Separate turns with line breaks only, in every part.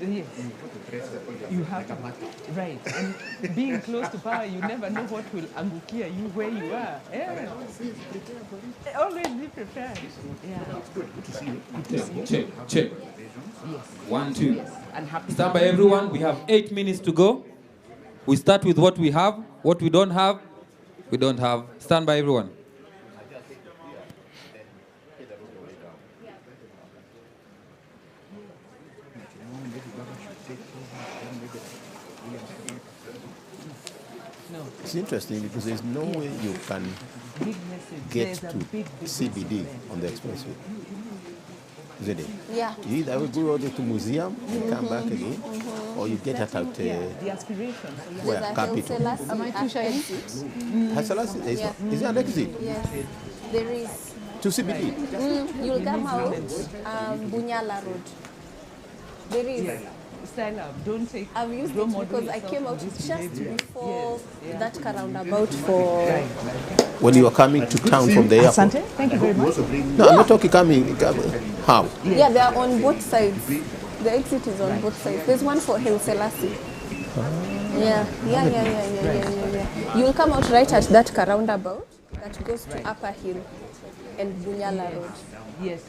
Yes. You have to, right. And being close to power, you never know what will angukia you where you are. Yeah. Always be prepared. Yeah.
Good to see you. Check.
Yes.
1, 2.
Yes. And happy
Stand by, everyone. We have 8 minutes to go. We start with what we have. What we don't have, we don't have. Stand by, everyone.
It's interesting because there's no way you can get to CBD on the expressway. Isn't it?
Yeah.
You either will go all the way to museum and come back again, or you get at
the aspirations.
where capital.
Am I too shy?
Hasalas is there an exit?
Yes, there is.
To CBD?
You'll come out Bunyala Road. There is.
Yes. Stand up. Don't take.
I've used it because I came out just before that roundabout for.
When you are coming to town from the airport.
Asante, thank you very much.
No, I'm not talking coming. How?
Yeah, they are on both sides. The exit is on both sides. There's one for Haile Selassie. Yeah. You'll come out right at that roundabout that goes to Upper Hill and Bunyala Road.
Yes.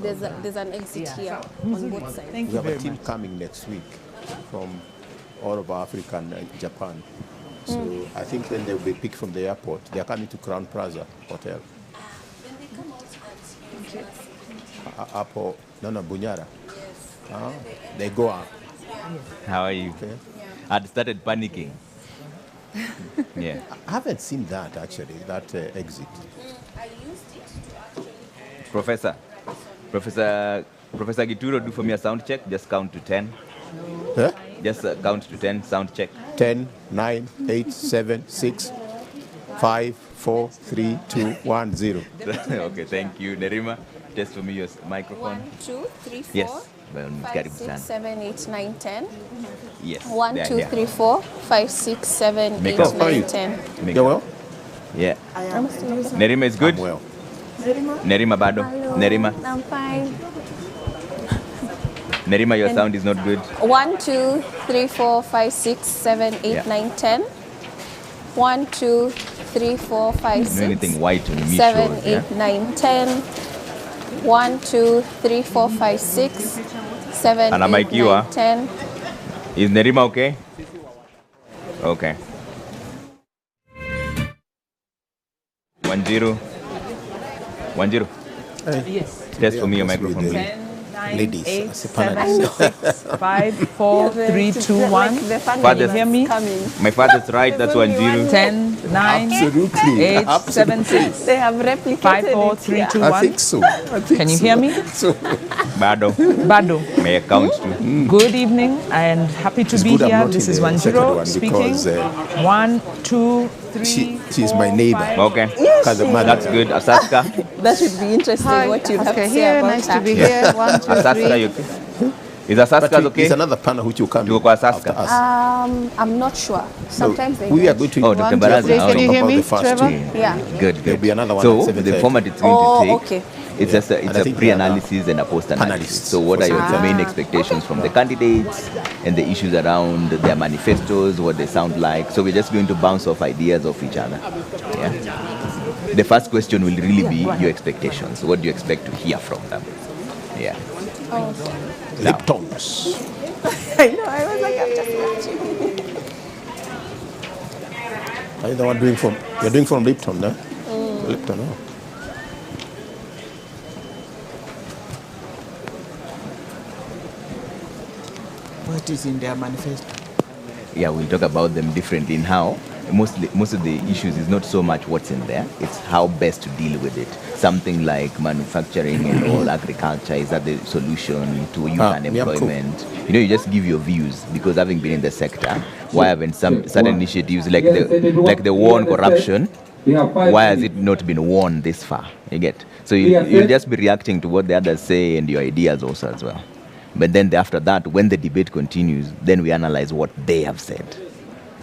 There's an exit here on both sides.
We have a team coming next week from all over Africa and Japan. So I think when they'll be picked from the airport, they're coming to Crown Plaza Hotel.
When they come out at
Bunyara. Yes. They go up.
How are you?
Okay.
I'd started panicking. Yeah.
I haven't seen that actually, that exit.
I used it to actually.
Professor Gituro, do for me a sound check. Just count to 10.
Huh?
Just count to 10. Sound check.
10, 9, 8, 7, 6, 5, 4, 3, 2, 1, 0.
Okay, thank you. Nerima, test for me your microphone.
1, 2, 3, 4.
Yes.
5, 6, 7, 8, 9, 10.
Yes.
1, 2, 3, 4, 5, 6, 7, 8, 9, 10.
You well?
Yeah.
I'm still using.
Nerima is good?
I'm well.
Nerima Bado.
Hello.
Nerima.
I'm fine.
Nerima, your sound is not good.
1, 2, 3, 4, 5, 6, 7, 8, 9, 10. 1, 2, 3, 4, 5, 6,
Anything white on me
7,
shows,
8, 9, 10. 1, 2, 3, 4, 5, 6, 7,
And I'm
8,
like you,
9, 10.
Is Nerima okay? Okay. 1, 0. 1, 0.
Yes.
Test for me your microphone.
10, 9,
Ladies,
8,
as a
7,
panelist.
6, 5, 4, 3, 2, 1.
Father,
Can you hear me?
My father's right, that's 1, 0.
10, 9,
Absolutely.
8, 7, 6.
They have replicated
5, 4, 3, 2, 1.
I think so.
Can you hear me?
So,
Bado.
Bado.
May I count to?
Good evening and happy to
It's
be
good I'm
here.
not
This
in
is
the
1,
second
0
one
speaking.
because,
1, 2, 3.
she's
4,
my neighbor.
5.
Okay. That's good. Asaska.
That would be interesting what you have to say
here.
about
Nice
her.
to be here. 1, 2,
Asaska,
3.
you is Asaska
But
okay?
there's another panel which will come
To
in
go Asaska.
after us.
I'm not sure. Sometimes they
we are
don't.
going to
Oh, Dr.
1, 2,
Baraza.
3. Can you hear
about
me,
the first
Trevor?
two.
Yeah.
Good.
There'll be another one
So
at
the
7:30.
format it's going to take.
Okay.
It's just
And I
a
think
pre-analysis and a post-analysis.
panelists
So what are your
for
main expectations from the candidates and the issues around their manifestos, what they sound like? So we're just going to bounce off ideas of each other. Yeah. The first question will really be your expectations. What do you expect to hear from them? Yeah.
Liptons.
I know. I was like, I'm just watching.
Are you the one doing from? You're doing from Lipton, no? Lipton, no.
What is in their manifesto?
Yeah, we'll talk about them differently in how most of the issues is not so much what's in there, it's how best to deal with it. Something like manufacturing and all agriculture, is that the solution to youth unemployment?
Cool.
You know, you just give your views, because having been in the sector, why haven't some certain initiatives like the war on corruption, why has it not been won this far? You get? So you'll just be reacting to what the others say and your ideas also as well. But then after that, when the debate continues, then we analyze what they have said.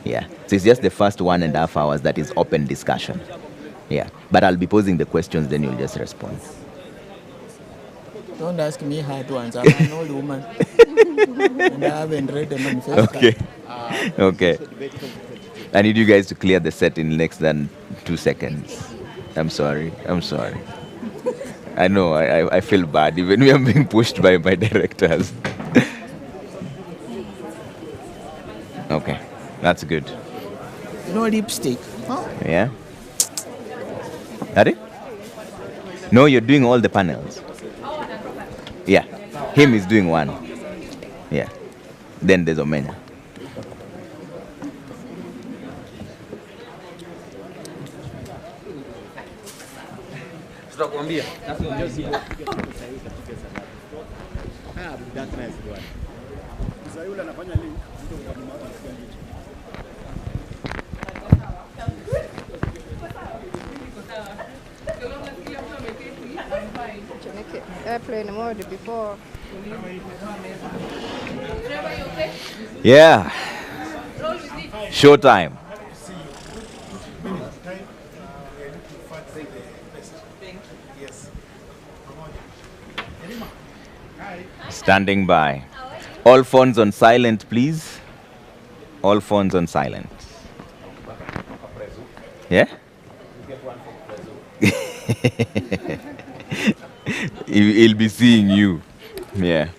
Yeah. So it's just the first 1.5 hours that is open discussion. Yeah. But I'll be posing the questions, then you'll just respond.
Don't ask me hard ones. I'm an old woman. And I haven't read the manifesto.
Okay. Okay. I need you guys to clear the set in less than 2 seconds. I'm sorry. I'm sorry. I know. I feel bad. Even when I'm being pushed by my directors. Okay. That's good.
No lipstick. Huh?
Yeah. Are No, you're doing all the panels. Yeah. Him is doing one. Yeah. Then there's Omenya.
Airplane mode before.
Yeah. Showtime. Standing by. All phones on silent, please. All phones on silent. Yeah? He'll be seeing you. Yeah.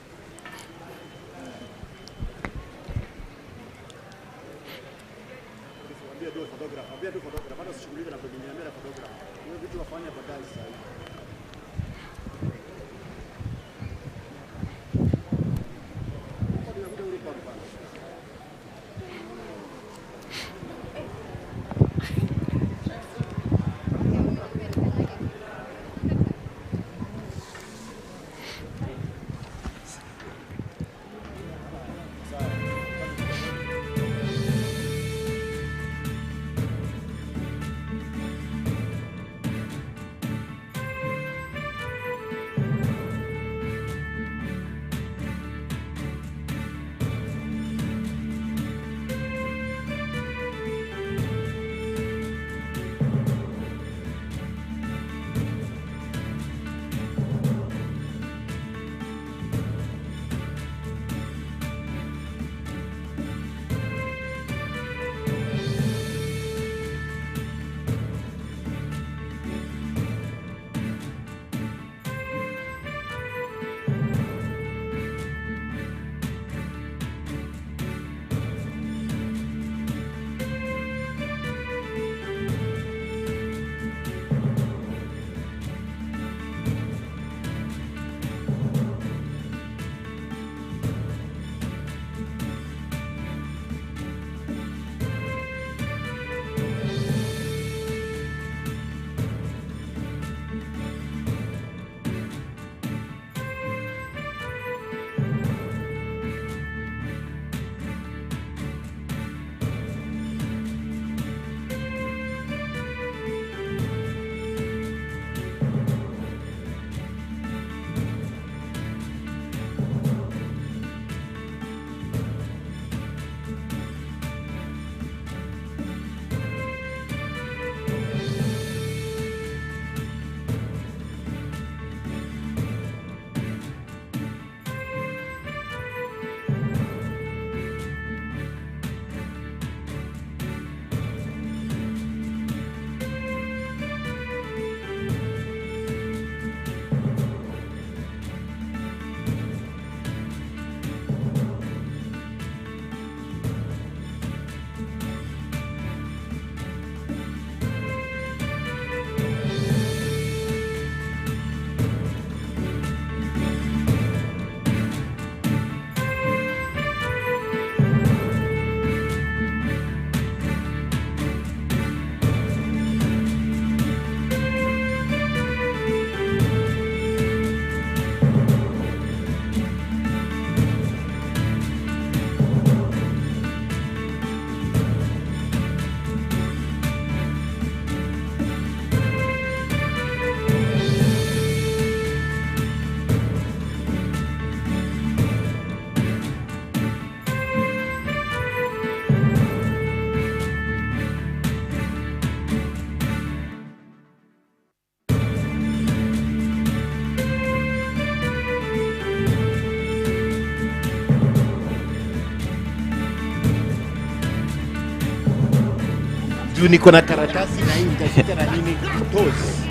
Juu niko na karatasi na hii nitashika na nini? Toes.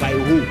By who?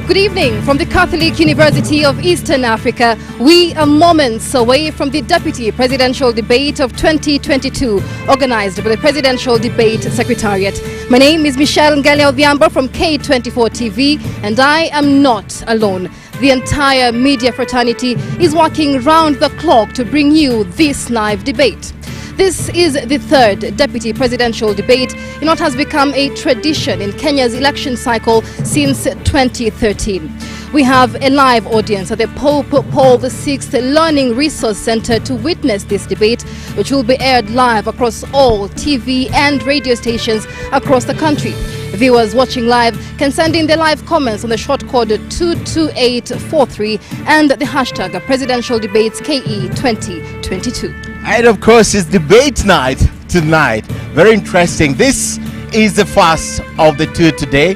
Good evening from the Catholic University of Eastern Africa. We are moments away from the Deputy Presidential Debate of 2022, organized by the Presidential Debate Secretariat. My name is Michelle Ngale Odhiambo from K24 TV, and I am not alone. The entire media fraternity is working round the clock to bring you this live debate. This is the third deputy presidential debate in what has become a tradition in Kenya's election cycle since 2013. We have a live audience at the Pope Paul VI Learning Resource Center to witness this debate, which will be aired live across all TV and radio stations across the country. Viewers watching live can send in their live comments on the short code 22843 and the hashtag Presidential Debates KE 2022.
And of course, it's debate night tonight. Very interesting. This is the first of the two today,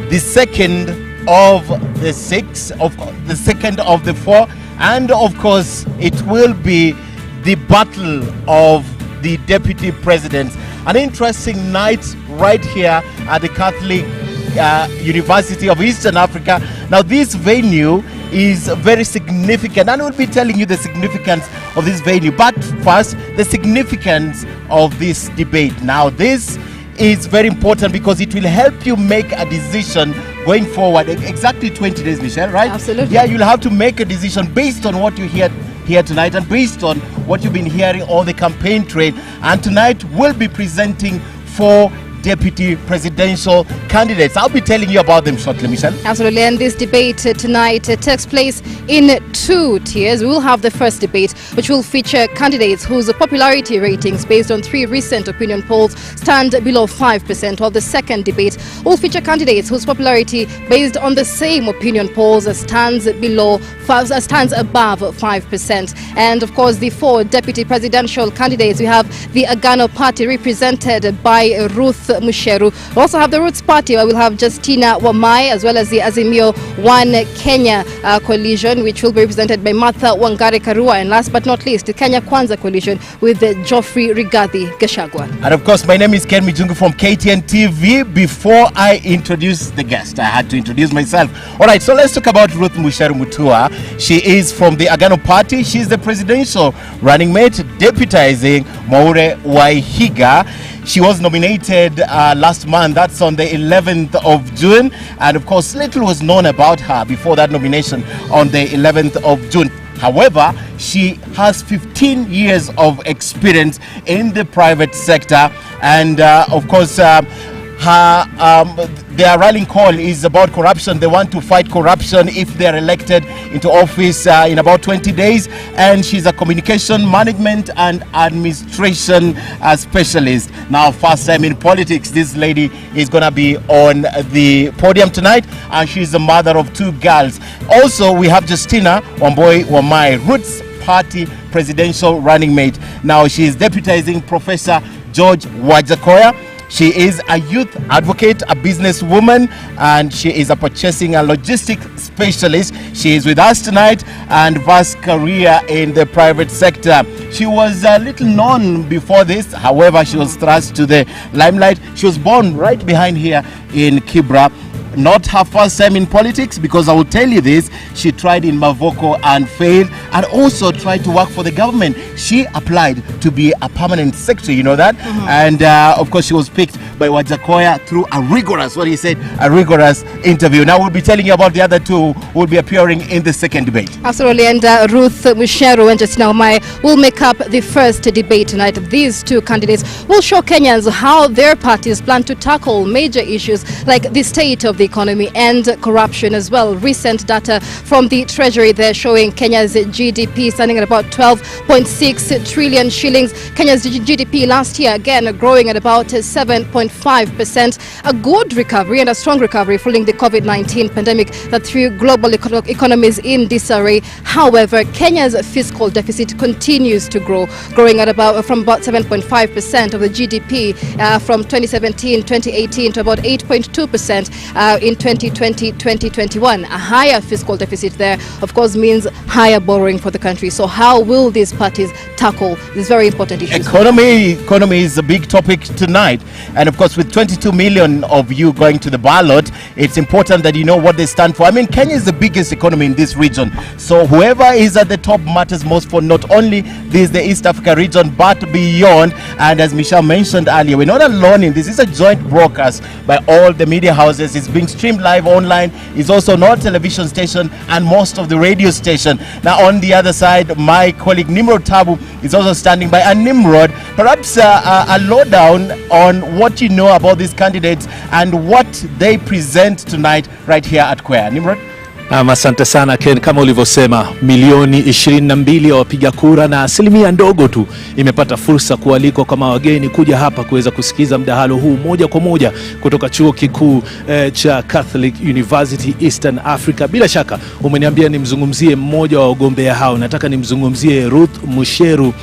the second of the six, the second of the four, and of course, it will be the battle of the deputy presidents. An interesting night right here at the Catholic University of Eastern Africa. Now, this venue is very significant, and we'll be telling you the significance of this venue. But first, the significance of this debate. Now, this is very important because it will help you make a decision going forward. Exactly 20 days, Michelle, right?
Absolutely.
Yeah, you'll have to make a decision based on what you hear here tonight and based on what you've been hearing on the campaign trail. And tonight we'll be presenting 4 deputy presidential candidates. I'll be telling you about them shortly, Michelle.
Absolutely, and this debate tonight takes place in 2 tiers. We will have the first debate, which will feature candidates whose popularity ratings based on 3 recent opinion polls stand below 5%, while the second debate will feature candidates whose popularity based on the same opinion polls stands above 5%. And of course, the 4 deputy presidential candidates, we have the Agano Party represented by Ruth Musheru. We also have the Roots Party, where we'll have Justina Wamai, as well as the Azimio One Kenya coalition, which will be represented by Martha Wangari Karua, and last but not least, the Kenya Kwanza coalition with Geoffrey Rigathi Gachagua.
And of course, my name is Ken Mijungu from KTN TV. Before I introduce the guest, I had to introduce myself. All right, so let's talk about Ruth Musheru Mutua. She is from the Agano Party. She's the presidential running mate, deputizing Mwaure Waihiga. She was nominated last month, that's on the 11th of June. And of course, little was known about her before that nomination on the 11th of June. However, she has 15 years of experience in the private sector. And of course, their rallying call is about corruption. They want to fight corruption if they're elected into office in about 20 days. And she's a communication management and administration specialist. Now, first time in politics, this lady is going to be on the podium tonight. And she's the mother of 2 girls. Also, we have Justina Wamai, Roots Party presidential running mate. Now, she is deputizing Professor George Wajakoya. She is a youth advocate, a businesswoman, and she is a purchasing and logistics specialist. She is with us tonight and vast career in the private sector. She was a little known before this. However, she was thrust to the limelight. She was born right behind here in Kibra. Not her first time in politics, because I will tell you this, she tried in Mavoko and failed, and also tried to work for the government. She applied to be a permanent secretary, you know that? And of course, she was picked by Wajakoya through a rigorous interview. Now we'll be telling you about the other 2 who will be appearing in the second debate.
Absolutely, and Ruth Musheru and Justina Wamai will make up the first debate tonight. These 2 candidates will show Kenyans how their parties plan to tackle major issues like the state of the economy and corruption as well. Recent data from the Treasury there showing Kenya's GDP standing at about 12.6 trillion shillings. Kenya's GDP last year again growing at about 7.5%. A good recovery and a strong recovery following the COVID-19 pandemic that threw global economies in disarray. However, Kenya's fiscal deficit continues to grow, growing at about 7.5% of the GDP from 2017-2018 to about 8.2% in 2020-2021. A higher fiscal deficit there, of course, means higher borrowing for the country. So how will these parties tackle these very important issues?
Economy is a big topic tonight. And of course, with 22 million of you going to the ballot, it's important that you know what they stand for. I mean, Kenya is the biggest economy in this region. So whoever is at the top matters most for not only the East Africa region, but beyond. And as Michelle mentioned earlier, we're not alone in this. It's a joint broadcast by all the media houses. It's being streamed live online. It's also not television station and most of the radio station. Now, on the other side, my colleague Nimrod Tabu is also standing by. And Nimrod, perhaps a lowdown on what you know about these candidates and what they present tonight right here at Kwea. Nimrod?
Asante sana Ken, kama ulivyosema milioni 22 ya wapiga kura na asilimia ndogo tu imepata fursa kualikwa kama wageni kuja hapa kuweza kusikiza mdahalo huu moja kwa moja kutoka chuo kikuu cha Catholic University Eastern Africa. Bila shaka umeniambia nimzungumzie mmoja wa wagombea hao. Nataka nimzungumzie Ruth Musheru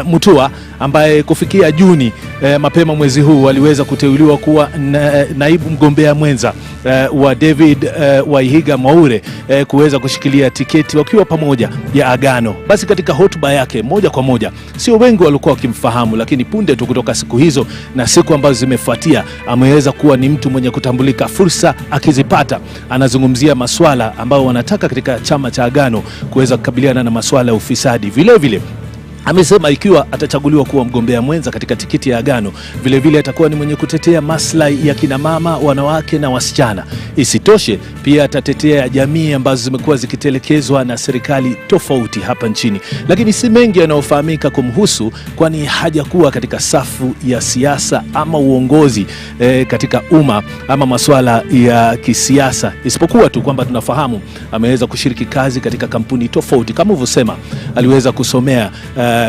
Mutua ambaye kufikia Juni mapema mwezi huu aliweza kuteuliwa kuwa naibu mgombea mwenza wa David Waihiga Mwaure kuweza kushikilia tiketi wakiwa pamoja ya Agano. Basi katika hotuba yake moja kwa moja, sio wengi walikuwa wakimfahamu, lakini punde tu kutoka siku hizo na siku ambazo zimefuatia ameweza kuwa ni mtu mwenye kutambulika, fursa akizipata anazungumzia masuala ambayo wanataka katika chama cha Agano kuweza kukabiliana na masuala ya ufisadi. Vile vile amesema ikiwa atachaguliwa kuwa mgombea mwenza katika tikiti ya Agano, vile vile atakuwa ni mwenye kutetea maslahi ya kina mama, wanawake na wasichana. Isitoshe pia atatetea jamii ambazo zimekuwa zikitelekezwa na serikali tofauti hapa nchini. Lakini si mengi yanayofahamika kumhusu, kwani hajakuwa katika safu ya siasa ama uongozi katika umma ama masuala ya kisiasa, isipokuwa tu kwamba tunafahamu ameweza kushiriki kazi katika kampuni tofauti. Kama ulivyosema, aliweza kusomea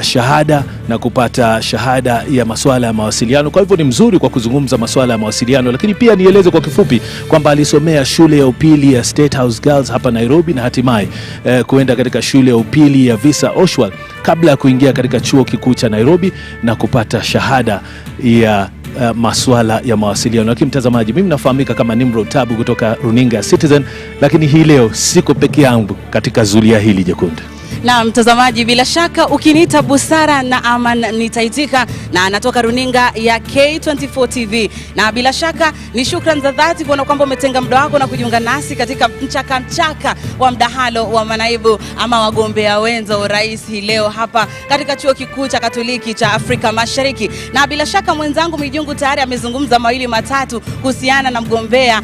shahada na kupata shahada ya masuala ya mawasiliano. Kwa hivyo ni mzuri kwa kuzungumza masuala ya mawasiliano. Lakini pia nieleze kwa kifupi kwamba alisomea shule ya upili ya State House Girls hapa Nairobi na hatimaye kuenda katika shule ya upili ya Visa Oshwal kabla ya kuingia katika chuo kikuu cha Nairobi na kupata shahada ya masuala ya mawasiliano. Lakini mtazamaji, mimi nafahamika kama Nimrod Tabu kutoka runinga Citizen, lakini hii leo siko peke yangu katika zulia hili jekundu.
Na mtazamaji, bila shaka ukiniita Busara na Aman nitaitika, na anatoka runinga ya K24 TV. Na bila shaka ni shukrani za dhati kuona kwamba umetenga muda wako na kujiunga nasi katika mchaka wa mdahalo wa manaibu ama wagombea wenza urais hii leo hapa katika chuo kikuu cha Katoliki cha Afrika Mashariki. Na bila shaka mwenzangu Mijungu tayari amezungumza mawili matatu kuhusiana na mgombea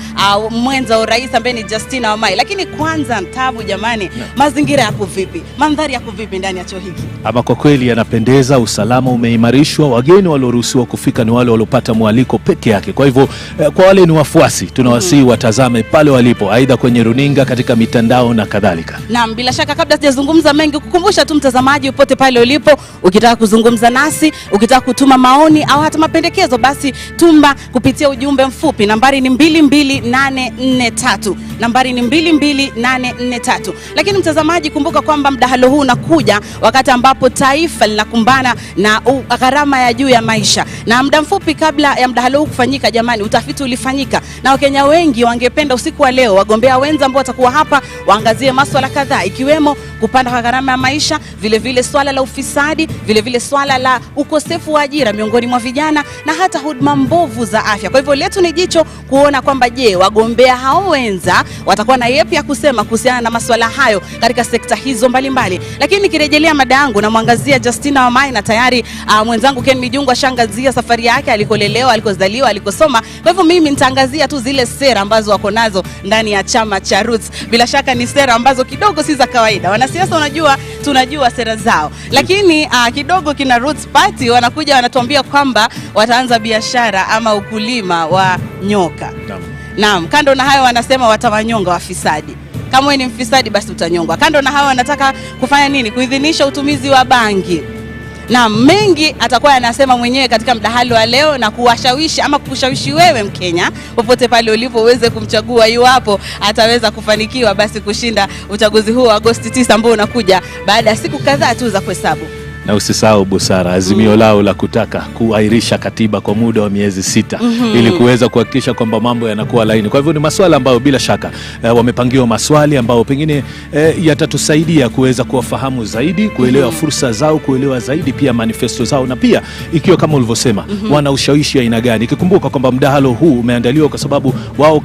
mwenza urais ambaye ni Justina Wamai. Lakini kwanza Tabu jamani, mazingira yapo vipi? Mandhari yako vipi ndani ya chuo hiki?
Ama kwa kweli yanapendeza, usalama umeimarishwa, wageni walioruhusiwa kufika ni wale waliopata mwaliko peke yake. Kwa hivyo kwa wale ni wafuasi tunawasihi watazame pale walipo, aidha kwenye runinga, katika mitandao na kadhalika.
Naam, bila shaka kabla sijazungumza mengi, kukumbusha tu mtazamaji upote pale ulipo, ukitaka kuzungumza nasi, ukitaka kutuma maoni au hata mapendekezo, basi tuma kupitia ujumbe mfupi. Nambari ni 22843. Nambari ni 22843. Lakini mtazamaji, kumbuka kwamba mdahalo huu unakuja wakati ambapo taifa linakumbana na gharama ya juu ya maisha. Na muda mfupi kabla ya mdahalo huu kufanyika, jamani, utafiti ulifanyika na Wakenya wengi wangependa usiku wa leo wagombea wenza ambao watakuwa hapa waangazie masuala kadhaa, ikiwemo kupanda kwa gharama ya maisha, vile vile swala la ufisadi, vile vile swala la ukosefu wa ajira miongoni mwa vijana na hata huduma mbovu za afya. Kwa hivyo letu ni jicho kuona kwamba je, wagombea hao wenza watakuwa na yepi ya kusema kuhusiana na masuala hayo katika sekta hizo mbalimbali. Lakini nikirejelea mada yangu na muangazia Justina Wamai, na tayari mwenzangu Ken Mijungu ashangazia safari yake, alikolelewa, alikozaliwa, alikosoma. Kwa hivyo mimi nitaangazia tu zile sera ambazo wako nazo ndani ya chama cha Roots. Bila shaka ni sera ambazo kidogo si za kawaida. Wanasiasa unajua, tunajua sera zao, lakini kidogo kina Roots Party wanakuja wanatuambia kwamba wataanza biashara ama ukulima wa nyoka. Naam, kando na hayo wanasema watawanyonga wafisadi. Kama wewe ni mfisadi basi utanyongwa. Kando na hayo wanataka kufanya nini? Kuidhinisha utumizi wa bangi. Na mengi atakuwa anasema mwenyewe katika mdahalo wa leo na kuwashawishi ama kushawishi wewe Mkenya popote pale ulipo uweze kumchagua iwapo ataweza kufanikiwa basi kushinda uchaguzi huu wa Agosti 9 ambao unakuja baada ya siku kadhaa tu za kuhesabu.
Na usisahau Busara, azimio lao la kutaka kuahirisha katiba kwa muda wa miezi 6 ili kuweza kuhakikisha kwamba mambo yanakuwa laini. Kwa hivyo ni masuala ambayo bila shaka wamepangiwa maswali ambayo pengine yatatusaidia kuweza kuwafahamu zaidi, kuelewa fursa zao, kuelewa zaidi pia manifesto zao, na pia ikiwa kama ulivyosema wana ushawishi aina gani. Ikikumbuka kwamba mdahalo huu umeandaliwa kwa sababu wao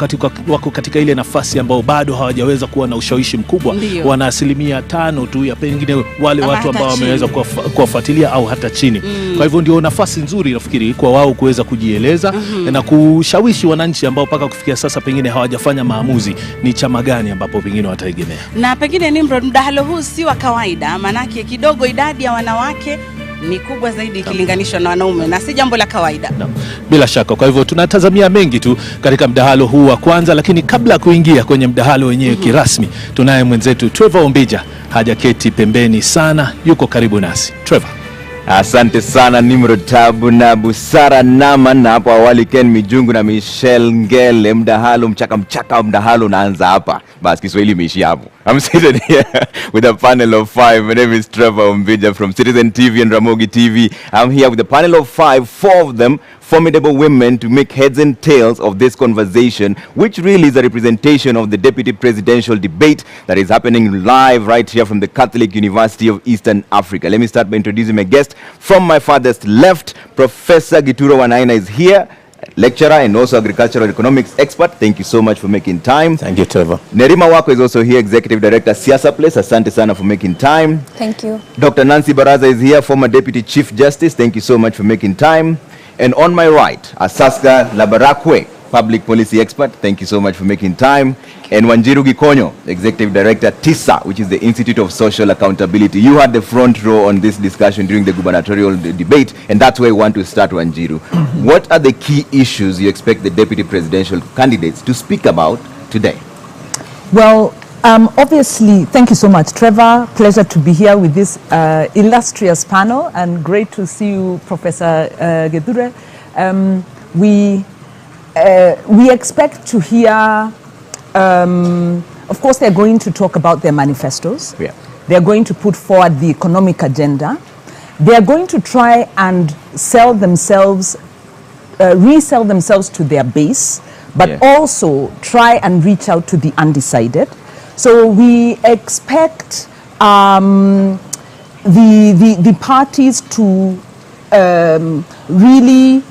wako katika ile nafasi ambao bado hawajaweza kuwa na ushawishi mkubwa. Wana 5% tu ya pengine wale watu ambao wameweza kuwafuatilia au hata chini. Kwa hivyo ndio nafasi nzuri nafikiri kwa wao kuweza kujieleza na kushawishi wananchi ambao paka kufikia sasa pengine hawajafanya maamuzi ni chama gani ambapo pengine wataegemea.
Na pengine Nimrod, mdahalo huu si wa kawaida, manake kidogo idadi ya wanawake ni kubwa zaidi ikilinganishwa na wanaume, na si jambo la kawaida.
Bila shaka. Kwa hivyo tunatazamia mengi tu katika mdahalo huu wa kwanza, lakini kabla ya kuingia kwenye mdahalo wenyewe kirasmi, tunaye mwenzetu Trevor Ombija, hajaketi pembeni sana, yuko karibu nasi. Trevor.
Asante sana Nimrod Tabu na Busara Naman, na hapo awali Ken Mijungu na Michelle Ngele. Mdahalo mchaka mdahalo unaanza hapa. Basi Kiswahili imeishia hapo. I'm seated here with a panel of 5. My name is Trevor Umbija from Citizen TV and Ramogi TV. I'm here with a panel of 5, 4 of them formidable women to make heads and tails of this conversation, which really is a representation of the deputy presidential debate that is happening live right here from the Catholic University of Eastern Africa. Let me start by introducing my guest. From my farthest left, Professor Gituro Wanaina is here, lecturer and also agricultural economics expert. Thank you so much for making time.
Thank you, Trevor.
Nerima Wako is also here, executive director, Siasa Place. Asante sana for making time.
Thank you.
Dr. Nancy Baraza is here, former deputy chief justice. Thank you so much for making time. And on my right, Asaska Labarakwe, public policy expert. Thank you so much for making time. And Wanjiru Gikonyo, executive director, TISA, which is the Institute of Social Accountability. You had the front row on this discussion during the gubernatorial debate, and that's where I want to start, Wanjiru. What are the key issues you expect the deputy presidential candidates to speak about today?
Well, obviously, thank you so much, Trevor. Pleasure to be here with this illustrious panel, and great to see you, Professor Gedure. We expect to hear, of course, they're going to talk about their manifestos.
Yeah.
They're going to put forward the economic agenda. They're going to try and sell themselves, resell themselves to their base, but also try and reach out to the undecided. So we expect the parties to really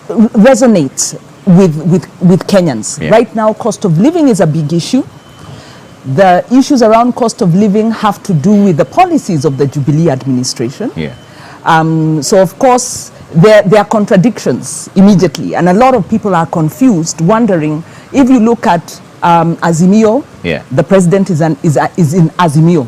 resonate with Kenyans.
Yeah.
Right now, cost of living is a big issue. The issues around cost of living have to do with the policies of the Jubilee administration.
Yeah.
So of course, there are contradictions immediately, and a lot of people are confused, wondering, if you look at Azimio, the president is in Azimio.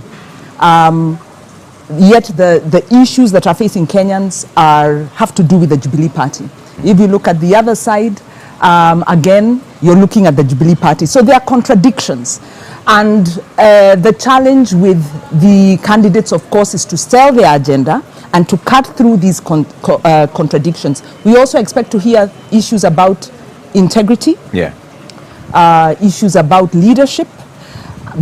Yet the issues that are facing Kenyans have to do with the Jubilee Party. If you look at the other side, again, you're looking at the Jubilee Party. So there are contradictions. And the challenge with the candidates, of course, is to sell their agenda and to cut through these contradictions. We also expect to hear issues about integrity, issues about leadership,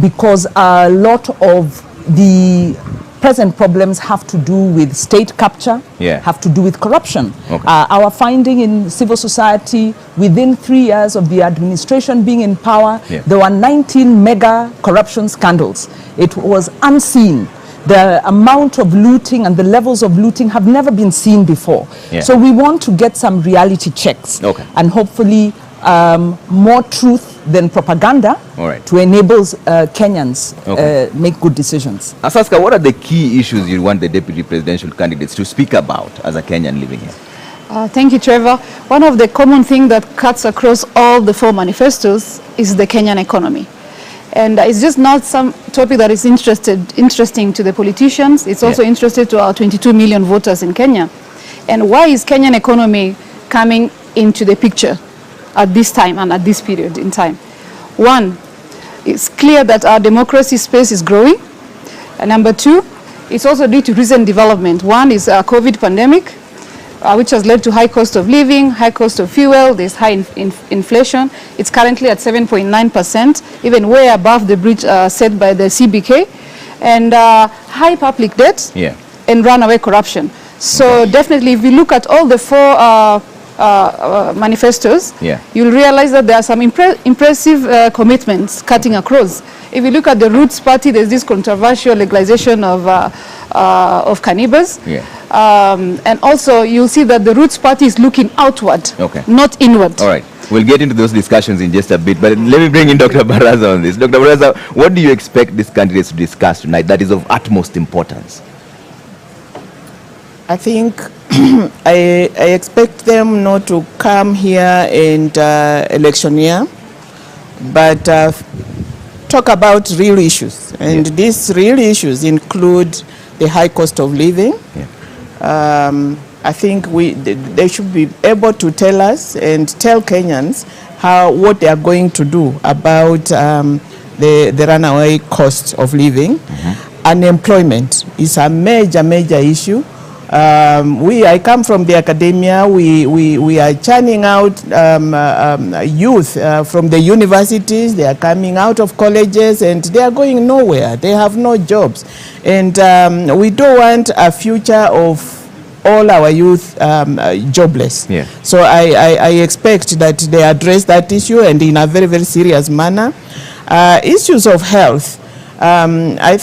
because a lot of the present problems have to do with state capture, have to do with corruption. Our finding in civil society, within 3 years of the administration being in power, there were 19 mega corruption scandals. It was unseen. The amount of looting and the levels of looting have never been seen before. So we want to get some reality checks and hopefully more truth than propaganda to enable Kenyans make good decisions.
Asaska, what are the key issues you want the deputy presidential candidates to speak about as a Kenyan living here?
Thank you, Trevor. One of the common things that cuts across all the 4 manifestos is the Kenyan economy. And it's just not some topic that is interesting to the politicians. It's also interesting to our 22 million voters in Kenya. And why is Kenyan economy coming into the picture at this time and at this period in time? One, it's clear that our democracy space is growing. And number 2, it's also due to recent development. One is a COVID pandemic, which has led to high cost of living, high cost of fuel, there's high inflation. It's currently at 7.9%, even way above the bridge set by the CBK, and high public debt and runaway corruption. So definitely, if we look at all the 4 manifestos, you'll realize that there are some impressive commitments cutting across. If you look at the Roots Party, there's this controversial legalization of cannabis. And also, you'll see that the Roots Party is looking outward, not inward.
All right. We'll get into those discussions in just a bit, but let me bring in Dr. Baraza on this. Dr. Baraza, what do you expect these candidates to discuss tonight that is of utmost importance?
I think I expect them not to come here and electioneer, but talk about real issues. And these real issues include the high cost of living. I think they should be able to tell us and tell Kenyans what they are going to do about the runaway cost of living. Unemployment is a major issue. I come from the academia. We are churning out youth from the universities. They are coming out of colleges and they are going nowhere. They have no jobs. And we don't want a future of all our youth jobless. Yeah. So I expect that they address that issue and in a very, very serious manner. Issues of health. I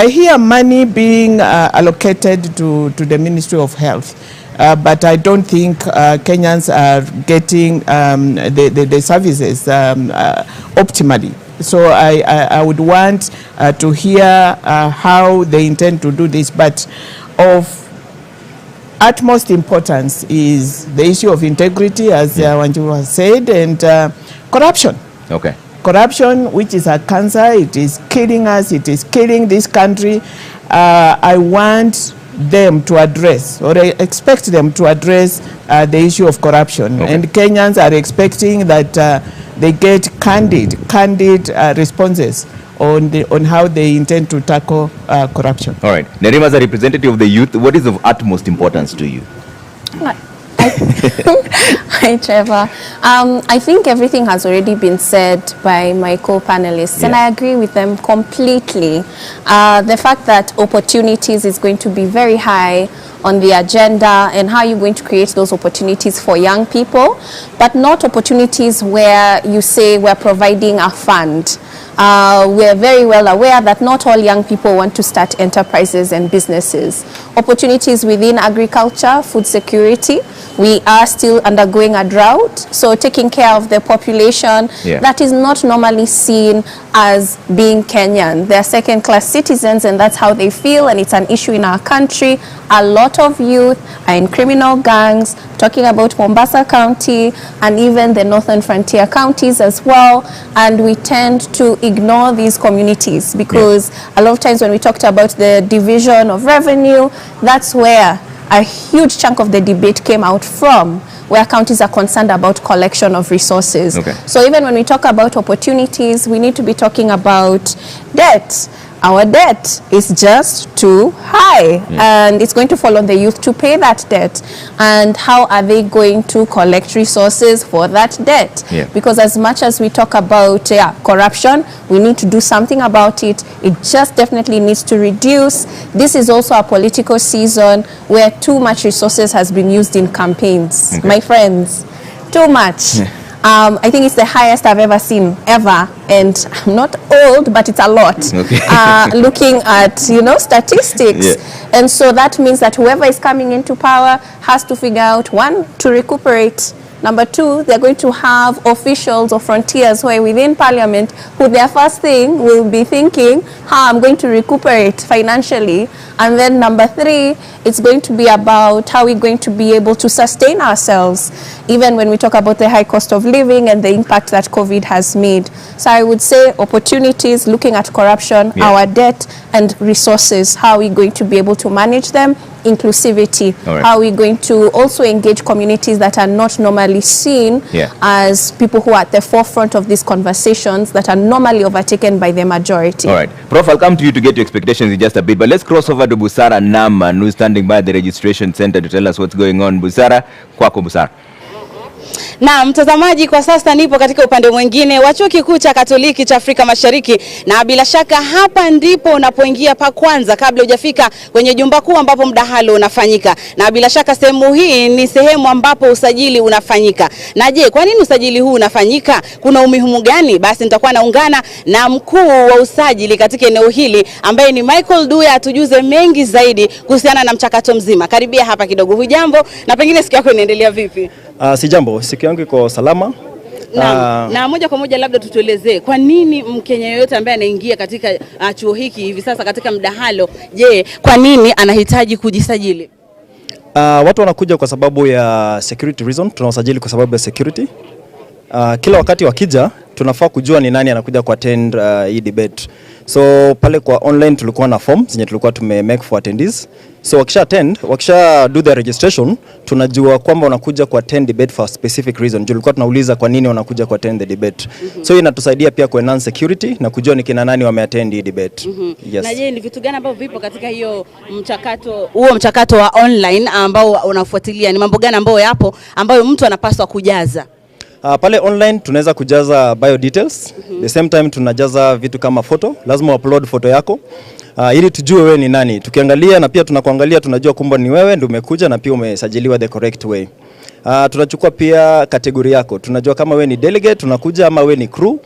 hear money being allocated to the Ministry of Health, but I don't think Kenyans are getting the services optimally. So I would want to hear how they intend to do this, but of utmost importance is the issue of integrity, as Wanjiru has said, and corruption.
Okay.
Corruption, which is a cancer, it is killing us, it is killing this country. I want them to address, or I expect them to address the issue of corruption. Okay. And Kenyans are expecting that they get candid responses on how they intend to tackle corruption.
All right. Nerima, as a representative of the youth, what is of utmost importance to you?
Hi, Trevor. I think everything has already been said by my co-panelists, and I agree with them completely. The fact that opportunities is going to be very high on the agenda, and how you're going to create those opportunities for young people, but not opportunities where you say we're providing a fund. We're very well aware that not all young people want to start enterprises and businesses. Opportunities within agriculture, food security, we are still undergoing a drought, so taking care of the population that is not normally seen as being Kenyan. They're second-class citizens, and that's how they feel, and it's an issue in our country. A lot of youth are in criminal gangs, talking about Mombasa County and even the northern frontier counties as well, and we tend to ignore these communities because a lot of times when we talked about the division of revenue, that's where a huge chunk of the debate came out from, where counties are concerned about collection of resources. Okay. So even when we talk about opportunities, we need to be talking about debt. Our debt is just too high, and it's going to fall on the youth to pay that debt. And how are they going to collect resources for that debt? Because as much as we talk about corruption, we need to do something about it. It just definitely needs to reduce. This is also a political season where too much resources has been used in campaigns. Okay. My friends, too much. I think it's the highest I've ever seen, ever. And I'm not old, but it's a lot. Okay. Looking at, statistics. And so that means that whoever is coming into power has to figure out, one, to recuperate. Number two, they're going to have officials or frontiers who are within parliament who their first thing will be thinking, how I'm going to recuperate financially. And then number three, it's going to be about how we're going to be able to sustain ourselves, even when we talk about the high cost of living and the impact that COVID has made. So I would say opportunities, looking at corruption, our debt and resources, how are we going to be able to manage them? Inclusivity, how are we going to also engage communities that are not normally seen as people who are at the forefront of these conversations that are normally overtaken by the majority. All right.
Prof, I'll come to you to get your expectations in just a bit, but let's cross over to Busara Naman, who's standing by the registration center to tell us what's going on. Busara, kwako Busara.
Na mtazamaji, kwa sasa nipo katika upande mwingine wa Chuo Kikuu cha Katoliki cha Afrika Mashariki, na bila shaka hapa ndipo unapoingia pa kwanza kabla hujafika kwenye jumba kuu ambapo mdahalo unafanyika. Na bila shaka sehemu hii ni sehemu ambapo usajili unafanyika. Na je, kwa nini usajili huu unafanyika? Kuna umuhimu gani? Basi nitakuwa naungana na mkuu wa usajili katika eneo hili ambaye ni Michael Duya, atujuze mengi zaidi kuhusiana na mchakato mzima. Karibia hapa kidogo. Hujambo na pengine siku yako inaendelea vipi?
Si jambo, siku yangu iko salama.
Na moja kwa moja labda tutuelezee kwa nini Mkenya yoyote ambaye anaingia katika chuo hiki hivi sasa katika mdahalo, je, kwa nini anahitaji kujisajili?
Watu wanakuja kwa sababu ya security reason, tunawasajili kwa sababu ya security. Kila wakati wakija tunafaa kujua ni nani anakuja ku attend hii debate. So pale kwa online tulikuwa na form zenye tulikuwa make for attendees. So wakisha do the registration, tunajua kwamba unakuja ku attend debate for a specific reason. Tulikuwa tunauliza kwa nini unakuja ku attend the debate. So inatusaidia pia ku enhance security na kujua ni kina nani wameattend hii debate. Yes.
Na je, ni vitu gani ambavyo vipo katika hiyo mchakato wa online ambao unafuatilia? Ni mambo gani ambayo yapo ambayo mtu anapaswa kujaza?
Pale online tunaweza kujaza bio details. The same time tunajaza vitu kama photo. Lazima upload photo yako ili tujue wewe ni nani. Tukiangalia na pia tunakuangalia, tunajua kumbe ni wewe ndio umekuja na pia umesajiliwa the correct way. Tunachukua pia kategori yako. Tunajua kama wewe ni delegate tunakuja ama wewe ni crew.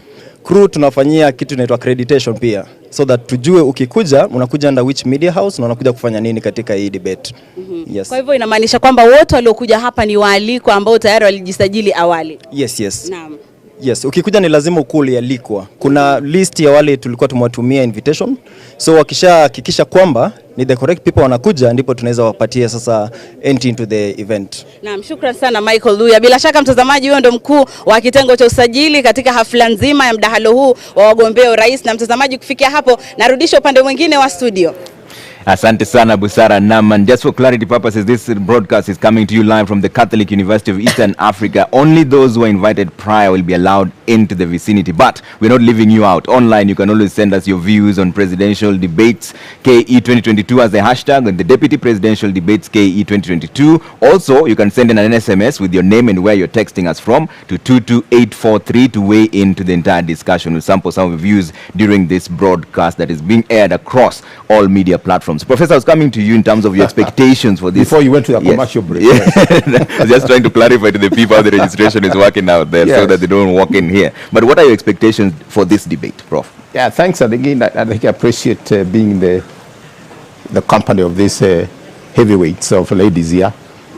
Crew tunafanyia kitu inaitwa accreditation pia, so that tujue ukikuja unakuja under which media house na unakuja kufanya nini katika hii debate. Yes.
Kwa hivyo inamaanisha kwamba wote waliokuja hapa ni waalikwa ambao tayari walijisajili awali.
Yes.
Naam.
Yes, ukikuja ni lazima ukuli alikwa. Kuna list ya wale tulikuwa tumewatumia invitation. So wakishahakikisha kwamba ni the correct people wanakuja, ndipo tunaweza wapatia sasa entry into the event.
Naam, shukrani sana Michael Luya. Bila shaka mtazamaji, huyo ndo mkuu wa kitengo cha usajili katika hafla nzima ya mdahalo huu wa wagombea urais. Na mtazamaji, kufikia hapo narudisha upande mwingine wa studio.
Asante sana Busara Naman. Just for clarity purposes, this broadcast is coming to you live from the Catholic University of Eastern Africa. Only those who are invited prior will be allowed into the vicinity, but we're not leaving you out. Online, you can always send us your views on presidential debates KE 2022 as the hashtag, and the deputy presidential debates KE 2022. Also, you can send in an SMS with your name and where you're texting us from to 22843 to weigh into the entire discussion. We'll sample some of the views during this broadcast that is being aired across all media platforms. Professor, I was coming to you in terms of your expectations for this.
Before you went to the commercial break.
I was just trying to clarify to the people how the registration is working out there, so that they don't walk in here. But what are your expectations for this debate, Prof?
Yeah, thanks. And again, I think I appreciate being the company of these heavyweights of ladies here.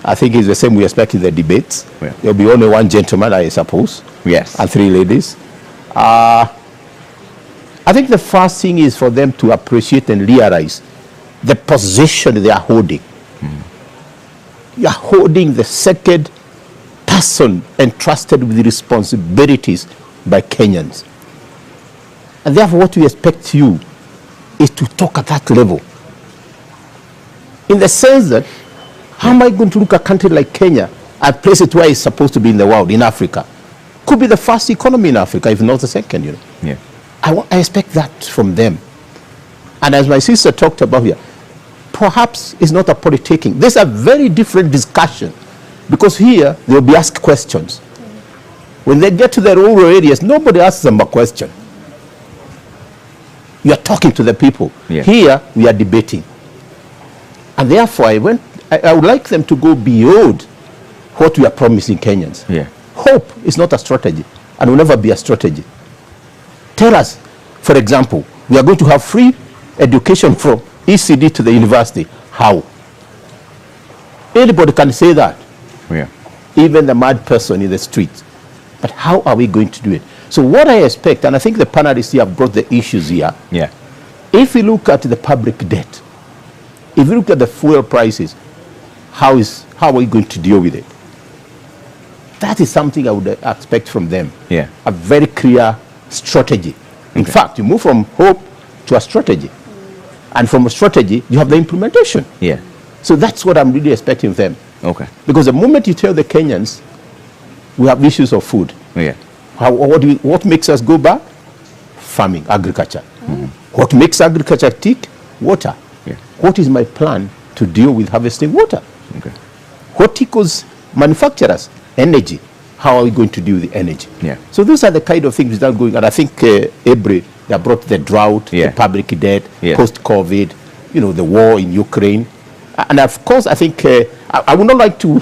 I think it's the same we expect in the debates.
Yeah.
There'll be only one gentleman, I suppose.
Yes.
And 3 ladies. I think the first thing is for them to appreciate and realize the position they are holding. You are holding the second person entrusted with responsibilities by Kenyans. And therefore what we expect you is to talk at that level. In the sense that, how am I going to look at a country like Kenya and place it where it's supposed to be in the world, in Africa? Could be the first economy in Africa, if not the second, you know.
Yeah.
I expect that from them. And as my sister talked about here, perhaps it's not a politicking. This is a very different discussion, because here they'll be asked questions. When they get to the rural areas, nobody asks them a question. You are talking to the people.
Yeah.
Here we are debating. And therefore I would like them to go beyond what we are promising Kenyans.
Yeah.
Hope is not a strategy and will never be a strategy. Tell us, for example, we are going to have free education from ECD to the university. How? Anybody can say that.
Yeah.
Even the mad person in the street. But how are we going to do it? So what I expect, and I think the panelists here have brought the issues here.
Yeah.
If you look at the public debt, if you look at the fuel prices, how are we going to deal with it? That is something I would expect from them.
Yeah.
A very clear strategy. In fact, you move from hope to a strategy. And from a strategy, you have the implementation.
Yeah.
So that's what I'm really expecting from them.
Okay.
Because the moment you tell the Kenyans, we have issues of food.
Yeah.
What makes us go back? Farming, agriculture. What makes agriculture tick? Water.
Yeah.
What is my plan to deal with harvesting water?
Okay.
What tickles manufacturers? Energy. How are we going to deal with the energy?
Yeah.
So those are the kind of things that are going. And I think Ebre, they brought the drought, the public debt, post-COVID, the war in Ukraine. And of course, I think I would not like to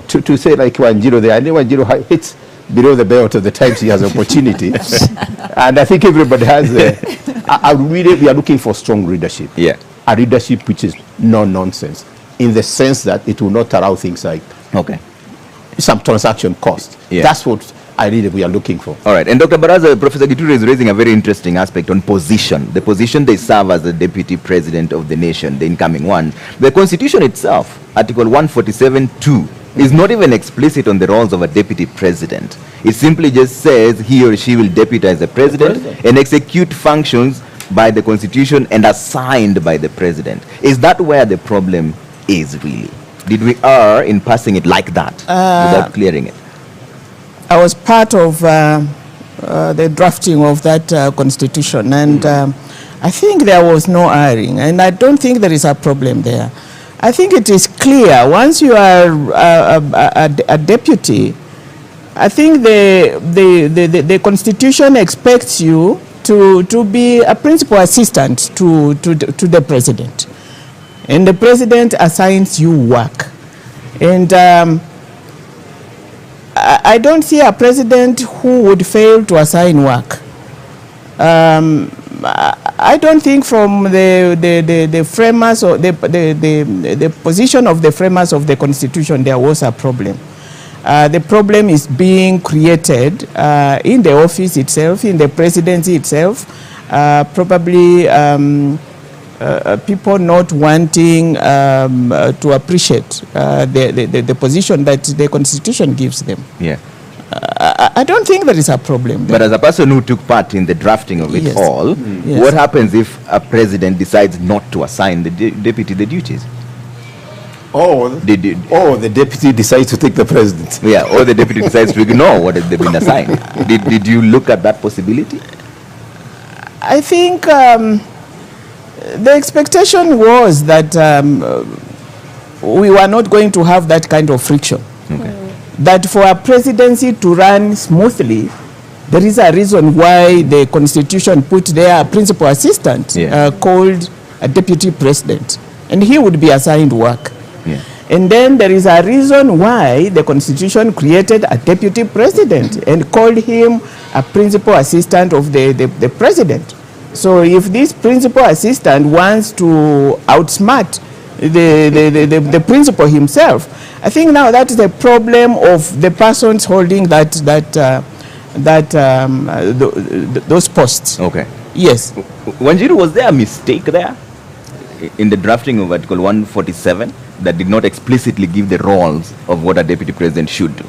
to say like Wanjiro there. I know Wanjiro hits below the belt of the times he has opportunity. And I think everybody has. We are looking for strong leadership.
Yeah.
A leadership which is no nonsense, in the sense that it will not allow things like some transaction cost.
Yeah.
That's what we are looking for.
All right. And Dr. Baraza, Professor Gituri is raising a very interesting aspect on position. The position they serve as the deputy president of the nation, the incoming one. The constitution itself, Article 147(2), is not even explicit on the roles of a deputy president. It simply just says he or she will deputize the president and execute functions by the constitution and assigned by the president. Is that where the problem is really? Did we err in passing it like that without clearing it?
I was part of the drafting of that constitution, and I think there was no erring, and I don't think there is a problem there. I think it is clear once you are a deputy, I think the constitution expects you to be a principal assistant to the president, and the president assigns you work, and I don't see a president who would fail to assign work. I don't think from the framers or the position of the framers of the constitution there was a problem. The problem is being created in the office itself, in the presidency itself, probably people not wanting to appreciate the position that the constitution gives them.
Yeah.
I don't think there is a problem there.
But as a person who took part in the drafting of it all, what happens if a president decides not to assign the deputy the duties?
The deputy decides to take the president.
Yeah, or the deputy decides to ignore what has been assigned. Did you look at that possibility?
I think the expectation was that we were not going to have that kind of friction.
Okay.
That for a presidency to run smoothly, there is a reason why the constitution put there a principal assistant called a deputy president, and he would be assigned work.
Yeah.
And then there is a reason why the constitution created a deputy president and called him a principal assistant of the president. So if this principal assistant wants to outsmart the principal himself, I think now that is the problem of the persons holding those posts.
Okay.
Yes.
Wanjiru, was there a mistake there in the drafting of Article 147 that did not explicitly give the roles of what a deputy president should do?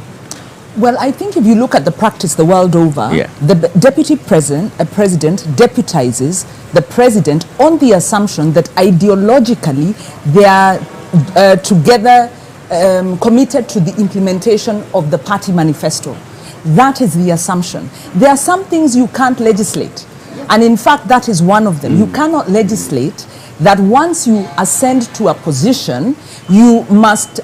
Well, I think if you look at the practice the world over, the deputy president deputizes the president on the assumption that ideologically they are together committed to the implementation of the party manifesto. That is the assumption. There are some things you can't legislate, and in fact that is one of them. You cannot legislate that once you ascend to a position, you must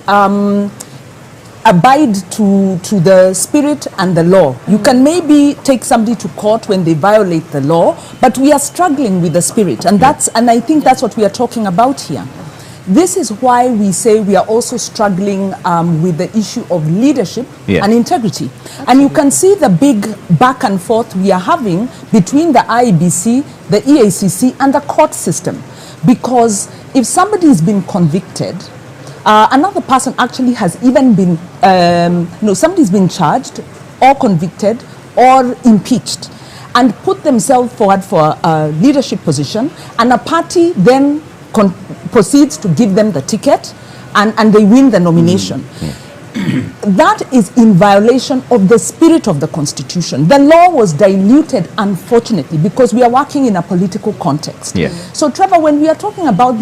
abide to the spirit and the law. You can maybe take somebody to court when they violate the law, but we are struggling with the spirit, and I think that's what we are talking about here. This is why we say we are also struggling with the issue of leadership and integrity. And you can see the big back and forth we are having between the IEBC, the EACC, and the court system. Because if somebody has been convicted, another person actually has even been, somebody's been charged or convicted or impeached and put themselves forward for a leadership position, and a party then proceeds to give them the ticket and they win the nomination. That is in violation of the spirit of the Constitution. The law was diluted, unfortunately, because we are working in a political context. So, Trevor, when we are talking about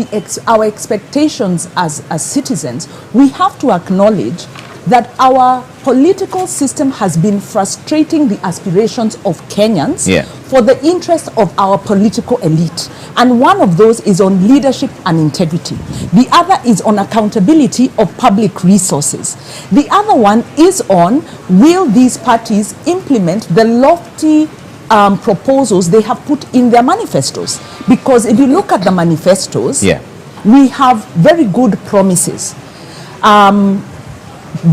our expectations as citizens, we have to acknowledge that our political system has been frustrating the aspirations of Kenyans for the interest of our political elite. And one of those is on leadership and integrity. The other is on accountability of public resources. The other one is on, will these parties implement the lofty proposals they have put in their manifestos? Because if you look at the manifestos, we have very good promises.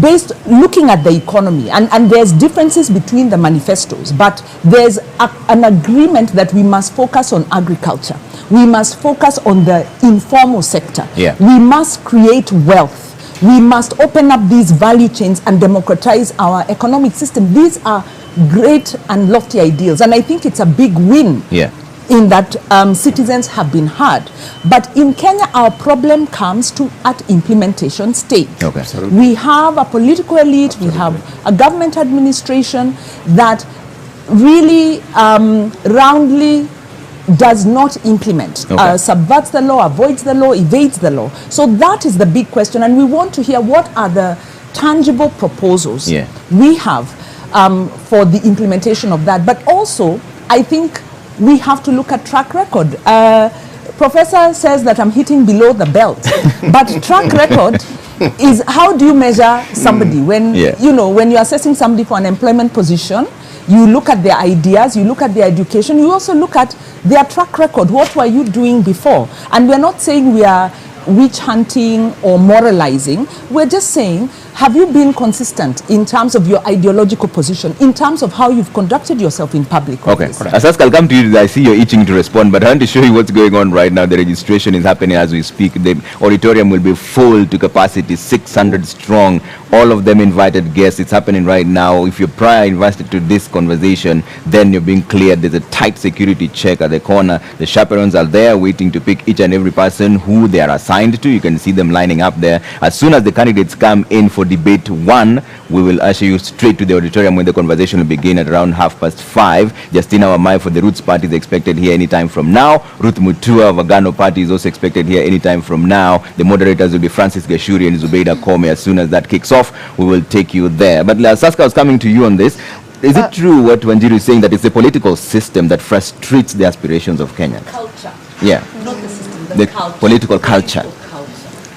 Based looking at the economy, and there's differences between the manifestos, but there's an agreement that we must focus on agriculture, we must focus on the informal sector, we must create wealth, we must open up these value chains and democratize our economic system. These are great and lofty ideals, and I think it's a big win in that citizens have been heard. But in Kenya, our problem comes to at implementation stage.
Okay.
We have a political elite, we have a government administration that really roundly does not implement, subverts the law, avoids the law, evades the law. So that is the big question, and we want to hear what are the tangible proposals we have for the implementation of that. But also, I think we have to look at track record. Professor says that I'm hitting below the belt, but track record is how do you measure somebody when you know, when you're assessing somebody for an employment position. You look at their ideas, you look at their education, you also look at their track record. What were you doing before? And we're not saying we are witch hunting or moralizing. We're just saying, have you been consistent in terms of your ideological position, in terms of how you've conducted yourself in public office?
Okay. Asaska, I'll come to you. I see you're itching to respond, but I want to show you what's going on right now. The registration is happening as we speak. The auditorium will be full to capacity, 600 strong. All of them invited guests. It's happening right now. If you're prior invited to this conversation, then you're being cleared. There's a tight security check at the corner. The chaperones are there waiting to pick each and every person who they are assigned to. You can see them lining up there. As soon as the candidates come in for debate 1, we will usher you straight to the auditorium when the conversation will begin at around 5:30. Justina Wamai for the Roots Party is expected here anytime from now. Ruth Mutua of Agano Party is also expected here anytime from now. The moderators will be Francis Gashuri and Zubeida Kome. As soon as that kicks off, we will take you there. But Saska, I was coming to you on this. Is it true what Wanjiru is saying, that it's the political system that frustrates the aspirations of Kenyans?
Culture.
Yeah.
Not the system,
The
culture.
political culture.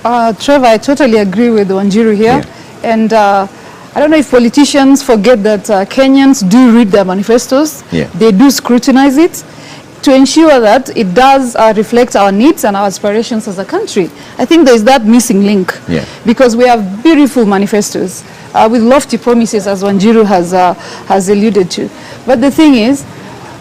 Trevor, I totally agree with Wanjiru here.
Yeah.
And I don't know if politicians forget that Kenyans do read their manifestos.
Yeah.
They do scrutinize it to ensure that it does reflect our needs and our aspirations as a country. I think there is that missing link.
Yeah.
Because we have beautiful manifestos with lofty promises, as Wanjiru has alluded to. But the thing is,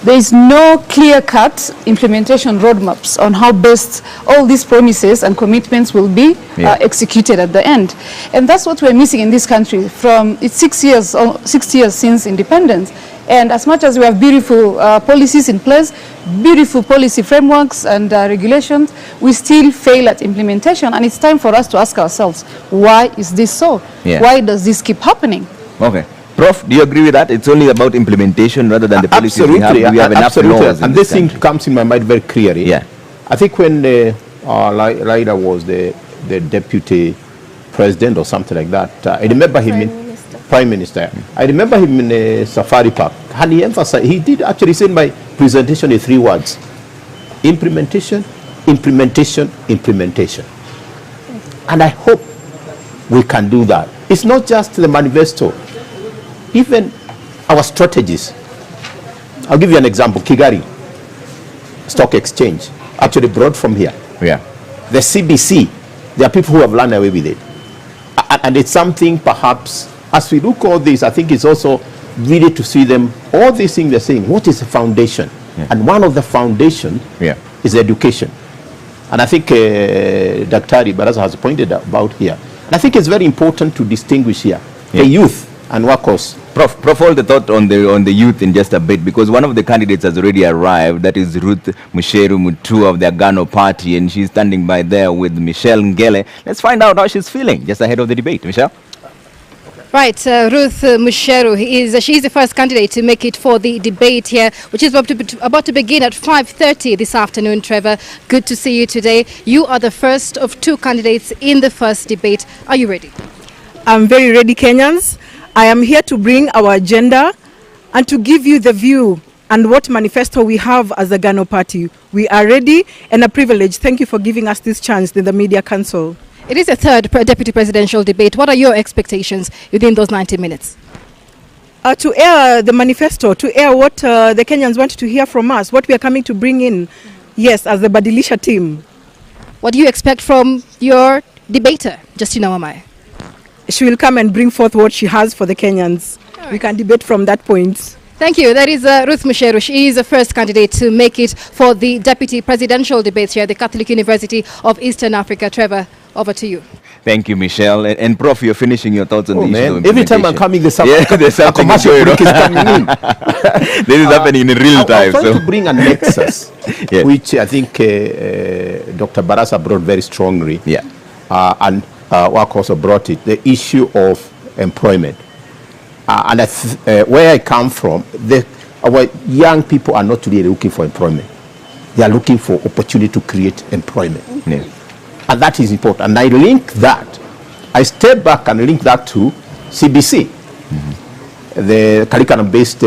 there is no clear-cut implementation roadmaps on how best all these promises and commitments will be executed at the end. And that's what we're missing in this country. It's 6 years since independence. And as much as we have beautiful policies in place, beautiful policy frameworks and regulations, we still fail at implementation. And it's time for us to ask ourselves, why is this so?
Yeah.
Why does this keep happening?
Okay. Prof, do you agree with that? It's only about implementation rather than the policies we have. Do we have enough laws
and this thing comes in my mind very clearly.
Yeah.
I think when Raila was the deputy president or something like that, I remember him Prime Minister. I remember him in a safari park, and he emphasized, he did actually say in my presentation in 3 words: implementation, implementation, implementation. And I hope we can do that. It's not just the manifesto, even our strategies. I'll give you an example. Kigali Stock Exchange, actually brought from here.
Yeah.
The CBC, there are people who have run away with it. And it's something perhaps, as we look all this, I think it's also really to see them, all these things they're saying, what is the foundation?
Yeah.
And one of the foundation is education. And I think Dr. Baraza has pointed about here. And I think it's very important to distinguish here the youth and workers.
Prof, hold the thought on the youth in just a bit, because one of the candidates has already arrived. That is Ruth Mutua of the Agano Party, and she's standing by there with Michelle Ngele. Let's find out how she's feeling just ahead of the debate. Michelle?
Right, Ruth Musheru, she's the first candidate to make it for the debate here, which is about to begin at 5:30 this afternoon. Trevor, good to see you today. You are the first of 2 candidates in the first debate. Are you ready?
I'm very ready, Kenyans. I am here to bring our agenda and to give you the view and what manifesto we have as the Gano Party. We are ready and a privilege. Thank you for giving us this chance in the Media Council.
It is a third deputy presidential debate. What are your expectations within those 90 minutes?
To air the manifesto, to air what the Kenyans want to hear from us, what we are coming to bring in, yes, as the Badilisha team.
What do you expect from your debater, Justina Wamai?
She will come and bring forth what she has for the Kenyans. Right. We can debate from that point.
Thank you. That is Ruth Musheru. She is the first candidate to make it for the deputy presidential debates here at the Catholic University of Eastern Africa. Trevor, over to you.
Thank you, Michelle. And Prof, you're finishing your thoughts on the issue of
Every time I'm coming, there's a commercial break is coming in.
This is happening in real time.
I'm trying to bring a nexus, which I think Dr. Barasa brought very strongly.
Yeah.
And Wak also brought it, the issue of employment. And where I come from, our young people are not really looking for employment. They are looking for opportunity to create employment.
Yeah.
And that is important. And I link that, I step back and link that to CBC, the curriculum-based...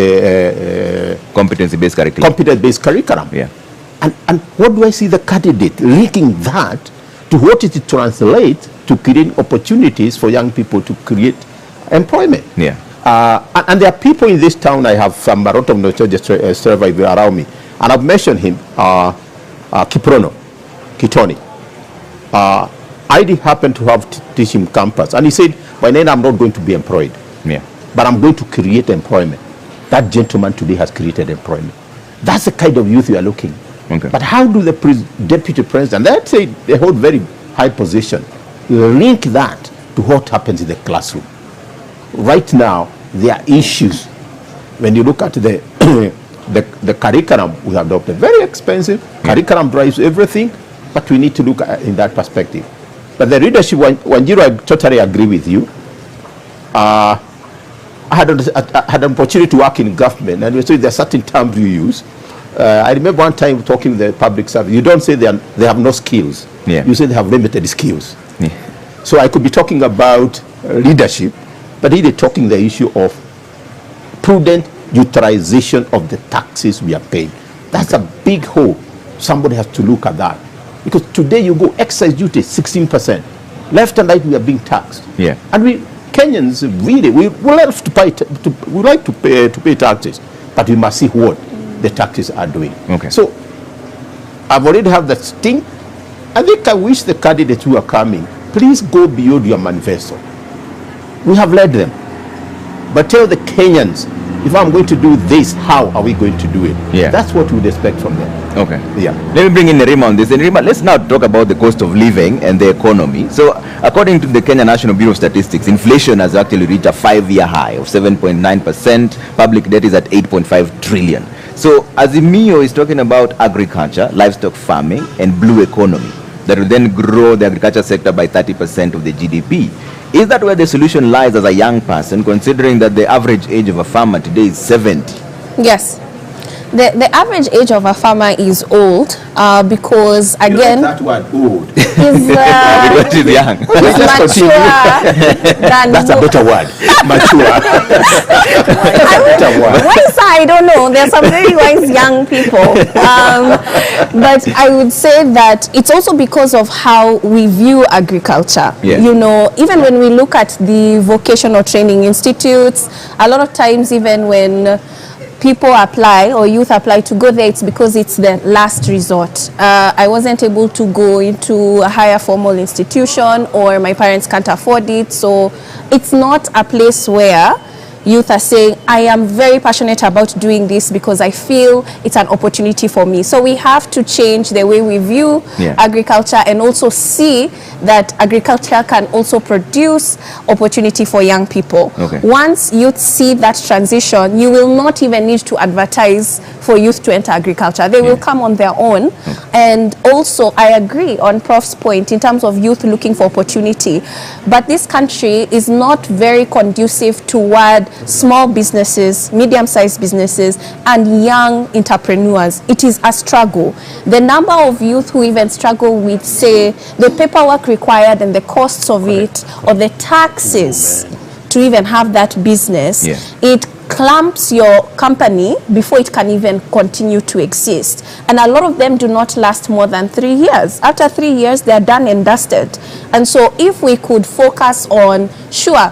competency-based curriculum.
Competence-based curriculum.
Yeah.
And what do I see the candidate linking that to what it translates to create opportunities for young people to create employment?
Yeah.
And there are people in this town, I have some lot of survivors around me, and I've mentioned him, Kiprono, Kitoni. I did happen to have teach him campus, and he said, by then I'm not going to be employed, but I'm going to create employment. That gentleman today has created employment. That's the kind of youth we are looking.
Okay.
But how do the deputy president, let's say they hold very high position, link that to what happens in the classroom? Right now, there are issues. When you look at the the curriculum we have adopted, very expensive. Curriculum drives everything, but we need to look at in that perspective. But the leadership, Wanjiru, I totally agree with you. I had an opportunity to work in government, and so there are certain terms you use. I remember one time talking to the public service. You don't say they have no skills.
Yeah.
You say they have limited skills.
Yeah.
So I could be talking about leadership, but really talking the issue of prudent utilization of the taxes we are paying. That's a big hole. Somebody has to look at that. Because today you go excise duty 16%. Left and right we are being taxed.
Yeah.
And we Kenyans really we love to pay we like to pay taxes, but we must see what the taxes are doing.
Okay.
So I've already have that sting. I think I wish the candidates who are coming, please go beyond your manifesto. We have led them. But tell the Kenyans, if I'm going to do this, how are we going to do it?
Yeah.
That's what we'd expect from them.
Okay.
Yeah.
Let me bring in Nerima on this. And Nerima, let's now talk about the cost of living and the economy. So, according to the Kenya National Bureau of Statistics, inflation has actually reached a 5-year high of 7.9%. Public debt is at 8.5 trillion. So, Azimio is talking about agriculture, livestock farming, and blue economy that will then grow the agriculture sector by 30% of the GDP. Is that where the solution lies as a young person, considering that the average age of a farmer today is 70?
Yes. The average age of a farmer is old because, again,
you like that word, old.
Is
because he's young.
mature than
That's a better word. Mature.
Wise, I don't know. There are some very wise young people. But I would say that it's also because of how we view agriculture.
Yeah.
You know, even when we look at the vocational training institutes, a lot of times even when people apply or youth apply to go there, it's because it's the last resort. I wasn't able to go into a higher formal institution, or my parents can't afford it. So it's not a place where youth are saying, I am very passionate about doing this because I feel it's an opportunity for me. So we have to change the way we view agriculture, and also see that agriculture can also produce opportunity for young people.
Okay.
Once youth see that transition, you will not even need to advertise for youth to enter agriculture. They will come on their own. And also, I agree on Prof's point in terms of youth looking for opportunity. But this country is not very conducive toward small businesses, medium-sized businesses, and young entrepreneurs. It is a struggle. The number of youth who even struggle with, say, the paperwork required and the costs of it, or the taxes to even have that business, it clamps your company before it can even continue to exist. And a lot of them do not last more than 3 years. After 3 years, they're done and dusted. And so if we could focus on,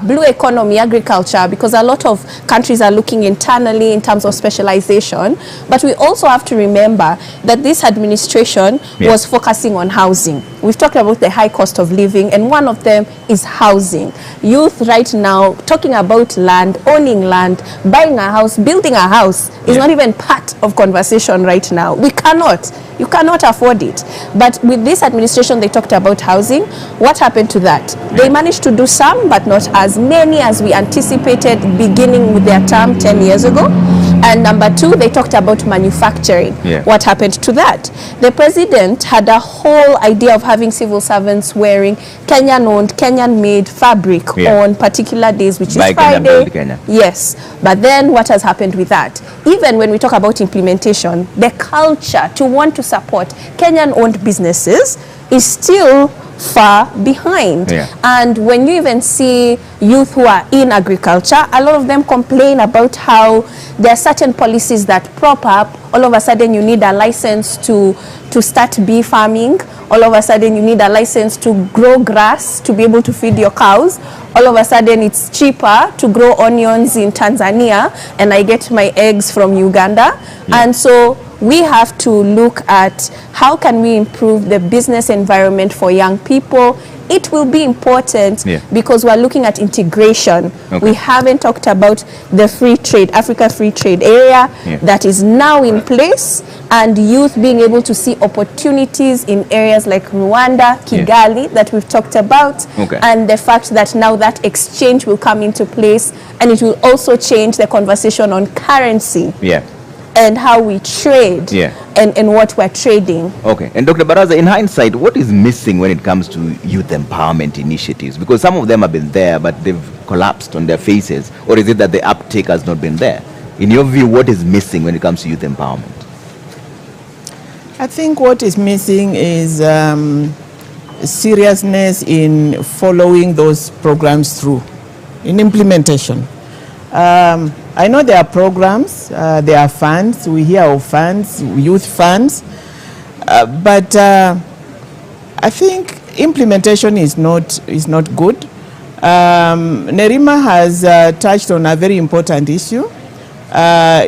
blue economy, agriculture, because a lot of countries are looking internally in terms of specialization, but we also have to remember that this administration was focusing on housing. We've talked about the high cost of living, and one of them is housing. Youth right now, talking about land, owning land, buying a house, building a house is not even part of conversation right now. We cannot. You cannot afford it. But with this administration, they talked about housing. What happened to that? They managed to do some, but not as many as we anticipated beginning with their term 10 years ago. And number two, they talked about manufacturing. What happened to that? The president had a whole idea of having civil servants wearing Kenyan-owned, Kenyan-made fabric on particular days, which is Friday. Yes. But then what has happened with that? Even when we talk about implementation, the culture to want to support Kenyan-owned businesses is still far behind. And when you even see youth who are in agriculture, a lot of them complain about how there are certain policies that prop up. All of a sudden you need a license to start bee farming. All of a sudden you need a license to grow grass to be able to feed your cows. All of a sudden it's cheaper to grow onions in Tanzania and I get my eggs from Uganda. And so we have to look at how can we improve the business environment for young people. It will be important because we're looking at integration. We haven't talked about the free trade, Africa Free Trade Area that is now in place, and youth being able to see opportunities in areas like Rwanda, Kigali that we've talked about, and the fact that now that exchange will come into place, and it will also change the conversation on currency. And how we trade and what we're trading.
Okay. And Dr. Baraza, in hindsight, what is missing when it comes to youth empowerment initiatives? Because some of them have been there, but they've collapsed on their faces. Or is it that the uptake has not been there? In your view, what is missing when it comes to youth empowerment?
I think what is missing is seriousness in following those programs through, in implementation. I know there are programs, there are funds, we hear of funds, youth funds, but I think implementation is not good. Nerima has touched on a very important issue.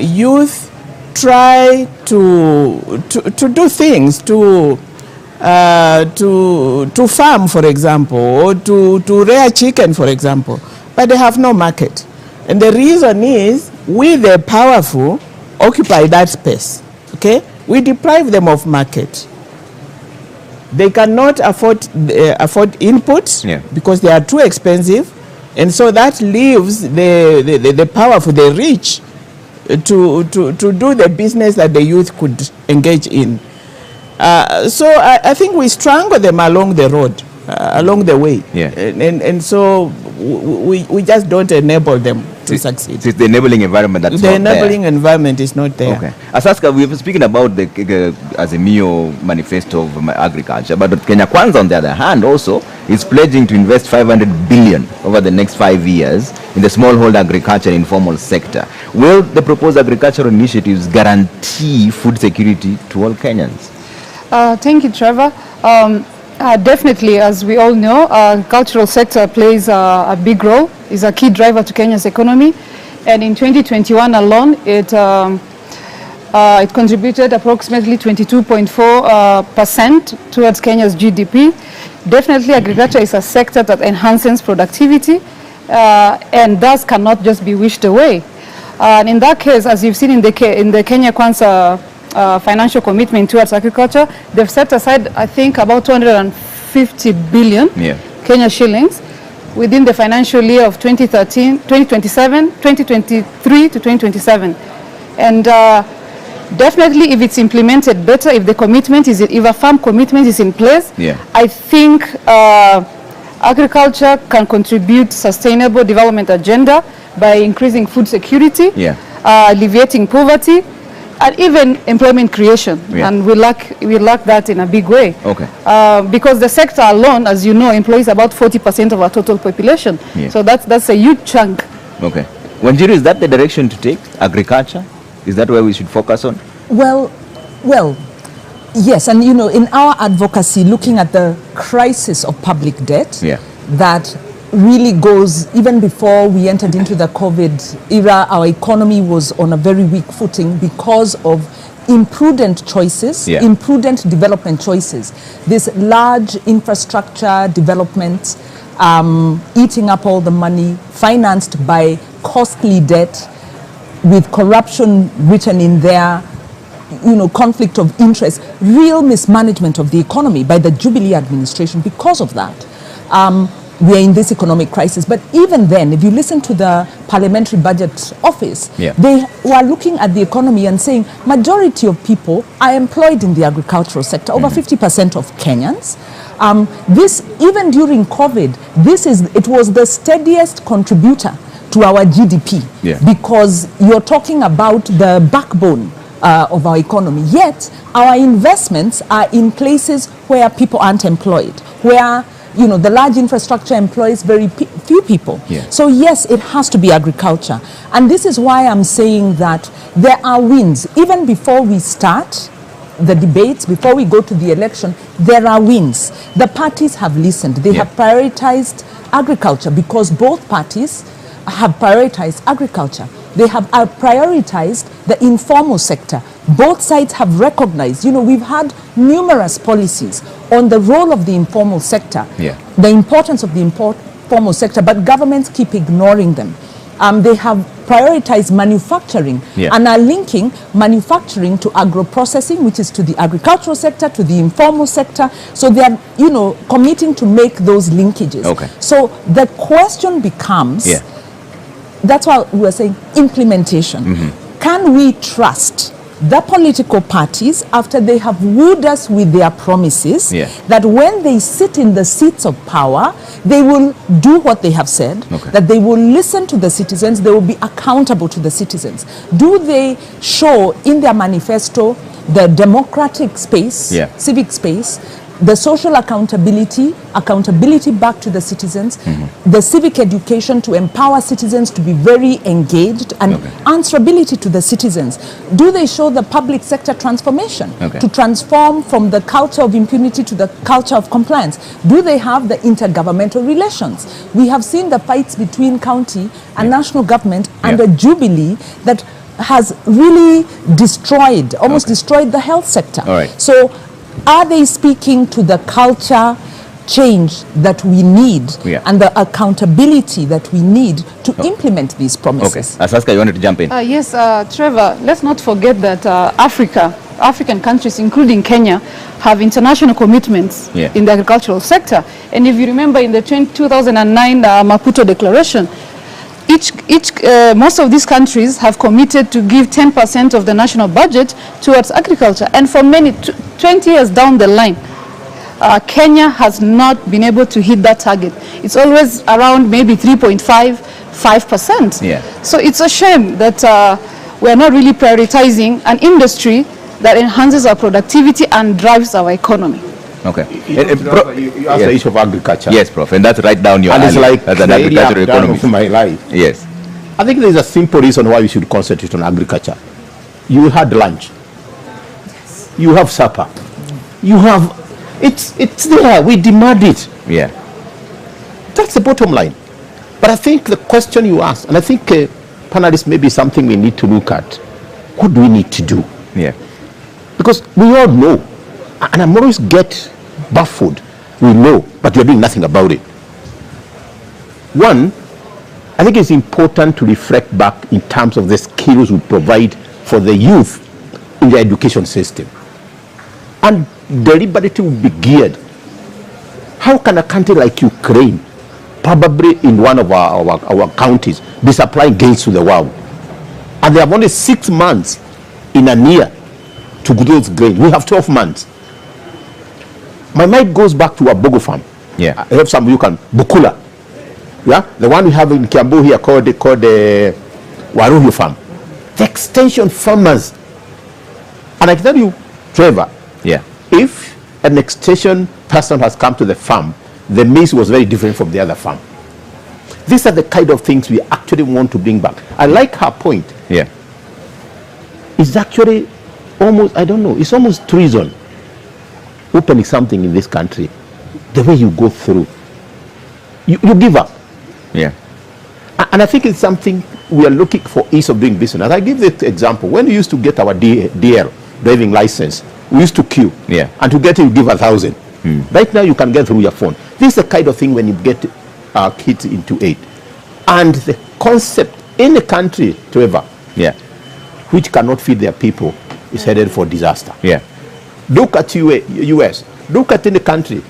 Youth try to do things, to farm, for example, or to rear chicken, for example, but they have no market. And the reason is we, the powerful, occupy that space. Okay, we deprive them of market. They cannot afford inputs because they are too expensive, and so that leaves the powerful, the rich, to do the business that the youth could engage in. So I think we strangle them along the road, along the way, and so we just don't enable them to succeed.
It's the enabling environment that's
the
not
enabling
there.
environment is not there.
Okay. Asaska, we were speaking about the Azimio manifesto of agriculture, but Kenya Kwanza, on the other hand, also is pledging to invest 500 billion over the next 5 years in the smallholder agriculture and informal sector. Will the proposed agricultural initiatives guarantee food security to all Kenyans?
Thank you, Trevor. Definitely, as we all know, cultural sector plays a big role, is a key driver to Kenya's economy. And in 2021 alone, it contributed approximately 22.4% towards Kenya's GDP. Definitely, agriculture is a sector that enhances productivity and thus cannot just be wished away. And in that case, as you've seen in the Kenya Kwanza financial commitment towards agriculture, they've set aside, I think, about 250 billion Kenya shillings within the financial year of 2023 to 2027. And definitely, if it's implemented better, if the commitment is, if a firm commitment is in place, I think agriculture can contribute sustainable development agenda by increasing food security, alleviating poverty, and even employment creation, and we lack that in a big way. Okay. Because the sector alone, as you know, employs about 40% of our total population. So that's a huge chunk.
Okay. Wanjiru, is that the direction to take? Agriculture? Is that where we should focus on?
Well, yes, and you know, in our advocacy, looking at the crisis of public debt, that really goes, even before we entered into the COVID era, our economy was on a very weak footing because of imprudent choices, imprudent development choices. This large infrastructure development, eating up all the money, financed by costly debt, with corruption written in there, conflict of interest, real mismanagement of the economy by the Jubilee administration. Because of that, we are in this economic crisis. But even then, if you listen to the Parliamentary Budget Office, they were looking at the economy and saying majority of people are employed in the agricultural sector, over 50% of Kenyans. This, even during COVID, it was the steadiest contributor to our GDP, because you're talking about the backbone of our economy. Yet our investments are in places where people aren't employed, where the large infrastructure employs very few people. So yes, it has to be agriculture. And this is why I'm saying that there are wins. Even before we start the debates, before we go to the election, there are wins. The parties have listened. They have prioritized agriculture, because both parties have prioritized agriculture. They have prioritized the informal sector. Both sides have recognized, we've had numerous policies on the role of the informal sector, the importance of the informal sector, but governments keep ignoring them. They have prioritized manufacturing and are linking manufacturing to agro-processing, which is to the agricultural sector, to the informal sector. So they are, committing to make those linkages. So the question becomes, that's why we are saying implementation. Can we trust the political parties, after they have wooed us with their promises, that when they sit in the seats of power, they will do what they have said, that they will listen to the citizens, they will be accountable to the citizens? Do they show in their manifesto the democratic space, civic space, the social accountability back to the citizens, the civic education to empower citizens to be very engaged, and answerability to the citizens? Do they show the public sector transformation to transform from the culture of impunity to the culture of compliance? Do they have the intergovernmental relations? We have seen the fights between county and national government under Jubilee that has really destroyed, almost destroyed the health sector. So are they speaking to the culture change that we need and the accountability that we need to implement these promises?
Asaska, you wanted to jump in?
Yes, Trevor, let's not forget that African countries, including Kenya, have international commitments in the agricultural sector. And if you remember in the 2009 Maputo Declaration, most of these countries have committed to give 10% of the national budget towards agriculture. And for 20 years down the line, Kenya has not been able to hit that target. It's always around maybe 3.5%. So it's a shame that we're not really prioritizing an industry that enhances our productivity and drives our economy.
You asked the issue of agriculture.
Yes, Prof, and that's right down your alley.
It's like
as an agricultural economist
of my life.
Yes.
I think there's a simple reason why we should concentrate on agriculture. You had lunch. You have supper. You have, it's there. We demand it. That's the bottom line. But I think the question you asked, and I think panelists, maybe something we need to look at. What do we need to do? Because we all know, and I'm always get baffled. We know, but you're doing nothing about it. One, I think it's important to reflect back in terms of the skills we provide for the youth in the education system. And deliberately will be geared. How can a country like Ukraine, probably in one of our counties, be supplying grains to the world? And they have only 6 months in a year to grow those grains. We have 12 months. My mind goes back to a Bogo farm. I have some you can Bukula. The one we have in Kiambu here called the Waruhu farm. The extension farmers. And I can tell you, Trevor, if an extension person has come to the farm, the maize was very different from the other farm. These are the kind of things we actually want to bring back. I like her point. It's actually almost, I don't know, it's almost treason opening something in this country. The way you go through, you give up. And I think it's something we are looking for ease of doing business. I give the example. When we used to get our DL, driving license, we used to queue. And to get it, you give 1,000. Right now, you can get through your phone. This is the kind of thing when you get kids into 8. And the concept in the country, Trevor, which cannot feed their people, is headed for disaster. Look at US. Look at any country.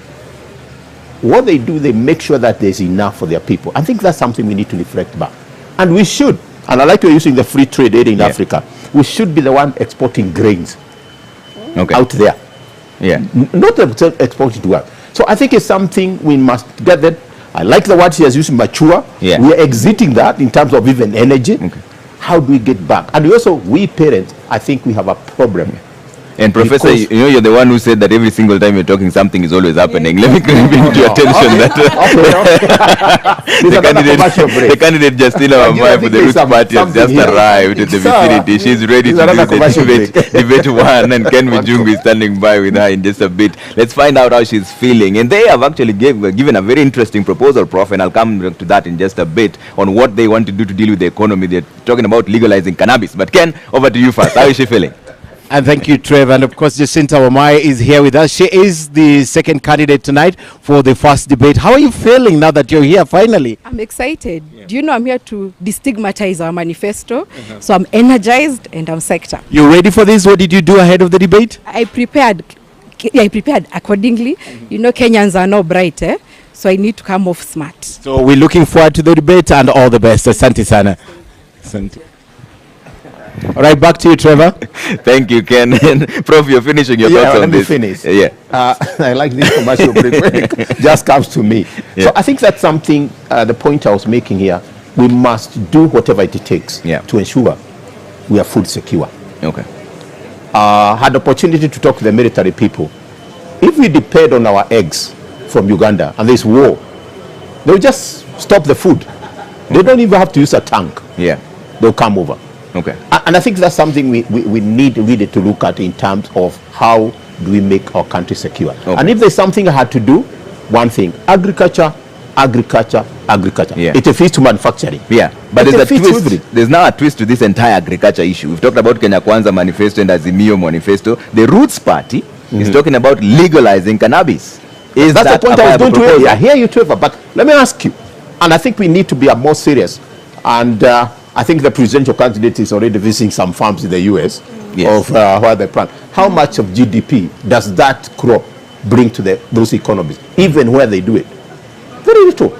What they do, they make sure that there's enough for their people. I think that's something we need to reflect back. And we should, and I like you're using the free trade area in Africa, we should be the one exporting grains out there. Not exporting to us. So I think it's something we must get that. I like the word she has used, mature. We are exiting that in terms of even energy. How do we get back? And we parents, I think we have a problem.
And Professor, you're the one who said that every single time you're talking, something is always happening. Let me bring to your attention that the candidate Justina Wamai for the Roots Party has just arrived at the vicinity. She's ready to do the debate one, and Ken Mijungu is standing by with her in just a bit. Let's find out how she's feeling. And they have actually given a very interesting proposal, Prof, and I'll come to that in just a bit, on what they want to do to deal with the economy. They're talking about legalizing cannabis. But Ken, over to you first. How is she feeling?
And thank you, Trevor. And of course, Jacinta Wamai is here with us. She is the second candidate tonight for the first debate. How are you feeling now that you're here finally?
I'm excited. Do you know I'm here to destigmatize our manifesto? So I'm energized and I'm psyched up.
You ready for this? What did you do ahead of the debate?
I prepared accordingly. You know, Kenyans are not bright, so I need to come off smart.
So we're looking forward to the debate and all the best. Asante sana. Asante. All right, back to you, Trevor.
Thank you, Ken. And Prof, you're finishing your thoughts on this.
Finish. I like this commercial break. Just comes to me. So I think that's something, the point I was making here, we must do whatever it takes to ensure we are food secure. Had opportunity to talk to the military people. If we depend on our eggs from Uganda and there's war, they'll just stop the food. They don't even have to use a tank. They'll come over. And I think that's something we need really to look at in terms of how do we make our country secure. And if there's something I had to do, one thing, agriculture. It feeds to manufacturing.
But there's a twist. There's now a twist to this entire agriculture issue. We've talked about Kenya Kwanza manifesto and Azimio manifesto. The Roots Party is talking about legalizing cannabis.
That's the point I was going to. I hear you, Trevor, but let me ask you, and I think we need to be more serious. And I think the presidential candidate is already visiting some farms in the US of where they plant. How much of GDP does that crop bring to those economies, even where they do it? Very little.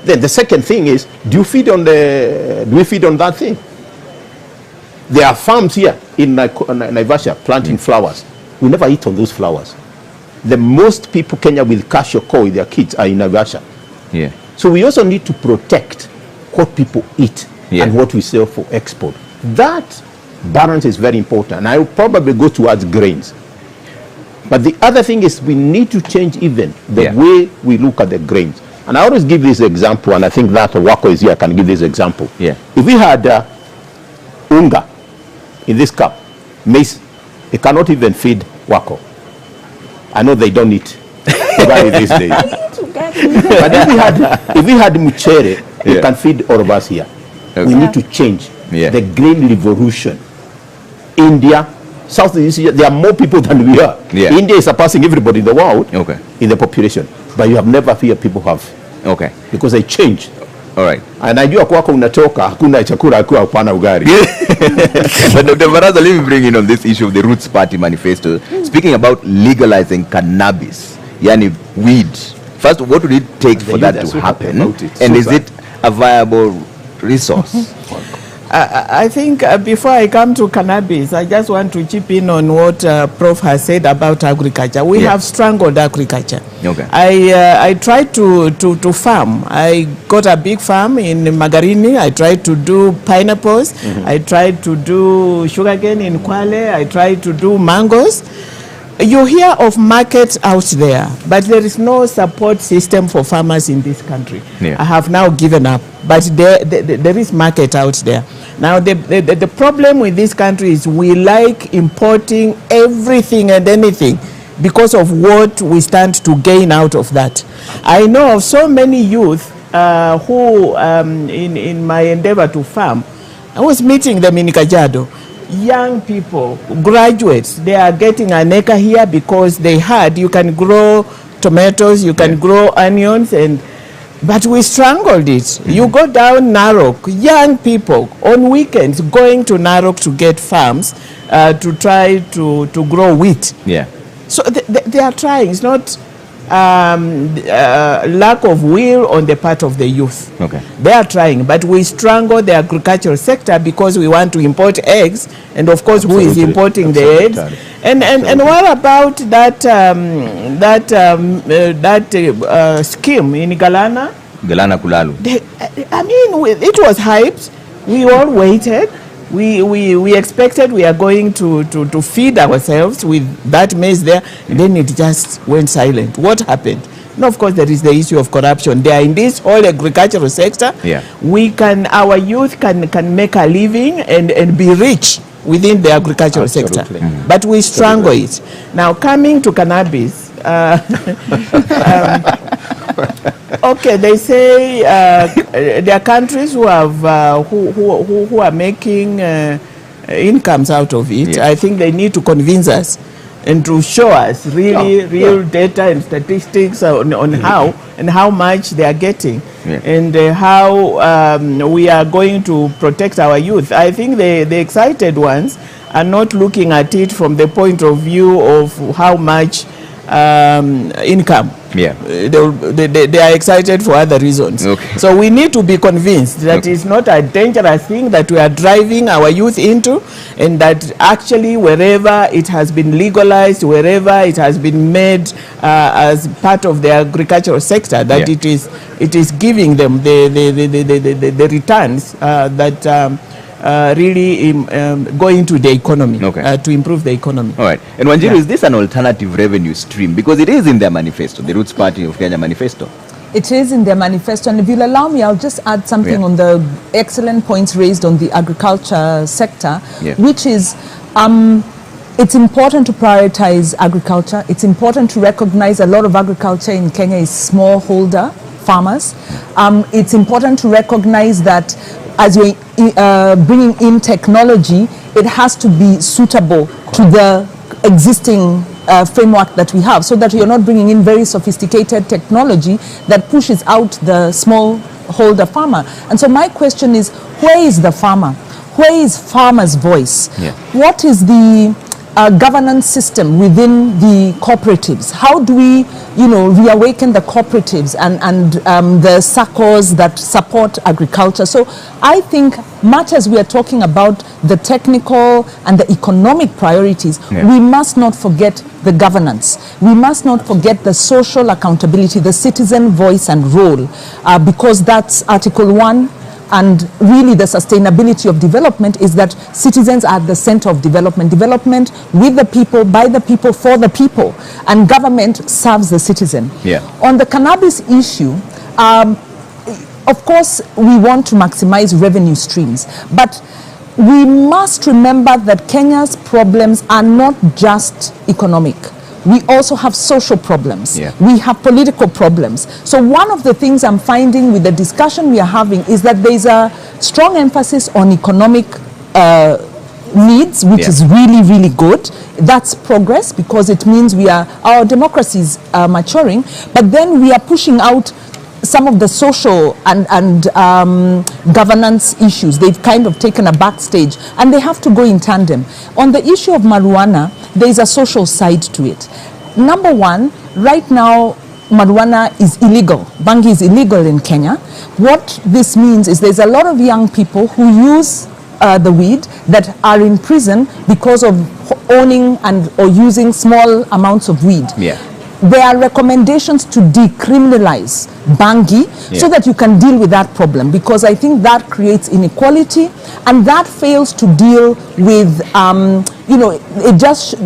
Then the second thing is, do we feed on that thing? There are farms here in Naivasha planting flowers. We never eat on those flowers. The most people Kenya will cash your call with their kids are in Naivasha. So we also need to protect what people eat and what we sell for export. That balance is very important. And I will probably go towards grains. But the other thing is we need to change even the way we look at the grains. And I always give this example, and I think that Wako is here, I can give this example. If we had unga in this cup, maize, it cannot even feed Wako. I know they don't eat these days. But if we had muchere, it can feed all of us here. We need to change the grain revolution. India, Southeast Asia, there are more people than we are. India is surpassing everybody in the world in the population. But you have never heard people have. Because they changed.
All right.
And najua kwako unatoka hakuna chakula kwa upana ugari.
But Dr. Baraza, let me bring in on this issue of the Roots Party manifesto. Speaking about legalizing cannabis, yani weed. First, what would it take for that to happen? And is it a viable resource?
I think before I come to cannabis, I just want to chip in on what Prof has said about agriculture. We have strangled agriculture. I tried to farm. I got a big farm in Magarini. I tried to do pineapples. I tried to do sugarcane in Kwale. I tried to do mangoes. You hear of markets out there, but there is no support system for farmers in this country. I have now given up, but there is market out there. Now, the problem with this country is we like importing everything and anything because of what we stand to gain out of that. I know of so many youth who, in my endeavor to farm, I was meeting them in Kajiado. Young people, graduates, they are getting an acre here because they heard you can grow tomatoes, you can grow onions, and But we strangled it. You go down Narok, young people on weekends going to Narok to get farms to try to grow wheat.
Yeah.
So they are trying. It's not lack of will on the part of the youth.
Okay.
They are trying, but we strangle the agricultural sector because we want to import eggs, and of course, who is importing the eggs? And what about that scheme in Galana?
Galana Kulalu.
I mean, it was hyped. We all waited. We expected we are going to feed ourselves with that maize there, and then it just went silent. What happened? And of course, there is the issue of corruption. They are in this whole agricultural sector.
Yeah.
Our youth can make a living and be rich within the agricultural sector. But we strangle it. Now, coming to cannabis, okay, they say there are countries who have who are making incomes out of it.
Yeah.
I think they need to convince us and to show us real data and statistics on how and how much they are getting, and how we are going to protect our youth. I think the excited ones are not looking at it from the point of view of how much income.
Yeah.
They are excited for other reasons.
Okay.
So we need to be convinced that it's not a dangerous thing that we are driving our youth into, and that actually wherever it has been legalized, wherever it has been made as part of the agricultural sector, that it is giving them the returns that really go into the economy, to improve the economy.
All right. And Wanjiru, is this an alternative revenue stream? Because it is in their manifesto, the Roots Party of Kenya manifesto.
It is in their manifesto, and if you'll allow me, I'll just add something on the excellent points raised on the agriculture sector, which is it's important to prioritize agriculture. It's important to recognize a lot of agriculture in Kenya is smallholder farmers. It's important to recognize that as we're bringing in technology, it has to be suitable to the existing framework that we have, so that you're not bringing in very sophisticated technology that pushes out the smallholder farmer. And so my question is, where is the farmer? Where is farmer's voice? What is the governance system within the cooperatives? How do we, reawaken the cooperatives and the SACCOs that support agriculture? So I think much as we are talking about the technical and the economic priorities, we must not forget the governance. We must not forget the social accountability, the citizen voice and role, because that's Article 1. And really the sustainability of development is that citizens are at the center of development. Development with the people, by the people, for the people. And government serves the citizen. On the cannabis issue, of course, we want to maximize revenue streams. But we must remember that Kenya's problems are not just economic. We also have social problems. We have political problems. So one of the things I'm finding with the discussion we are having is that there's a strong emphasis on economic needs, which is really, really good. That's progress, because it means our democracies are maturing, but then we are pushing out some of the social and governance issues. They've kind of taken a backstage, and they have to go in tandem. On the issue of marijuana, there is a social side to it. Number one, right now, marijuana is illegal. Bangi is illegal in Kenya. What this means is there's a lot of young people who use the weed that are in prison because of owning or using small amounts of weed. There are recommendations to decriminalize bangi so that you can deal with that problem, because I think that creates inequality, and that fails to deal with,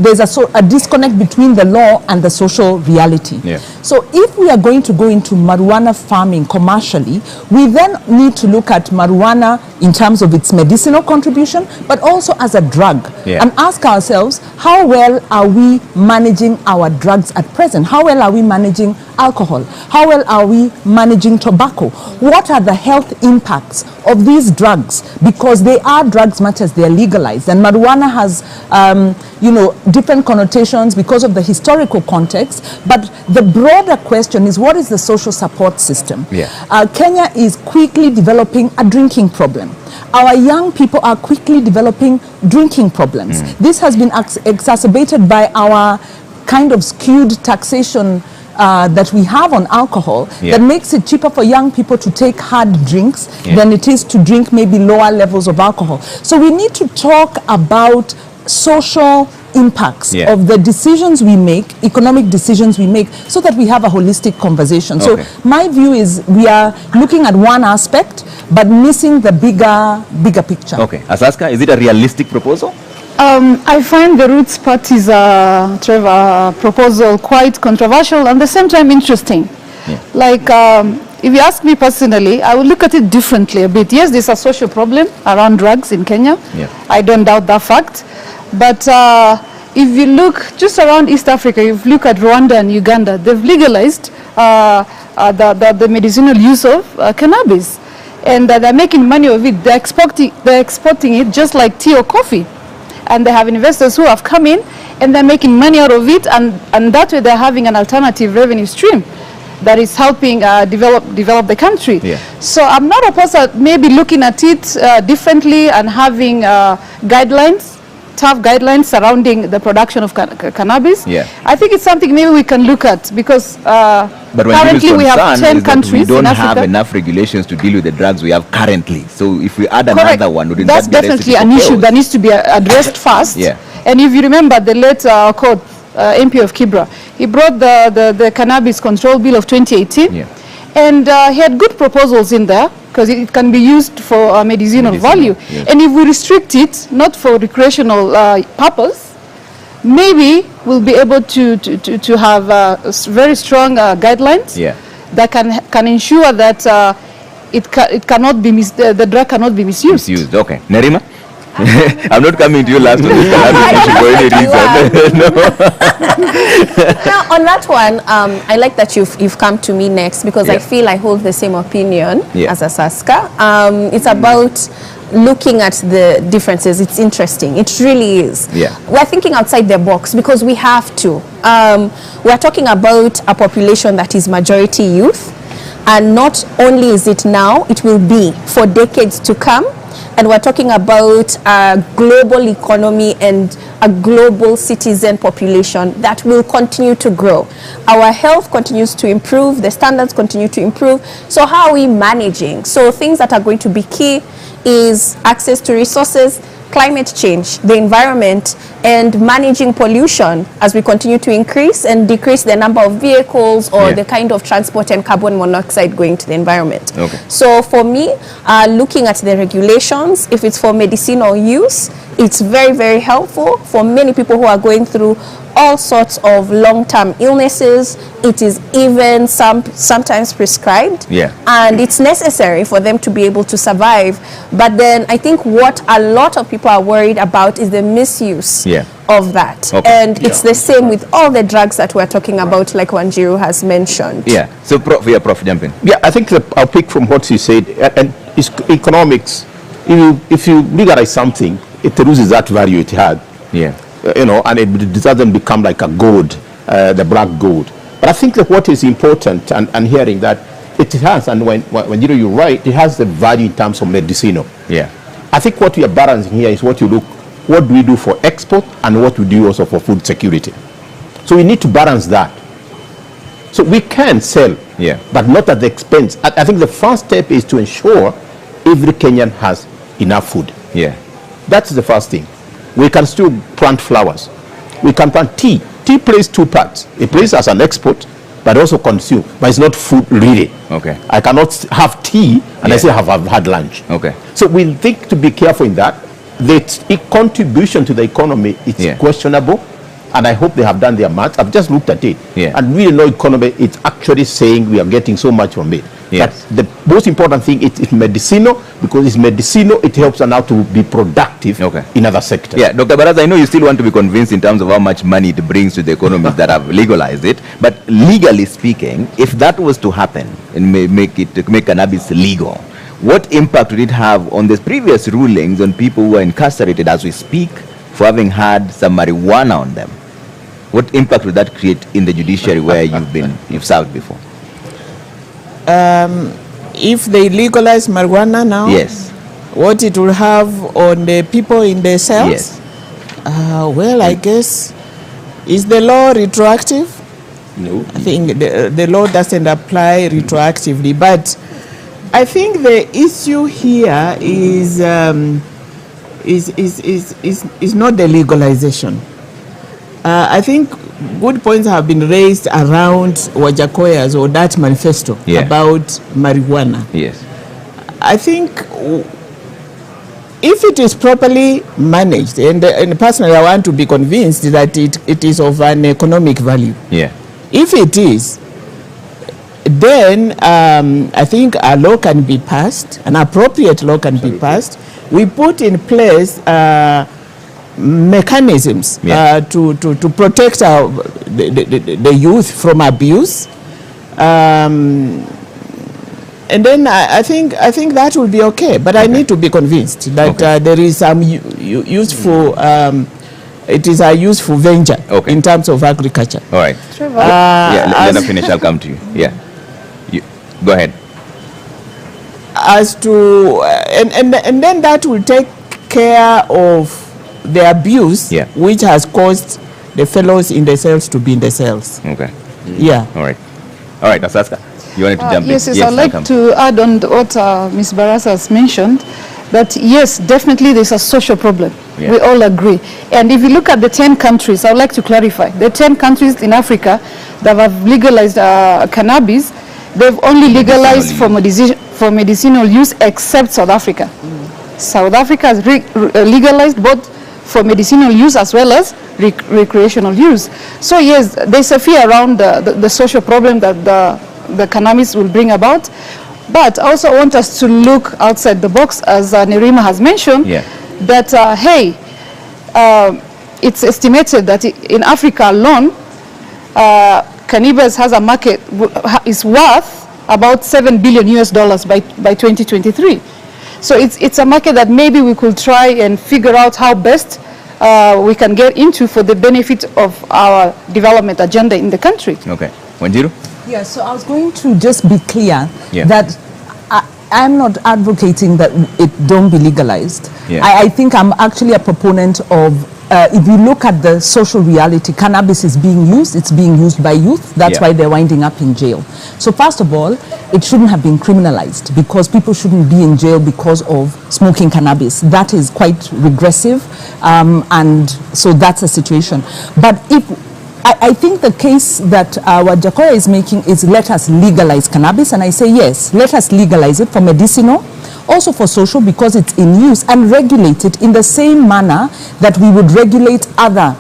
there's a disconnect between the law and the social reality. So if we are going to go into marijuana farming commercially, we then need to look at marijuana in terms of its medicinal contribution, but also as a drug, and ask ourselves, how well are we managing our drugs at present? How well are we managing alcohol? How well are we managing tobacco? What are the health impacts of these drugs? Because they are drugs much as they are legalized, and marijuana has different connotations because of the historical context. But the broader question is, what is the social support system? Kenya is quickly developing a drinking problem. Our young people are quickly developing drinking problems. This has been exacerbated by our kind of skewed taxation that we have on alcohol that makes it cheaper for young people to take hard drinks than it is to drink maybe lower levels of alcohol. So we need to talk about social impacts of the decisions we make, economic decisions we make, so that we have a holistic conversation. So my view is we are looking at one aspect but missing the bigger picture.
Okay, Asaska, is it a realistic proposal?
I find the Roots Party's proposal quite controversial and at the same time interesting. Like, if you ask me personally, I would look at it differently a bit. Yes, there's a social problem around drugs in Kenya. I don't doubt that fact. But if you look just around East Africa, if you look at Rwanda and Uganda, they've legalized the medicinal use of cannabis. And they're making money of it. They're exporting it just like tea or coffee. And they have investors who have come in and they're making money out of it, and that way they're having an alternative revenue stream that is helping develop the country. So I'm not opposed to maybe looking at it differently and having guidelines, tough guidelines surrounding the production of cannabis. I think it's something maybe we can look at because
but
currently we have 10 countries
we don't
in Africa.
have enough regulations to deal with the drugs we have currently. So if we add another one, wouldn't
that's
that be
definitely an issue that needs to be addressed fast. And if you remember the late MP of Kibra, he brought the Cannabis Control Bill of 2018. And he had good proposals in there because it can be used for medicinal value. And if we restrict it, not for recreational purpose, maybe we'll be able to have very strong guidelines that can ensure that it cannot be the drug cannot be misused.
Okay, Nerima. I'm not coming to you last on this for any reason.
Now, on that one, I like that you've come to me next because I feel I hold the same opinion as Asaska. It's about looking at the differences. It's interesting. It really is. We're thinking outside the box because we have to. We're talking about a population that is majority youth, and not only is it now, it will be for decades to come. And we're talking about a global economy and a global citizen population that will continue to grow. Our health continues to improve, the standards continue to improve. So how are we managing? So things that are going to be key is access to resources, climate change, the environment, and managing pollution as we continue to increase and decrease the number of vehicles or the kind of transport and carbon monoxide going to the environment. So for me, looking at the regulations, if it's for medicinal use, it's very, very helpful for many people who are going through all sorts of long-term illnesses. It is even sometimes prescribed, and it's necessary for them to be able to survive. But then I think what a lot of people are worried about is the misuse of that. And it's the same with all the drugs that we're talking about, like Wanjiru has mentioned.
So Prof, jump in.
I think I'll pick from what you said, and it's economics. If you legalize something, it loses that value it had. And it doesn't become like a gold, the black gold. But I think that what is important, and hearing that it has, and when you're right, it has the value in terms of medicinal. I think what we are balancing here is what do we do for export and what we do also for food security. So we need to balance that. So we can sell, but not at the expense. I think the first step is to ensure every Kenyan has enough food. That's the first thing. We can still plant flowers. We can plant tea. Tea plays two parts. It plays as an export, but also consume. But it's not food really. I cannot have tea and I say I've had lunch. So we think to be careful in that. The contribution to the economy is questionable, and I hope they have done their maths. I've just looked at it, and really no economy is actually saying we are getting so much from it. But the most important thing is medicinal, because it's medicinal, it helps us now to be productive in other sectors.
Dr. Baraza, I know you still want to be convinced in terms of how much money it brings to the economies that have legalized it, but legally speaking, if that was to happen and make cannabis legal, what impact would it have on the previous rulings on people who are incarcerated as we speak for having had some marijuana on them. What impact would that create in the judiciary where you've served before?
If they legalize marijuana now,
Yes.
what it will have on the people in the cells?
Yes.
Well, I guess, is the law retroactive?
No.
I think the law doesn't apply retroactively, but I think the issue here is not the legalization. I think good points have been raised around Wajakoya's or that manifesto about marijuana.
Yes.
I think if it is properly managed, and personally I want to be convinced that it is of an economic value.
Yeah.
If it is, then I think a law can be passed, an appropriate law can be passed. We put in place mechanisms to protect the youth from abuse. And then I think that will be okay. But I need to be convinced that there is some useful, it is a useful venture in terms of agriculture.
All right. Let her finish. I'll come to you. Yeah. Go ahead.
As to and then that will take care of the abuse which has caused the fellows in the cells to be in the cells.
Okay.
Yeah.
All right. All right, Asaska, you wanted to jump
yes,
in?
Yes, I'd like to add on what Ms. Barasa has mentioned, that yes, definitely there's a social problem.
Yeah.
We all agree. And if you look at the 10 countries, I would like to clarify, the 10 countries in Africa that have legalized cannabis, they've only legalized for medicinal use except South Africa. South Africa has legalized both for medicinal use as well as recreational use. So yes, there's a fear around the social problem that the cannabis will bring about. But I also want us to look outside the box, as Nerima has mentioned, that hey, it's estimated that in Africa alone, cannabis has a market, is worth about $7 billion by 2023. So it's a market that maybe we could try and figure out how best we can get into for the benefit of our development agenda in the country.
Okay. Wanjiru?
Yeah, so I was going to just be clear that I'm not advocating that it don't be legalized. I think I'm actually a proponent of, if you look at the social reality, cannabis is being used, it's being used by youth, that's why they're winding up in jail. So first of all, it shouldn't have been criminalized because people shouldn't be in jail because of smoking cannabis. That is quite regressive, and so that's a situation. But if I think the case that Wajakoya is making is let us legalize cannabis, and I say yes, let us legalize it for medicinal, also for social because it's in use, and regulate it in the same manner that we would regulate other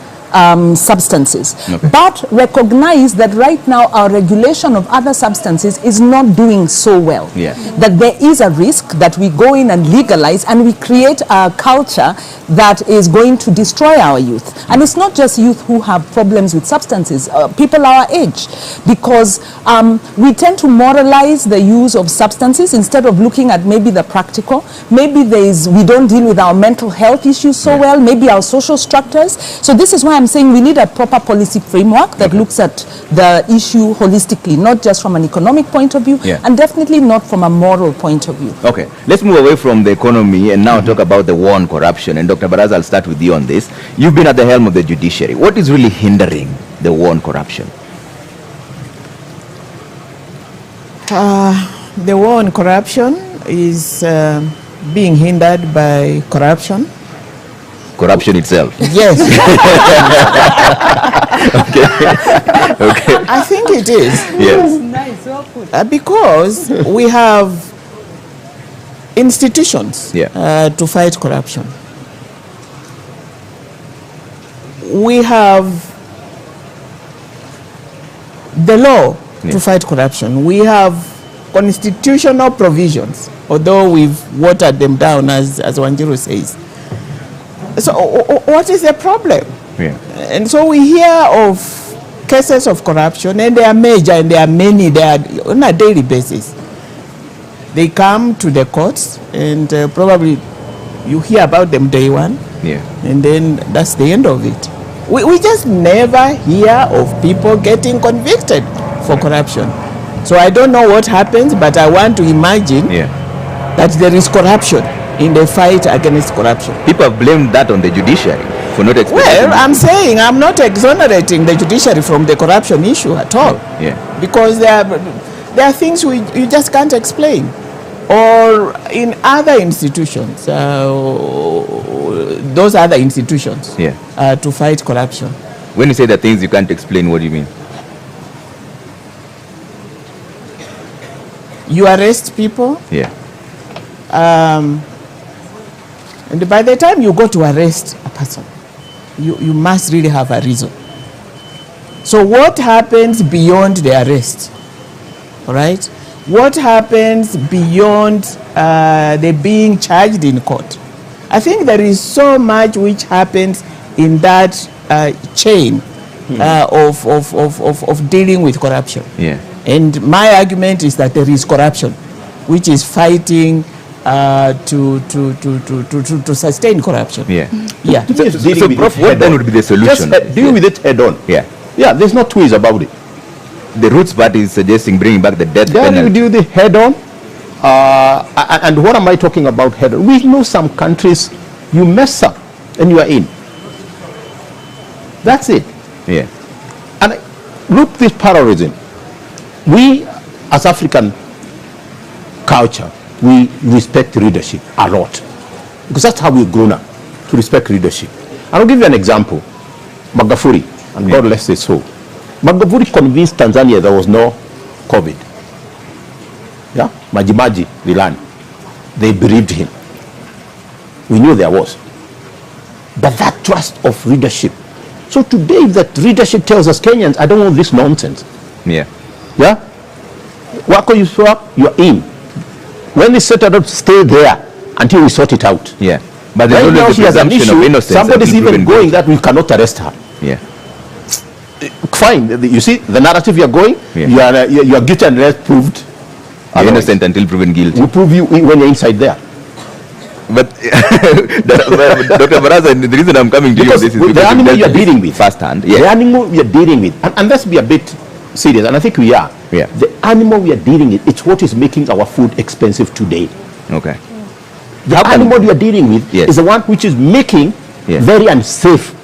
substances. But recognize that right now our regulation of other substances is not doing so well. That there is a risk that we go in and legalize and we create a culture that is going to destroy our youth. And it's not just youth who have problems with substances, people our age, because we tend to moralize the use of substances instead of looking at maybe the practical. Maybe we don't deal with our mental health issues so well, maybe our social structures. So this is why I'm saying we need a proper policy framework that looks at the issue holistically, not just from an economic point of view, and definitely not from a moral point of view.
Okay, let's move away from the economy and now talk about the war on corruption. And Dr. Baraza, I'll start with you on this. You've been at the helm of the judiciary. What is really hindering the war on corruption?
The war on corruption is being hindered by corruption.
Corruption itself?
Yes.
Okay.
I think it is.
Yes.
Nice, well put.
Because we have institutions to fight corruption. We have the law to fight corruption. We have constitutional provisions, although we've watered them down, as Wanjiru says. So what is the problem? And so we hear of cases of corruption, and they are major, and there are many, they are on a daily basis. They come to the courts, and probably you hear about them day one.
Yeah.
And then that's the end of it. We just never hear of people getting convicted for corruption. So I don't know what happens, but I want to imagine that there is corruption in the fight against corruption.
People have blamed that on the judiciary for not explaining.
Well, I'm saying I'm not exonerating the judiciary from the corruption issue at all.
Yeah.
Because there are things you just can't explain. Or in other institutions, those other institutions to fight corruption.
When you say the things you can't explain, what do you mean?
You arrest people.
Yeah.
And by the time you go to arrest a person, you must really have a reason. So what happens beyond the arrest? All right? What happens beyond the being charged in court? I think there is so much which happens in that chain of dealing with corruption.
Yeah.
And my argument is that there is corruption, which is fighting to sustain corruption.
Yeah.
Yeah.
So Prof, what then would be the solution?
Just deal with it head on.
Yeah.
Yeah, there's no two ways about it.
The Roots Party is suggesting bringing back the death
Then
penalty.
you do the head on. And what am I talking about head on? We know some countries you mess up and you are in. That's it.
Yeah.
And look, this parallelism. We, as African culture, we respect leadership a lot. Because that's how we've grown up, to respect leadership. And I'll give you an example. Magufuli, and God bless his soul. Magufuli convinced Tanzania there was no COVID. Yeah? Majimaji, Lilani. They believed him. We knew there was. But that trust of leadership. So today, if that leadership tells us Kenyans, I don't want this nonsense.
Yeah.
Yeah? Wako you show up, you're in. When they set it up, stay there until we sort it out.
Yeah. But
right
there's
now
always
she
the
has an
presumption of
issue.
innocence.
Somebody's even going that we cannot arrest her.
Yeah.
Fine. You see the narrative you're going.
Yeah.
You are guilty unless proved.
You're innocent until proven guilty.
We prove you when you're inside there.
But Dr. Baraza, the reason I'm coming to
because
you this is
the animal you're dealing with
firsthand.
The animal we are dealing with, and let's be a bit serious, and I think we are.
Yeah.
The animal we are dealing with, it's what is making our food expensive today.
Okay.
The animal you are dealing with is the one which is making very unsafe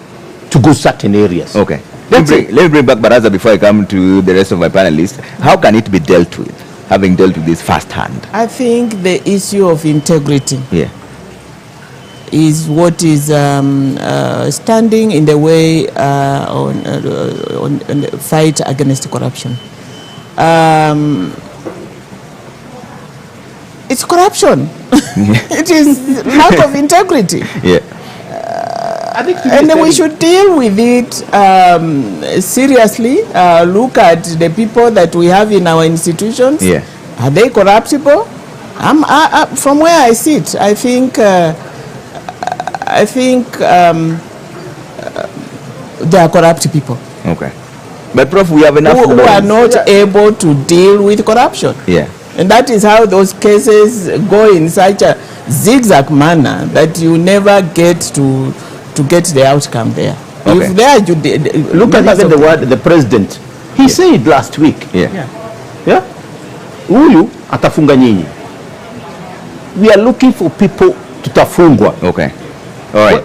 to go certain areas.
Okay. Let me bring back Baraza before I come to the rest of my panelists. How can it be dealt with, having dealt with this firsthand?
I think the issue of integrity is what is standing in the way on the fight against corruption. It's corruption. It is lack of integrity.
Yeah.
And we should deal with it seriously. Look at the people that we have in our institutions.
Yeah.
Are they corruptible? From where I sit, I think they are corrupt people.
Okay. But Prof, we have enough
who are not able to deal with corruption.
Yeah.
And that is how those cases go in such a zigzag manner that you never get to get the outcome there.
Okay.
If there
look at even the word the president. He said last week.
Yeah.
Huyu atafunga nyinyi. We are looking for people tutafungwa.
Okay. All right.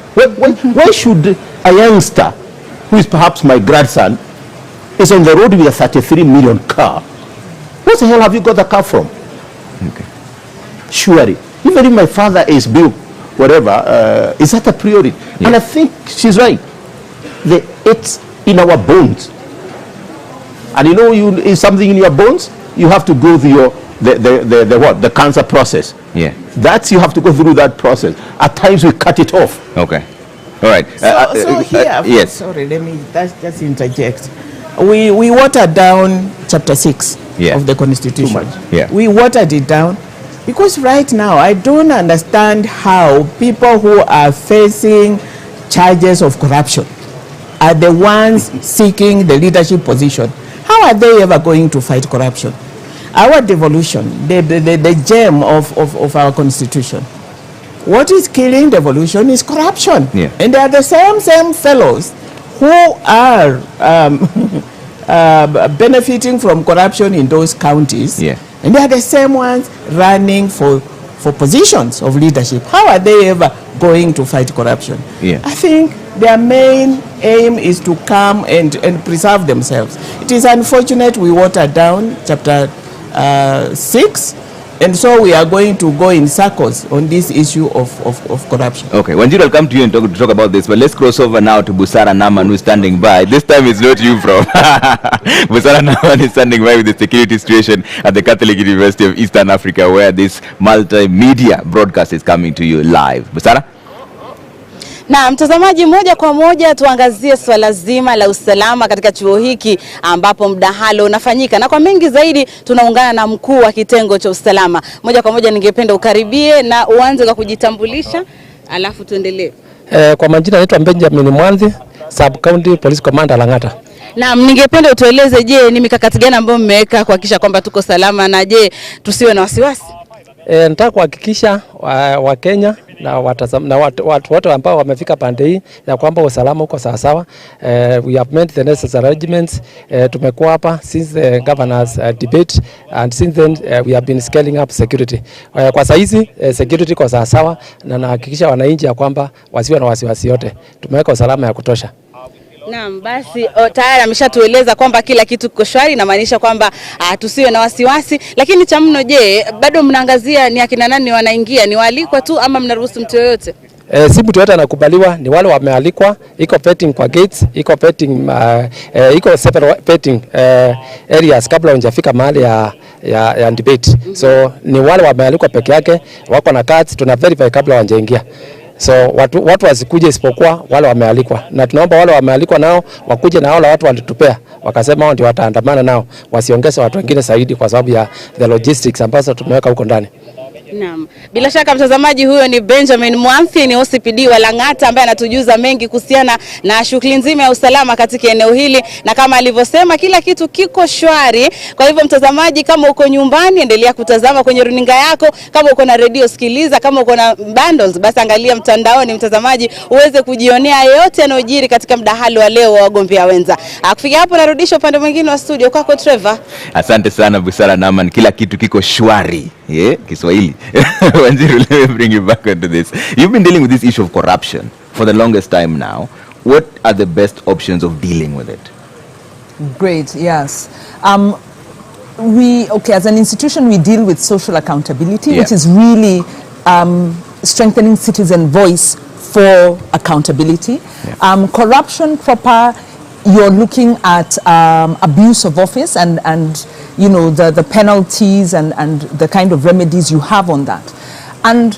Why should a youngster who is perhaps my grandson is on the road with a 33 million car? What the hell have you got the car from?
Okay.
Surely. Even if my father is built, whatever, is that a priority? Yeah. And I think she's right. It's in our bones. And you know, is something in your bones, you have to go through the cancer process.
Yeah.
You have to go through that process. At times we cut it off.
Okay. All right.
So here,
yes.
Sorry, let me just interject. We watered down chapter 6 of the Constitution.
Too much.
Yeah.
We watered it down because right now I don't understand how people who are facing charges of corruption are the ones seeking the leadership position. How are they ever going to fight corruption? Our devolution, the gem of our Constitution, what is killing devolution is corruption.
Yeah.
And they are the same fellows who are benefiting from corruption in those counties.
Yeah.
And they are the same ones running for positions of leadership. How are they ever going to fight corruption?
Yeah.
I think their main aim is to come and preserve themselves. It is unfortunate we watered down chapter 6, and so we are going to go in circles on this issue of corruption.
Okay, Wanjiru, I'll come to you and talk about this, but let's cross over now to Busara Naman, who's standing by. This time it's not you, bro. Busara Naman is standing by with the security situation at the Catholic University of Eastern Africa, where this multimedia broadcast is coming to you live. Busara?
Na mtazamaji, moja kwa moja tuangazie swala zima la usalama katika chuo hiki ambapo mdahalo unafanyika, na kwa mengi zaidi tunaungana na mkuu wa kitengo cha usalama. Moja kwa moja ningependa ukaribie na uanze kwa kujitambulisha alafu tuendelee.
Kwa majina naitwa Benjamin Mwanzi, Sub County Police Commander Lang'ata.
Na ningependa utueleze, je, ni mikakati gani ambayo mmeweka kuhakikisha kwamba tuko salama, na je tusiwe na wasiwasi?
Nataka kuhakikisha wa Kenya na watu wote ambao wamefika pande hii ya kwamba usalama uko sawa sawa. We have made the necessary arrangements. Tumekuwa hapa since the governor's debate, and since then we have been scaling up security. Kwa saizi security iko sawa sawa, na nahakikisha wananchi ya kwamba wasiwe na wasiwasi yote. Tumeweka usalama ya kutosha.
Naam, basi tayari ameshatueleza kwamba kila kitu kiko shwari, inamaanisha kwamba tusiwe na wasiwasi. Lakini cha mno, je, bado mnaangazia ni akina nani wanaingia? Ni waalikwa tu ama mnaruhusu mtu yoyote?
Si mtu yote anakubaliwa, ni wale wamealikwa. Iko petting kwa gates, iko petting, iko several petting areas kabla hujafika mahali ya debate. So ni wale wamealikwa peke yake, wako na cards, tuna verify kabla hawajaingia. So watu wasikuje isipokuwa wale wamealikwa, na tunaomba wale wamealikwa nao wakuje, na wale watu walitupea wakasema wao ndio wataandamana nao, wasiongeze watu wengine zaidi kwa sababu ya the logistics ambazo tumeweka huko ndani.
Naam. Bila shaka mtazamaji, huyo ni Benjamin Mwanthi, ni OCPD wa Lang'ata, ambaye anatujuza mengi kuhusiana na shughuli nzima ya usalama katika eneo hili, na kama alivyosema kila kitu kiko shwari. Kwa hivyo mtazamaji, kama uko nyumbani endelea kutazama kwenye runinga yako, kama uko na radio sikiliza, kama uko na bundles basi angalia mtandaoni mtazamaji, uweze kujionea yote yanayojiri katika mdahalo wa leo wa wagombea wenza. Kufikia hapo narudisha upande mwingine wa studio kwako Trevor.
Asante sana Busara Naman, kila kitu kiko shwari. Kiswahili. Wanjiru, let me bring you back into this. You've been dealing with this issue of corruption for the longest time now. What are the best options of dealing with it?
Great, yes. As an institution, we deal with social accountability, which is really strengthening citizen voice for accountability. Corruption proper, you're looking at abuse of office and you know the penalties and the kind of remedies you have on that. And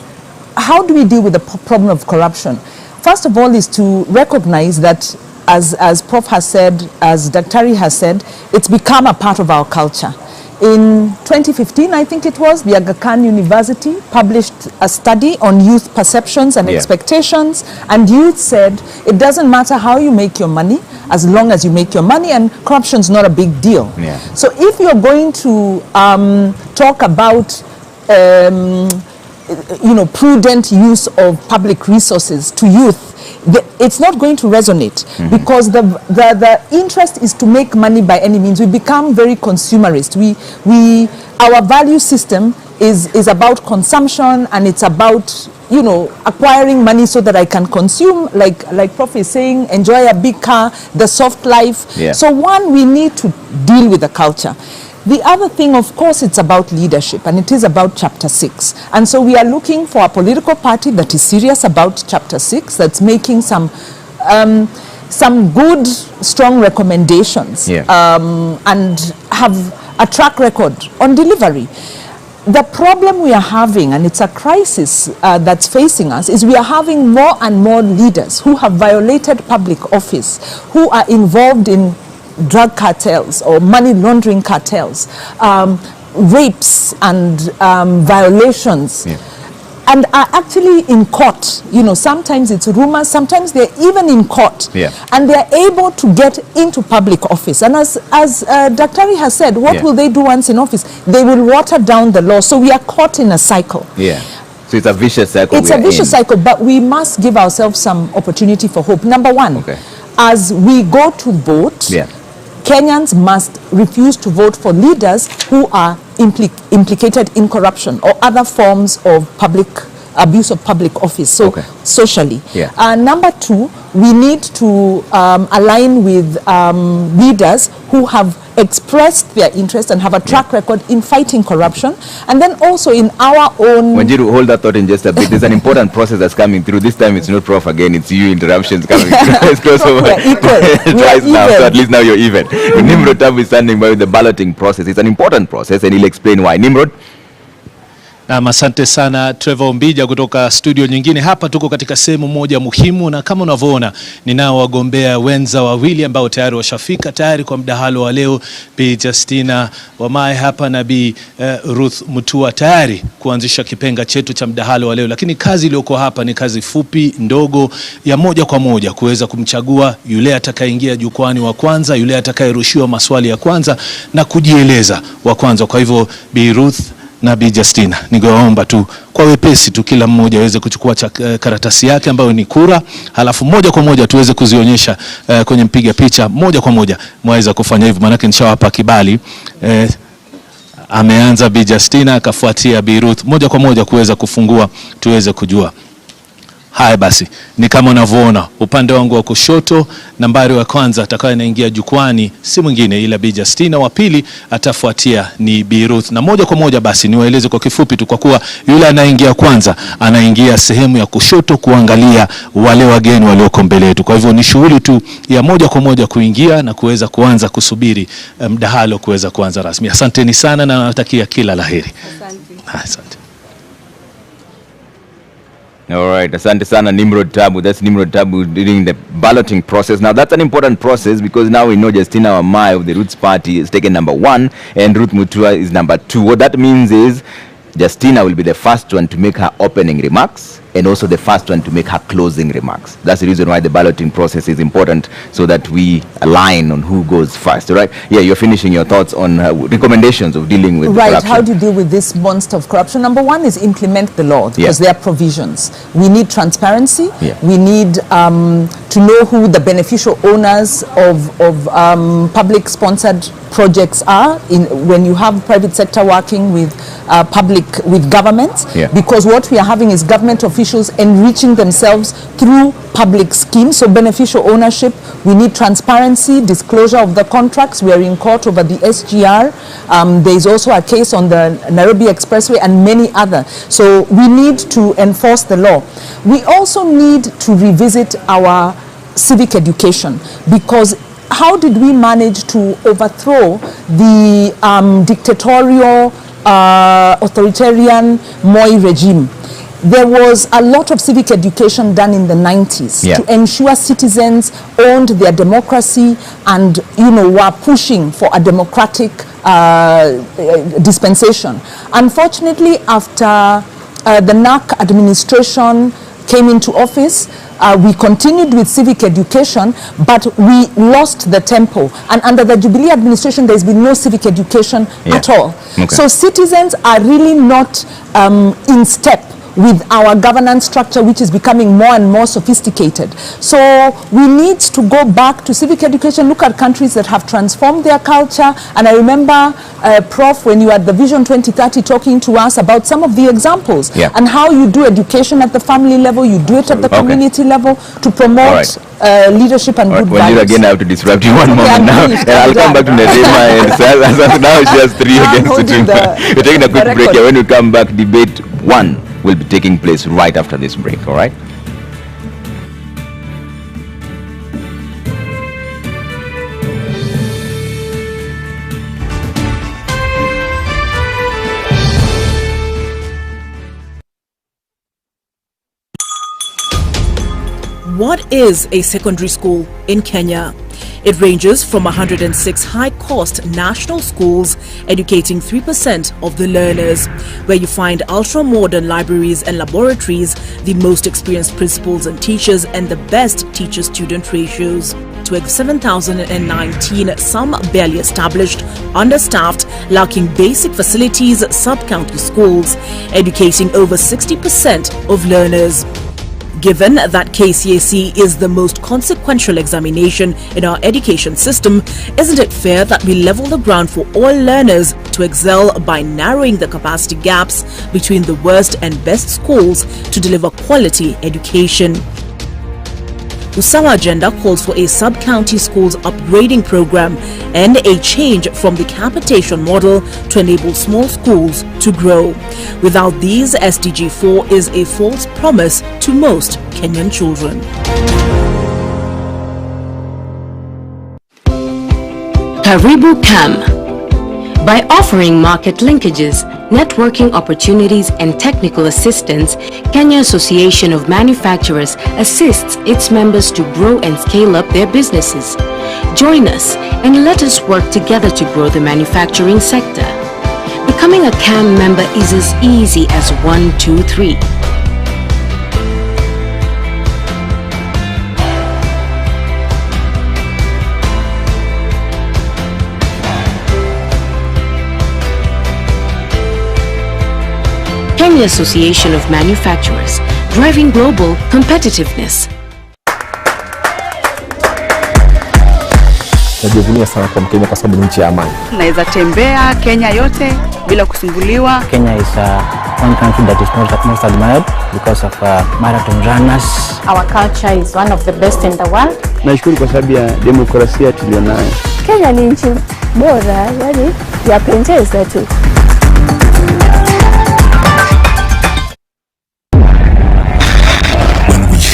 how do we deal with the problem of corruption? First of all is to recognize that, as Prof has said, as Daktari has said, it's become a part of our culture. In 2015, I think it was, the Aga Khan University published a study on youth perceptions and expectations, and youth said it doesn't matter how you make your money, as long as you make your money, and corruption's not a big deal. So if you're going to talk about prudent use of public resources to youth, it's not going to resonate, because the interest is to make money by any means. We become very consumerist. Our value system is about consumption, and it's about acquiring money so that I can consume, like Prof is saying, enjoy a big car, the soft life. So one, we need to deal with the culture. The other thing, of course, it's about leadership, and it is about Chapter 6. And so we are looking for a political party that is serious about Chapter 6, that's making some good, strong recommendations, and have a track record on delivery. The problem we are having, and it's a crisis that's facing us, is we are having more and more leaders who have violated public office, who are involved in drug cartels or money laundering cartels, rapes and violations, and are actually in court. Sometimes it's rumors, sometimes they're even in court, and they're able to get into public office. And as Daktari has said, what will they do once in office? They will water down the law. So we are caught in a cycle.
So So it's a vicious cycle.
It's a vicious cycle, but we must give ourselves some opportunity for hope. Number one, as we go to vote, Kenyans must refuse to vote for leaders who are implicated in corruption or other forms of abuse of public office, so socially. Number two, we need to align with leaders who have expressed their interest and have a track record in fighting corruption, and then also in our own...
Wanjiru, hold that thought in just a bit. There's an important process that's coming through. This time it's not Prof again, it's you interruptions coming through. It's crossover.
We're equal.
Twice now,
even.
so at least now you're even. Nimrod Tabu is standing by with the balloting process. It's an important process and he'll explain why. Nimrod?
Na asante sana Trevor Mbija kutoka studio nyingine. Hapa tuko katika sehemu moja muhimu, na kama unavyoona ninao wagombea wenza wawili ambao tayari washafika tayari kwa mdahalo wa leo. Bi Justina Wamae hapa na Bi Ruth Mutua tayari kuanzisha kipenga chetu cha mdahalo wa leo. Lakini kazi iliyoko hapa ni kazi fupi ndogo ya moja kwa moja kuweza kumchagua yule atakayeingia jukwani wa kwanza, yule atakayerushiwa maswali ya kwanza na kujieleza wa kwanza. Kwa hivyo Bi Ruth na Bi Justina, ningewaomba tu kwa wepesi tu kila mmoja aweze kuchukua karatasi yake ambayo ni kura, halafu moja kwa moja tuweze kuzionyesha kwenye mpiga picha moja kwa moja. Mwaweza kufanya hivyo maana nishawapa kibali. Ameanza Bi Justina, akafuatia Bi Ruth, moja kwa moja kuweza kufungua tuweze kujua. Haya basi, ni kama unavyoona upande wangu wa kushoto, nambari wa kwanza atakayeingia jukwani si mwingine ila Bi Justina, wa pili atafuatia ni Bi Ruth. Na moja kwa moja basi niwaeleze kwa kifupi tu, kwa kuwa yule anaingia kwanza anaingia sehemu ya kushoto kuangalia wale wageni walioko mbele yetu. Kwa hivyo ni shughuli tu ya moja kwa moja kuingia na kuweza kuanza kusubiri mdahalo kuweza kuanza rasmi. Asanteni sana na natakia kila laheri. Asante.
All right, asante sana Nimrod Tabu. That's Nimrod Tabu during the balloting process. Now that's an important process because now we know Justina Wamae of the Roots Party is taken number 1 and Ruth Mutua is number 2. What that means is Justina will be the first one to make her opening remarks and also the first one to make her closing remarks. That's the reason why the balloting process is important, so that we align on who goes first, right? Yeah, you're finishing your thoughts on recommendations of dealing with corruption.
How do you deal with this monster of corruption? Number one is implement the law, because there are provisions. We need transparency. We need to know who the beneficial owners of public-sponsored projects are when you have private sector working with governments, because what we are having is government officials enriching themselves through public schemes. So beneficial ownership, we need transparency, disclosure of the contracts. We are in court over the SGR. There is also a case on the Nairobi Expressway and many other. So we need to enforce the law. We also need to revisit our civic education, because how did we manage to overthrow the dictatorial, authoritarian Moi regime? There was a lot of civic education done in the 90s to ensure citizens owned their democracy and, were pushing for a democratic dispensation. Unfortunately, after the NAC administration came into office, we continued with civic education, but we lost the tempo. And under the Jubilee administration, there's been no civic education at all. So citizens are really not in step with our governance structure, which is becoming more and more sophisticated. So we need to go back to civic education, look at countries that have transformed their culture. And I remember, Prof, when you were at the Vision 2030 talking to us about some of the examples and how you do education at the family level, you do it at the community level to promote leadership and good values.
Again, I have to disrupt you one moment now. I'll come back to Nedema and now she has 3 against 2. We're taking a quick break here. When we come back, debate 1 will be taking place right after this break, all right?
What is a secondary school in Kenya? It ranges from 106 high-cost national schools educating 3% of the learners, where you find ultra-modern libraries and laboratories, the most experienced principals and teachers, and the best teacher-student ratios. to 7,019, some barely established, understaffed, lacking basic facilities, sub-county schools, educating over 60% of learners. Given that KCSE is the most consequential examination in our education system, isn't it fair that we level the ground for all learners to excel by narrowing the capacity gaps between the worst and best schools to deliver quality education? Usawa Agenda calls for a sub-county schools upgrading program and a change from the capitation model to enable small schools to grow. Without these, SDG 4 is a false promise to most Kenyan children.
Karibu Cam. By offering market linkages, networking opportunities and technical assistance, Kenya Association of Manufacturers assists its members to grow and scale up their businesses. Join us and let us work together to grow the manufacturing sector. Becoming a CAM member is as easy as 1, 2, 3. Kenya Association of Manufacturers, driving global competitiveness.
Najivunia sana kwa Mkenya kwa sababu ni nchi ya amani.
Naweza tembea Kenya yote bila kusumbuliwa.
Kenya is one country that is most admired because of marathon runners.
Our culture is one of the best in the world.
Nashukuru kwa sababu ya demokrasia tulionayo.
Kenya ni nchi bora, yani yapendeza tu.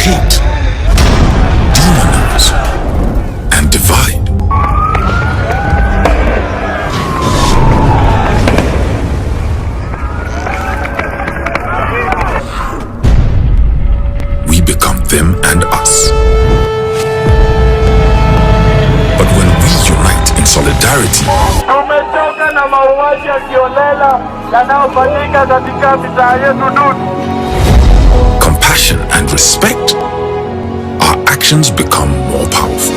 Hate, demonize, and divide. We become them and us. But when we unite in solidarity,
tumechoka na mauaji ya kiolela yanayofanyika katika mitaa yetu duni.
Compassion and respect, our actions become more powerful.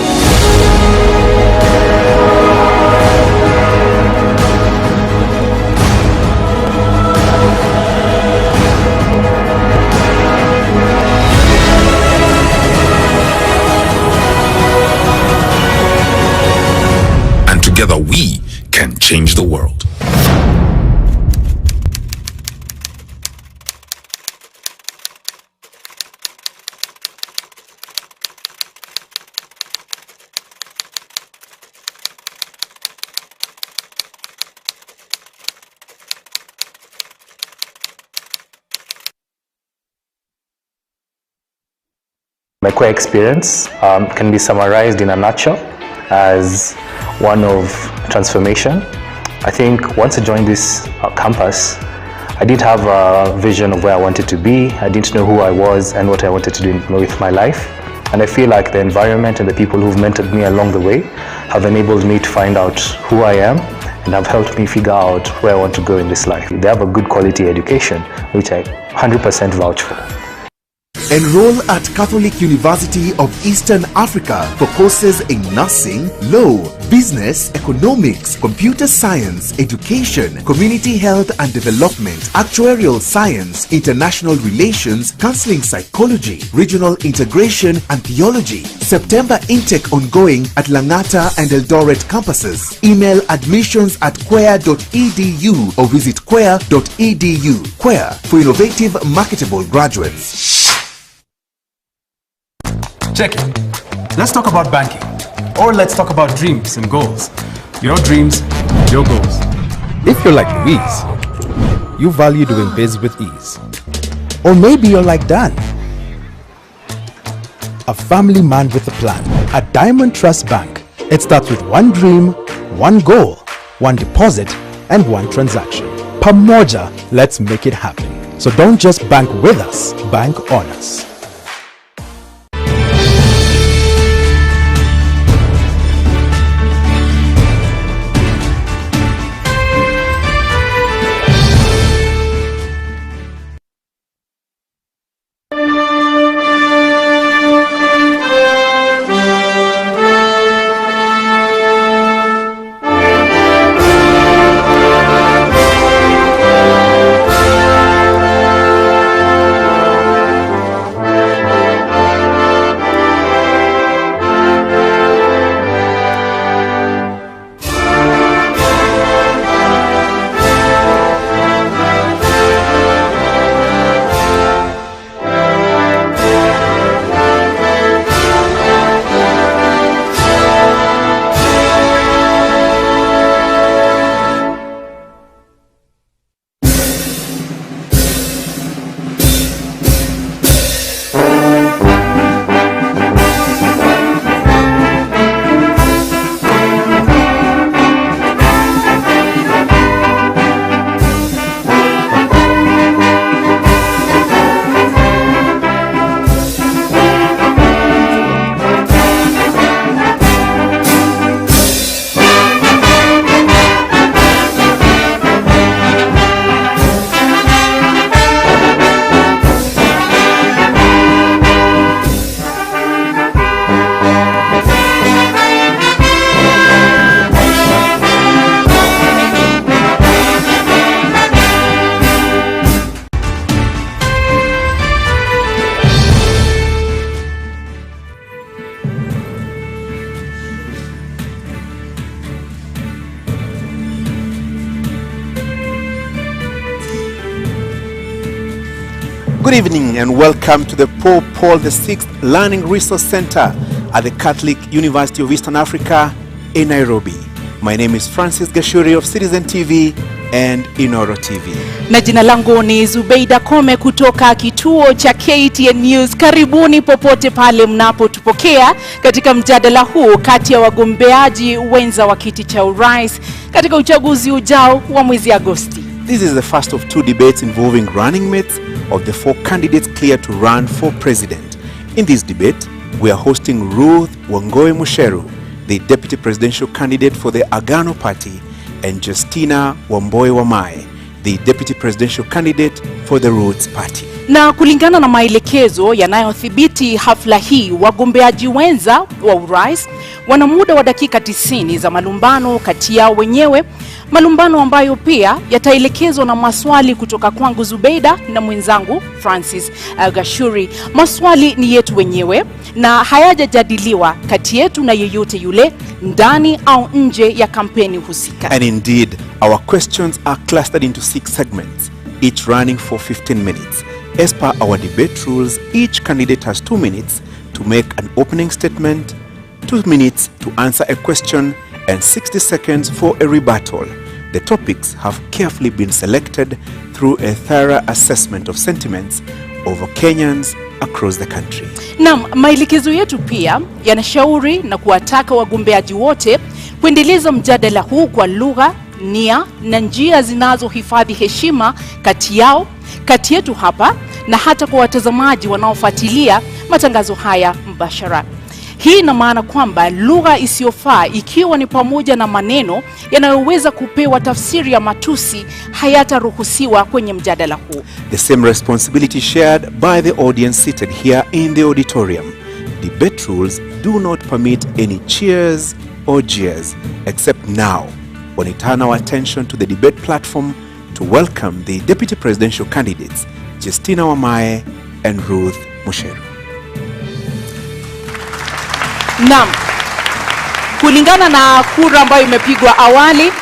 And together we can change the world.
My core experience can be summarized in a nutshell as one of transformation. I think once I joined this campus, I didn't have a vision of where I wanted to be. I didn't know who I was and what I wanted to do with my life. And I feel like the environment and the people who've mentored me along the way have enabled me to find out who I am and have helped me figure out where I want to go in this life. They have a good quality education, which I 100% vouch for.
Enroll at Catholic University of Eastern Africa for courses in nursing, law, business, economics, computer science, education, community health and development, actuarial science, international relations, counseling psychology, regional integration and theology. September intake ongoing at Langata and Eldoret campuses. Email admissions@quer.edu or visit quer.edu. Quer for innovative, marketable graduates.
Check it. Let's talk about banking. Or let's talk about dreams and goals. Your dreams, your goals.
If you're like Louise, you value doing biz with ease. Or maybe you're like Dan, a family man with a plan. At Diamond Trust Bank, it starts with one dream, one goal, one deposit, and one transaction. Pamoja, let's make it happen. So don't just bank with us, bank on us. Good evening and welcome to the Pope Paul VI Learning Resource Center at the Catholic University of Eastern Africa in Nairobi. My name is Francis Gashuri of Citizen TV and Inoro TV.
Na jina langu ni Zubeida Kome kutoka kituo cha KTN News. Karibuni popote pale mnapotupokea katika mjadala huu kati ya wagombeaji wenza wa kiti cha urais katika uchaguzi ujao wa mwezi Agosti.
This is the first of two debates involving running mates of the four candidates cleared to run for president. In this debate, we are hosting Ruth Wangoi Musheru, the deputy presidential candidate for the Agano Party, and Justina Wamboi Wamae, the deputy presidential candidate for the Roots Party.
Na kulingana na maelekezo yanayothibiti hafla hii, wagombeaji wenza wa urais wana muda wa dakika 90 za malumbano kati yao wenyewe, malumbano ambayo pia yataelekezwa na maswali kutoka kwangu Zubeida na mwenzangu Francis Gashuri. Maswali ni yetu wenyewe na hayajajadiliwa kati yetu na yeyote yule ndani au nje ya kampeni husika.
And indeed, our questions are clustered into 6 segments, each running for 15 minutes. As per our debate rules, each candidate has 2 minutes to make an opening statement, 2 minutes to answer a question, and 60 seconds for a rebuttal. The topics have carefully been selected through a thorough assessment of sentiments over Kenyans across the country.
Na maelekezo yetu pia yanashauri na kuwataka wagombeaji wote kuendeleza mjadala huu kwa lugha, nia na njia zinazohifadhi heshima kati yao, kati yetu hapa na hata kwa watazamaji wanaofuatilia matangazo haya mbashara. Hii ina maana kwamba lugha isiyofaa, ikiwa ni pamoja na maneno yanayoweza kupewa tafsiri ya matusi, hayataruhusiwa kwenye mjadala huu.
The same responsibility shared by the audience seated here in the auditorium. Debate rules do not permit any cheers or jeers, except now, when we turn our attention to the debate platform to welcome the deputy presidential candidates, Justina Wamae and Ruth Musheru.
Naam, kulingana na kura ambayo imepigwa awali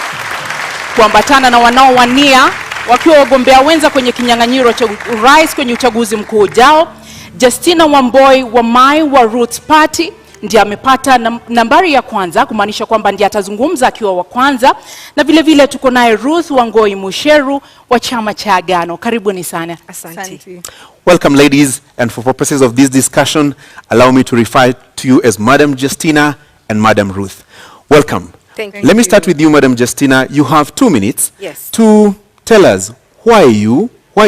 kuambatana na wanaowania wakiwa wagombea wenza kwenye kinyang'anyiro cha urais kwenye uchaguzi mkuu ujao, Justina Wamboi Wamae wa Roots Party ndiye amepata nambari ya kwanza, kumaanisha kwamba ndiye atazungumza akiwa wa kwanza, na vile vile tuko naye Ruth Wangoi Musheru wa chama cha Agano. Karibuni sana.
Asante.
Welcome, ladies, and for purposes of this discussion, allow me to refer to you as Madam Justina and Madam Ruth. Welcome.
Thank you.
Let me start with you, Madam Justina. You have 2 minutes
to
tell us why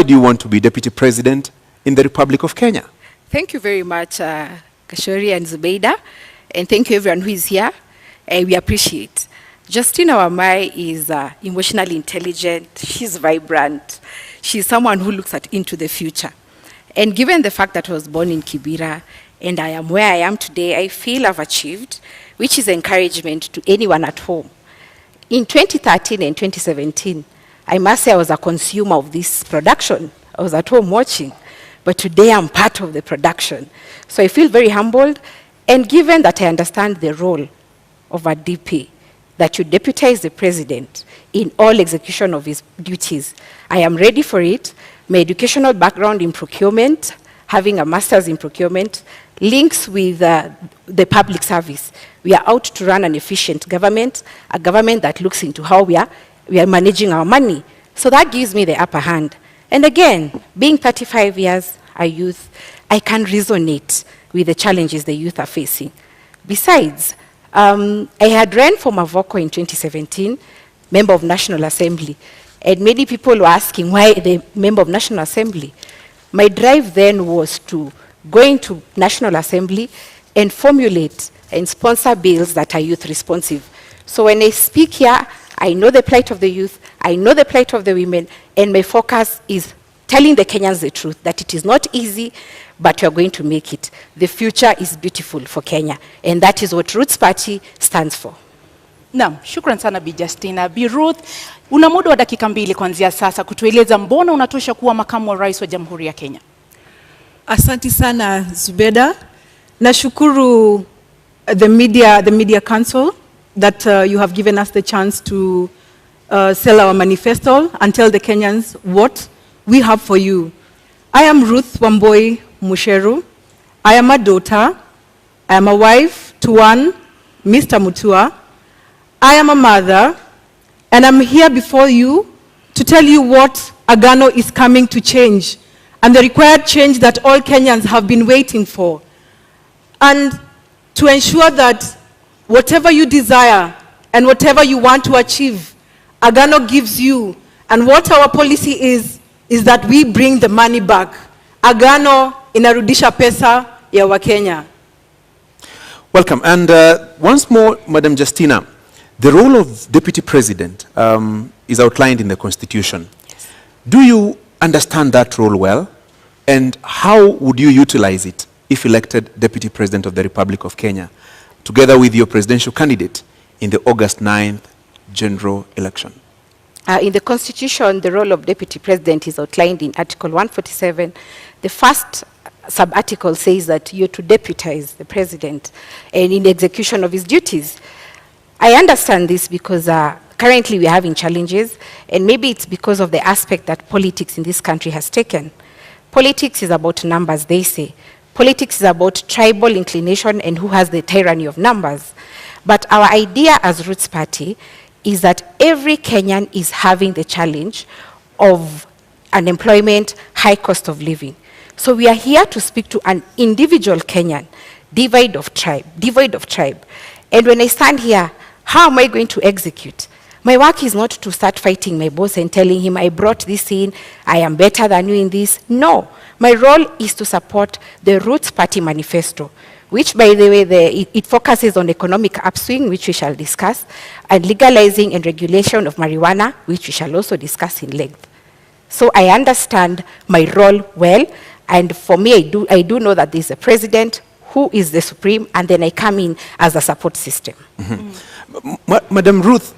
do you want to be Deputy President in the Republic of Kenya?
Thank you very much, Kashori and Zubeida, and thank you everyone who is here. We appreciate. Justina Wamae is emotionally intelligent, she's vibrant, she's someone who looks into the future. And given the fact that I was born in Kibera and I am where I am today, I feel I've achieved, which is encouragement to anyone at home. In 2013 and 2017, I must say I was a consumer of this production. I was at home watching, but today I'm part of the production. So I feel very humbled, and given that I understand the role of a DP, that you deputize the president in all execution of his duties, I am ready for it. My educational background in procurement, having a master's in procurement, links with the public service. We are out to run an efficient government, a government that looks into how we are managing our money. So that gives me the upper hand. And again, being 35 years a youth, I can resonate with the challenges the youth are facing. Besides, I had ran for Mavoko in 2017, member of National Assembly. And many people were asking why the member of National Assembly. My drive then was to go into National Assembly and formulate and sponsor bills that are youth responsive. So when I speak here, I know the plight of the youth, I know the plight of the women, and my focus is telling the Kenyans the truth, that it is not easy, but we are going to make it. The future is beautiful for Kenya, and that is what Roots Party stands for.
Naam, shukran sana Bi Justina. Bi Ruth, una muda wa dakika 2 kuanzia sasa kutueleza mbona unatosha kuwa makamu wa rais wa Jamhuri ya Kenya.
Asante sana Zubeda. Nashukuru the media council that you have given us the chance to sell our manifesto and tell the Kenyans what we have for you. I am Ruth Wamboi Musheru. I am a daughter. I am a wife to one, Mr. Mutua. I am a mother, and I'm here before you to tell you what Agano is coming to change, and the required change that all Kenyans have been waiting for. And to ensure that whatever you desire and whatever you want to achieve, Agano gives you. And what our policy is that we bring the money back. Agano inarudisha pesa ya Wakenya.
Welcome. And once more, Madam Justina, the role of Deputy President is outlined in the Constitution. Yes. Do you understand that role well? And how would you utilize it if elected Deputy President of the Republic of Kenya, together with your presidential candidate in the August 9th general election?
In the Constitution, the role of Deputy President is outlined in Article 147. The first sub-article says that you're to deputize the President and in the execution of his duties. I understand this because currently we're having challenges, and maybe it's because of the aspect that politics in this country has taken. Politics is about numbers, they say. Politics is about tribal inclination and who has the tyranny of numbers. But our idea as Roots Party is that every Kenyan is having the challenge of unemployment, high cost of living. So we are here to speak to an individual Kenyan, devoid of tribe. And when I stand here, how am I going to execute? My work is not to start fighting my boss and telling him, I brought this in, I am better than you in this. No, my role is to support the Roots Party manifesto, which, by the way, it focuses on economic upswing, which we shall discuss, and legalizing and regulation of marijuana, which we shall also discuss in length. So I understand my role well, and for me, I do know that there's a president who is the supreme, and then I come in as a support system.
Madam Ruth,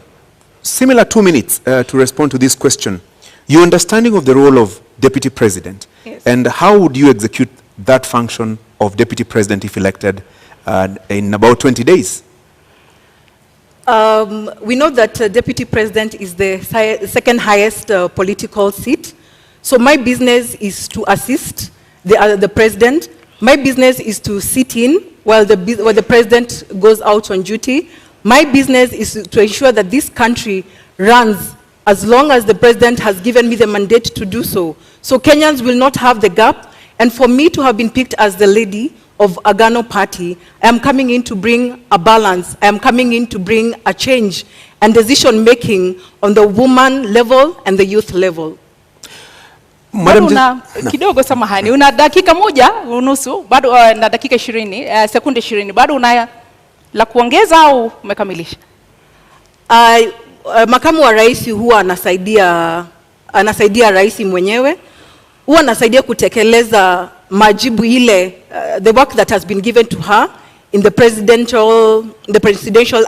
similar 2 minutes to respond to this question. Your understanding of the role of Deputy President, yes, and how would you execute that function of Deputy President if elected in about 20 days?
We know that Deputy President is the second highest political seat. So my business is to assist the President. My business is to sit in while the President goes out on duty. My business is to ensure that this country runs as long as the President has given me the mandate to do so. So Kenyans will not have the gap. And for me to have been picked as the lady of Agano Party, I am coming in to bring a balance. I am coming in to bring a change and decision-making on the woman level and the youth level.
Bado una kidogo, samahani, una dakika moja unusu, bado na dakika 20, sekunde 20, bado una la kuongeza au umekamilisha?
Makamu wa rais huwa anasaidia rais mwenyewe, huwa anasaidia kutekeleza majibu ile, the work that has been given to her in the presidential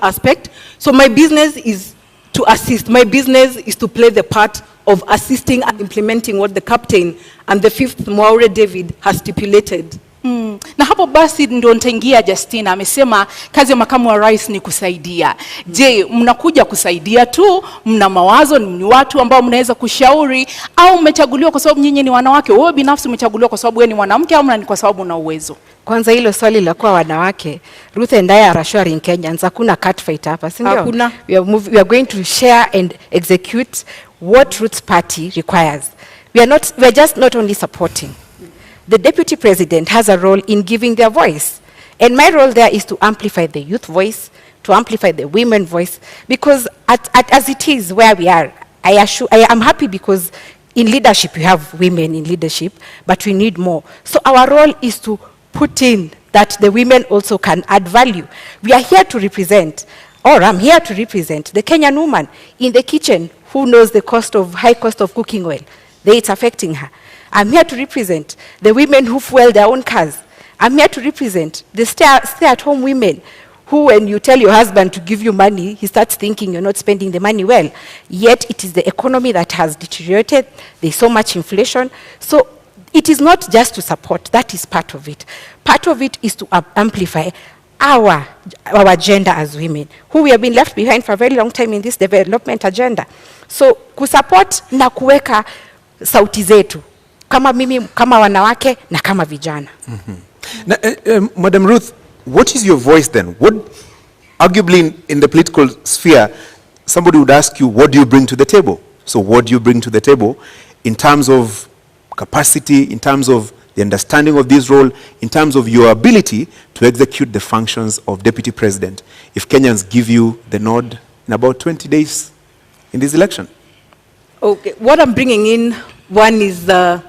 aspect. So my business is to assist. My business is to play the part of assisting and implementing what the captain and the 5th Mwaure David has stipulated.
Na hapo basi ndio nitaingia. Justina amesema kazi ya makamu wa rais ni kusaidia. Je, mnakuja kusaidia tu? Mna mawazo? Ni watu ambao mnaweza kushauri, au mmechaguliwa kwa sababu nyinyi ni wanawake? Wewe binafsi umechaguliwa kwa sababu wewe ni mwanamke, au ni kwa sababu una uwezo?
Kwanza hilo swali la kuwa wanawake, Ruth and I are assuring Kenyans, hakuna cat fight hapa, si ndio?
Hakuna.
We are going to share and execute what Roots Party requires. We are just not only supporting. The Deputy President has a role in giving their voice. And my role there is to amplify the youth voice, to amplify the women voice, because as it is where we are, I am happy because in leadership, we have women in leadership, but we need more. So our role is to put in that the women also can add value. We are here to represent, or I'm here to represent the Kenyan woman in the kitchen who knows the high cost of cooking oil. It's affecting her. I'm here to represent the women who fuel their own cars. I'm here to represent the stay-at-home women who, when you tell your husband to give you money, he starts thinking you're not spending the money well. Yet it is the economy that has deteriorated. There's so much inflation. So it is not just to support. That is part of it. Part of it is to amplify our agenda as women, who we have been left behind for a very long time in this development agenda. So kusupport na kuweka sauti zetu kama mimi, kama wanawake na kama vijana.
Now, Madam Ruth, what is your voice then? What, arguably in the political sphere, somebody would ask you, what do you bring to the table? So what do you bring to the table in terms of capacity, in terms of the understanding of this role, in terms of your ability to execute the functions of Deputy President, if Kenyans give you the nod in about 20 days in this election?
Okay, what I'm bringing in, one is the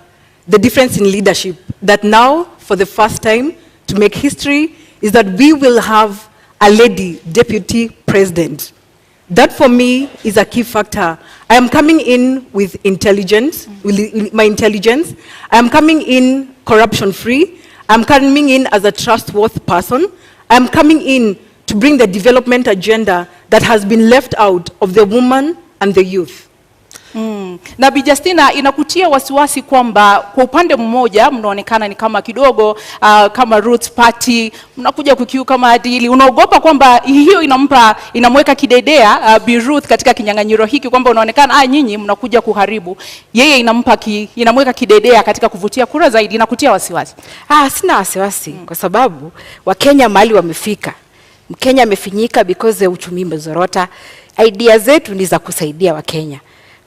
difference in leadership, that now, for the first time, to make history, is that we will have a lady Deputy President. That for me is a key factor. I am coming in with intelligence, with my intelligence. I am coming in corruption-free. I'm coming in as a trustworthy person. I'm coming in to bring the development agenda that has been left out of the woman and the youth.
Na Bi Justina, inakutia wasiwasi kwamba kwa upande mmoja mnaonekana ni kama kidogo kama Roots Party mnakuja kukiuka maadili. Unaogopa kwamba hiyo inamweka kidedea Bi Ruth katika kinyang'anyiro hiki, kwamba unaonekana nyinyi mnakuja kuharibu, yeye inamweka kidedea katika kuvutia kura zaidi? Inakutia wasiwasi?
Sina wasiwasi kwa sababu Wakenya mahali wamefika. Mkenya amefinyika because uchumi umezorota. Idea zetu ni za kusaidia Wakenya.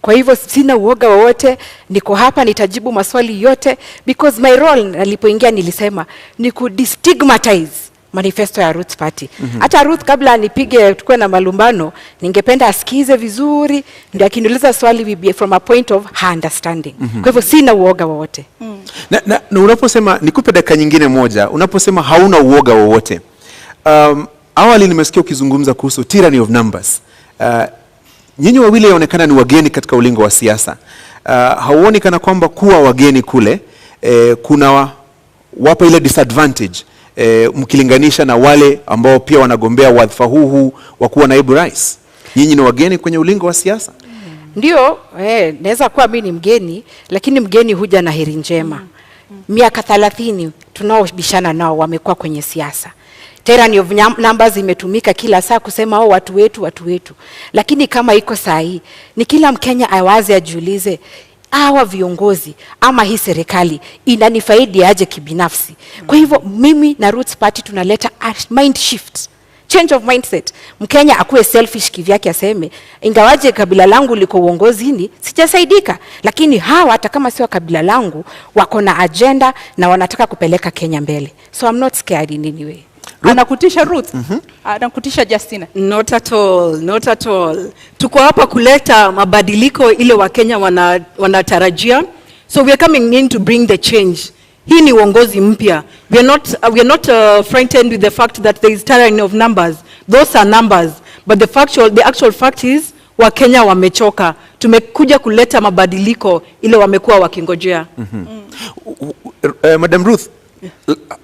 Kwa hivyo sina uoga wowote, niko hapa nitajibu maswali yote, because my role nilipoingia nilisema ni kudestigmatize manifesto ya Roots Party. Hata Ruth kabla nipige tukue na malumbano, ningependa asikize vizuri, ndio akiniuliza swali we be from a point of her understanding. Kwa hivyo sina uoga wowote.
Na unaposema, nikupe dakika nyingine moja, unaposema hauna uoga wowote, awali nimesikia ukizungumza kuhusu tyranny of numbers. Nyinyi wawili yaonekana ni wageni katika ulingo wa siasa. Hauoni kana kwamba kuwa wageni kule kuna wapa ile disadvantage mkilinganisha na wale ambao pia wanagombea wadhifa huu wa kuwa naibu rais? Nyinyi ni wageni kwenye ulingo wa siasa.
Ndio, naweza kuwa mimi ni mgeni, lakini mgeni huja na heri njema. Miaka 30 tunaobishana nao wamekuwa kwenye siasa. Tyranny of numbers imetumika kila saa kusema watu wetu. Lakini kama iko sahi, ni kila Mkenya awaze ajiulize, hawa viongozi ama hii serikali inanifaidi aje kibinafsi? Kwa hivyo mimi na Roots Party tunaleta mind shift, change of mindset. Mkenya akuwe selfish kivyake, aseme ingawaje kabila langu liko uongozini sijasaidika, lakini hawa hata kama sio kabila langu wako na agenda na wanataka kupeleka Kenya mbele. So I'm not scared in any way.
Anakutisha Ruth? Anakutisha Justina?
Not at all, not at all. Tuko hapa kuleta mabadiliko ile Wakenya wanatarajia. So we are coming in to bring the change. Hii ni uongozi mpya. We are not frightened with the fact that there is tyranny of numbers. Those are numbers. But the actual fact is Wakenya wamechoka. Tumekuja kuleta mabadiliko ile wamekuwa wakingojea.
Madam Ruth,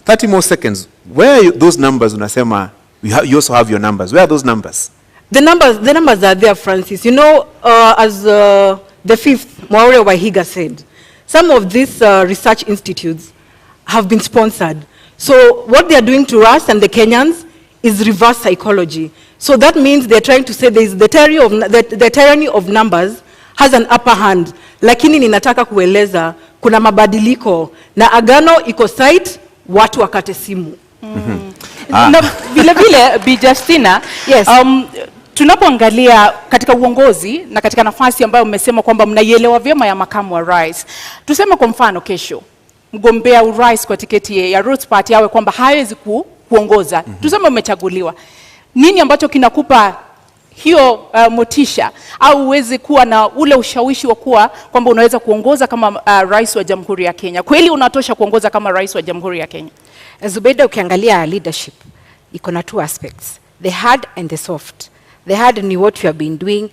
30 more seconds. Where are those numbers? Unasema you also have your numbers. Where are those numbers?
The numbers are there, Francis. You know, as the fifth Mwaure Wahiga said, some of these research institutes have been sponsored. So what they are doing to us and the Kenyans is reverse psychology. So that means they're trying to say the tyranny of numbers has an upper hand. Lakini ninataka kueleza kuna mabadiliko na agano iko site, watu wakate simu.
Na vile Bi Justina,
yes.
Tunapoangalia katika uongozi na katika nafasi ambayo mmesema kwamba mnaielewa vyema ya makamu wa rais, tuseme kwa mfano kesho mgombea urais kwa tiketi ya Roots Party awe kwamba hawezi kuongoza, tuseme umechaguliwa, nini ambacho kinakupa hiyo motisha au uweze kuwa na ule ushawishi wa kuwa kwamba unaweza kuongoza kama rais wa Jamhuri ya Kenya? Kweli unatosha kuongoza kama rais wa Jamhuri ya Kenya?
Zubeida, ukiangalia leadership iko na two aspects, the hard and the soft. The hard ni what you have been doing,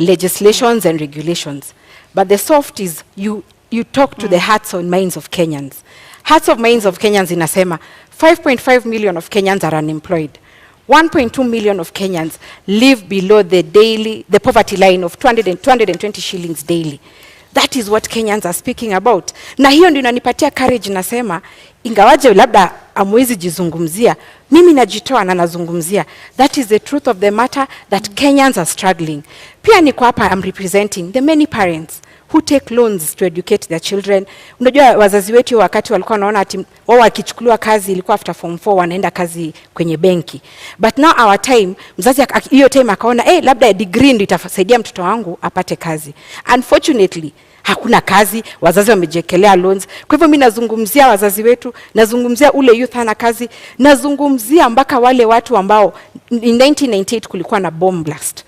legislations and regulations, but the soft is you talk to the hearts and minds of Kenyans. Hearts of minds of Kenyans inasema 5.5 million of Kenyans are unemployed. 1.2 million of Kenyans live below the poverty line of 220 shillings daily. That is what Kenyans are speaking about. Na hiyo ndio inanipatia courage, nasema ingawaje labda amwezi jizungumzia, mimi najitoa na nazungumzia. That is the truth of the matter, that Kenyans are struggling. Pia niko hapa, I'm representing the many parents
who take loans to educate their children. Unajua wazazi wetu wakati walikuwa wanaona ati wao wakichukuliwa kazi ilikuwa after form 4 wanaenda kazi kwenye benki. But now our time, mzazi hiyo time akaona labda degree ndio itasaidia mtoto wangu apate kazi. Unfortunately, hakuna kazi, wazazi wamejekelea loans. Kwa hivyo mimi nazungumzia wazazi wetu, nazungumzia ule youth hana kazi, nazungumzia mpaka wale watu ambao in 1998 kulikuwa na bomb blast.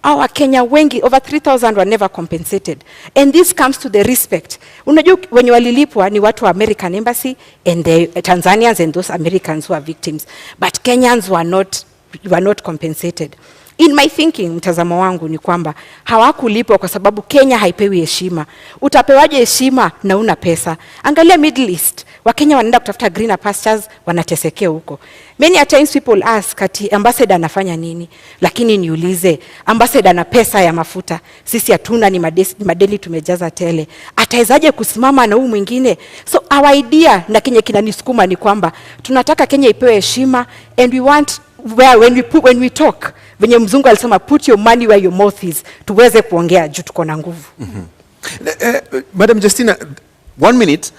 Our Kenya wengi, over 3,000 were never compensated. And this comes to the respect. Unajua wenye walilipwa ni watu wa American Embassy and the Tanzanians and those Americans who are victims. But Kenyans were not compensated. In my thinking, mtazamo wangu ni kwamba hawakulipwa kwa sababu Kenya haipewi heshima. Utapewaje heshima na una pesa? Angalia Middle East. Wakenya wanaenda kutafuta greener pastures, wanatesekea huko. Many a times people ask ati ambassador anafanya nini? Lakini niulize, ambassador na pesa ya mafuta. Sisi hatuna, ni madeni tumejaza tele. Atawezaje kusimama na huyu mwingine? So our idea na Kenya kinanisukuma ni kwamba tunataka Kenya ipewe heshima, and we want when we talk, venye mzungu alisema put your money where your mouth is, tuweze kuongea juu tuko na nguvu.
Madam Justina, 1 minute.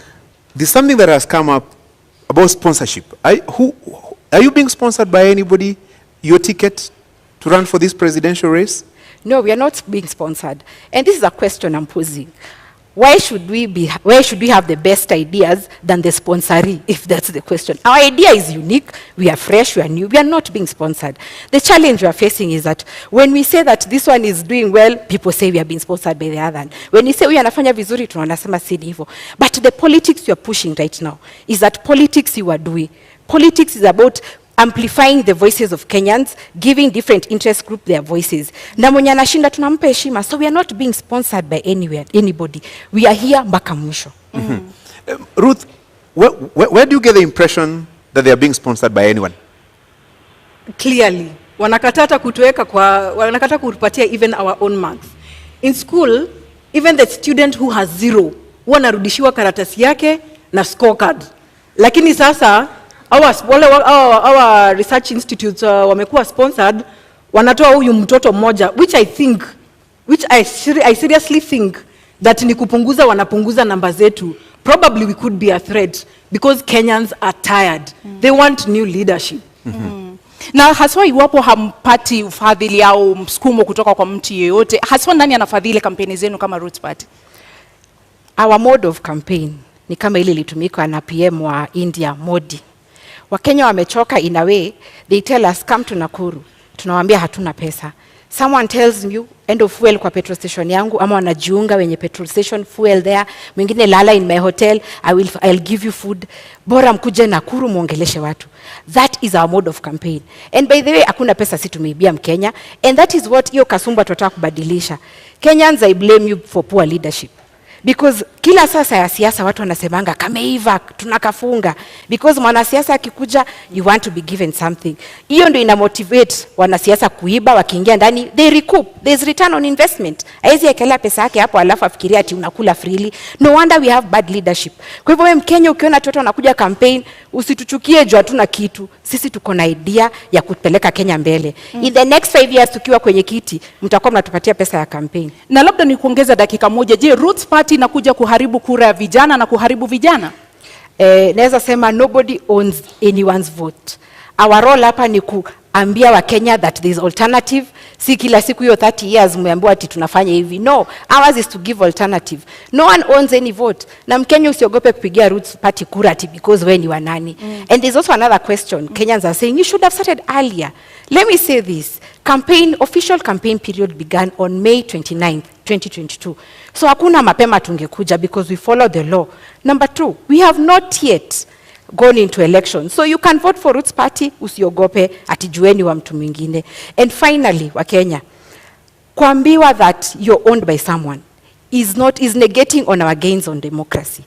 There's something that has come up about sponsorship. Are you being sponsored by anybody? Your ticket to run for this presidential race?
No, we are not being sponsored. And this is a question I'm posing. Where should we have the best ideas than the sponsoree, if that's the question? Our idea is unique, we are fresh, we are new, we are not being sponsored. The challenge we are facing is that when we say that this one is doing well, people say we are being sponsored by the other. When we say we anafanya vizuri, tunasema si hivyo. But the politics you are pushing right now is that politics you are doing. Politics is about amplifying the voices of Kenyans, giving different interest group their voices. Na mwenye anashinda tunampa heshima. So we are not being sponsored by anybody. We are here mpaka mwisho.
Ruth, where do you get the impression that they are being sponsored by anyone?
Clearly, wanakatata kutupatia even our own marks. In school, even the student who has 0, wanarudishiwa karatasi yake na scorecard. Lakini sasa our research institutes wamekuwa sponsored, wanatoa huyu mtoto mmoja, which I seriously think that ni kupunguza, wanapunguza namba zetu. Probably we could be a threat because Kenyans are tired. They want new leadership.
Na haswa iwapo hampati ufadhili au msukumo kutoka kwa mtu yeyote, haswa nani anafadhili kampeni zenu kama Roots Party?
Our mode of campaign ni kama ile ilitumika na PM wa India, Modi. Wakenya wamechoka in a way, they tell us come to Nakuru. Tunawaambia hatuna pesa. Someone tells you end of fuel kwa petrol station yangu, ama wanajiunga wenye petrol station fuel there. Mwingine lala in my hotel, I'll give you food. Bora mkuje Nakuru muongeleshe watu. That is our mode of campaign. And by the way, hakuna pesa si tumeibia Mkenya. And that is what hiyo kasumba tunataka kubadilisha. Kenyans, I blame you for poor leadership. Because kila sasa ya siasa watu wanasemanga kameiva tunakafunga, because mwanasiasa akikuja you want to be given something. Hiyo ndio ina motivate wanasiasa kuiba, wakiingia ndani they recoup, there's return on investment. Haizi ekelea pesa yake hapo alafu afikiria ati unakula freely. No wonder we have bad leadership. Kwa hivyo wewe Mkenya ukiona watu wanakuja campaign, usituchukie juu hatuna kitu. Sisi tuko na idea ya kupeleka Kenya mbele. In the next 5 years tukiwa kwenye kiti, mtakuwa mnatupatia pesa ya campaign.
Na labda ni kuongeza dakika moja, je, Roots Party inakuja kuharibu kura ya vijana na kuharibu vijana?
Naweza sema nobody owns anyone's vote. Our role hapa ni kuambia wa Kenya that there is alternative. Si kila siku hiyo 30 years mmeambiwa ati tunafanya hivi. No, ours is to give alternative. No one owns any vote. Na Mkenya usiogope kupigia Roots Party kura ati because wewe ni wa nani. And there's also another question. Kenyans are saying you should have started earlier. Let me say this. Official campaign period began on May 29th, 2022. So hakuna mapema tungekuja because we follow the law. Number 2, we have not yet gone into election. So you can vote for Roots Party, usiogope ati jueni wa mtu mwingine. And finally, wa Kenya, kuambiwa that you're owned by someone is negating on our gains on democracy.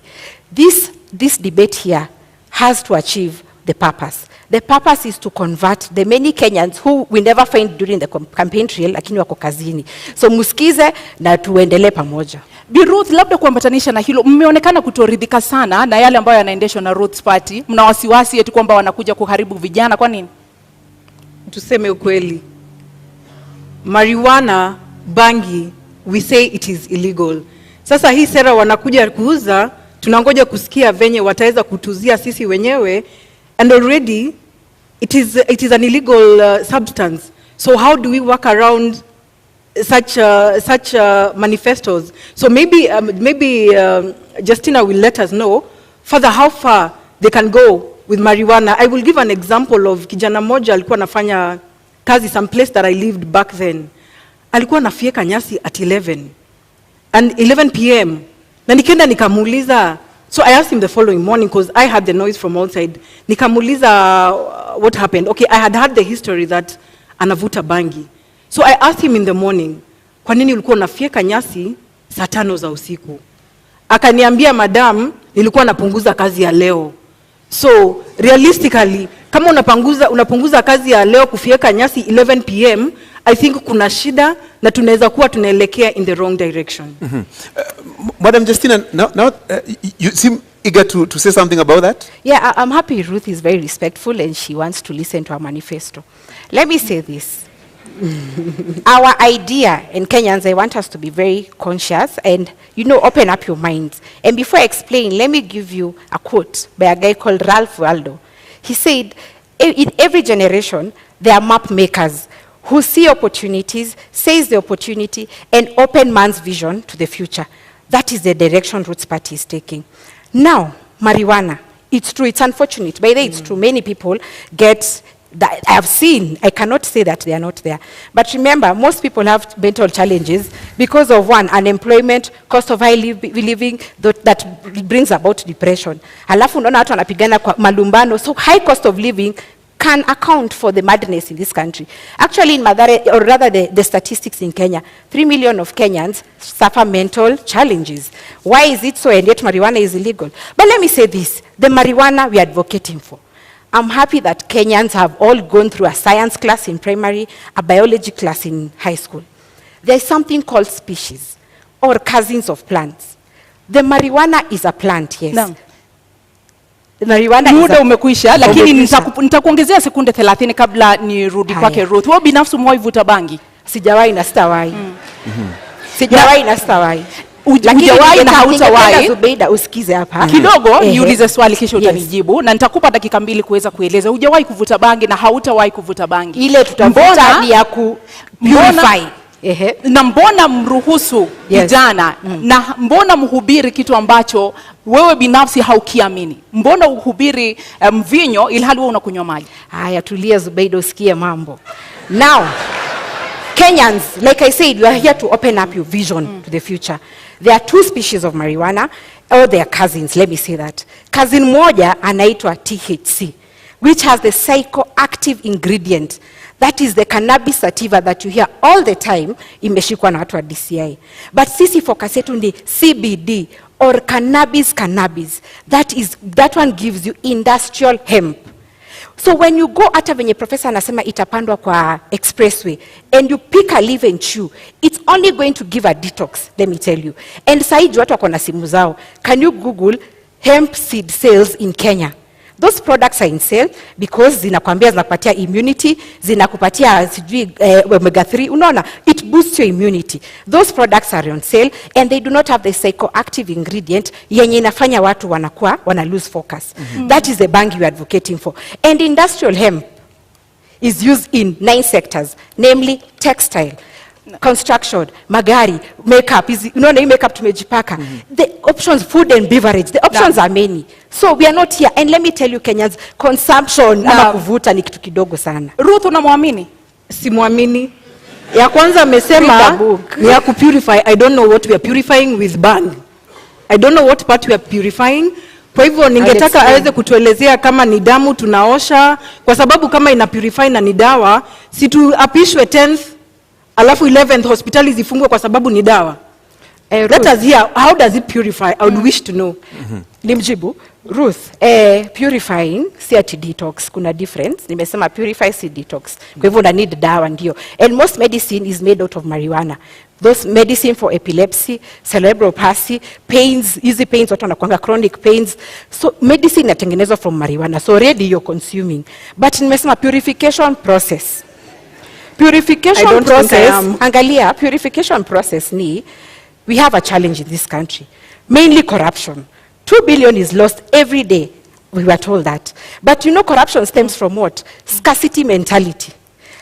This debate here has to achieve the purpose. The purpose is to convert the many Kenyans who we never find during the campaign trail, lakini wako kazini. So musikize na tuendelee pamoja.
Bi Ruth, labda kuambatanisha na hilo, mmeonekana kutoridhika sana na yale ambayo yanaendeshwa na Roots Party. Mna wasiwasi eti kwamba wanakuja kuharibu vijana, kwa nini?
Tuseme ukweli. Marijuana, bangi, we say it is illegal. Sasa hii sera wanakuja kuuza, tunangoja kusikia venye wataweza kutuzia sisi wenyewe, and already it is an illegal substance. So how do we work around such manifestos? So maybe Justina will let us know further how far they can go with marijuana. I will give an example of kijana moja alikuwa nafanya kazi some place that I lived back then. Alikuwa nafieka nyasi at 11 p.m. Na nikenda nikamuuliza, so I asked him the following morning because I had the noise from outside. Nikamuuliza what happened. Okay, I had heard the history that anavuta bangi. So I asked him in the morning, kwa nini ulikuwa unafieka nyasi saa 5 za usiku? Akaniambia, madam, nilikuwa napunguza kazi ya leo. So realistically, kama unapunguza kazi ya leo kufieka nyasi 11 p.m., I think kuna shida na tunaweza kuwa tunaelekea in the wrong direction.
Madam Justina, now you seem eager to say something about that?
Yeah, I'm happy Ruth is very respectful and she wants to listen to our manifesto. Let me say this. Our idea in Kenyans, I want us to be very conscious and, open up your minds. And before I explain, let me give you a quote by a guy called Ralph Waldo. He said, in every generation, there are map makers who see opportunities, seize the opportunity, and open man's vision to the future. That is the direction Roots Party is taking. Now, marijuana, it's true, it's unfortunate. By the way, it's true, many people get that I have seen, I cannot say that they are not there. But remember, most people have mental challenges because of one, unemployment, cost of high living, that brings about depression. Alafu unaona watu wanapigana kwa malumbano, so high cost of living can account for the madness in this country. Actually, in Mathare, or rather the statistics in Kenya, 3 million of Kenyans suffer mental challenges. Why is it so, and yet marijuana is illegal? But let me say this, the marijuana we are advocating for. I'm happy that Kenyans have all gone through a science class in primary, a biology class in high school. There's something called species, or cousins of plants. The marijuana is a plant, yes.
No.
Muda
umekwisha, lakini nitakuongezea sekunde 30 kabla nirudi kwake Ruth. Wewe binafsi umewahi vuta bangi?
Sijawahi na sitawahi. Sijawahi na sitawahi.
Hujawahi na hautawahi.
Zubeida, usikize hapa.
Kidogo niulize swali kisha utanijibu na nitakupa dakika 2 kuweza kueleza. Hujawahi kuvuta bangi na hautawahi kuvuta bangi.
Ile tutavuta ni ya ku purify.
Na mbona mruhusu vijana na mbona mhubiri kitu ambacho wewe binafsi haukiamini? Mbona uhubiri mvinyo ilhali wewe unakunywa maji?
Haya, tulia Zubeida, usikie mambo. Now, Kenyans, like I said, we are here to open up your vision to the future. There are 2 species of marijuana, or they are cousins, let me say that. Cousin moja anaitwa THC, which has the psychoactive ingredient. That is the cannabis sativa that you hear all the time, imeshikwa na watu wa DCI. But sisi focus yetu ni CBD, or cannabis. That one gives you industrial hemp. So when you go, hata venye professor anasema itapandwa kwa expressway, and you pick a leaf and chew, it's only going to give a detox, let me tell you. And saiji watu wako na simu zao. Can you Google hemp seed sales in Kenya? Those products are in sale because zinakupatia immunity, zinakupatia omega 3, unaona, it boosts your immunity. Those products are on sale and they do not have the psychoactive ingredient yenye inafanya watu wana lose focus. That is the bangi we are advocating for. And industrial hemp is used in 9 sectors, namely textile, construction, magari, makeup, unaona makeup tumejipaka. The options, food and beverage, the options are many. So we are not here. And let me tell you Kenyans, consumption ama kuvuta ni kitu kidogo sana.
Ruth, unamwamini?
Simwamini. Ya kwanza amesema ni ya kupurify. I don't know what we are purifying with bang. I don't know what part we are purifying. Kwa hivyo ningetaka aweze kutuelezea kama ni damu tunaosha, kwa sababu kama ina purify na ni dawa, si tuapishwe 10th alafu 11th hospitali zifungwe kwa sababu ni dawa. Let us hear, how does it purify? I would wish to know.
Nimjibu, Ruth, purifying si ati detox, kuna difference. Nimesema purify si detox. Kwa hivyo una need dawa ndio. And most medicine is made out of marijuana. Those medicine for epilepsy, cerebral palsy, pains, easy pains, watu wanakuanga chronic pains. So medicine inatengenezwa from marijuana. So already you're consuming. But nimesema purification process. Purification process, angalia, purification process ni we have a challenge in this country, mainly corruption. 2 billion is lost every day. We were told that. But you know, corruption stems from what? Scarcity mentality.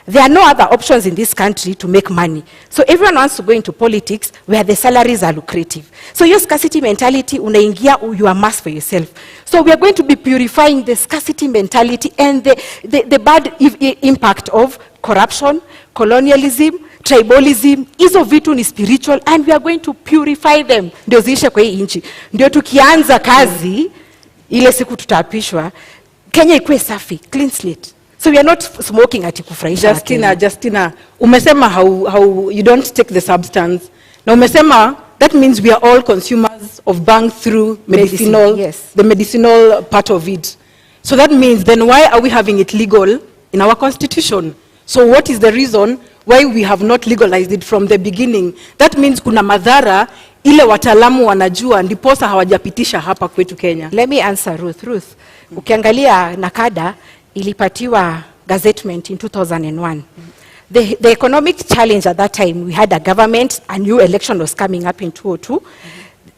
There are no other options in this country to make money. So everyone wants to go into politics where the salaries are lucrative. So your scarcity mentality, unaingia, you amass for yourself. So we are going to be purifying the scarcity mentality and the bad impact of corruption, colonialism, tribalism. Hizo vitu ni spiritual, and we are going to purify them. Ndio ziishe kwa hii nchi. Ndio tukianza kazi, ile siku tutaapishwa, Kenya ikuwe safi, clean slate. So we are not smoking ati kufurahisha.
Justina, umesema how you don't take the substance. Na umesema that means we are all consumers of bank through medicinal,
yes.
The medicinal part of it. So that means then why are we having it legal in our constitution? So what is the reason why we have not legalized it from the beginning? That means kuna madhara ile wataalamu wanajua ndiposa hawajapitisha hapa kwetu Kenya.
Let me answer Ruth. Ukiangalia NACADA ilipatiwa gazettement in 2001. The economic challenge at that time, we had a government, a new election was coming up in 2002.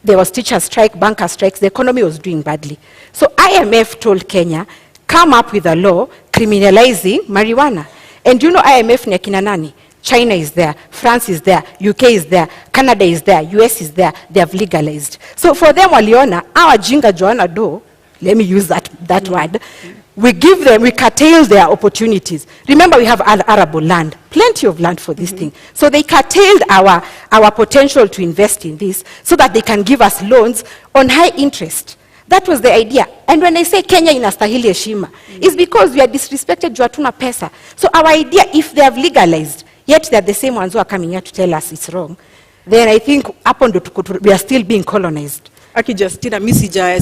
There was teacher strike, banker strikes, the economy was doing badly. So IMF told Kenya, come up with a law criminalizing marijuana. And you know IMF ni akina nani? China is there, France is there, UK is there, Canada is there, US is there, they have legalized. So for them waliona, our jinga joana do, let me use that word, we give them, we curtail their opportunities. Remember, we have arable land, plenty of land for this thing. So they curtailed our potential to invest in this so that they can give us loans on high interest. That was the idea. And when I say Kenya inastahili heshima, it's because we are disrespected juu hatuna pesa. So our idea, if they have legalized, yet they are the same ones who are coming here to tell us it's wrong, then I think we are still being colonized.
Aki Justina, mi sija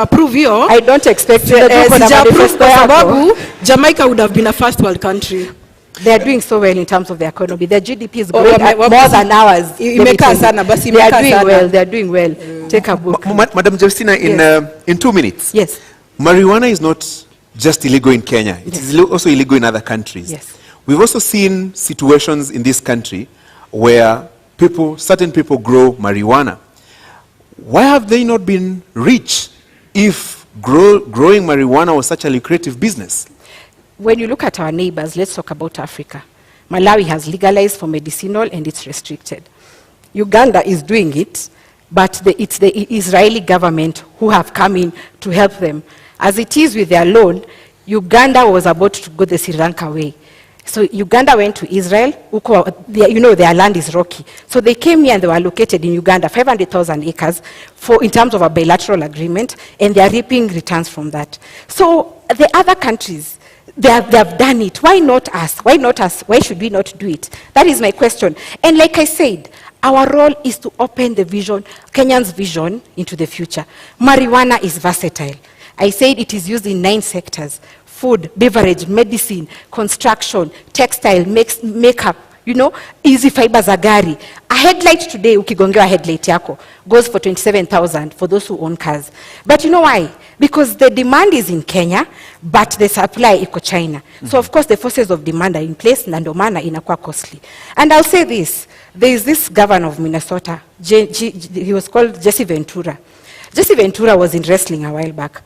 approve hiyo.
I don't expect you to
sija approve kwa sababu Jamaica would have been a first world country.
They are doing so well in terms of the economy. Their GDP is growing more than ours. They are doing well. Take a book.
Madam Justina, in 2 minutes.
Yes.
Marijuana is not just illegal in Kenya. It is also illegal in other countries.
Yes.
We've also seen situations in this country where certain people grow marijuana. Why have they not been rich if growing marijuana was such a lucrative business?
When you look at our neighbors, let's talk about Africa. Malawi has legalized for medicinal and it's restricted. Uganda is doing it, but it's the Israeli government who have come in to help them. As it is with their loan, Uganda was about to go the Sri Lanka way. So Uganda went to Israel, you know their land is rocky. So they came here and they were located in Uganda, 500,000 acres in terms of a bilateral agreement, and they are reaping returns from that. So the other countries, they have done it. Why not us? Why not us? Why should we not do it? That is my question. And like I said, our role is to open the vision, Kenyan's vision into the future. Marijuana is versatile. I said it is used in 9 sectors. Food, beverage, medicine, construction, textile, makeup, you know, easy fibers za gari. A headlight today, ukigongewa headlight yako, goes for 27,000 for those who own cars. But you know why? Because the demand is in Kenya, but the supply iko China. So of course the forces of demand are in place, na ndo maana inakuwa costly. And I'll say this, there is this governor of Minnesota, he was called Jesse Ventura. Jesse Ventura was in wrestling a while back.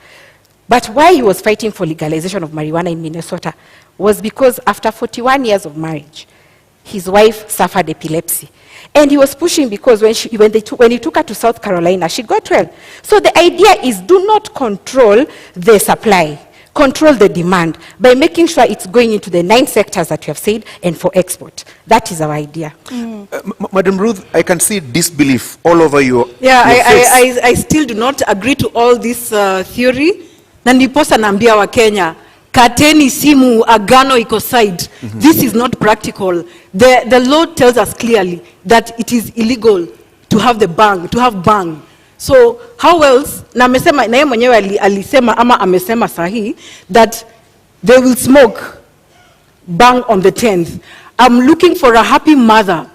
But why he was fighting for legalization of marijuana in Minnesota was because after 41 years of marriage, his wife suffered epilepsy. And he was pushing because when he took her to South Carolina, she got well. So the idea is do not control the supply, control the demand by making sure it's going into the 9 sectors that you have said and for export. That is our idea.
Madam Ruth, I can see disbelief all over your face.
I still do not agree to all this theory. Na ndiposa naambia wa Kenya, kateni simu, agano iko side. This is not practical. The law tells us clearly that it is illegal to have bang. So how else, na amesema, na yeye mwenyewe alisema ama amesema sahi, that they will smoke bang on the 10th. I'm looking for a happy mother.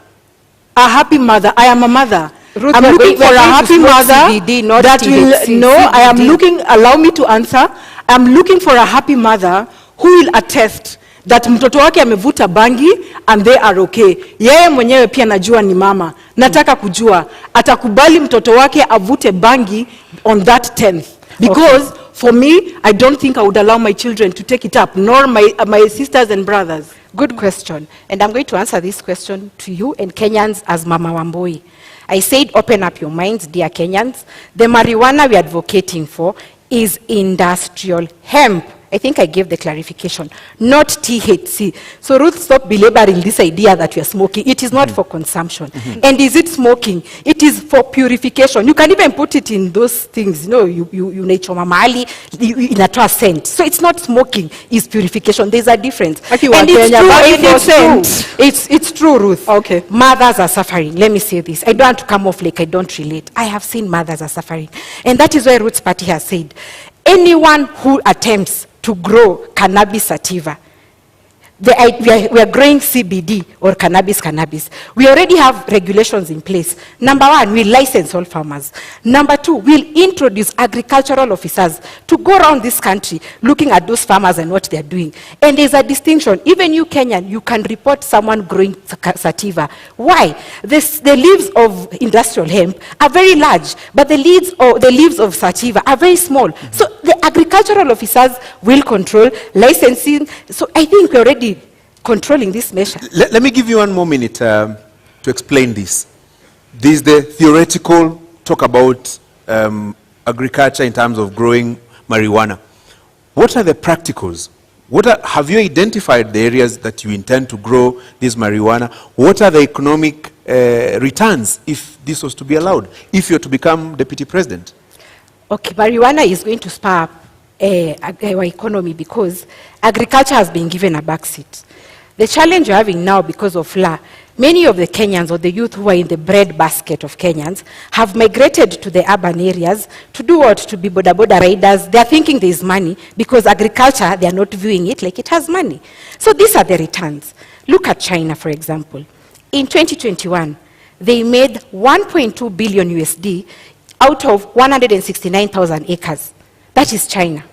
I am a mother.
Ruth,
I'm looking for a happy mother
CBD, not
that
THC,
will, no,
CBD.
I am looking, allow me to answer. I'm looking for a happy mother who will attest that mtoto wake amevuta bangi and they are okay. Yeye mwenyewe pia najua ni mama. Nataka kujua atakubali mtoto wake avute bangi on that 10th. Because for me, I don't think I would allow my children to take it up, nor my sisters and brothers.
Good question. And I'm going to answer this question to you and Kenyans as Mama Wambui. I said open up your minds, dear Kenyans. The marijuana we are advocating for is industrial hemp. I think I gave the clarification, not THC. So Ruth, stop belaboring this idea that we are smoking. It is not for consumption. And is it smoking? It is for purification. You can even put it in those things, you know, you nachoma mahali, inatoa scent. So it's not smoking, it's purification. There's a difference. And it's true, Ruth.
Okay.
Mothers are suffering. Let me say this. I don't want to come off like I don't relate. I have seen mothers are suffering. And that is why Ruth's party has said, anyone who attempts to grow cannabis sativa, we are growing CBD or cannabis. We already have regulations in place. Number one, we license all farmers. Number two, we'll introduce agricultural officers to go around this country looking at those farmers and what they're doing. And there's a distinction. Even you Kenyan, you can report someone growing sativa. Why? The leaves of industrial hemp are very large, but the leaves of sativa are very small. So the agricultural officers will control licensing. So I think we're already controlling this measure.
Let me give you one more minute to explain this. This is the theoretical talk about agriculture in terms of growing marijuana. What are the practicals? Have you identified the areas that you intend to grow this marijuana? What are the economic returns if this was to be allowed, if you're to become deputy president?
Okay, marijuana is going to spur up our economy because agriculture has been given a backseat. The challenge you're having now because of FLA, many of the Kenyans or the youth who are in the bread basket of Kenyans have migrated to the urban areas to do what? To be boda riders. They're thinking there's money because agriculture, they're not viewing it like it has money. So these are the returns. Look at China, for example. In 2021, they made 1.2 billion USD out of 169,000 acres. That is China.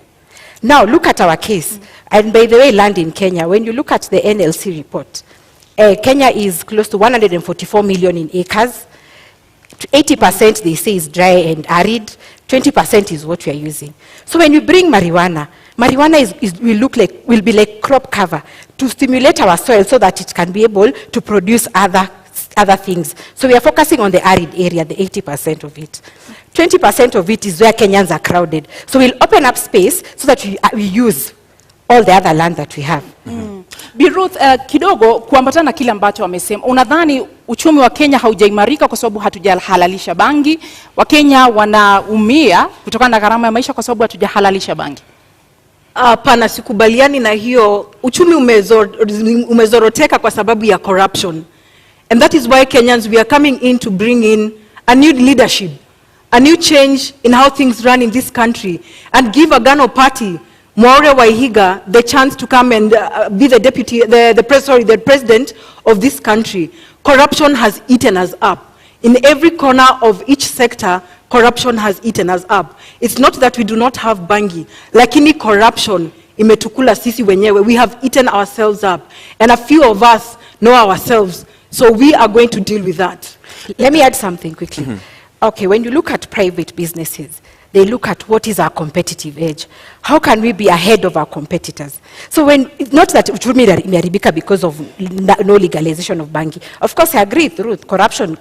Now look at our case. And by the way, land in Kenya, when you look at the NLC report, Kenya is close to 144 million in acres. 80% they say is dry and arid. 20% is what we are using. So when you bring marijuana will be like crop cover to stimulate our soil so that it can be able to produce other things. So we are focusing on the arid area, the 80% of it. 20% of it is where Kenyans are crowded. So we'll open up space so that we use all the other land that we have.
Bi Ruth, kidogo kuambatana na kile ambacho wamesema, unadhani uchumi wa Kenya haujaimarika kwa sababu hatujahalalisha bangi? Wakenya wanaumia kutokana na gharama ya maisha kwa sababu hatujahalalisha bangi?
Hapana, sikubaliani na hiyo. Uchumi umezoroteka kwa sababu ya corruption. And that is why Kenyans, we are coming in to bring in a new leadership, a new change in how things run in this country, and give a Gano party, Mwaure Waihiga, the chance to come and be the deputy, the president of this country. Corruption has eaten us up. In every corner of each sector, corruption has eaten us up. It's not that we do not have bangi, lakini corruption imetukula sisi wenyewe. We have eaten ourselves up, and a few of us know ourselves. So we are going to deal with that.
Let me add something quickly. Okay, when you look at private businesses, they look at what is our competitive edge. How can we be ahead of our competitors? So not that uchumi imeharibika because of no legalization of banking. Of course, I agree with Ruth, corruption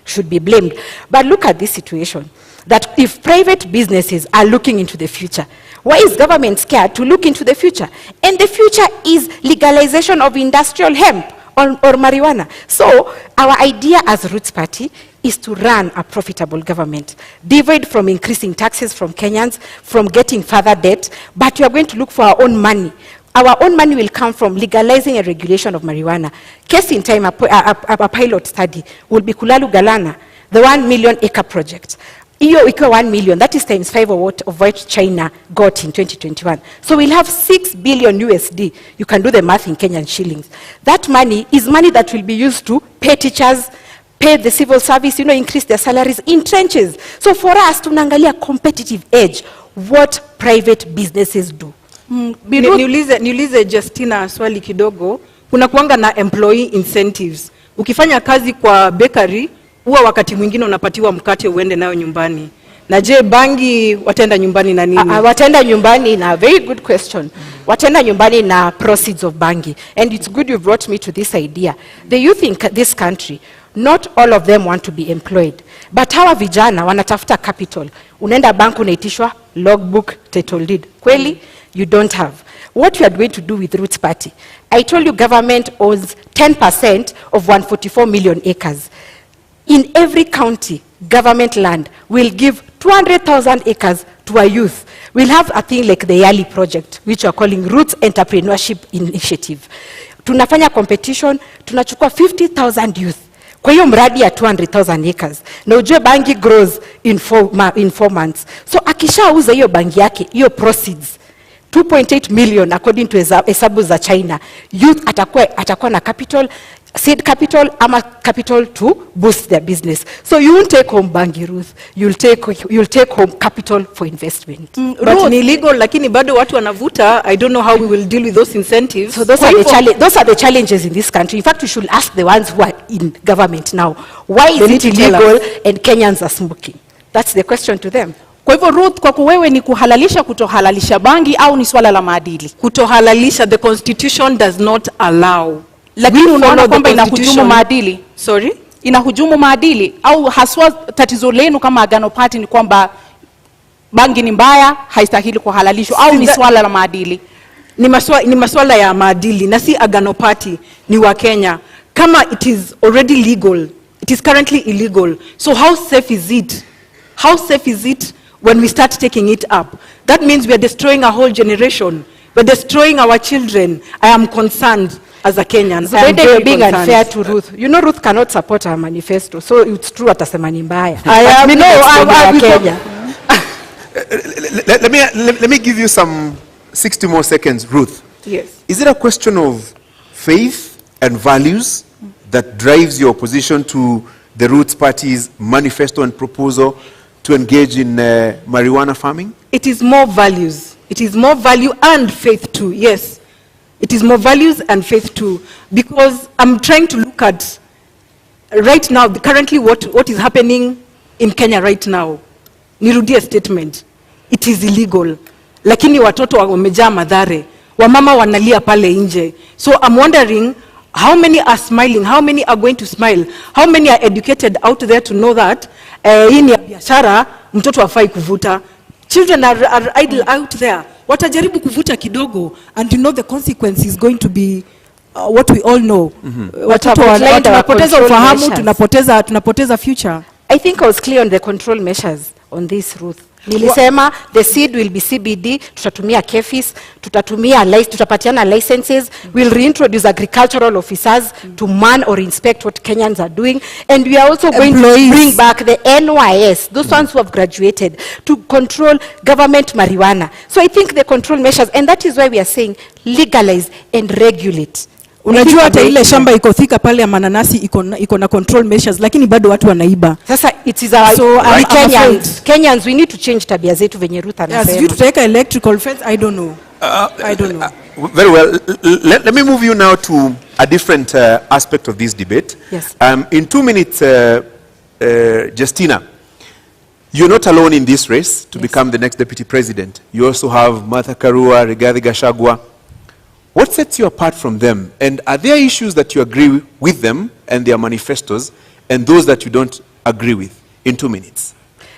should be blamed. But look at this situation, that if private businesses are looking into the future, why is government scared to look into the future? And the future is legalization of industrial hemp or marijuana. So our idea as Roots Party is to run a profitable government, devoid from increasing taxes from Kenyans, from getting further debt, but we are going to look for our own money. Our own money will come from legalizing and regulation of marijuana. Case in time, a pilot study will be Kulalu Galana, the 1 million acre project. Iyo iko 1 million, that is times 5 of what China got in 2021. So we'll have 6 billion USD. You can do the math in Kenyan shillings. That money is money that will be used to pay teachers, pay the civil service, increase their salaries in trenches. So for us, tunaangalia competitive edge, what private businesses do.
Niulize Justina swali kidogo. Kuna kuanga na employee incentives. Ukifanya kazi kwa bakery, huwa wakati mwingine unapatiwa mkate uende nayo nyumbani. Na je, bangi wataenda nyumbani na nini?
Wataenda nyumbani na, very good question. Wataenda nyumbani na proceeds of bangi. And it's good you brought me to this idea. The youth in this country, not all of them want to be employed. But hawa vijana wanatafuta capital. Unaenda bank unaitishwa logbook, title deed. Kweli, you don't have. What you are going to do with Roots Party? I told you government owns 10% of 144 million acres. In every county, government land will give 200,000 acres to our youth. We'll have a thing like the Yali project, which we are calling Roots Entrepreneurship Initiative. Tunafanya competition, tunachukua 50,000 youth. Kwa hiyo mradi ya 200,000 acres. Na ujue bangi grows in 4 months. So akishauza hiyo bangi yake, hiyo proceeds, 2.8 million according to hesabu za China, youth atakuwa na capital, seed capital ama capital to boost their business. So you won't take home bangi, Ruth. You'll take home capital for investment.
But ni illegal, lakini bado watu wanavuta. I don't know how we will deal with those incentives.
So those are the challenges in this country. In fact, you should ask the ones who are in government now. Why is it illegal and Kenyans are smoking? That's the question to them.
Kwa hivyo Ruth, kwa wewe ni kuhalalisha kutohalalisha bangi au ni swala la maadili?
Kutohalalisha, the constitution does not allow.
Lakini unaona kwamba inahujumu maadili?
Sorry?
Inahujumu maadili au haswa tatizo lenu kama Agano Party ni kwamba bangi ni mbaya, haistahili kuhalalishwa au ni swala la maadili?
Ni maswala ya maadili na si Agano Party, ni wa Kenya. Kama it is already legal, it is currently illegal. So how safe is it? How safe is it when we start taking it up? That means we are destroying a whole generation. We're destroying our children. I am concerned as a Kenyan.
So you're being unfair to Ruth. You know Ruth cannot support her manifesto. So it's true atasema ni mbaya.
Let me give you some 60 more seconds, Ruth.
Yes.
Is it a question of faith and values that drives your opposition to the Roots Party's manifesto and proposal to engage in marijuana farming?
It is more values. It is more value and faith too, yes. It is more values and faith too. Because I'm trying to look at, right now, currently what is happening in Kenya right now. Nirudie statement. It is illegal. Lakini watoto wamejaa madhare. Wamama wanalia pale nje. So I'm wondering, how many are smiling? How many are going to smile? How many are educated out there to know that hii ni biashara, mtoto hafai kuvuta? Children are idle out there. Watajaribu kuvuta kidogo, and you know the consequence is going to be what we all know. Watoto tunapoteza ufahamu, tunapoteza future.
I think I was clear on the control measures on this, Ruth. Nilisema the seed will be CBD, tutatumia KEFIS, tutapatiana licenses, we'll reintroduce agricultural officers to man or inspect what Kenyans are doing, and we are also going to bring back the NYS, those ones who have graduated, to control government marijuana. So I think the control measures, and that is why we are saying legalize and regulate.
Unajua hata ile shamba iko thika pale ya mananasi iko na control measures, lakini bado watu wanaiba.
Sasa it is our Kenyans, we need to change tabia zetu venye Ruth anasema.
Yes, tutaweka electrical fence, I don't know. I don't know.
Very well. Let me move you now to a different aspect of this debate.
Yes.
In 2 minutes, Justina, you're not alone in this race to become the next deputy president. You also have Martha Karua, Rigathi Gachagua. What sets you apart from them? And are there issues that you agree with them and their manifestos, and those that you don't agree with? In 2 minutes.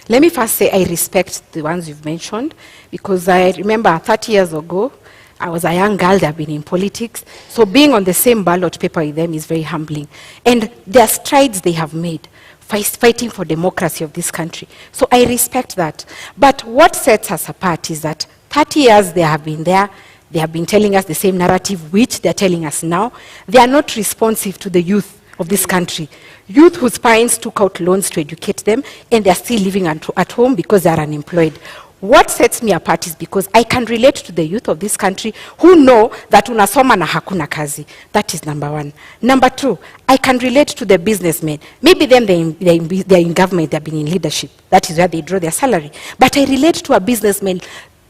Let me first say I respect the ones you've mentioned, because I remember 30 years ago, I was a young girl, they've been in politics. So being on the same ballot paper with them is very humbling. And there are strides they have made, fighting for democracy of this country. So I respect that. But what sets us apart is that 30 years they have been there. They have been telling us the same narrative which they're telling us now. They are not responsive to the youth of this country. Youth whose parents took out loans to educate them, and they're still living at home because they're unemployed. What sets me apart is because I can relate to the youth of this country who know that unasoma na hakuna kazi. That is number one. Number two, I can relate to the businessmen. Maybe them they're in government, they've been in leadership. That is where they draw their salary. But I relate to a businessman,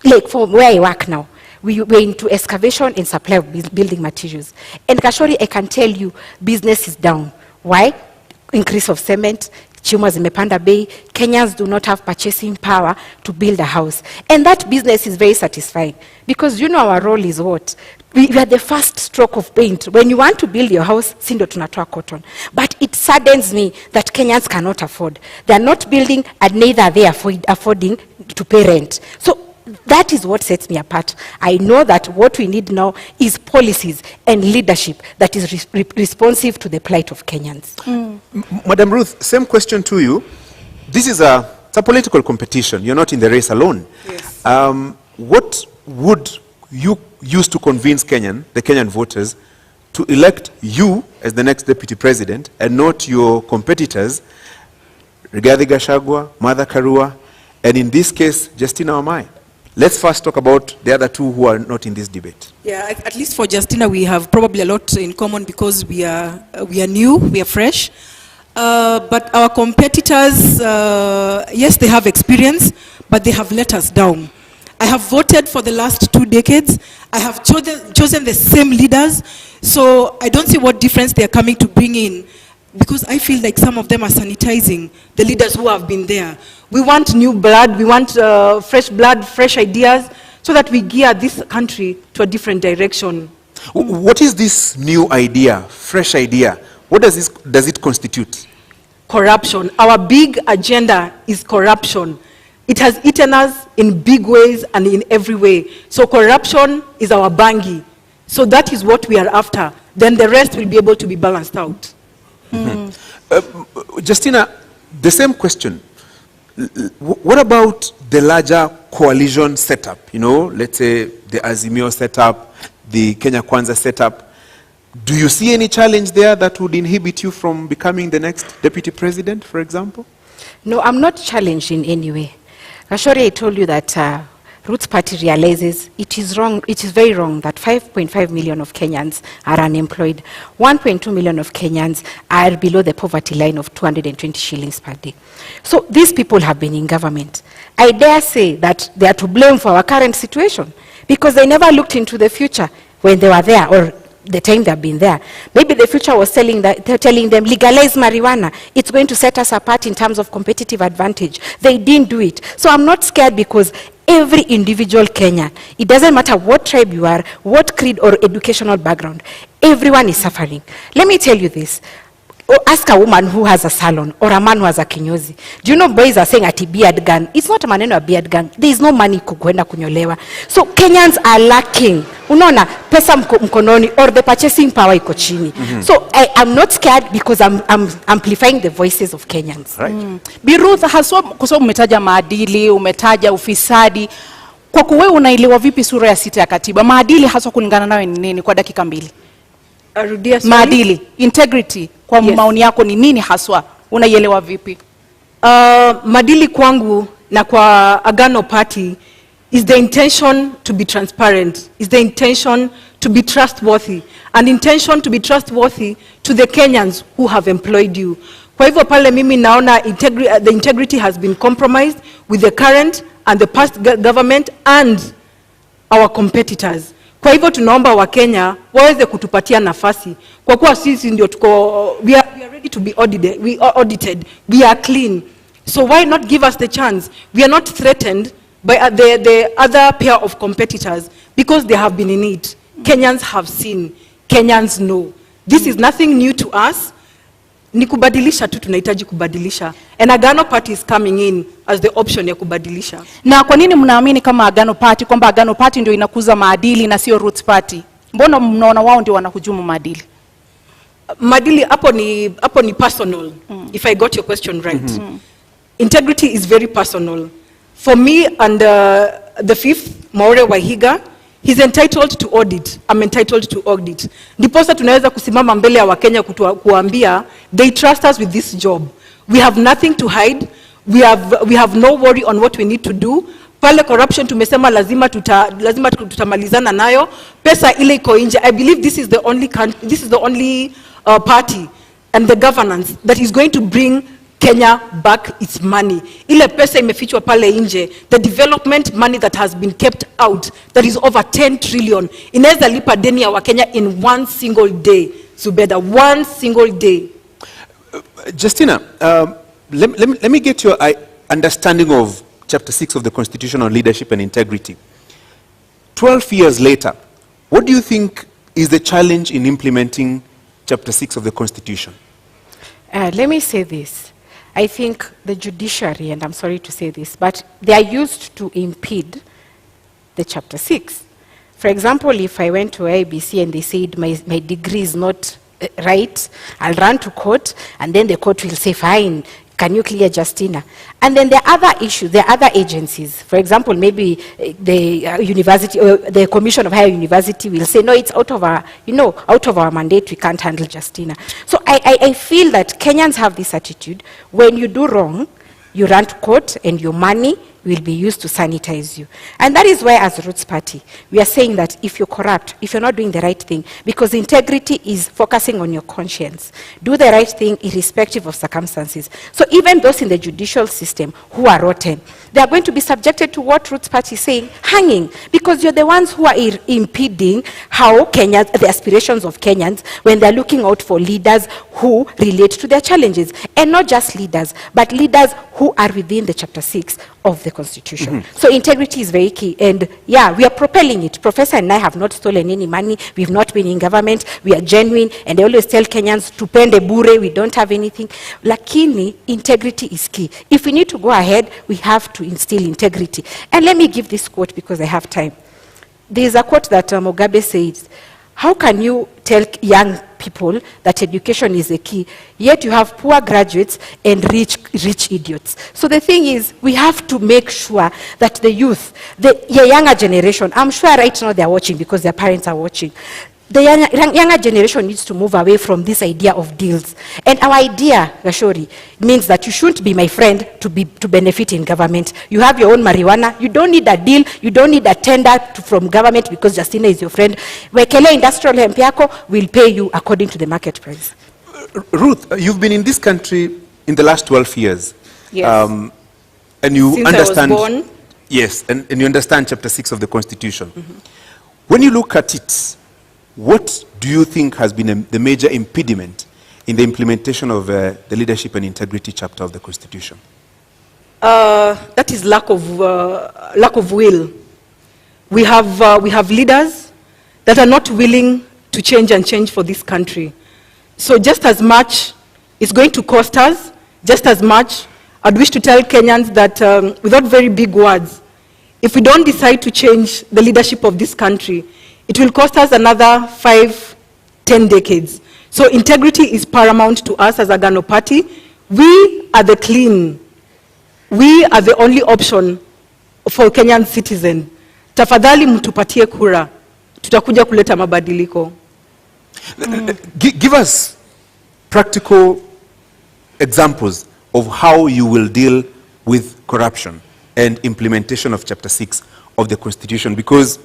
like from where I work now. we were into excavation and supply of building materials. And Kashori, I can tell you, business is down. Why? Increase of cement, chuma zimepanda bei, Kenyans do not have purchasing power to build a house. And that business is very satisfying because you know our role is what? We are the first stroke of paint. When you want to build your house, sindo tunatoa cotton. But it saddens me that Kenyans cannot afford. They are not building and neither are they affording to pay rent. So that is what sets me apart. I know that what we need now is policies and leadership that is responsive to the plight of Kenyans.
Madam Ruth, same question to you. This is it's a political competition. You're not in the race alone.
Yes.
What would you use to convince the Kenyan voters to elect you as the next deputy president and not your competitors, Rigathi Gachagua, Martha Karua, and in this case, Justina Wamai? Let's first talk about the other two who are not in this debate.
Yeah, at least for Justina, we have probably a lot in common because we are new, we are fresh. But our competitors, yes, they have experience, but they have let us down. I have voted for the last 2 decades. I have chosen the same leaders. So I don't see what difference they are coming to bring in, because I feel like some of them are sanitizing the leaders who have been there. We want new blood, we want fresh blood, fresh ideas, so that we gear this country to a different direction.
What is this new idea, fresh idea? What does it constitute?
Corruption. Our big agenda is corruption. It has eaten us in big ways and in every way. So corruption is our bangi. So that is what we are after. Then the rest will be able to be balanced out.
Justina, the same question. What about the larger coalition setup? You know, let's say the Azimio setup, the Kenya Kwanza setup. Do you see any challenge there that would inhibit you from becoming the next deputy president, for example?
No, I'm not challenged in any way. Ashori, I told you that Roots Party realizes it is wrong, it is very wrong that 5.5 million of Kenyans are unemployed. 1.2 million of Kenyans are below the poverty line of 220 shillings per day. So these people have been in government. I dare say that they are to blame for our current situation because they never looked into the future when they were there or the time they've been there. Maybe the future was telling them, legalize marijuana. It's going to set us apart in terms of competitive advantage. They didn't do it. So I'm not scared because every individual Kenyan, it doesn't matter what tribe you are, what creed or educational background, everyone is suffering. Let me tell you this. Ask a woman who has a salon or a man who has a kinyozi. Do you know boys are saying ati beard gun? It's not a maneno a beard gun. There is no money kukwenda kunyolewa. So Kenyans are lacking. Unaona pesa mkononi or the purchasing power iko chini. So I'm not scared because I'm amplifying the voices of Kenyans.
Right.
Bi Ruth, haswa kwa sababu umetaja maadili, umetaja ufisadi. Kwa kuwe unaelewa vipi sura ya 6 ya katiba? Maadili haswa kulingana nawe ni nini kwa dakika 2? Maadili, integrity, kwa maoni yako ni nini haswa? Unaielewa vipi?
Maadili kwangu na kwa Agano Party is the intention to be transparent, is the intention to be trustworthy, an intention to be trustworthy to the Kenyans who have employed you. Kwa hivyo pale mimi naona the integrity has been compromised with the current and the past government and our competitors. Kwa hivyo tunaomba wa Kenya waweze kutupatia nafasi kwa kuwa sisi ndio tuko we are ready to be audited, we are clean, so why not give us the chance? We are not threatened by the other pair of competitors because they have been in it. Kenyans have seen, Kenyans know. This is nothing new to us. Ni kubadilisha tu, tunahitaji kubadilisha. And Agano Party is coming in as the option ya kubadilisha.
Na kwa nini mnaamini kama Agano Party kwamba Agano Party ndio inakuza maadili na sio Roots Party? Mbona mnaona wao ndio wanahujumu maadili?
Maadili hapo ni personal. If I got your question right. Integrity is very personal. For me and the fifth, Maure Wahiga, he's entitled to audit. I'm entitled to audit. Ndiposa tunaweza kusimama mbele ya Wakenya kuambia, they trust us with this job. We have nothing to hide. We have no worry on what we need to do. Pale corruption tumesema lazima tutamalizana nayo. Pesa ile iko nje. I believe this is the only party and the governance that is going to bring Kenya back its money. Ile pesa imefichwa pale nje, the development money that has been kept out, that is over 10 trillion, inaweza lipa deni ya Wakenya in one single day. Zubeda, one single day.
Justina, let me get your understanding of Chapter 6 of the Constitution on Leadership and Integrity. 12 years later, what do you think is the challenge in implementing Chapter 6 of the Constitution?
Let me say this. I think the judiciary, and I'm sorry to say this, but they are used to impede the Chapter 6. For example, if I went to IBC and they said my degree is not right, I'll run to court, and then the court will say, fine, can you clear Justina? And then there are other issues, there are other agencies. For example, maybe the university, or the Commission of Higher University will say, no, it's out of our, out of our mandate, we can't handle Justina. So I feel that Kenyans have this attitude, when you do wrong, you run to court and your money will be used to sanitize you. And that is why as Roots Party, we are saying that if you're corrupt, if you're not doing the right thing, because integrity is focusing on your conscience, do the right thing irrespective of circumstances. So even those in the judicial system who are rotten, they are going to be subjected to what Roots Party is saying, hanging, because you're the ones who are impeding how Kenya, the aspirations of Kenyans, when they're looking out for leaders who relate to their challenges. And not just leaders, but leaders who are within the Chapter 6 of the Constitution.
Mm-hmm.
So integrity is very key. And yeah, we are propelling it. Professor and I have not stolen any money. We've not been in government. We are genuine. And I always tell Kenyans, tupende bure, we don't have anything. Lakini, integrity is key. If we need to go ahead, we have to instill integrity. And let me give this quote because I have time. There is a quote that Mugabe says, how can you tell young people that education is a key, yet you have poor graduates and rich idiots? So the thing is, we have to make sure that the youth, the younger generation, I'm sure right now they're watching because their parents are watching, the younger generation needs to move away from this idea of deals. And our idea, Gashori, means that you shouldn't be my friend to benefit in government. You have your own marijuana. You don't need a deal. You don't need a tender from government because Justina is your friend. Wekele Industrial Hemp yako will pay you according to the market price.
Ruth, you've been in this country in the last 12 years.
Yes.
And you
Since
understand.
I was born.
Yes, and you understand Chapter 6 of the Constitution.
Mm-hmm.
When you look at it, what do you think has been the major impediment in the implementation of the leadership and integrity chapter of the Constitution?
That is lack of will. We have leaders that are not willing to change for this country. So just as much it's going to cost us, just as much I'd wish to tell Kenyans that without very big words, if we don't decide to change the leadership of this country, it will cost us another 5-10 decades. So integrity is paramount to us as a Agano Party. We are the clean. We are the only option for Kenyan citizens. Tafadhali mtupatie kura. Tutakuja kuleta mabadiliko.
Give us practical examples of how you will deal with corruption and implementation of Chapter 6 of the Constitution, because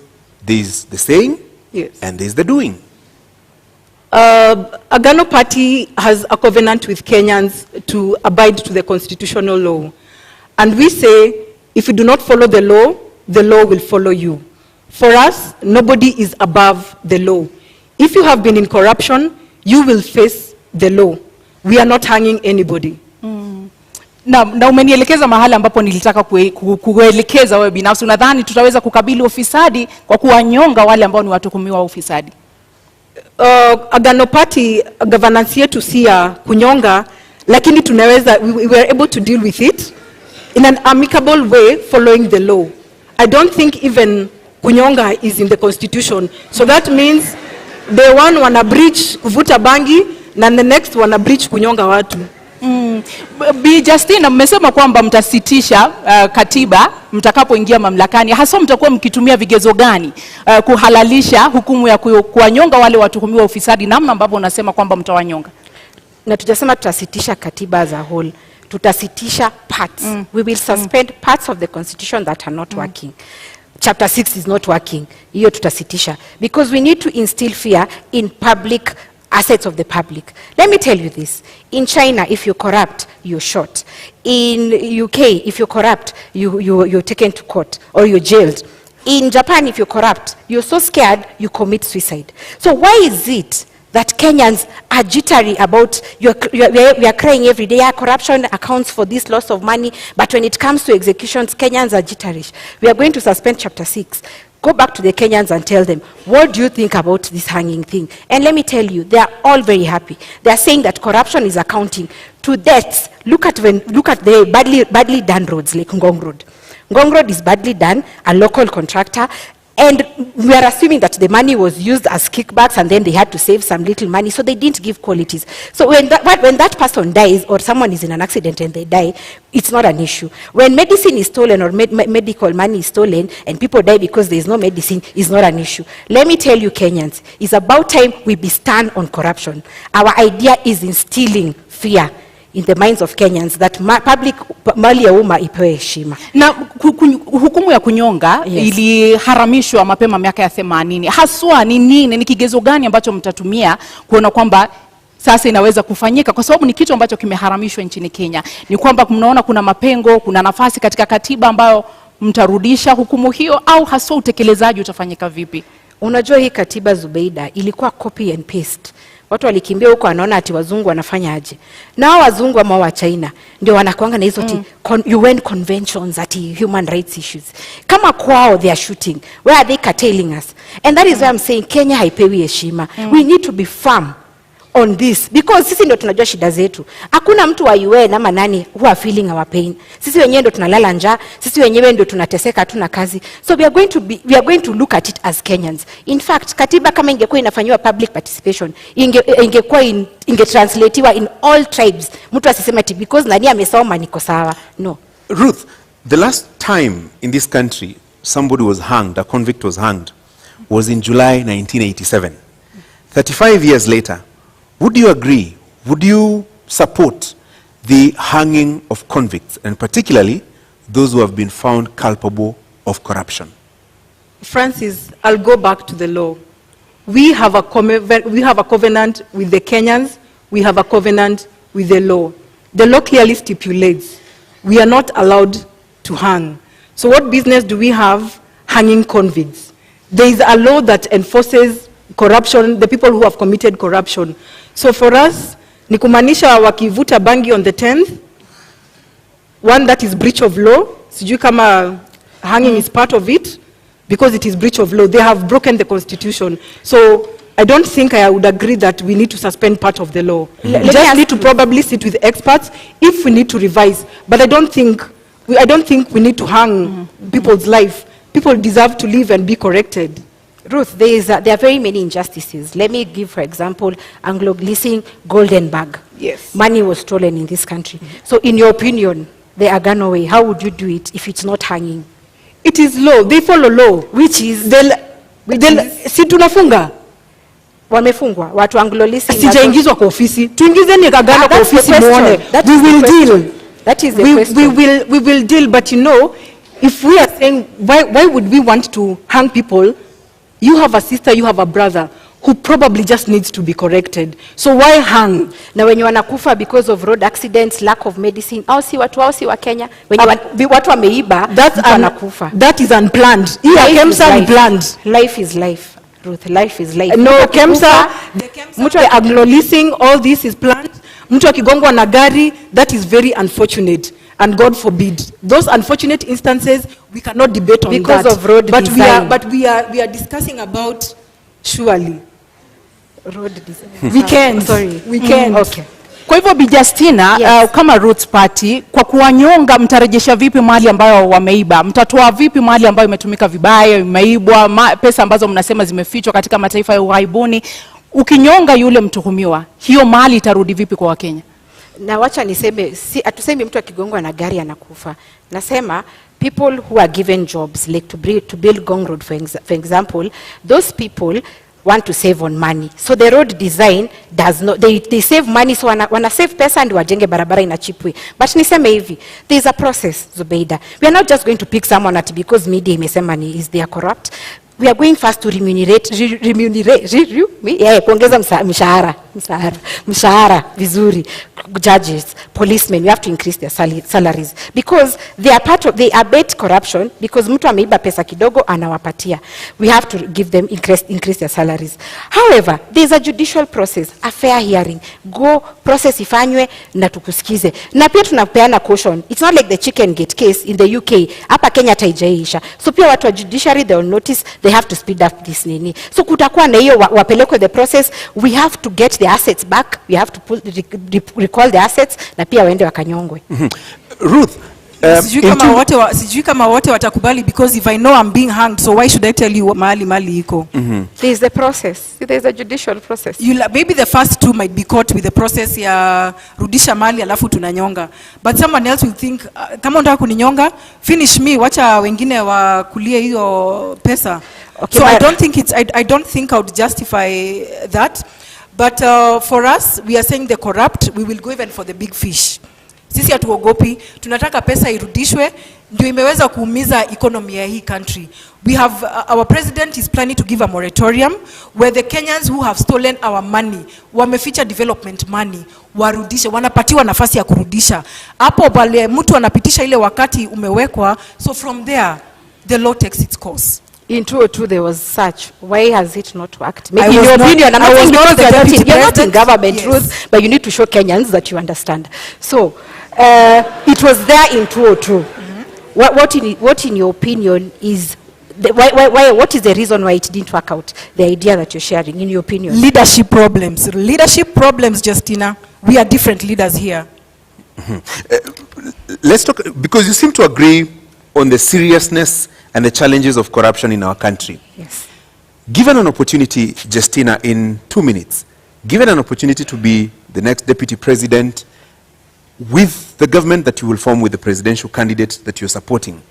there's the saying,
yes,
and there's the doing.
Agano Party has a covenant with Kenyans to abide to the constitutional law. And we say, if you do not follow the law will follow you. For us, nobody is above the law. If you have been in corruption, you will face the law. We are not hanging anybody.
Na umenielekeza mahali ambapo nilitaka kuelekeza wewe binafsi. Unadhani tutaweza kukabili ufisadi kwa kuwanyonga wale ambao ni watuhumiwa wa ufisadi?
Agano Party governance yetu si ya kunyonga, lakini tunaweza, we were able to deal with it in an amicable way following the law. I don't think even kunyonga is in the Constitution. So that means the one wana breach kuvuta bangi na the next wana breach kunyonga watu.
Bi Justina, mmesema kwamba mtasitisha katiba mtakapoingia mamlakani. Hasa mtakuwa mkitumia vigezo gani kuhalalisha hukumu ya kuwanyonga wale watuhumiwa ufisadi, namna ambavyo unasema kwamba mtawanyonga?
Na tutasema tutasitisha katiba as a whole. Tutasitisha parts. We will suspend parts of the Constitution that are not working. Chapter 6 is not working. Hiyo tutasitisha. Because we need to instill fear in public assets of the public. Let me tell you this. In China, if you're corrupt, you're shot. In UK, if you're corrupt, you're taken to court or you're jailed. In Japan, if you're corrupt, you're so scared, you commit suicide. So why is it that Kenyans are jittery about, we are crying every day, corruption accounts for this loss of money, but when it comes to executions, Kenyans are jittery. We are going to suspend chapter 6. Go back to the Kenyans and tell them, what do you think about this hanging thing? And let me tell you, they are all very happy. They are saying that corruption is accounting to deaths. Look at the badly done roads like Ngong Road. Ngong Road is badly done, a local contractor, and we are assuming that the money was used as kickbacks and then they had to save some little money, so they didn't give qualities. So when that person dies or someone is in an accident and they die, it's not an issue. When medicine is stolen or medical money is stolen and people die because there is no medicine, it's not an issue. Let me tell you, Kenyans, it's about time we be stand on corruption. Our idea is instilling fear in the minds of Kenyans that public mali ya umma ipewe heshima.
Na hukumu ya kunyonga iliharamishwa mapema miaka ya 80. Haswa ni nini, ni kigezo gani ambacho mtatumia kuona kwamba sasa inaweza kufanyika, kwa sababu ni kitu ambacho kimeharamishwa nchini Kenya? Ni kwamba mnaona kuna mapengo, kuna nafasi katika katiba ambayo mtarudisha hukumu hiyo, au haswa utekelezaji utafanyika vipi?
Unajua hii katiba, Zubeida, ilikuwa copy and paste. Watu walikimbia huko wanaona ati wazungu wanafanya aje. Na wazungu ama wa China ndio wanakuanga na hizo UN conventions ati human rights issues. Kama kwao they are shooting, where are they curtailing us? And that is why I'm saying Kenya haipewi heshima. We need to be firm on this, because sisi ndio tunajua shida zetu. Hakuna mtu wa UN ama nani who are feeling our pain. Sisi wenyewe ndio tunalala njaa, sisi wenyewe ndio tunateseka, hatuna kazi. So we are going to look at it as Kenyans. In fact, katiba kama ingekuwa inafanywa public participation, ingekuwa ingetranslatiwa in all tribes. Mtu asiseme ati because nani amesoma niko sawa. No.
Ruth, the last time in this country somebody was hanged, a convict was hanged, was in July 1987. 35 years later, would you agree, would you support the hanging of convicts, and particularly those who have been found culpable of corruption?
Francis, I'll go back to the law. We have a covenant with the Kenyans. We have a covenant with the law. The law clearly stipulates we are not allowed to hang. So what business do we have hanging convicts? There is a law that enforces corruption, the people who have committed corruption. So for us, ni kumaanisha wakivuta bangi on the 10th, one, that is breach of law. Sijui kama hanging is part of it, because it is breach of law. They have broken the constitution. So I don't think I would agree that we need to suspend part of the law. We just need to probably sit with experts if we need to revise. But I don't think we need to hang people's life. People deserve to live and be corrected.
Ruth, there are very many injustices. Let me give, for example, Anglo-Gleasing golden bag.
Yes.
Money was stolen in this country. So in your opinion, the Agano way, how would you do it if it's not hanging?
It is law. They follow law. Which is? Si tunafunga.
Wamefungwa. Watu Anglo-Gleasing.
Sijaingizwa kwa ofisi. Tuingizeni Agano kwa ofisi muone.
We will deal. That is the question.
We will deal, but you know, if we are saying, why would we want to hang people? You have a sister, you have a brother who probably just needs to be corrected. So why hang?
Na wenye wanakufa because of road accidents, lack of medicine, au si wa Kenya, wenye watu wameiba, wanakufa.
That is unplanned. KEMSA unplanned.
Life is life, Ruth. Life is life.
No, KEMSA, the Aglo-Leasing, all this is planned. Mtu akigongwa na gari, that is very unfortunate. And God forbid, those unfortunate instances, we cannot debate on
because
that.
Of road design.
But we are discussing about surely
road design.
We can.
Sorry.
We can.
Okay.
Kwa hivyo Bi Justina, yes. Kama Roots Party, kwa kuwanyonga mtarejesha vipi mali ambayo wameiba? Mtatoa vipi mali ambayo imetumika vibaya, imeibwa, pesa ambazo mnasema zimefichwa katika mataifa ya ughaibuni? Ukinyonga yule mtuhumiwa, hiyo mali itarudi vipi kwa Wakenya?
Na wacha niseme, atusemi mtu akigongwa na gari anakufa. Nasema people who are given jobs, like to build Ngong Road, for example, those people want to save on money. So the road design does not, they save money, so wana save pesa and wajenge barabara in a cheap way. But niseme hivi, there is a process, Zubeida. We are not just going to pick someone at because media imesema is they are corrupt. we are going first to kuongeza mshahara vizuri, judges, policemen, we have to increase their salaries because they are bait corruption, because mtu ameiba pesa kidogo anawapatia. We have to give them increase their salaries. However, there is a judicial process, a fair hearing. Go process ifanywe na tukusikize. Na pia tunapeana caution. It's not like the chicken gate case in the UK. Hapa Kenya taijaisha. So pia watu wa judiciary, they will notice they have to speed up this nini. So kutakuwa na hiyo wapelekwe the process. We have to get the assets back. We have to recall the assets na pia waende wakanyongwe.
Ruth,
sijui kama wote watakubali, because if I know I'm being hanged, so why should I tell you mali iko?
There is the process. There is a judicial process.
Maybe the first two might be caught with the process ya rudisha mali alafu tunanyonga. But someone else will think, kama unataka kuninyonga, finish me, wacha wengine wakulie hiyo pesa. Okay, so I don't think I would justify that. But for us, we are saying the corrupt, we will go even for the big fish. Sisi hatuogopi, tunataka pesa irudishwe, ndio imeweza kuumiza economy ya hii country. We have, our president is planning to give a moratorium where the Kenyans who have stolen our money, wameficha development money, warudishe, wanapatiwa nafasi ya kurudisha. Hapo bale mtu anapitisha ile wakati umewekwa, so from there, the law takes its course.
In 2002 there was such. Why has it not worked? Maybe in your opinion, I'm not saying because you're not in government, yes. Ruth, but you need to show Kenyans that you understand. So, it was there in 2002. What in your opinion is, what is the reason why it didn't work out? The idea that you're sharing, in your opinion?
Leadership problems. Leadership problems, Justina. We are different leaders here.
Let's talk, because you seem to agree on the seriousness and the challenges of corruption in our country.
Yes.
Given an opportunity, Justina, in 2 minutes, given an opportunity to be the next deputy president with the government that you will form with the presidential candidate that you're supporting,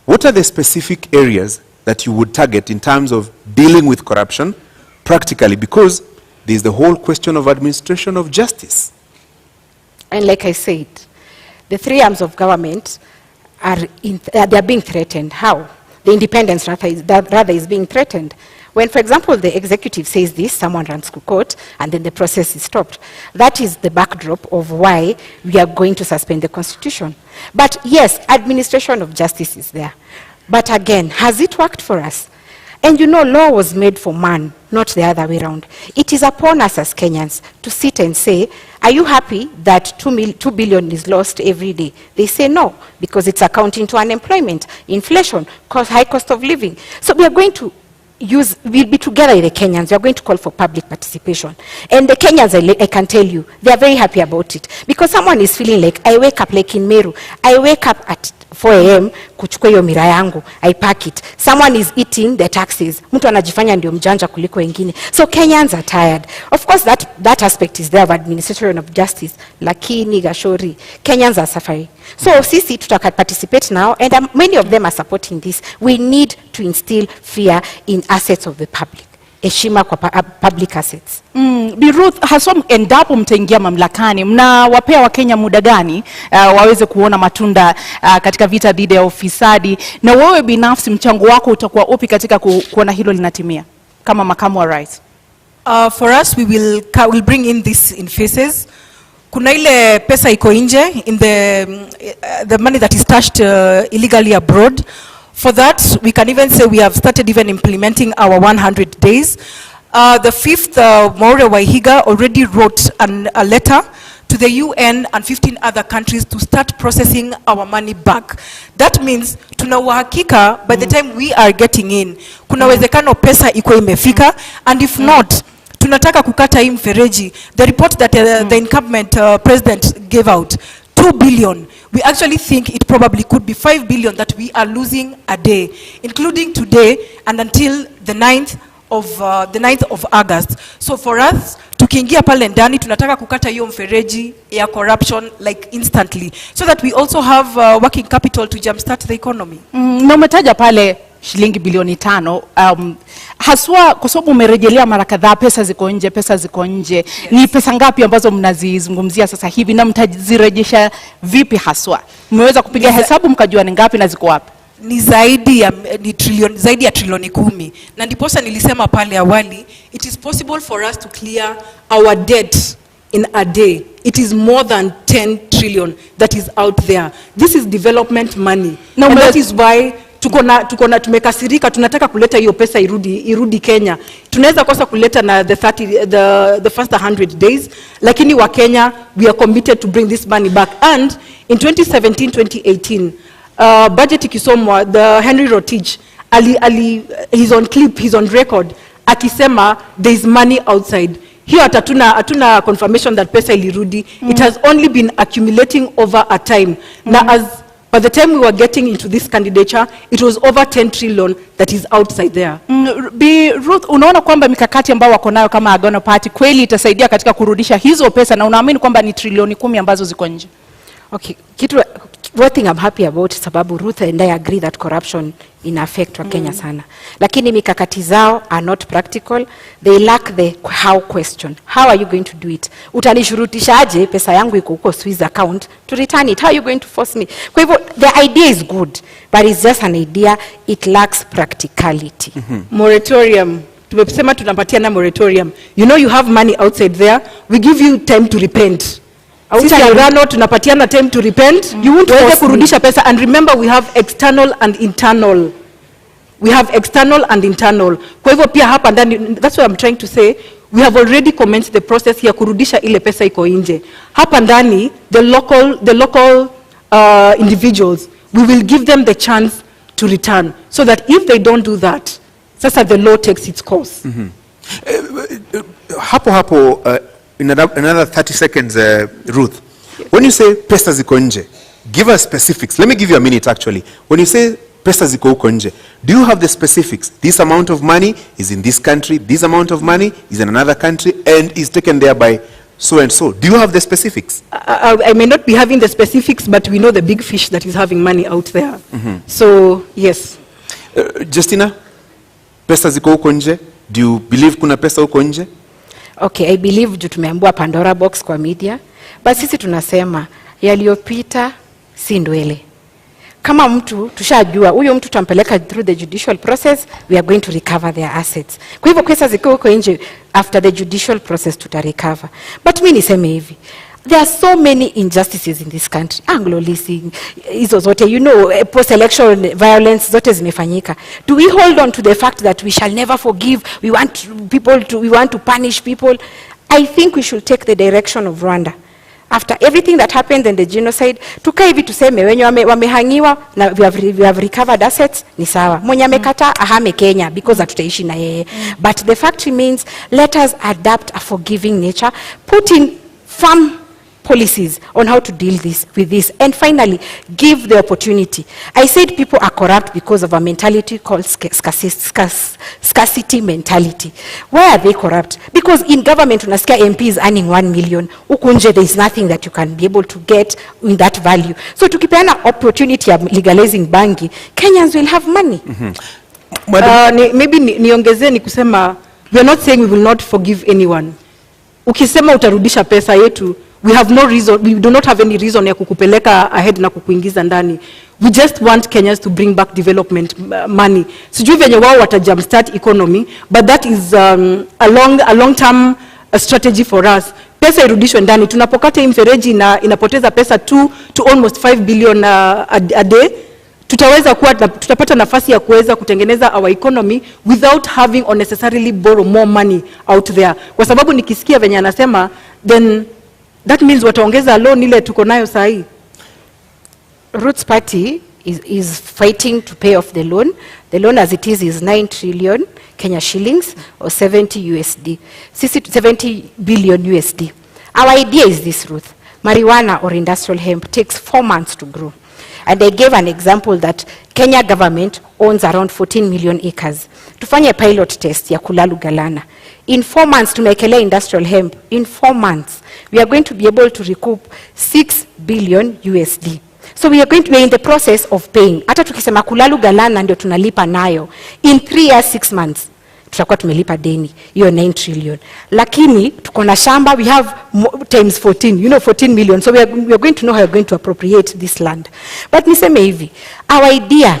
what are the specific areas that you would target in terms of dealing with corruption practically? Because there's the whole question of administration of justice.
And like I said, the three arms of government they are being threatened. How? The independence rather is being threatened. When, for example, the executive says this, someone runs to court, and then the process is stopped. That is the backdrop of why we are going to suspend the constitution. But yes, administration of justice is there. But again, has it worked for us? And you know, law was made for man, not the other way around. It is upon us as Kenyans to sit and say, are you happy that 2 billion is lost every day? They say no, because it's accounting to unemployment, inflation, high cost of living. So we are going to we'll be together with the Kenyans. We are going to call for public participation. And the Kenyans, I can tell you, they are very happy about it. Because someone is feeling like, I wake up like in Meru, I wake up at 4 a.m. kuchukua hiyo mira yangu, I pack it. Someone is eating the taxes. Mtu anajifanya ndio mjanja kuliko wengine. So Kenyans are tired. Of course, that aspect is there of administration of justice. Lakini Gashori, Kenyans are suffering. So sisi tutaka participate now, and many of them are supporting this. We need to instill fear in assets of the public. Heshima kwa public assets.
Bi Ruth, haswa endapo mtaingia mamlakani, mnawapea Wakenya muda gani waweze kuona matunda katika vita dhidi ya ufisadi, na wewe binafsi mchango wako utakuwa upi katika kuona hilo linatimia kama makamu wa rais?
For us, we will bring in this in phases. Kuna ile pesa iko nje, in the money that is stashed illegally abroad. For that, we can even say we have started even implementing our 100 days. The fifth, Maure Waihiga already wrote a letter to the UN and 15 other countries to start processing our money back. That means tuna uhakika by the time we are getting in, kuna wezekano pesa iko imefika, and if not, tunataka kukata hii mfereji. The report that the incumbent president gave out, 2 billion. We actually think it probably could be 5 billion that we are losing a day, including today and until the 9th of August. So for us, tukiingia pale ndani, tunataka kukata hiyo mfereji ya corruption like instantly, so that we also have working capital to jumpstart the economy.
Na umetaja pale shilingi bilioni 5, haswa kwa sababu umerejelea mara kadhaa pesa ziko nje. Yes. Ni pesa ngapi ambazo mnazizungumzia sasa hivi na mtazirejesha vipi haswa? Mmeweza kupiga hesabu mkajua ni ngapi na ziko wapi?
ni zaidi ya trilioni 10, na ndiposa nilisema pale awali, it is possible for us to clear our debt in a day. It is more than 10 trillion that is out there. This is development money.
Now,
and that is why tumekasirika, tunataka kuleta hiyo pesa irudi Kenya. Tunaweza kosa kuleta na the first 100 days, lakini wa Kenya, we are committed to bring this money back. And in 2017-2018, budget ikisomwa, the Henry Rotich, he's on clip, he's on record, akisema there is money outside. Here hatuna confirmation that pesa ilirudi. It has only been accumulating over a time. Now, by the time we were getting into this candidature, it was over 10 trillion that is outside there.
Bi Ruth, unaona kwamba mikakati ambayo wako nayo kama Agano Party kweli itasaidia katika kurudisha hizo pesa, na unaamini kwamba ni trilioni 10 ambazo ziko nje?
Okay, one thing I'm happy about sababu Ruth and I agree that corruption in affect wa Kenya sana. Lakini mikakati zao are not practical. They lack the how question. How are you going to do it? Utanishurutishaje pesa yangu iko huko Swiss account to return it? How are you going to force me? Kwa hivyo the idea is good, but it's just an idea. It lacks practicality.
Moratorium. Tumesema tunapatiana moratorium. You know you have money outside there. We give you time to repent. Sisi Agano tunapatiana time to repent. You won't force kurudisha pesa. And remember, we have external and internal. We have external and internal. Kwa hivyo pia hapa ndani, that's what I'm trying to say. We have already commenced the process ya kurudisha ile pesa iko nje. Hapa ndani, the local individuals, we will give them the chance to return, so that if they don't do that, sasa the law takes its course.
Hapo in another 30 seconds, Ruth, when you say pesa ziko nje, give us specifics. Let me give you a minute actually. When you say pesa ziko huko nje, do you have the specifics? This amount of money is in this country, this amount of money is in another country, and is taken there by so and so. Do you have the specifics?
I may not be having the specifics, but we know the big fish that is having money out there. So, yes.
Justina, pesa ziko huko nje? Do you believe kuna pesa huko nje?
Okay, I believe juu tumeambua Pandora box kwa media, but sisi tunasema yaliyopita si ndwele. Kama mtu tushajua huyo mtu tutampeleka through the judicial process, we are going to recover their assets. Kwa hivyo pesa ziko huko nje, after the judicial process tutarecover. But mimi niseme hivi, there are so many injustices in this country. Anglo leasing, hizo zote, you know, post-election violence, zote zimefanyika. Do we hold on to the fact that we shall never forgive? We want to punish people? I think we should take the direction of Rwanda. After everything that happened in the genocide, tukae hivi tuseme, wenye wamehangiwa na we have recovered assets, ni sawa. Mwenye amekata ahame Kenya because hatutaishi na yeye. But the fact remains, let us adapt a forgiving nature, put in firm policies on how to deal with this, and finally give the opportunity. I said people are corrupt because of a mentality called scarcity mentality. Why are they corrupt? Because in government unasikia MPs earning 1 million, huku nje there is nothing that you can be able to get in that value. So tukipeana opportunity of legalizing banking, Kenyans will have money.
Maybe niongezee ni kusema, we are not saying we will not forgive anyone. Ukisema utarudisha pesa yetu, we have no reason, we do not have any reason ya kukupeleka ahead na kukuingiza ndani. We just want Kenyans to bring back development money. Sijui venye wao wata jumpstart economy, but that is a long-term strategy for us. Pesa irudishwe ndani. Tunapokata mfereji na inapoteza pesa 2 to almost 5 billion a day. Tutapata nafasi ya kuweza kutengeneza our economy without having unnecessarily borrow more money out there. Kwa sababu nikisikia venye anasema, then that means wataongeza loan ile tuko nayo sahi.
Roots Party is fighting to pay off the loan. The loan as it is 9 trillion Kenya shillings or 70 USD. 70 billion USD. Our idea is this, Ruth. Marijuana or industrial hemp takes 4 months to grow. And I gave an example that Kenya government owns around 14 million acres. Tufanye pilot test ya Kulalu Galana. In 4 months, tumekelea industrial hemp. In 4 months, we are going to be able to recoup 6 billion USD. So we are in the process of paying. Hata tukisema Kulalu Galana ndio tunalipa nayo. In 3 years, 6 months, tutakuwa tumelipa deni. Hiyo 9 trillion. Lakini, tuko na shamba, we have times 14, 14 million. So we are going to know how we are going to appropriate this land. But niseme hivi, our idea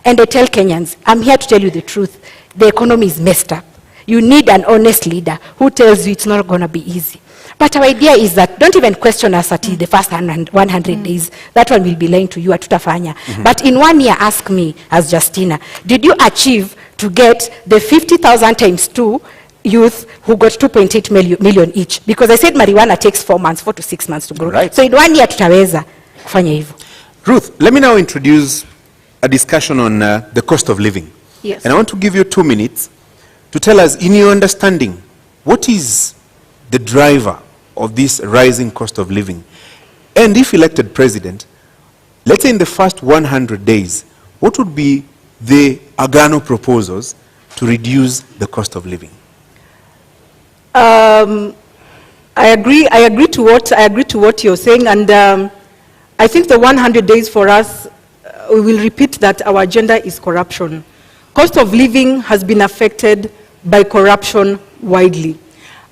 And I tell Kenyans, I'm here to tell you the truth. The economy is messed up. You need an honest leader who tells you it's not going to be easy. But our idea is that don't even question us at the first 100 days. That one will be lying to you at tutafanya. But in 1 year, ask me as Justina, did you achieve to get the 50,000 times 2 youth who got 2.8 million each? Because I said marijuana takes 4 to 6 months to grow.
Right.
So in 1 year, tutaweza kufanya hivyo.
Ruth, let me now introduce a discussion on the cost of living.
Yes.
And I want to give you 2 minutes to tell us, in your understanding, what is the driver of this rising cost of living? And if elected president, let's say in the first 100 days, what would be the Agano proposals to reduce the cost of living?
I agree to what you're saying, and I think the 100 days for us, we will repeat that our agenda is corruption. Cost of living has been affected by corruption widely.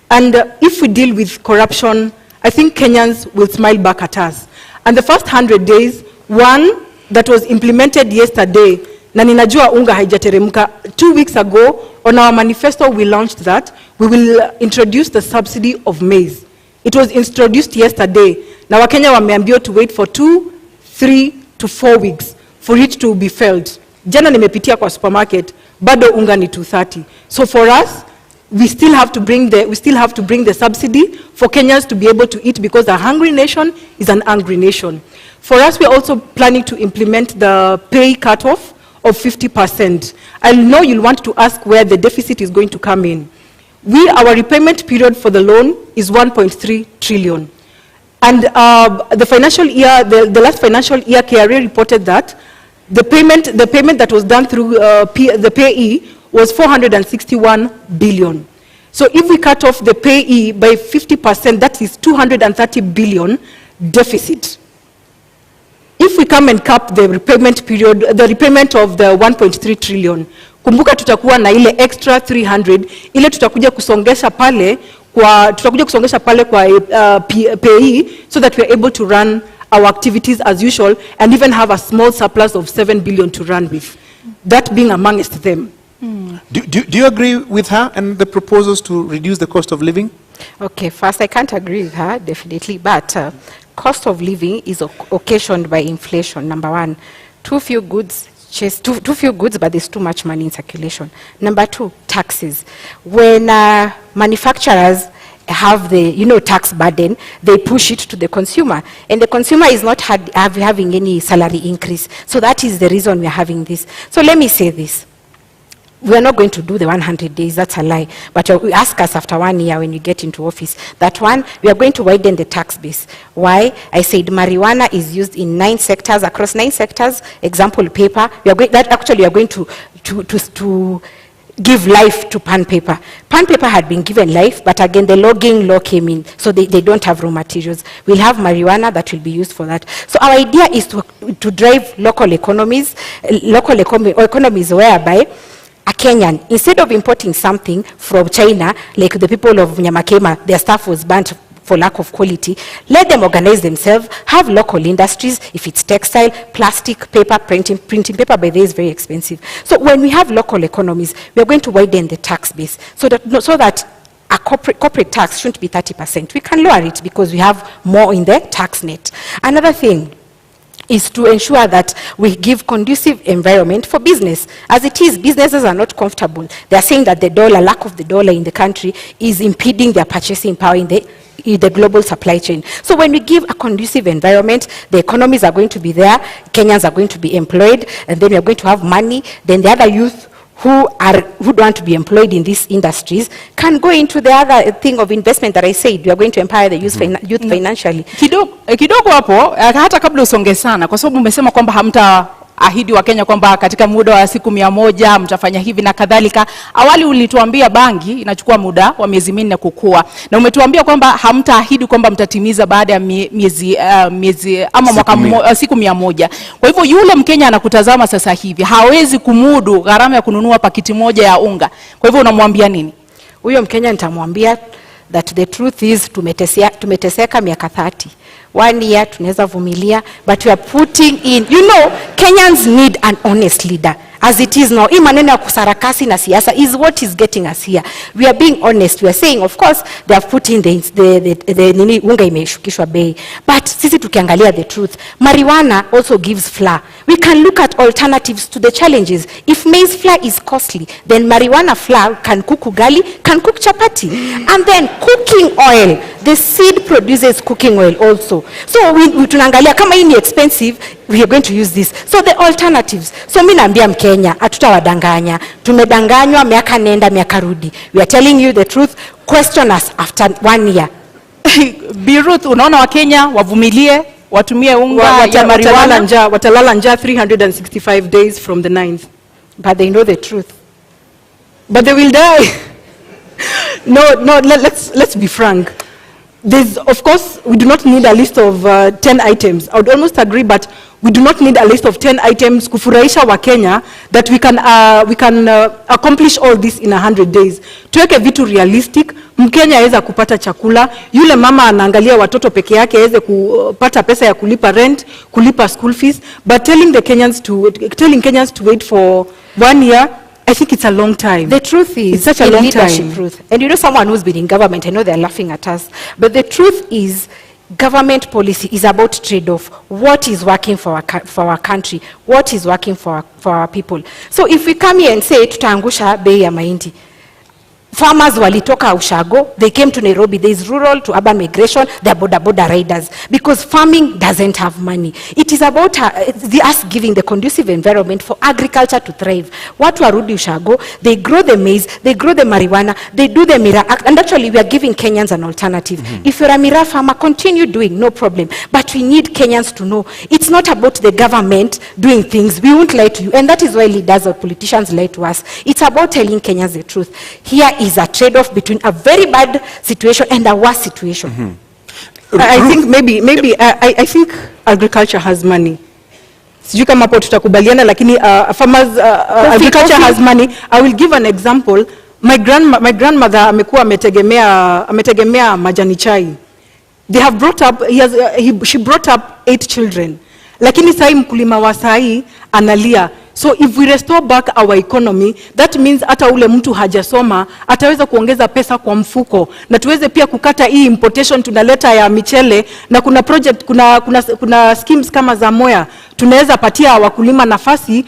And if we deal with corruption, I think Kenyans will smile back at us. And the first 100 days, one that was implemented yesterday, na ninajua unga haijateremka, 2 weeks ago, on our manifesto we launched that. We will introduce the subsidy of maize. It was introduced yesterday. Na Wakenya wameambiwa to wait for 2, 3 to 4 weeks for it to be felt. Jana nimepitia kwa supermarket, bado unga ni 230. So for us, we still have to bring the subsidy for Kenyans to be able to eat, because a hungry nation is an angry nation. For us, we're also planning to implement the pay cutoff of 50%. I know you'll want to ask where the deficit is going to come in. Our repayment period for the loan is 1.3 trillion. And the financial year, the last financial year, KRA reported that the payment that was done through the payee was 461 billion. So if we cut off the payee by 50%, that is 230 billion deficit. If we come and cap the repayment period, the repayment of the 1.3 trillion, kumbuka tutakuwa na ile extra 300, ile tutakuja kusongesha pale kwa payee, so that we are able to run our activities as usual and even have a small surplus of 7 billion to run with. That being amongst them.
Do you agree with her and the proposals to reduce the cost of living?
Okay, first, I can't agree with her, definitely, but cost of living is occasioned by inflation, number one. Too few goods, but there's too much money in circulation. Number two, taxes. When manufacturers have the tax burden, they push it to the consumer, and the consumer is not having any salary increase. So that is the reason we are having this. So let me say this. We are not going to do the 100 days, that's a lie. But you ask us after 1 year when you get into office. That one, we are going to widen the tax base. Why? I said marijuana is used in 9 sectors, across 9 sectors. Example, paper. We are going to give life to pan paper. Pan paper had been given life, but again, the logging law came in, so they don't have raw materials. We'll have marijuana that will be used for that. So our idea is to drive local economies whereby a Kenyan, instead of importing something from China, like the people of Nyamakema, their stuff was burnt for lack of quality, let them organize themselves, have local industries. If it's textile, plastic, paper, printing paper by the way is very expensive. So when we have local economies, we are going to widen the tax base so that a corporate tax shouldn't be 30%. We can lower it because we have more in the tax net. Another thing is to ensure that we give conducive environment for business. As it is, businesses are not comfortable. They are saying that lack of the dollar in the country is impeding their purchasing power in the global supply chain. So when we give a conducive environment, the economies are going to be there, Kenyans are going to be employed, and then we are going to have money. Then the other youth who want to be employed in these industries can go into the other thing of investment that I said. We are going to empower the youth financially.
Kidogo hapo, hata kabla usonge sana, kwa sababu umesema kwamba hamtaahidi wa Kenya kwamba katika muda wa siku 100 mtafanya hivi na kadhalika. Awali ulituambia bangi inachukua muda wa miezi 4 kukua, na umetuambia kwamba hamtaahidi kwamba mtatimiza baada ya miezi ama mwaka siku 100. Kwa hivyo yule Mkenya anakutazama sasa hivi hawezi kumudu gharama ya kununua pakiti moja ya unga. Kwa hivyo unamwambia nini?
Huyo Mkenya nitamwambia that the truth is tumeteseka miaka 30. 1 year tunaweza vumilia, but we are putting in, you know, Kenyans need an honest leader. As it is now, hii maneno ya kusarakasi na siasa is what is getting us here. We are being honest. We are saying, of course, they have put in the nini, unga imeshukishwa bei. But sisi tukiangalia the truth, marijuana also gives flour. We can look at alternatives to the challenges. If maize flour is costly, then marijuana flour can cook ugali, can cook chapati. And then cooking oil, the seed produces cooking oil also. So we tunaangalia kama hii ni expensive, we are going to use this. So the alternatives. So mimi naambia Mkenya, hatutawadanganya. Tumedanganywa miaka nenda miaka rudi. We are telling you the truth. Question us after 1 year.
Biruth, unaona Wakenya wavumilie, watumie unga ya marijuana,
watalala njaa 365 days from the 9th.
But they know the truth.
But they will die. No, let's be frank. There's, of course, we do not need a list of 10 items. I would almost agree, but we do not need a list of 10 items kufurahisha wa Kenya that we can accomplish all this in 100 days. Tuweke vitu realistic, Mkenya aweza kupata chakula, yule mama anaangalia watoto peke yake aweze kupata pesa ya kulipa rent, kulipa school fees, but telling Kenyans to wait for 1 year, I think it's a long time.
The truth is,
it's such a long time.
Truth. And you know, someone who's been in government, I know they're laughing at us, but the truth is, government policy is about trade-off. What is working for our country? What is working for our people? So if we come here and say, tutaangusha bei ya mahindi, farmers walitoka Ushago, they came to Nairobi. There is rural to urban migration, they are border riders, because farming doesn't have money. It is about us giving the conducive environment for agriculture to thrive. Watu warudi Ushago, they grow the maize, they grow the marijuana, they do the miraa, and actually we are giving Kenyans an alternative. If you're a miraa farmer, continue doing, no problem. But we need Kenyans to know, it's not about the government doing things. We won't lie to you, and that is why leaders or politicians lie to us. It's about telling Kenyans the truth. Here is a trade-off between a very bad situation and a worse situation.
I think maybe I think agriculture has money. Sijui kama hapo tutakubaliana, lakini farmers agriculture has money. I will give an example. My grandmother amekuwa ametegemea majani chai. They have brought up she brought up 8 children. Lakini sai mkulima wa sai analia. So if we restore back our economy, that means hata ule mtu hajasoma ataweza kuongeza pesa kwa mfuko, na tuweze pia kukata hii importation tunaleta ya michele, na kuna project kuna schemes kama za Moya tunaweza patia wakulima nafasi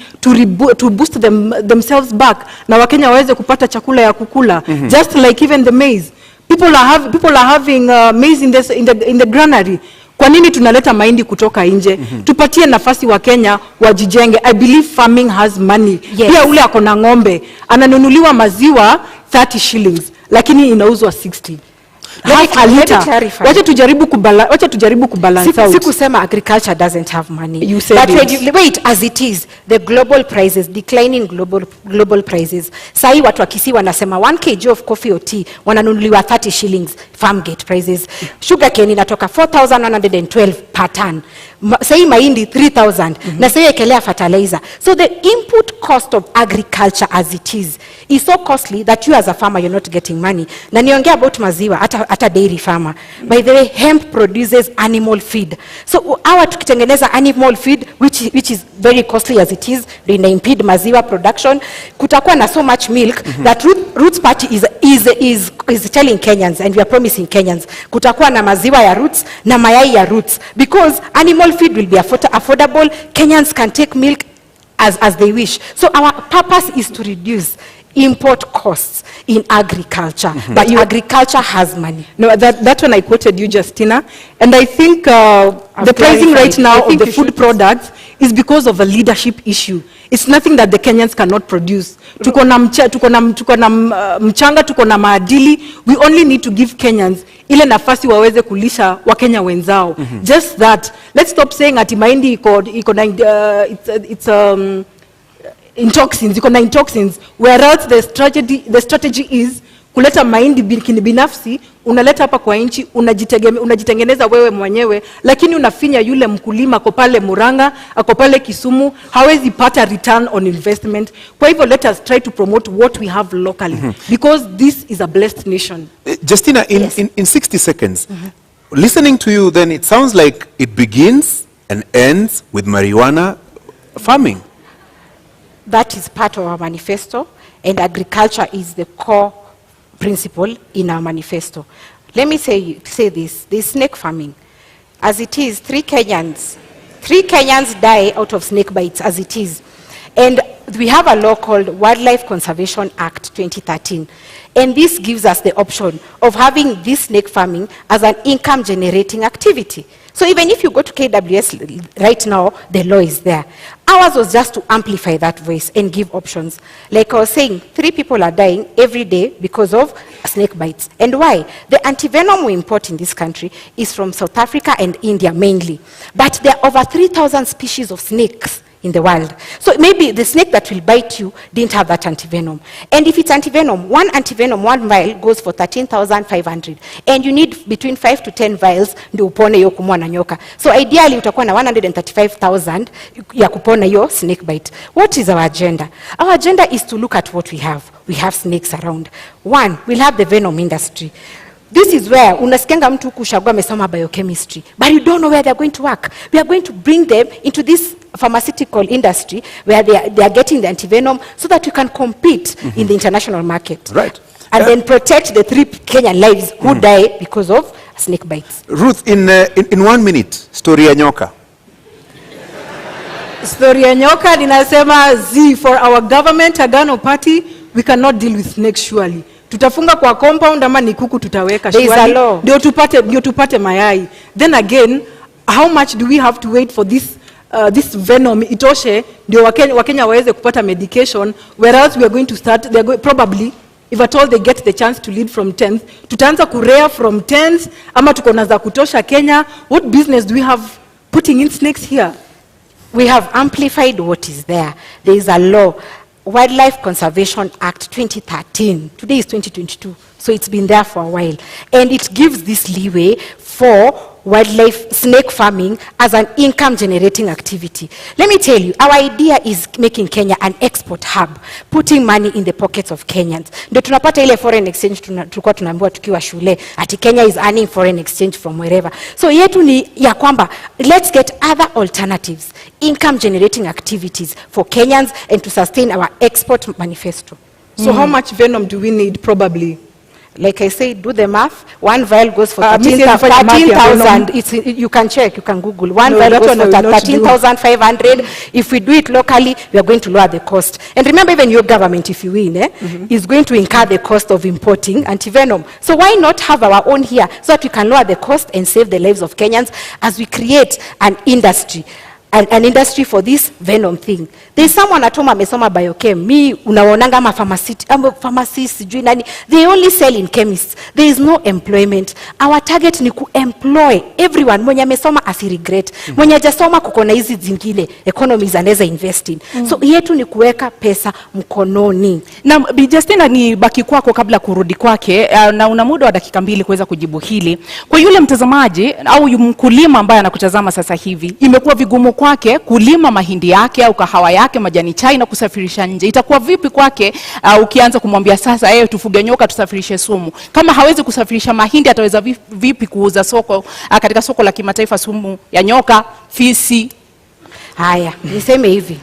to boost themselves back, na Wakenya waweze kupata chakula ya kukula. Just like even the maize, people are having maize in the granary. Kwa nini tunaleta mahindi kutoka nje? Tupatie nafasi wa Kenya wajijenge. I believe farming has money.
Yes.
Pia ule akona ng'ombe ananunuliwa maziwa 30 shillings lakini inauzwa 60. Wacha tujaribu kubalance out.
Sikusema agriculture doesn't have money.
You said
but wait, as it is, the global prices, declining global prices. Sahi watu wa Kisii wanasema 1 kg of coffee or tea wananunuliwa 30 shillings farm gate prices. Sugar cane inatoka 4,112 per ton. Sahi mahindi 3,000. Na sahi ekelea fertilizer. So the input cost of agriculture as it is so costly that you as a farmer you're not getting money. Na niongea about maziwa hata dairy farmer. By the way, hemp produces animal feed. So our tukitengeneza animal feed which is very costly as it is, they impede maziwa production. Kutakuwa na so much milk that Roots Party is telling Kenyans, and we are promising Kenyans, kutakuwa na maziwa ya Roots na mayai ya Roots, because animal feed will be affordable. Kenyans can take milk as they wish. So our purpose is to reduce import costs in agriculture, but agriculture has money.
No, that one I quoted you, Justina, and I think the pricing right now of the food products is because of a leadership issue. It's nothing that the Kenyans cannot produce. Tuko na mchanga, tuko na maadili. We only need to give Kenyans ile nafasi waweze kulisha Wakenya wenzao. Just that. Let's stop saying ati mahindi iko na in toxins, whereas the strategy is kuleta mahindi binafsi, unaleta hapa kwa nchi, unajitengeneza wewe mwenyewe, lakini unafinya yule mkulima ako pale Murang'a, ako pale Kisumu, hawezi pata return on investment. Kwa hivyo let us try to promote what we have locally, because this is a blessed nation.
Justina, in 60 seconds, listening to you, then it sounds like it begins and ends with marijuana farming.
That is part of our manifesto, and agriculture is the core principle in our manifesto. Let me say this, the snake farming. As it is, 3 Kenyans die out of snake bites as it is. And we have a law called Wildlife Conservation Act 2013. And this gives us the option of having this snake farming as an income generating activity. So even if you go to KWS right now, the law is there. Ours was just to amplify that voice and give options. Like I was saying, 3 people are dying every day because of snake bites. And why? The antivenom we import in this country is from South Africa and India mainly. But there are over 3,000 species of snakes in the world. So maybe the snake that will bite you didn't have that antivenom. And if it's antivenom, one vial goes for 13,500. And you need between 5 to 10 vials ndio upone hiyo kumwa na nyoka. So ideally utakuwa na 135,000 ya kupona hiyo snake bite. What is our agenda? Our agenda is to look at what we have. We have snakes around. One, we'll have the venom industry. This is where unasikianga mtu kushagua amesoma biochemistry, but you don't know where they're going to work. We are going to bring them into this pharmaceutical industry where they are getting the antivenom so that we can compete in the international market.
Right.
And then protect the 3 Kenyan lives who die because of snake bites.
Ruth, in 1 minute, story ya nyoka.
Story ya nyoka ninasema for our government, Agano Party, we cannot deal with snakes surely. Tutafunga kwa compound ama ni kuku tutaweka shwari ndio tupate mayai. Then again, how much do we have to wait for this venom itoshe ndio Wakenya waweze kupata medication, whereas we are going to start probably, if at all they get the chance to lead from 10th, tutaanza kurea from 10th ama tuko na za kutosha Kenya. What business do we have putting in snakes here?
We have amplified what is there. There is a law, Wildlife Conservation Act 2013. Today is 2022, so it's been there for a while. And it gives this leeway for wildlife snake farming as an income generating activity. Let me tell you, our idea is making Kenya an export hub, putting money in the pockets of Kenyans. Ndio tunapata ile foreign exchange tulikuwa tunaambiwa tukiwa shule, ati Kenya is earning foreign exchange from wherever. So yetu ni ya kwamba, let's get other alternatives, income generating activities for Kenyans and to sustain our export manifesto.
So how much venom do we need probably?
Like I say, do the math. 1 vial goes for 13,000. You can check, you can Google. 1 vial goes for 13,500. If we do it locally, we are going to lower the cost. And remember, even your government, if you win, is going to incur the cost of importing antivenom. So why not have our own here so that we can lower the cost and save the lives of Kenyans as we create an industry. An industry for this venom thing. There's someone at home amesoma biochem. Me unaonanga ama pharmacist sijui nani. They only sell in chemists. There is no employment. Our target ni kuemploy everyone. Mwenye amesoma asiregret. Mwenye hajasoma kuko na hizi zingine economies anaweza invest in. So yetu ni kuweka pesa mkononi.
Na Bi Justina, ni baki kwako kabla kurudi kwake, na una muda wa dakika 2 kuweza kujibu hili. Kwa yule mtazamaji au mkulima ambaye anakutazama sasa hivi, imekuwa vigumu kwake kulima mahindi yake au kahawa yake, majani chai na kusafirisha nje. Itakuwa vipi kwake ukianza kumwambia sasa tufuge nyoka tusafirishe sumu? Kama hawezi kusafirisha mahindi, ataweza vipi kuuza katika soko la kimataifa sumu ya nyoka, fisi?
Haya, niseme hivi.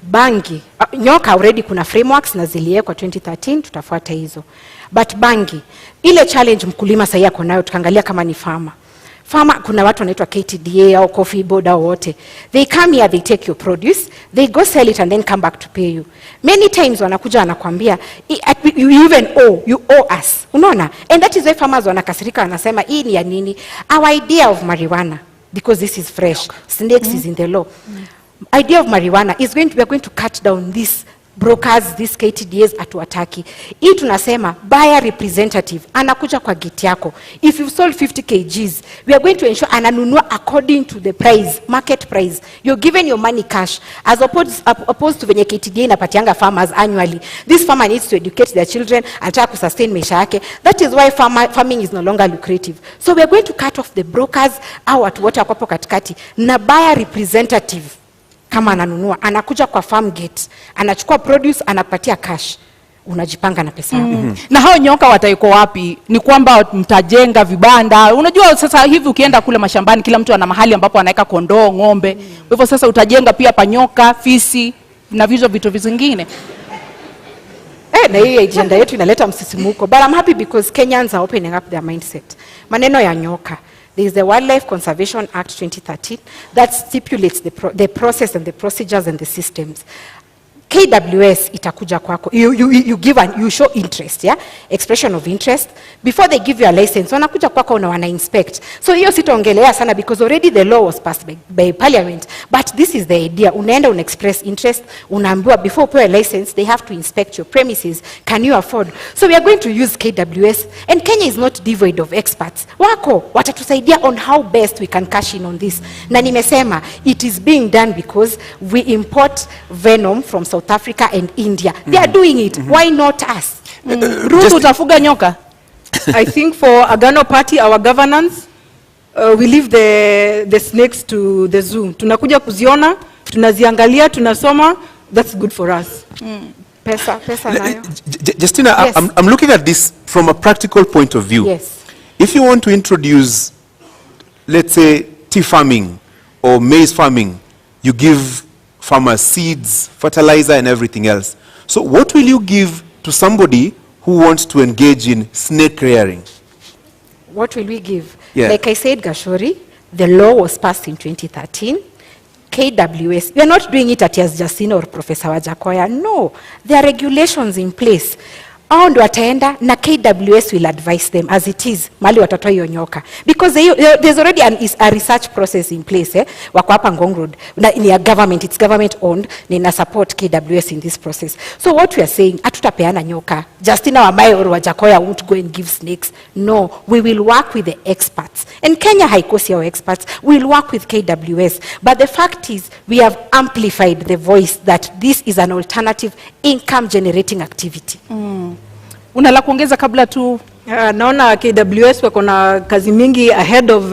Bangi, nyoka already kuna frameworks na ziliwekwa 2013, tutafuata hizo. But bangi, ile challenge mkulima sasa yako nayo, tukaangalia kama ni farmer, kuna watu wanaitwa KTDA au Coffee Board au wote. They come here, they take your produce, they go sell it and then come back to pay you. Many times wanakuja wanakuambia, you owe us. Unaona? And that is why farmers wanakasirika, wanasema hii ni ya nini? Our idea of marijuana, because this is fresh, snakes is in the law. Idea of marijuana is we are going to cut down this brokers, these KTDAs hatuwataki. Hii tunasema buyer representative anakuja kwa gate yako. If you've sold 50 kgs, we are going to ensure ananunua according to the price, market price. You're given your money cash as opposed to venye KTDA inapatianga farmers annually. This farmer needs to educate their children, anataka kusustain maisha yake. That is why farming is no longer lucrative. So we are going to cut off the brokers au watu wote wako katikati na buyer representative. Kama ananunua, anakuja kwa farm gate, anachukua produce, anapatia cash, unajipanga na pesa yako.
Na hao nyoka wataiko wapi? Ni kwamba mtajenga vibanda. Unajua sasa hivi ukienda kule mashambani kila mtu ana mahali ambapo anaweka kondoo, ng'ombe. Kwa hivyo sasa utajenga pia panyoka, fisi na vitu vingine.
Na hii agenda yetu inaleta msisimuko. But I'm happy because Kenyans are opening up their mindset. Maneno ya nyoka. There is the Wildlife Conservation Act 2013 that stipulates the process and the procedures and the systems. KWS itakuja kwako. You give and you show interest, yeah? Expression of interest. Before they give you a license, wanakuja kwako na wana inspect. So hiyo sitaongelea sana because already the law was passed by parliament. But this is the idea. Unaenda express interest, unaambiwa before upewe license, they have to inspect your premises. Can you afford? So we are going to use KWS, and Kenya is not devoid of experts. Wako watatusaidia on how best we can cash in on this. Na nimesema it is being done because we import venom from South Africa and India. They are doing it. Why not us?
Ruth, utafuga nyoka?
I think for Agano Party, our governance, we leave the snakes to the zoo. Tunakuja kuziona, tunaziangalia, tunasoma. That's good for us.
Pesa nayo.
Justina, yes. I'm looking at this from a practical point of view.
Yes.
If you want to introduce, let's say, tea farming or maize farming, you give farmers seeds, fertilizer, and everything else. So what will you give to somebody who wants to engage in snake rearing?
What will we give?
Yeah.
Like I said, Gashori, the law was passed in 2013. KWS, we are not doing it at Justina or Professor Wajakoya. No, there are regulations in place. Hao ndio wataenda na KWS will advise them as it is mali watatoa hiyo nyoka because there's already a research process in place wako hapa Ngong Road ni a government, it's government owned, na support KWS in this process. So what we are saying, hatutapeana nyoka. Justina Wamae or Wajakoya won't go and give snakes. No, we will work with the experts, and Kenya haikosi our experts. We will work with KWS, but the fact is we have amplified the voice that this is an alternative income generating activity.
Una la kuongeza kabla tu?
Naona KWS wako na kazi mingi ahead of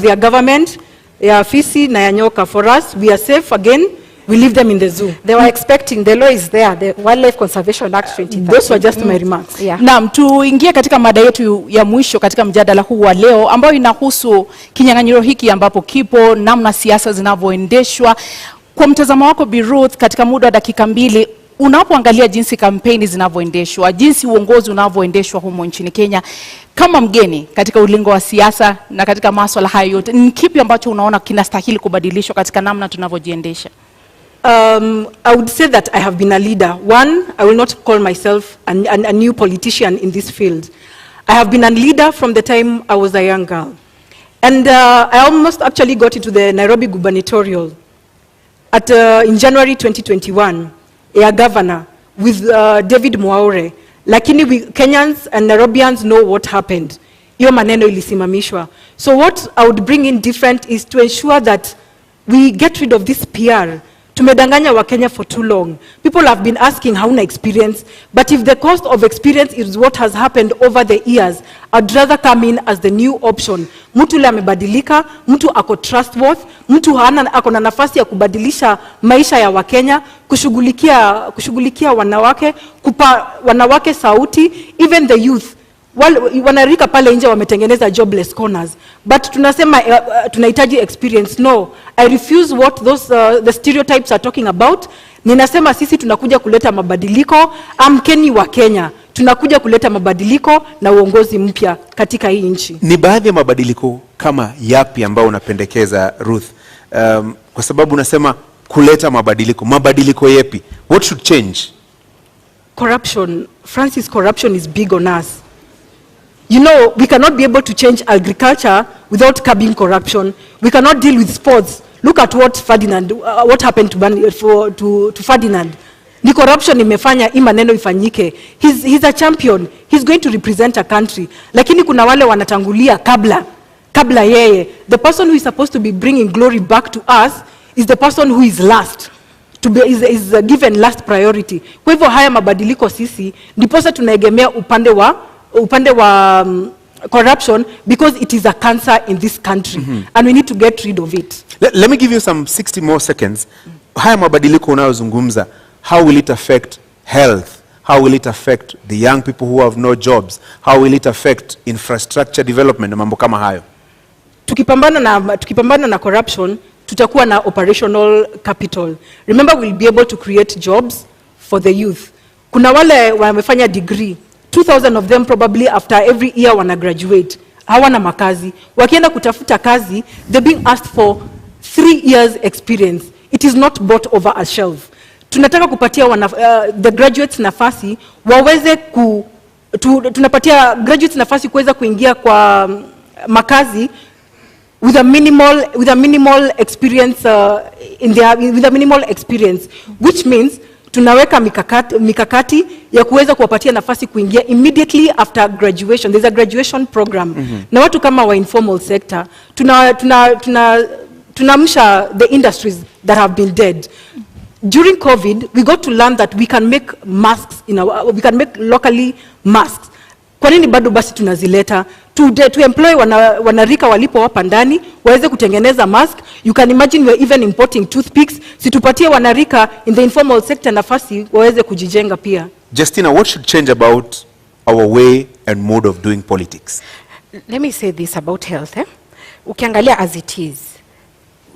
their government ya fisi na ya nyoka. For us, we are safe again. We leave them in the zoo.
They were expecting, the law is there, the Wildlife Conservation Act 2013.
Those were just my remarks.
Yeah.
Naam, tuingie katika mada yetu ya mwisho katika mjadala huu wa leo ambayo inahusu kinyang'anyiro hiki ambapo kipo, namna siasa zinavyoendeshwa. Kwa mtazamo wako Bi Ruth, katika muda wa dakika 2, unapoangalia jinsi kampeni zinavyoendeshwa, jinsi uongozi unavyoendeshwa humo nchini Kenya, kama mgeni katika ulingo wa siasa na katika masuala hayo yote, ni kipi ambacho unaona kinastahili kubadilishwa katika namna tunavyojiendesha?
I would say that I have been a leader. One, I will not call myself a new politician in this field. I have been a leader from the time I was a young girl. And I almost actually got into the Nairobi gubernatorial in January 2021. A governor with David Mwaure. Lakini Kenyans and Nairobians know what happened. Iyo maneno ilisimamishwa. So what I would bring in different is to ensure that we get rid of this PR. Tumedanganya wa Kenya for too long. People have been asking hauna experience, but if the cost of experience is what has happened over the years, I'd rather come in as the new option. Mtu le amebadilika, mtu ako trustworthy, mtu ako na nafasi ya kubadilisha maisha ya Wakenya, kushughulikia wanawake, kupa wanawake sauti, even the youth. Wanarika pale nje wametengeneza jobless corners, but tunasema tunahitaji experience. No, I refuse what the stereotypes are talking about. Ninasema sisi tunakuja kuleta mabadiliko. Amkeni wa Kenya, tunakuja kuleta mabadiliko na uongozi mpya katika hii nchi.
Ni baadhi ya mabadiliko kama yapi ambao unapendekeza Ruth? Kwa sababu unasema kuleta mabadiliko yapi? What should change?
Corruption. Francis, corruption is big on us. You know, we cannot be able to change agriculture without curbing corruption. We cannot deal with sports. Look at what happened to Ferdinand. ni corruption imefanya hii maneno ifanyike. He's a champion, he's going to represent a country, lakini kuna wale wanatangulia kabla yeye. The person who is supposed to be bringing glory back to us is the person who is last, is given last priority. Kwa hivyo haya mabadiliko sisi ndiposa tunaegemea upande wa corruption, because it is a cancer in this country, and we need to get rid of it.
Let me give you some 60 more seconds. Haya mabadiliko unayozungumza, how will it affect health? How will it affect the young people who have no jobs? How will it affect infrastructure development na mambo kama hayo?
Tukipambana na corruption, tutakuwa na operational capital. Remember, we'll be able to create jobs for the youth. Kuna wale wamefanya degree, 2,000 of them probably after every year wana graduate, hawana makazi. Wakienda kutafuta kazi, they're being asked for 3 years experience. It is not bought over a shelf. Tunataka kupatia the graduates nafasi waweze tunapatia graduates nafasi kuweza kuingia kwa makazi with a minimal experience with a minimal experience, which means tunaweka mikakati ya kuweza kuwapatia nafasi kuingia immediately after graduation. There's a graduation program. Na watu kama wa informal sector tunamsha the industries that have been dead. During COVID, we got to learn that we can make masks we can make locally masks. Kwa nini bado basi tunazileta? To employ wanarika walipo hapa ndani waweze kutengeneza mask. You can imagine we're even importing toothpicks. Situpatie wanarika in the informal sector nafasi waweze kujijenga pia.
Justina, what should change about our way and mode of doing politics?
Let me say this about health. Ukiangalia as it is,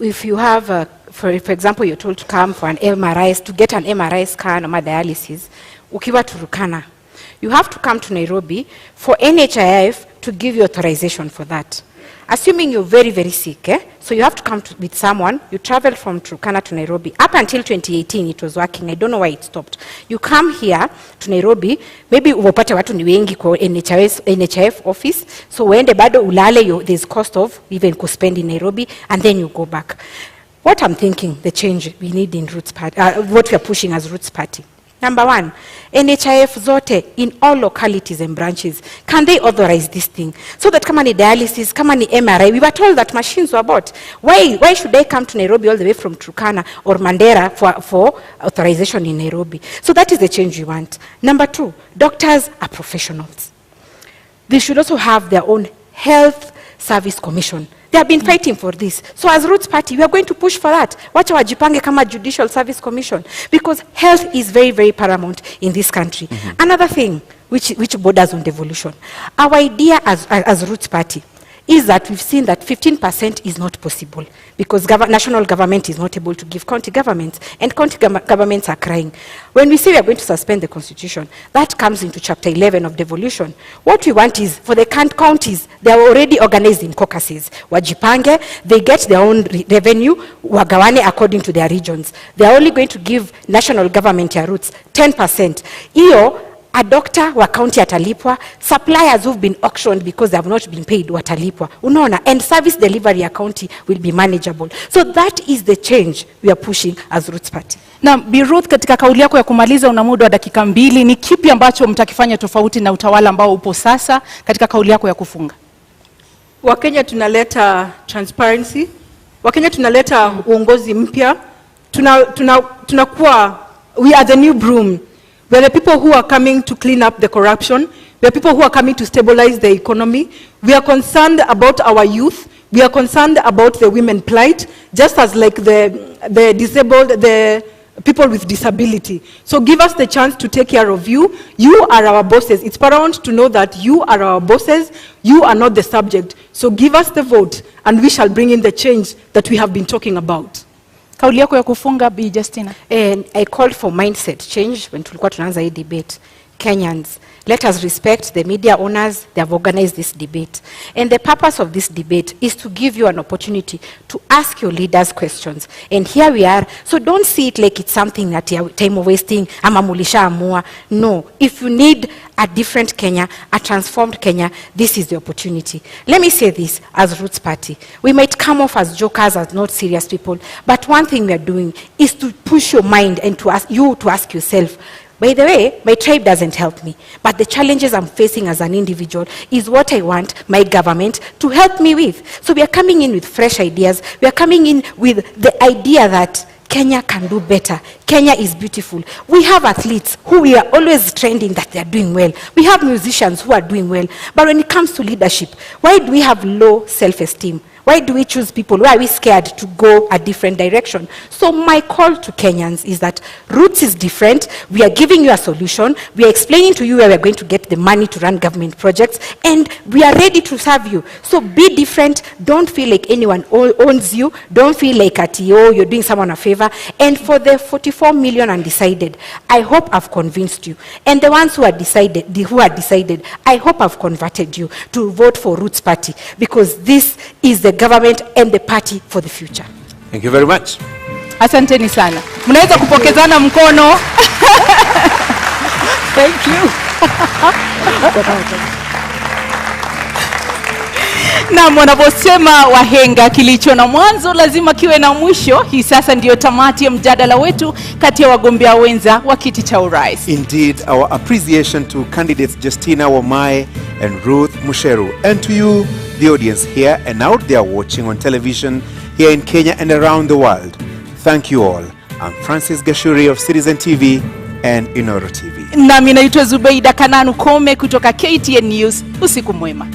if you have, for example, you're told to come for an MRI, to get an MRI scan or dialysis, ukiwa Turukana, you have to come to Nairobi for NHIF to give you authorization for that. Assuming you're very, very sick, so you have to come with someone. You travel from Turkana to Nairobi. Up until 2018, it was working. I don't know why it stopped. You come here to Nairobi, maybe upate watu ni wengi kwa NHIF office, so uende bado ulale, there's cost of even spend in Nairobi, and then you go back. What I'm thinking, the change we need in Roots Party, what we are pushing as Roots Party. Number one, NHIF zote in all localities and branches, can they authorize this thing? So that kama ni dialysis, kama ni MRI, we were told that machines were bought. Why should they come to Nairobi all the way from Turkana or Mandera for authorization in Nairobi? So that is the change we want. Number two, doctors are professionals. They should also have their own health service commission. They have been fighting for this. So as Roots Party, we are going to push for that. Wacha wajipange kama Judicial Service Commission, because health is very, very paramount in this country. Another thing which borders on devolution. Our idea as Roots Party is that we've seen that 15% is not possible because national government is not able to give county governments, and county governments are crying. When we say we are going to suspend the constitution, that comes into chapter 11 of devolution. What we want is for the counties, they are already organized in caucuses. Wajipange, they get their own revenue, wagawane according to their regions. They are only going to give national government ya roots 10%. Iyo, a doctor wa county atalipwa, suppliers who've been auctioned because they have not been paid watalipwa. Unaona, and service delivery ya county will be manageable. So that is the change we are pushing as Roots Party.
Na Bi Ruth, katika kauli yako ya kumaliza una muda wa dakika 2, ni kipi ambacho mtakifanya tofauti na utawala ambao upo sasa katika kauli yako ya kufunga?
Wakenya tunaleta transparency. Wakenya tunaleta uongozi mpya. Tunakuwa, we are the new broom. We are the people who are coming to clean up the corruption. We are people who are coming to stabilize the economy. We are concerned about our youth. We are concerned about the women plight, just as like the disabled, the people with disability. So give us the chance to take care of you. You are our bosses. It's paramount to know that you are our bosses. You are not the subject. So give us the vote and we shall bring in the change that we have been talking about.
Kauli yako ya kufunga, Bi Justina?
And I called for mindset change when tulikuwa tunaanza hii debate. Kenyans, let us respect the media owners. They have organized this debate. And the purpose of this debate is to give you an opportunity to ask your leaders questions. And here we are. So don't see it like it's something that you're time wasting, ama mulisha amua. No. If you need a different Kenya, a transformed Kenya, this is the opportunity. Let me say this as Roots Party. We might come off as jokers, as not serious people, but one thing we are doing is to push your mind and to ask yourself, by the way, my tribe doesn't help me, but the challenges I'm facing as an individual is what I want my government to help me with. So we are coming in with fresh ideas. We are coming in with the idea that Kenya can do better. Kenya is beautiful. We have athletes who we are always trending that they are doing well. We have musicians who are doing well. But when it comes to leadership, why do we have low self-esteem? Why do we choose people? Why are we scared to go a different direction? So my call to Kenyans is that Roots is different. We are giving you a solution. We are explaining to you where we are going to get the money to run government projects. And we are ready to serve you. So be different. Don't feel like anyone owns you. Don't feel like you're doing someone a favor. And for the 44 million undecided, I hope I've convinced you. And the ones who are decided, I hope I've converted you to vote for Roots Party, because this is the government and the party for the future.
Thank you very much.
Asanteni sana. Mnaweza kupokezana mkono. Thank you. Na wanaposema wahenga, kilicho na mwanzo lazima kiwe na mwisho. Hii sasa ndio tamati ya mjadala wetu kati ya wagombea wenza wa kiti cha urais.
Indeed, our appreciation to candidates Justina Wamae and Ruth Musheru, and to you, the audience here and out there watching on television here in Kenya and around the world. Thank you all. I'm Francis Gashuri of Citizen TV and Inoro TV.
Nami naitwa Zubeida Kananu Kome kutoka KTN News. Usiku mwema.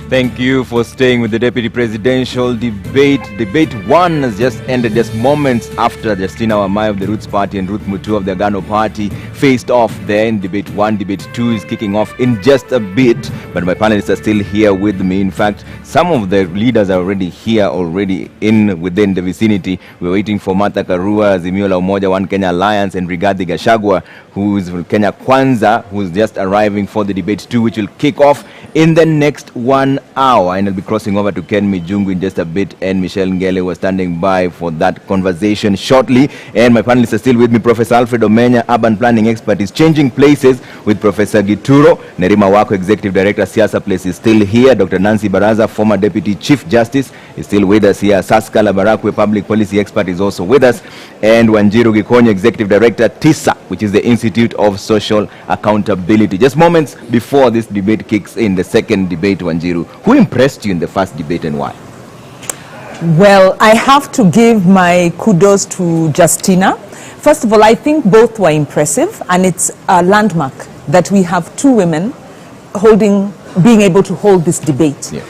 Thank you for staying with the deputy presidential debate. Debate 1 has just ended just moments after Justina Wamae of the Roots Party and Ruth Mutua of the Agano Party faced off there in debate 1. Debate 2 is kicking off in just a bit, but my panelists are still here with me. In fact, some of the leaders are already here, within the vicinity. We're waiting for Martha Karua, Azimio la Umoja, One Kenya Alliance, and Rigathi Gachagua, who is from Kenya Kwanza, who's just arriving for the debate 2, which will kick off in the next 1 hour. And I'll be crossing over to Ken Mijungu in just a bit, and Michelle Ngele was standing by for that conversation shortly. And my panelists are still with me. Professor Alfred Omenya, urban planning expert, is changing places with Professor Gituro. Nerima Wako, executive director, Siasa Place, is still here. Dr. Nancy Baraza, former deputy chief justice, is still with us here. Saskala Barakwe, public policy expert, is also with us. And Wanjiru Gikonyo, executive director, TISA, which is the Institute of Social Accountability. Just moments before this debate kicks in, the second debate, Wanjiru, who impressed you in the first debate and why?
Well, I have to give my kudos to Justina. First of all, I think both were impressive, and it's a landmark that we have two women being able to hold this debate. Yeah.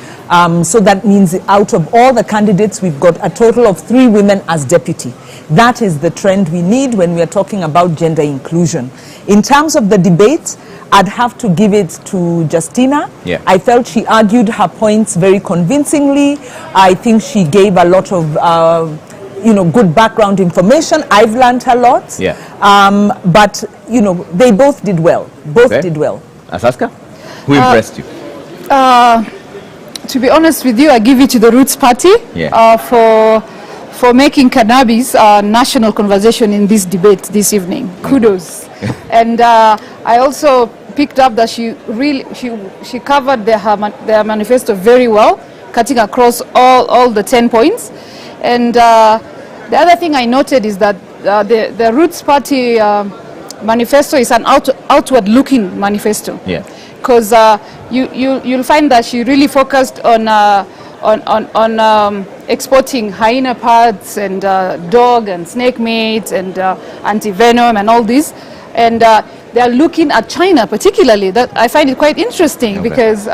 So that means out of all the candidates, we've got a total of 3 women as deputy. That is the trend we need when we are talking about gender inclusion. In terms of the debate, I'd have to give it to Justina.
Yeah.
I felt she argued her points very convincingly. I think she gave a lot of good background information. I've learned a lot.
Yeah.
But they both did well. Both did well.
Asaska, who impressed you?
To be honest with you, I give it to the Roots Party.
Yeah.
For making cannabis a national conversation in this debate this evening. Kudos. And I also picked up that she covered their manifesto very well, cutting across all the 10 points. And the other thing I noted is that the Roots Party manifesto is an outward-looking manifesto.
Yeah.
Because you'll find that she really focused on exporting hyena parts and dog and snake meat and anti-venom and all this. And they are looking at China particularly. That I find it quite interesting, because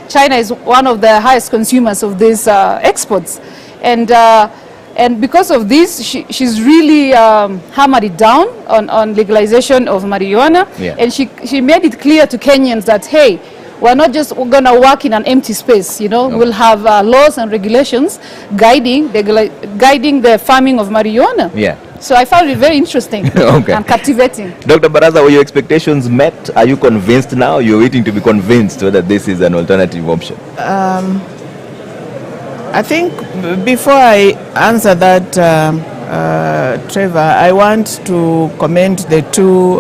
China is one of the highest consumers of these exports. And because of this, she's really hammered it down on legalization of marijuana.
Yeah.
And she made it clear to Kenyans that, hey, we're not just going to work in an empty space, you know. We'll have laws and regulations guiding the farming of marijuana.
Yeah.
So I found it very interesting and captivating.
Dr. Baraza, were your expectations met? Are you convinced now? You're waiting to be convinced whether this is an alternative option?
I think before I answer that, Trevor, I want to commend the two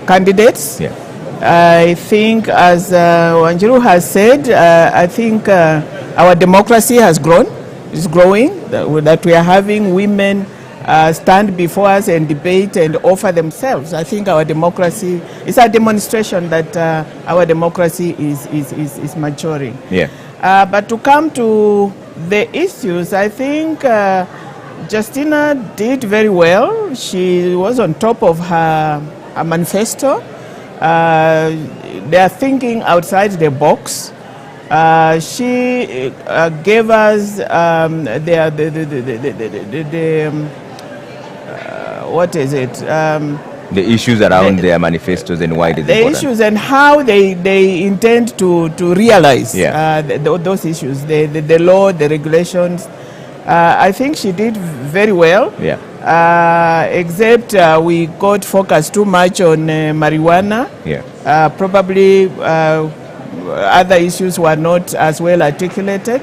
candidates.
Yeah.
I think, as Wanjiru has said, I think our democracy has grown. It's growing, that we are having women stand before us and debate and offer themselves. I think our democracy is a demonstration that our democracy is maturing.
Yeah.
But to come to the issues, I think Justina did very well. She was on top of her manifesto. They are thinking outside the box. She gave us what is it?
The issues around their manifestos and why it is important.
The issues and how they intend to realize those issues, the law, the regulations. I think she did very well.
Yeah.
Except we got focused too much on marijuana.
Yeah.
Probably other issues were not as well articulated.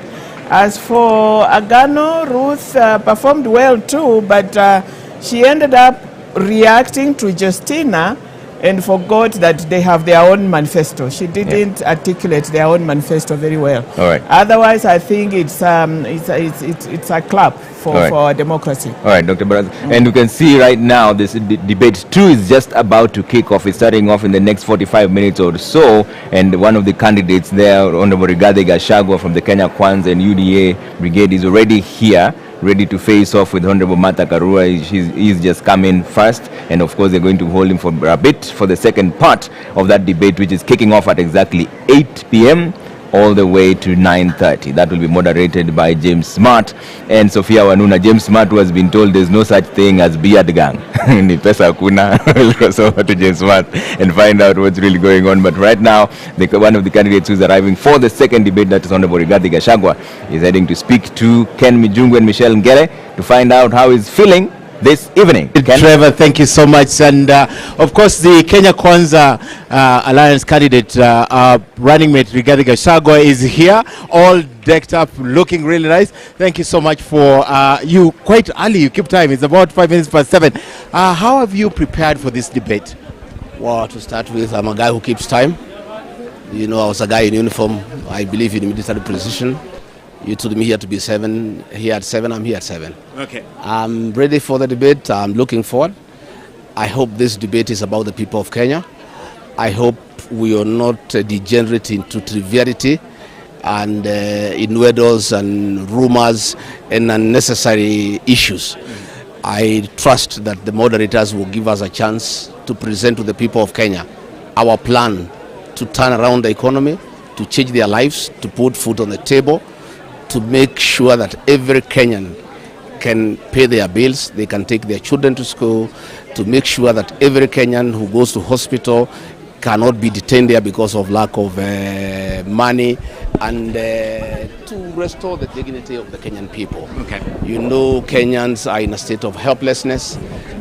As for Agano, Ruth performed well too, but she ended up reacting to Justina and forgot that they have their own manifesto. She didn't articulate their own manifesto very well.
All right.
Otherwise, I think it's a clap for our democracy.
All right, Dr. Baraza. And you can see right now this debate 2 is just about to kick off. It's starting off in the next 45 minutes or so. And one of the candidates there, Honorable Rigathi Gachagua from the Kenya Kwanza and UDA Brigade, is already here, ready to face off with Honorable Martha Karua. He's just come in first, and of course they're going to hold him for a bit for the second part of that debate, which is kicking off at exactly 8 p.m. all the way to 9:30. That will be moderated by James Smart and Sophia Wanuna. James Smart, who has been told there's no such thing as beard gang. Ni pesa kuna. We'll cross over to James Smart and find out what's really going on. But right now, one of the candidates who's arriving for the second debate, that is Honorable Rigathi Gachagua, is heading to speak to Ken Mijungu and Michelle Ngere to find out how he's feeling this evening.
Trevor, thank you so much. And of course, the Kenya Kwanza Alliance candidate, running mate Rigathi Gachagua, is here, all decked up, looking really nice. Thank you so much for you. Quite early, you keep time. It's about 5 minutes past 7. How have you prepared for this debate?
Well, to start with, I'm a guy who keeps time. You know, I was a guy in uniform. I believe in military precision. You told me here to be 7, here at 7, I'm here at 7.
Okay.
I'm ready for the debate. I'm looking forward. I hope this debate is about the people of Kenya. I hope we are not degenerate into triviality and innuendos and rumors and unnecessary issues. I trust that the moderators will give us a chance to present to the people of Kenya our plan to turn around the economy, to change their lives, to put food on the table, to make sure that every Kenyan can pay their bills, they can take their children to school, to make sure that every Kenyan who goes to hospital cannot be detained there because of lack of money, and to restore the dignity of the Kenyan people.
Okay.
You know, Kenyans are in a state of helplessness.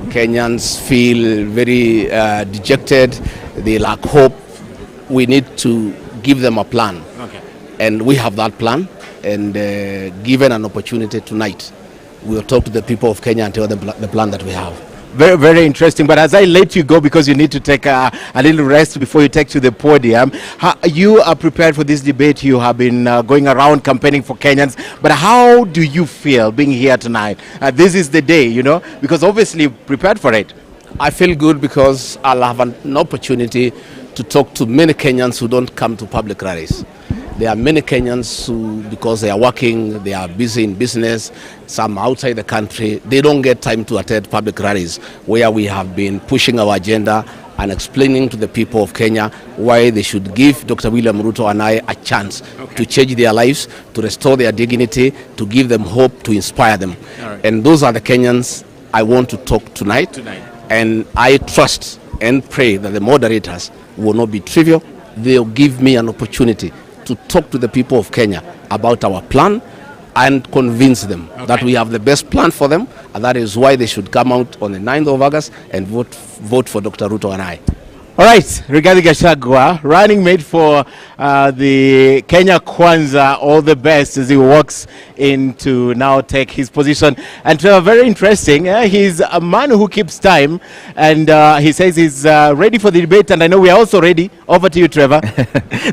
Kenyans feel very dejected. They lack hope. We need to give them a plan.
Okay.
And we have that plan. And given an opportunity tonight, we'll talk to the people of Kenya and tell them the plan that we have.
Very, very interesting. But as I let you go, because you need to take a little rest before you take to the podium, you are prepared for this debate. You have been going around campaigning for Kenyans. But how do you feel being here tonight? This is the day, you know, because obviously you're prepared for it.
I feel good because I'll have an opportunity to talk to many Kenyans who don't come to public rallies. There are many Kenyans who, because they are working, they are busy in business, some outside the country, they don't get time to attend public rallies where we have been pushing our agenda and explaining to the people of Kenya why they should give Dr. William Ruto and I a chance to change their lives, to restore their dignity, to give them hope, to inspire them. And those are the Kenyans I want to talk tonight. And I trust and pray that the moderators will not be trivial. They'll give me an opportunity to talk to the people of Kenya about our plan and convince them that we have the best plan for them, and that is why they should come out on the 9th of August and vote for Dr. Ruto and I.
All right, Rigathi Gachagua, running mate for the Kenya Kwanza, all the best as he walks in to now take his position. And Trevor, very interesting, he's a man who keeps time, and he says he's ready for the debate, and I know we are also ready. Over to you, Trevor.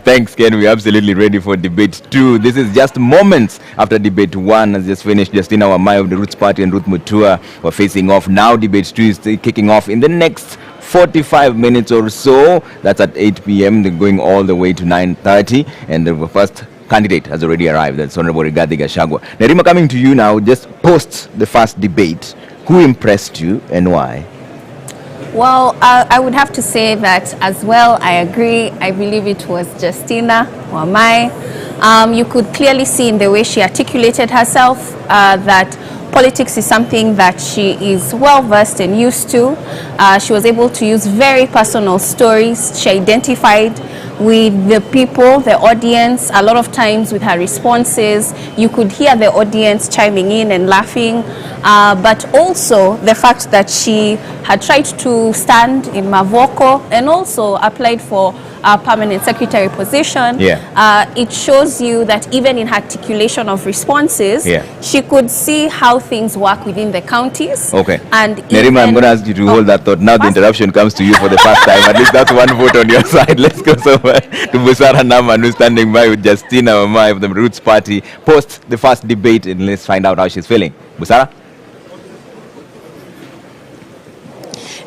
Thanks, Ken. We're absolutely ready for debate 2. This is just moments after debate 1 has just finished. Justina Wamai of the Roots Party and Ruth Mutua were facing off. Now debate 2 is kicking off in the next 45 minutes or so. That's at 8 p.m. They're going all the way to 9:30, and the first candidate has already arrived. That's Honorable Rigathi Gachagua. Nerima, coming to you now, just post the first debate. Who impressed you and why?
Well, I would have to say that as well. I agree. I believe it was Justina Wamai. You could clearly see in the way she articulated herself that politics is something that she is well versed and used to. She was able to use very personal stories. She identified with the people, the audience. A lot of times with her responses, you could hear the audience chiming in and laughing. But also the fact that she had tried to stand in Mavoko and also applied for a permanent secretary position. It shows you that even in her articulation of responses, she could see how things work within the counties.
Okay.
And
Nerima, I'm going to ask you to hold that thought. Now the interruption comes to you for the first time. At least that's one vote on your side. Let's go over to Busara Naman, who's standing by with Justina Wamai of the Roots Party. Post the first debate and let's find out how she's feeling. Busara?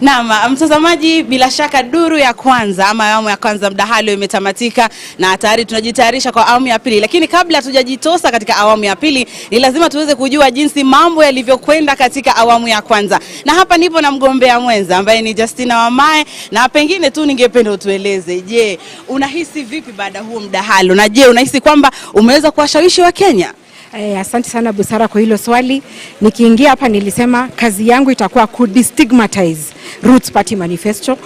Naam, mtazamaji, bila shaka duru ya kwanza ama awamu ya kwanza mdahalo imetamatika na tayari tunajitayarisha kwa awamu ya pili. Lakini kabla hatujajitosa katika awamu ya pili, ni lazima tuweze kujua jinsi mambo yalivyokwenda katika awamu ya kwanza. Na hapa nipo na mgombea mwenza ambaye ni Justina Wamai, na pengine tu ningependa utueleze, je, unahisi vipi baada huo mdahalo? Na je, unahisi kwamba umeweza kuwashawishi wa Kenya?
Asante sana Busara kwa hilo swali. Nikiingia hapa nilisema kazi yangu itakuwa ku destigmatize Roots Party manifesto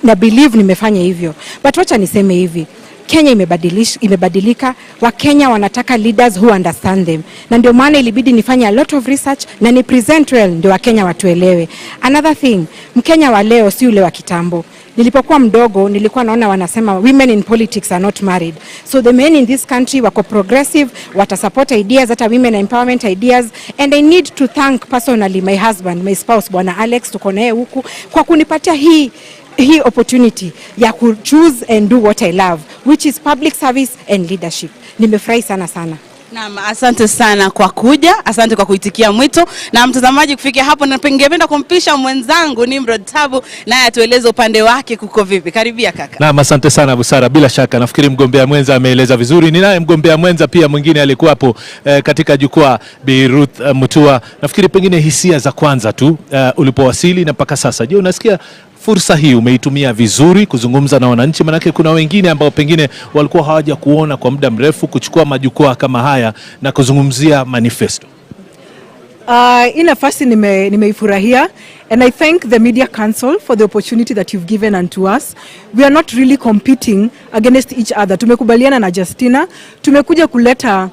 na believe nimefanya hivyo. But wacha niseme hivi, Kenya imebadilika, wa Kenya wanataka leaders who understand them. Na ndio maana ilibidi nifanye a lot of research na ni present well ndio wa Kenya watuelewe. Another thing, Mkenya wa leo si yule wa kitambo. Nilipokuwa mdogo nilikuwa naona wanasema women in politics are not married. So the men in this country wako progressive, watasupport ideas, hata women empowerment ideas, and I need to thank personally my husband, my spouse, Bwana Alex, tuko naye huku kwa kunipatia hii opportunity ya ku choose and do what I love, which is public service and leadership. Nimefurahi sana.
Naam, asante sana kwa kuja, asante kwa kuitikia mwito. Na mtazamaji, kufikia hapo na ningependa kumpisha mwenzangu Nimrod Tabu naye atueleze upande wake kuko vipi. Karibia kaka.
Naam, asante sana Busara. Bila shaka nafikiri mgombea mwenza ameeleza vizuri. Ninaye mgombea mwenza pia mwingine alikuwa hapo katika jukwaa, Bi Ruth Mutua. Nafikiri pengine hisia za kwanza tu ulipowasili na mpaka sasa. Je, unasikia fursa hii umeitumia vizuri kuzungumza na wananchi? Manake kuna wengine ambao pengine walikuwa hawaja kuona kwa muda mrefu kuchukua majukwaa kama haya na kuzungumzia manifesto.
Hii nafasi nimeifurahia, and I thank the Media Council for the opportunity that you've given unto us. We are not really competing against each other. Tumekubaliana na Justina, tumekuja kuleta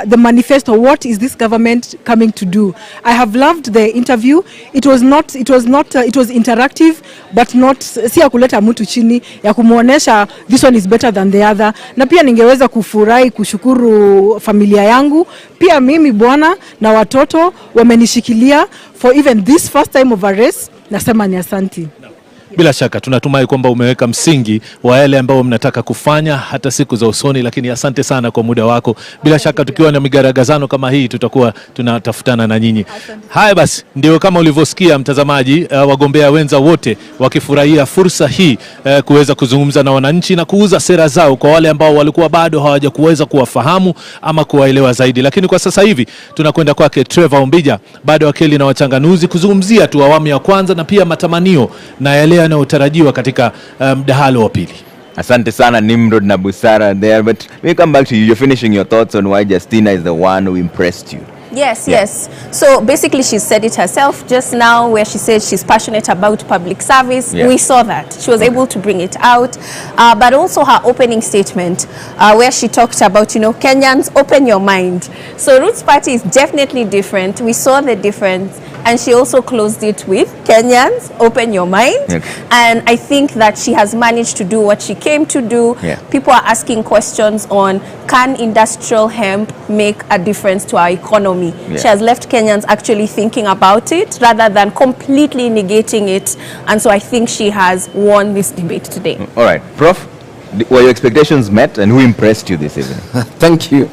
the manifesto. What is this government coming to do? I have loved the interview. It was interactive, but not si ya kuleta mtu chini, ya kumuonesha this one is better than the other. Na pia ningeweza kufurahi kushukuru familia yangu, pia mimi bwana na watoto wamenishikilia for even this first time of a race. Nasema ni asanti.
Bila shaka tunatumai kwamba umeweka msingi wa yale ambao mnataka kufanya hata siku za usoni, lakini asante sana kwa muda wako. Bila shaka tukiwa na migaragazano kama hii tutakuwa tunatafutana na nyinyi. Haya basi, ndio kama ulivyosikia mtazamaji, wagombea wenza wote wakifurahia fursa hii kuweza kuzungumza na wananchi na kuuza sera zao kwa wale ambao walikuwa bado hawaja kuweza kuwafahamu ama kuwaelewa zaidi. Lakini kwa sasa hivi tunakwenda kwake Trevor Ombija, bado wakili na wachanganuzi, kuzungumzia tu awamu ya kwanza na pia matamanio na yale yanayotarajiwa katika mdahalo wa pili.
Asante sana Nimrod na Busara there, but we come back to you. You're finishing your thoughts on why Justina is the one who impressed you.
Yes, yes. So basically she said it herself just now, where she said she's passionate about public service.
Yeah.
We saw that. She was able to bring it out. But also her opening statement, where she talked about, you know, Kenyans, open your mind. So Roots Party is definitely different. We saw the difference. And she also closed it with Kenyans, open your mind.
Okay.
And I think that she has managed to do what she came to do.
Yeah.
People are asking questions on, can industrial hemp make a difference to our economy?
Yeah.
She has left Kenyans actually thinking about it rather than completely negating it. And so I think she has won this debate today.
All right. Prof, were your expectations met, and who impressed you this evening?
Thank you.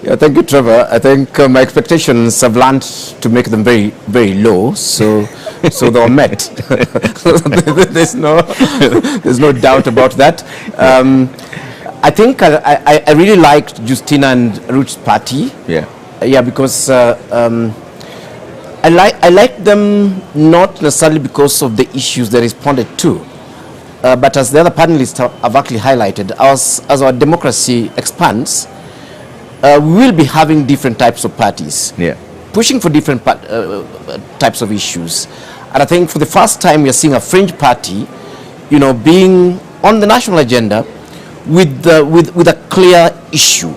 Yeah, thank you, Trevor. I think my expectations have learned to make them very, very low. So they were met. there's no doubt about that. I think I really liked Justina and Roots Party.
Yeah.
Yeah, because I like them not necessarily because of the issues they responded to, but as the other panelists have actually highlighted, as our democracy expands, we will be having different types of parties, pushing for different types of issues. And I think for the first time we are seeing a fringe party, you know, being on the national agenda with a clear issue.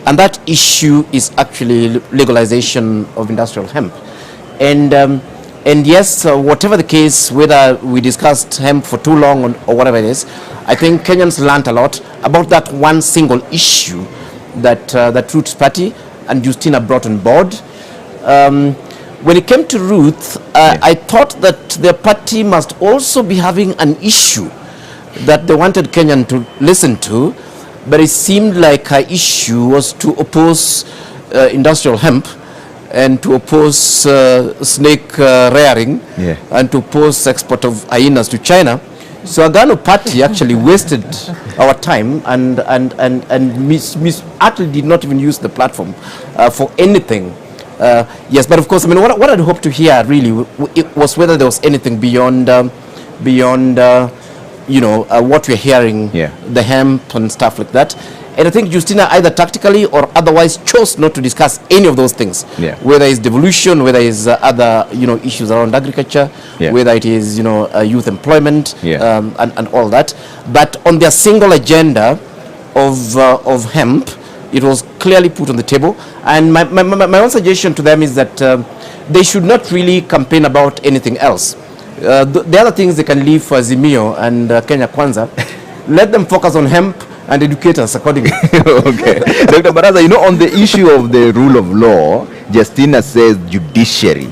And that issue is actually legalization of industrial hemp. And yes, whatever the case, whether we discussed hemp for too long or whatever it is, I think Kenyans learned a lot about that one single issue that Roots Party and Justina brought on board. When it came to Ruth, I thought that their party must also be having an issue that they wanted Kenyan to listen to, but it seemed like her issue was to oppose industrial hemp and to oppose snake rearing and to oppose export of hyenas to China. So Agano Party actually wasted our time and actually did not even use the platform for anything. Yes, but of course, I mean, what I'd hoped to hear really was whether there was anything beyond you know, what we're hearing, the hemp and stuff like that. And I think Justina either tactically or otherwise chose not to discuss any of those things. Whether it's devolution, whether it's other, you know, issues around agriculture, whether it is, you know, youth employment, and all that. But on their single agenda of hemp, it was clearly put on the table. And my own suggestion to them is that they should not really campaign about anything else. The other things they can leave for Azimio and Kenya Kwanza. Let them focus on hemp and educate us accordingly.
Okay. Dr. Baraza, you know, on the issue of the rule of law, Justina says judiciary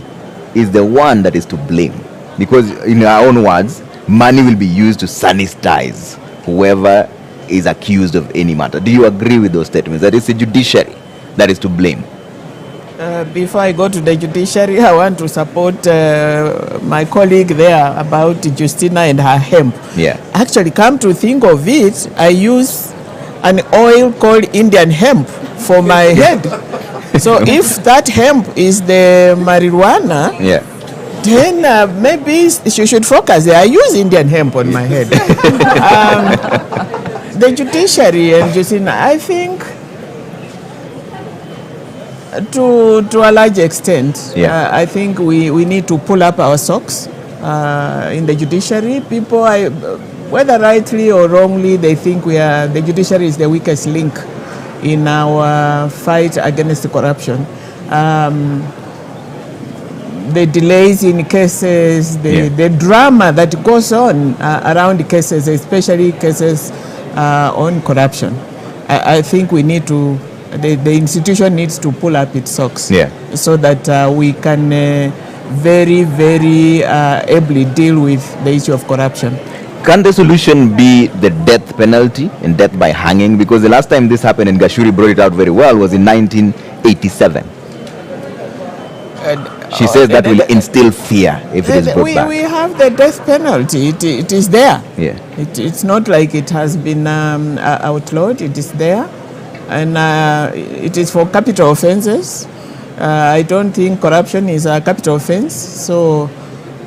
is the one that is to blame. Because in her own words, money will be used to sanitize whoever is accused of any matter. Do you agree with those statements? That it's the judiciary that is to blame?
Before I go to the judiciary, I want to support my colleague there about Justina and her hemp. Actually, come to think of it, I use an oil called Indian hemp for my head. So if that hemp is the marijuana, then maybe she should focus there. I use Indian hemp on my head. The judiciary and Justina, I think, to a large extent, I think we need to pull up our socks in the judiciary. People, whether rightly or wrongly, they think the judiciary is the weakest link in our fight against corruption. The delays in cases, the drama that goes on around cases, especially cases on corruption. I think we need to, the institution needs to pull up its socks so that we can very, very ably deal with the issue of corruption.
Can the solution be the death penalty and death by hanging? Because the last time this happened, and Gashuri brought it out very well, was in 1987. She says that will instill fear if it is brought back.
We have the death penalty. It is there. It's not like it has been outlawed. It is there. And it is for capital offenses. I don't think corruption is a capital offense. So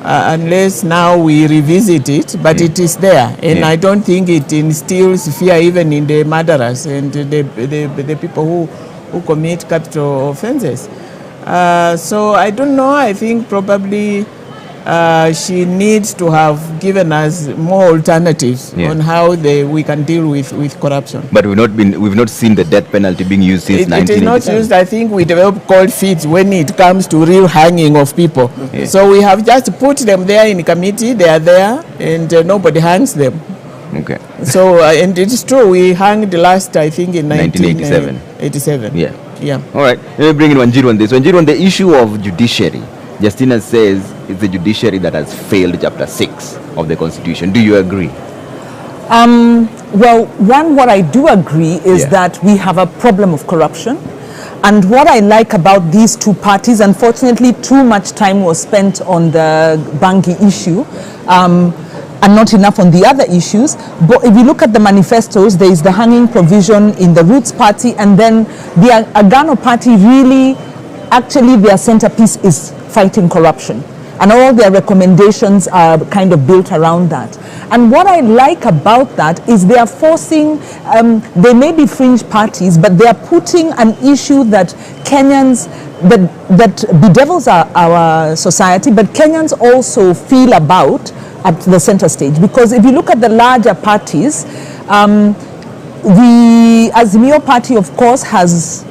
unless now we revisit it, but it is there. And I don't think it instills fear even in the murderers and the people who commit capital offenses. So I don't know. I think probably she needs to have given us more alternatives on how we can deal with corruption.
But we've not seen the death penalty being used since 1987.
It is not used. I think we develop cold feet when it comes to real hanging of people.
Yeah.
So we have just put them there in committee. They are there, and nobody hangs them.
Okay.
So and it is true. We hanged last, I think, in
1987.
87.
Yeah.
Yeah.
All right. Let me bring in Wanjiru on this. Wanjiru, on the issue of judiciary, Justina says it's the judiciary that has failed Chapter 6 of the Constitution. Do you agree?
Well, what I do agree is that we have a problem of corruption. And what I like about these two parties, unfortunately, too much time was spent on the Bangi issue and not enough on the other issues. But if you look at the manifestos, there is the hanging provision in the Roots Party, and then the Agano Party really, actually their centerpiece is fighting corruption. And all their recommendations are kind of built around that. And what I like about that is they are forcing, they may be fringe parties, but they are putting an issue that Kenyans, that bedevils our society, but Kenyans also feel about at the center stage. Because if you look at the larger parties, the Azimio Party, of course, has,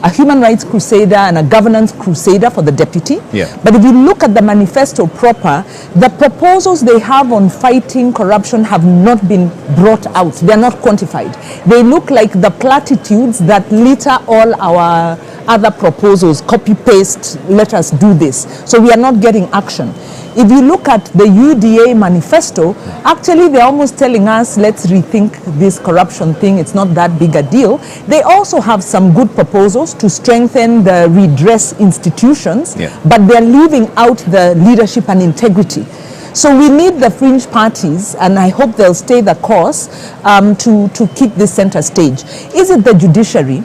a human rights crusader and a governance crusader for the deputy.
Yeah.
But if you look at the manifesto proper, the proposals they have on fighting corruption have not been brought out. They are not quantified. They look like the platitudes that litter all our other proposals, copy paste, let us do this. So we are not getting action. If you look at the UDA manifesto, actually they're almost telling us, let's rethink this corruption thing. It's not that big a deal. They also have some good proposals to strengthen the redress institutions, but they're leaving out the leadership and integrity. So we need the fringe parties, and I hope they'll stay the course to keep this center stage. Is it the judiciary?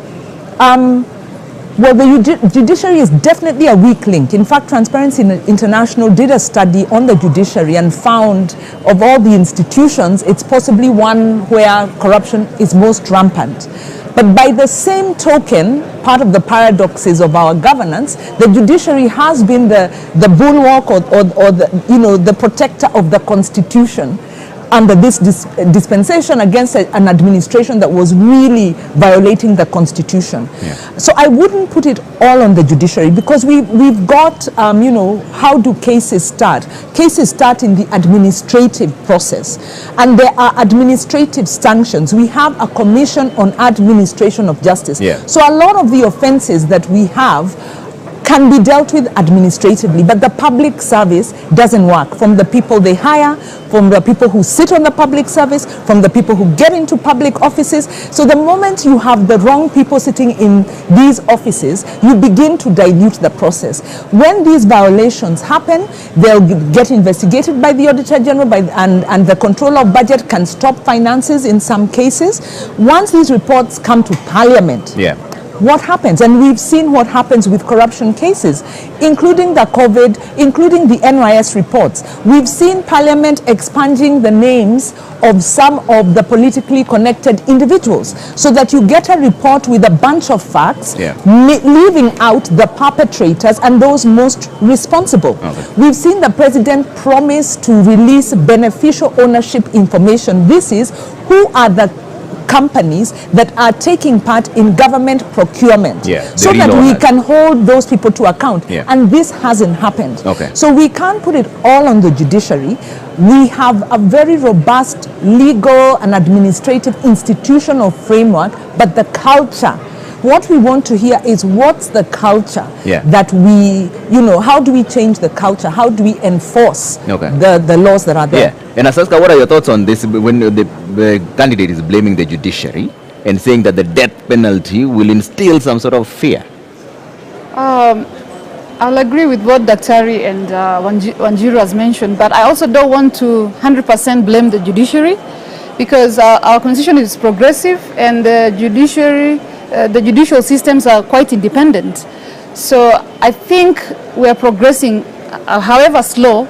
Well, the judiciary is definitely a weak link. In fact, Transparency International did a study on the judiciary and found of all the institutions, it's possibly one where corruption is most rampant. But by the same token, part of the paradoxes of our governance, the judiciary has been the bulwark or the protector of the Constitution under this dispensation against an administration that was really violating the Constitution. So I wouldn't put it all on the judiciary, because we've got, how do cases start? Cases start in the administrative process, and there are administrative sanctions. We have a Commission on Administration of Justice. So a lot of the offenses that we have can be dealt with administratively, but the public service doesn't work. From the people they hire, from the people who sit on the public service, from the people who get into public offices. So the moment you have the wrong people sitting in these offices, you begin to dilute the process. When these violations happen, they'll get investigated by the Auditor General, and the Controller of Budget can stop finances in some cases. Once these reports come to Parliament, what happens? And we've seen what happens with corruption cases, including the COVID, including the NYS reports. We've seen Parliament expunging the names of some of the politically connected individuals, so that you get a report with a bunch of facts, leaving out the perpetrators and those most responsible. We've seen the president promise to release beneficial ownership information. This is who are the companies that are taking part in government procurement, so that we can hold those people to account. And this hasn't happened. So we can't put it all on the judiciary. We have a very robust legal and administrative institutional framework, but the culture, what we want to hear is, what's the culture that we, how do we change the culture? How do we enforce the laws that are there?
And Asaska, what are your thoughts on this when the candidate is blaming the judiciary and saying that the death penalty will instill some sort of fear?
I'll agree with what Daktari and Wanjiru has mentioned, but I also don't want to 100% blame the judiciary, because our constitution is progressive, and the judicial systems are quite independent. So I think we are progressing, however slow,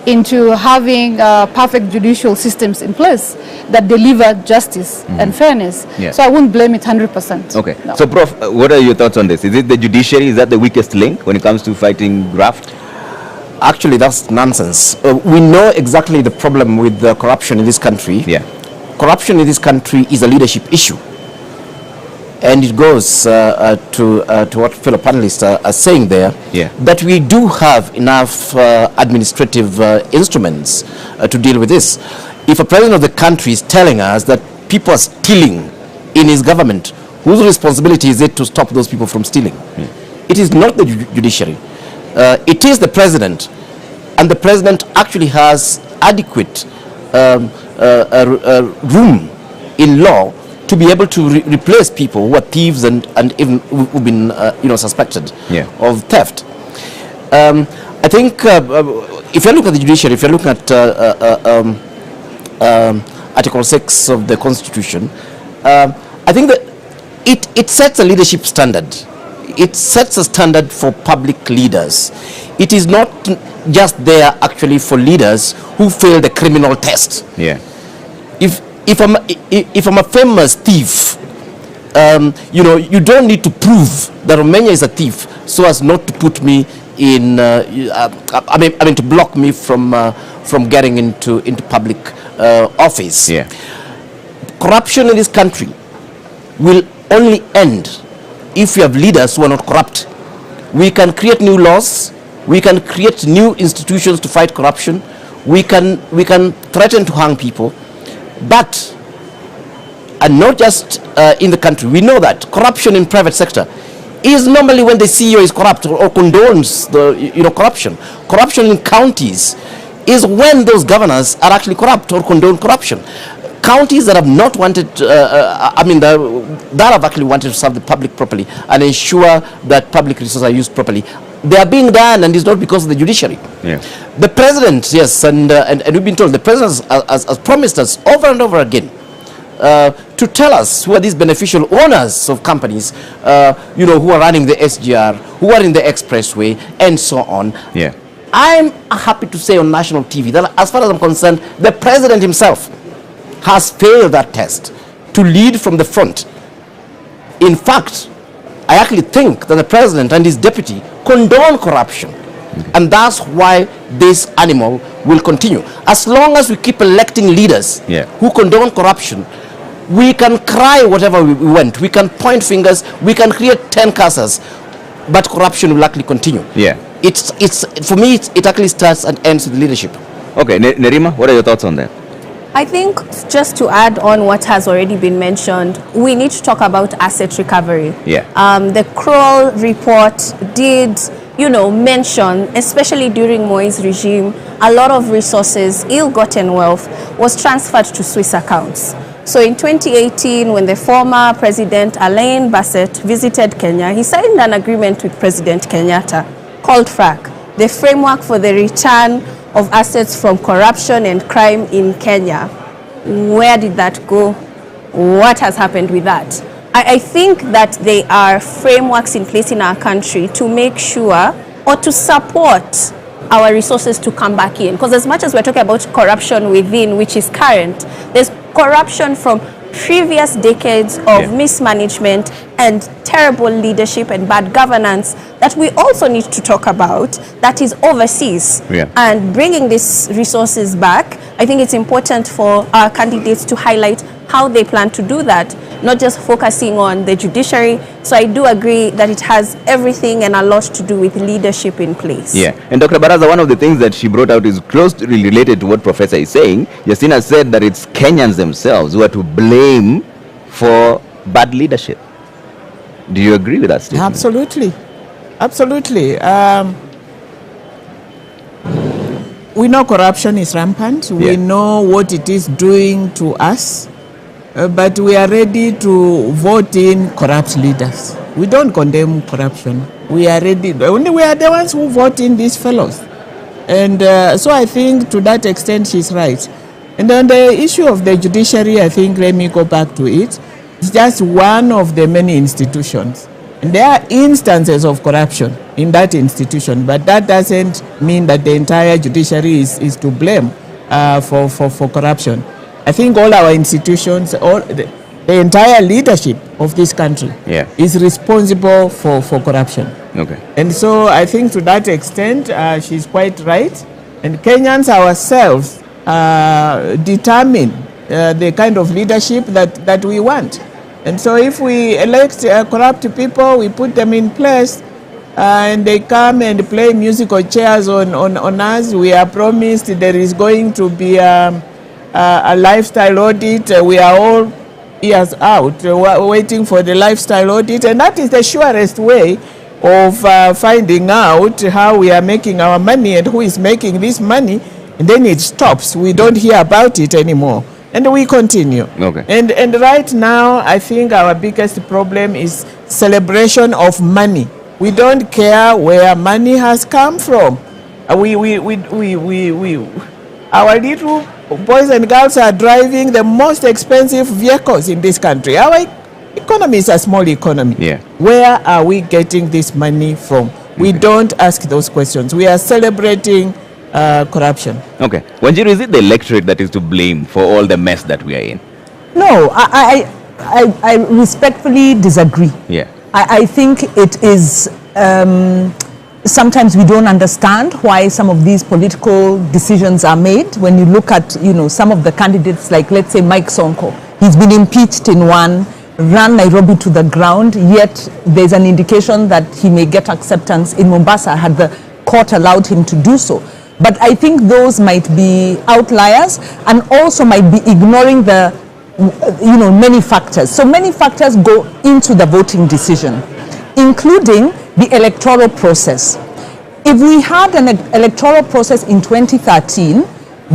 into having perfect judicial systems in place that deliver justice and fairness.
Yeah.
So I wouldn't blame it 100%.
Okay.
No.
So, Prof, what are your thoughts on this? Is it the judiciary? Is that the weakest link when it comes to fighting graft?
Actually, that's nonsense. We know exactly the problem with corruption in this country.
Yeah.
Corruption in this country is a leadership issue. And it goes to what fellow panelists are saying there, that we do have enough administrative instruments to deal with this. If a president of the country is telling us that people are stealing in his government, whose responsibility is it to stop those people from stealing? It is not the judiciary. It is the president. And the president actually has adequate room in law to be able to replace people who are thieves and even who've been suspected of theft. I think if you look at the judiciary, if you look at Article 6 of the Constitution, I think that it sets a leadership standard. It sets a standard for public leaders. It is not just there actually for leaders who fail the criminal test.
Yeah.
If I'm a famous thief, you don't need to prove that Romania is a thief so as not to put me in. To block me from getting into public office.
Yeah.
Corruption in this country will only end if we have leaders who are not corrupt. We can create new laws. We can create new institutions to fight corruption. We can threaten to hang people. But, and not just in the country, we know that corruption in private sector is normally when the CEO is corrupt or condones the corruption. Corruption in counties is when those governors are actually corrupt or condone corruption. Counties that have not wanted, that have actually wanted to serve the public properly and ensure that public resources are used properly, they are being done, and it's not because of the judiciary.
Yeah.
The president, yes, and we've been told, the president has promised us over and over again to tell us who are these beneficial owners of companies, who are running the SGR, who are in the expressway, and so on.
Yeah.
I'm happy to say on national TV that as far as I'm concerned, the president himself has failed that test to lead from the front. In fact, I actually think that the president and his deputy condone corruption. And that's why this animal will continue. As long as we keep electing leaders who condone corruption, we can cry whatever we want. We can point fingers. We can create 10 curses. But corruption will actually continue.
Yeah.
For me, it actually starts and ends with leadership.
Okay, Nerima, what are your thoughts on that?
I think just to add on what has already been mentioned, we need to talk about asset recovery.
Yeah.
The Kroll report did, mention, especially during Moi's regime, a lot of resources, ill-gotten wealth, was transferred to Swiss accounts. So in 2018, when the former President Alain Berset visited Kenya, he signed an agreement with President Kenyatta called FRAC, the Framework for the Return of Assets from Corruption and Crime in Kenya. Where did that go? What has happened with that? I think that there are frameworks in place in our country to make sure or to support our resources to come back in. Because as much as we're talking about corruption within, which is current, there's corruption from previous decades of mismanagement and terrible leadership and bad governance that we also need to talk about, that is overseas. And bringing these resources back, I think it's important for our candidates to highlight how they plan to do that, not just focusing on the judiciary. So I do agree that it has everything and a lot to do with leadership in place.
Yeah, and Dr. Baraza, one of the things that she brought out is closely related to what Professor is saying. Justina said that it's Kenyans themselves who are to blame for bad leadership. Do you agree with that statement?
Absolutely. Absolutely. We know corruption is rampant. We know what it is doing to us. But we are ready to vote in corrupt leaders. We don't condemn corruption. We are ready. Only we are the ones who vote in these fellows. And so I think to that extent she's right. And on the issue of the judiciary, I think, let me go back to it. It's just one of the many institutions. And there are instances of corruption in that institution, but that doesn't mean that the entire judiciary is to blame for corruption. I think all our institutions, the entire leadership of this country is responsible for corruption.
Okay.
And so I think to that extent, she's quite right. And Kenyans ourselves determine the kind of leadership that we want. And so if we elect corrupt people, we put them in place, and they come and play musical chairs on us. We are promised there is going to be a lifestyle audit. We are all ears out waiting for the lifestyle audit, and that is the surest way of finding out how we are making our money and who is making this money, and then it stops. We don't hear about it anymore. And we continue.
Okay.
And right now, I think our biggest problem is celebration of money. We don't care where money has come from. Our little boys and girls are driving the most expensive vehicles in this country. Our economy is a small economy.
Yeah.
Where are we getting this money from? We don't ask those questions. We are celebrating corruption.
Okay. Wanjiru, is it the electorate that is to blame for all the mess that we are in?
No, I respectfully disagree.
Yeah.
I think it is, sometimes we don't understand why some of these political decisions are made. When you look at, some of the candidates, like let's say Mike Sonko, he's been impeached in one, ran Nairobi to the ground, yet there's an indication that he may get acceptance in Mombasa had the court allowed him to do so. But I think those might be outliers and also might be ignoring the, many factors. So many factors go into the voting decision, including the electoral process. If we had an electoral process in 2013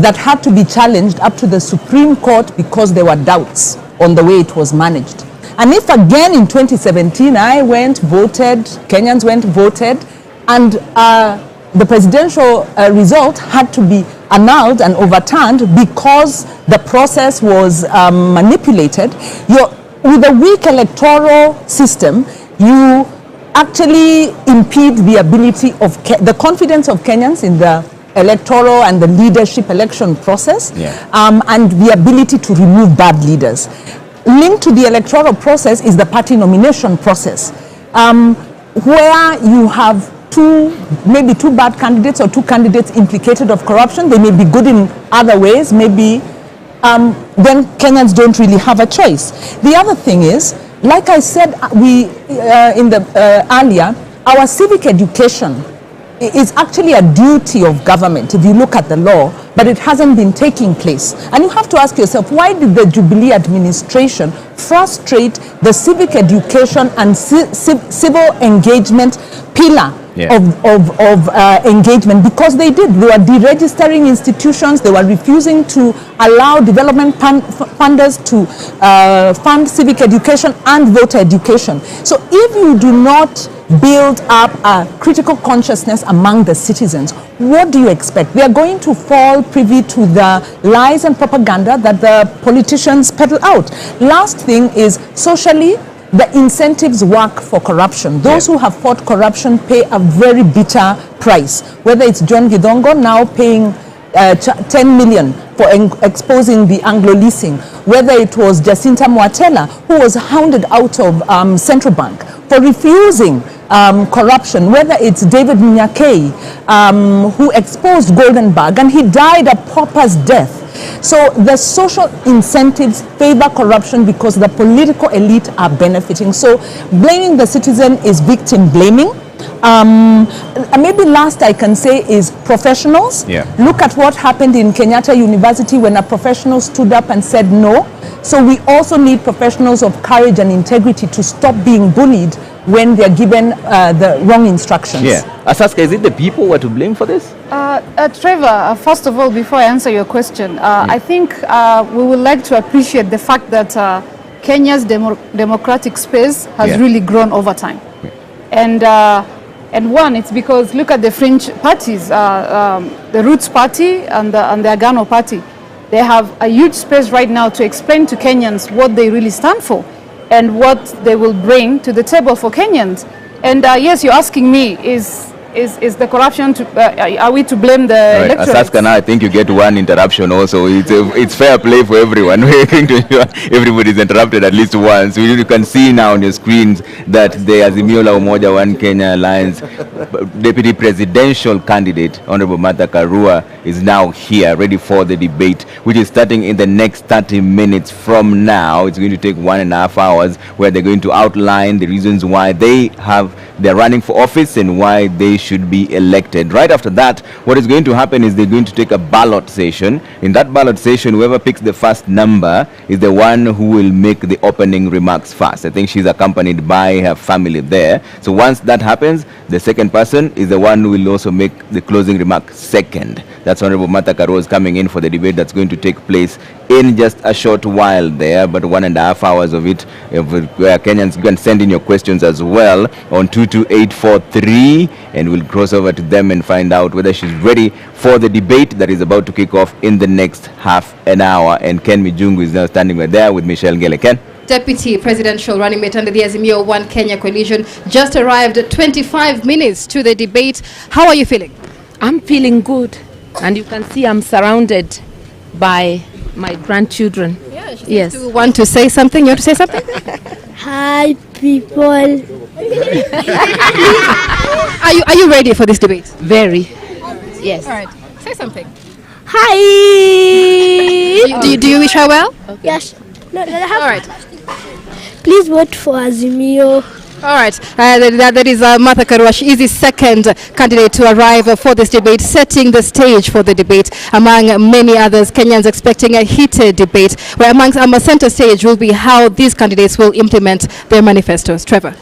that had to be challenged up to the Supreme Court because there were doubts on the way it was managed, and if again in 2017 I went, voted, Kenyans went, voted, and the presidential result had to be annulled and overturned because the process was manipulated, with a weak electoral system, you actually impede the ability of the confidence of Kenyans in the electoral and the leadership election process, and the ability to remove bad leaders. Linked to the electoral process is the party nomination process, where you have maybe two bad candidates or two candidates implicated of corruption. They may be good in other ways, maybe then Kenyans don't really have a choice. The other thing is, like I said earlier, our civic education is actually a duty of government if you look at the law, but it hasn't been taking place. And you have to ask yourself, why did the Jubilee administration frustrate the civic education and civil engagement pillar of engagement? Because they did. They were deregistering institutions. They were refusing to allow development funders to fund civic education and voter education. So if you do not build up a critical consciousness among the citizens, what do you expect? They are going to fall privy to the lies and propaganda that the politicians peddle out. Last thing is, socially, the incentives work for corruption. Those who have fought corruption pay a very bitter price. Whether it's John Gidongo now paying 10 million for exposing the Anglo leasing, whether it was Jacinta Mwatela, who was hounded out of Central Bank for refusing corruption, whether it's David Munyakei, who exposed Goldenberg, and he died a pauper's death. So the social incentives favor corruption because the political elite are benefiting. So blaming the citizen is victim blaming. Maybe last I can say is professionals. Look at what happened in Kenyatta University when a professional stood up and said no. So we also need professionals of courage and integrity to stop being bullied when they're given the wrong instructions.
Asaska, is it the people who are to blame for this?
Trevor, first of all, before I answer your question, I think we would like to appreciate the fact that Kenya's democratic space has really grown over time. And one, it's because look at the fringe parties, the Roots Party and the Agano Party. They have a huge space right now to explain to Kenyans what they really stand for. and what they will bring to the table for Kenyans. And yes, you're asking me, is the corruption, are we to blame the electorate?
Asaska, now I think you get one interruption also. It's fair play for everyone. We think everybody's interrupted at least once. You can see now on your screens that the Azimio la Umoja One Kenya Alliance deputy presidential candidate, Honorable Martha Karua, is now here, ready for the debate, which is starting in the next 30 minutes from now. It's going to take 1.5 hours, where they're going to outline the reasons why they're running for office and why they should be elected. Right after that, what is going to happen is they're going to take a ballot session. In that ballot session, whoever picks the first number is the one who will make the opening remarks first. I think she's accompanied by her family there. So once that happens, the second person is the one who will also make the closing remark second. That's Honorable Martha Karua coming in for the debate that's going to take place in just a short while there, but 1.5 hours of it, where Kenyans can send in your questions as well on 22843, and we'll cross over to them and find out whether she's ready for the debate that is about to kick off in the next half an hour. And Ken Mijungu is now standing right there with Michelle Ngele. Ken?
Deputy presidential running mate under the Azimio One Kenya coalition just arrived 25 minutes to the debate. How are you feeling?
I'm feeling good, and you can see I'm surrounded by my grandchildren.
Yeah, she
yes.
seems to want to say something. You want to say something?
Hi, people.
Are you ready for this debate?
Very. Yes.
All right. Say something.
Hi.
Do you wish her well?
Okay. Yes. No,
all right.
Please vote for Azimio.
All right, that is Martha Karua. She is the second candidate to arrive for this debate, setting the stage for the debate. Among many others, Kenyans expecting a heated debate, where amongst center stage will be how these candidates will implement their manifestos. Trevor.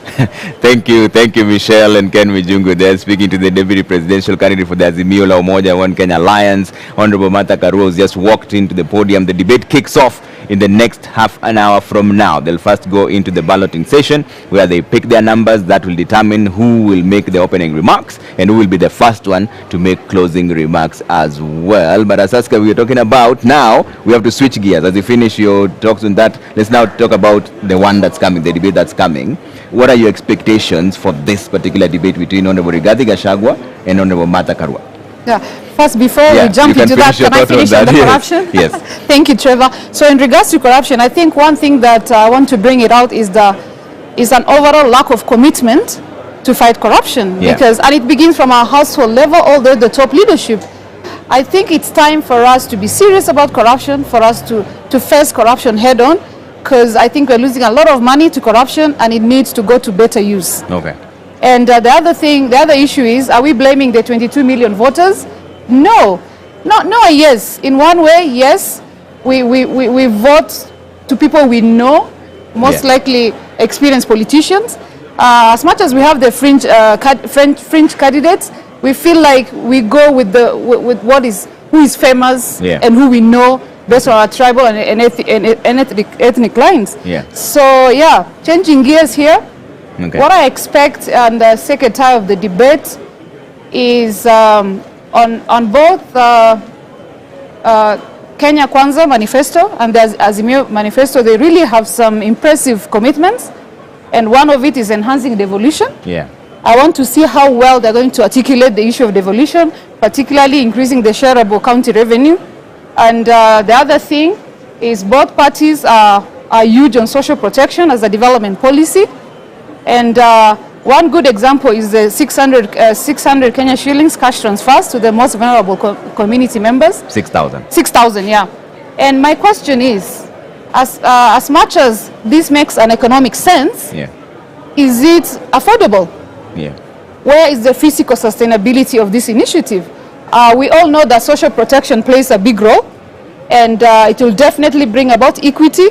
Thank you, Michelle and Ken Mijungu there, speaking to the deputy presidential candidate for the Azimio la Umoja One Kenya Alliance. Honorable Martha Karua has just walked into the podium. The debate kicks off in the next half an hour from now. They'll first go into the balloting session, where they pick their numbers. That will determine who will make the opening remarks and who will be the first one to make closing remarks as well. But as Asaska, we are talking about now, we have to switch gears. As you finish your talks on that, let's now talk about the one that's coming, the debate that's coming. What are your expectations for this particular debate between Honorable Rigathi Gachagua and Honorable Martha Karua?
Yeah. First, before we jump into that, can I finish on the corruption?
Yes.
Thank you, Trevor. So in regards to corruption, I think one thing that I want to bring it out is an overall lack of commitment to fight corruption.
Yeah.
And it begins from our household level all the way to the top leadership. I think it's time for us to be serious about corruption, for us to face corruption head on, because I think we're losing a lot of money to corruption, and it needs to go to better use.
Okay.
And the other issue is, are we blaming the 22 million voters? No, yes. In one way, yes. We vote to people we know, most likely experienced politicians. As much as we have the fringe candidates, we feel like we go with who is famous and who we know based on our tribal and ethnic lines.
Yeah.
So changing gears here.
Okay.
What I expect on the second time of the debate is on both Kenya Kwanza manifesto and the Azimio manifesto, they really have some impressive commitments, and one of it is enhancing devolution.
Yeah.
I want to see how well they're going to articulate the issue of devolution, particularly increasing the shareable county revenue. And the other thing is both parties are huge on social protection as a development policy. And one good example is the 600 Kenya shillings cash transfers to the most vulnerable community members.
6,000.
6,000, yeah. And my question is, as much as this makes an economic sense, is it affordable?
Yeah.
Where is the physical sustainability of this initiative? We all know that social protection plays a big role, and it will definitely bring about equity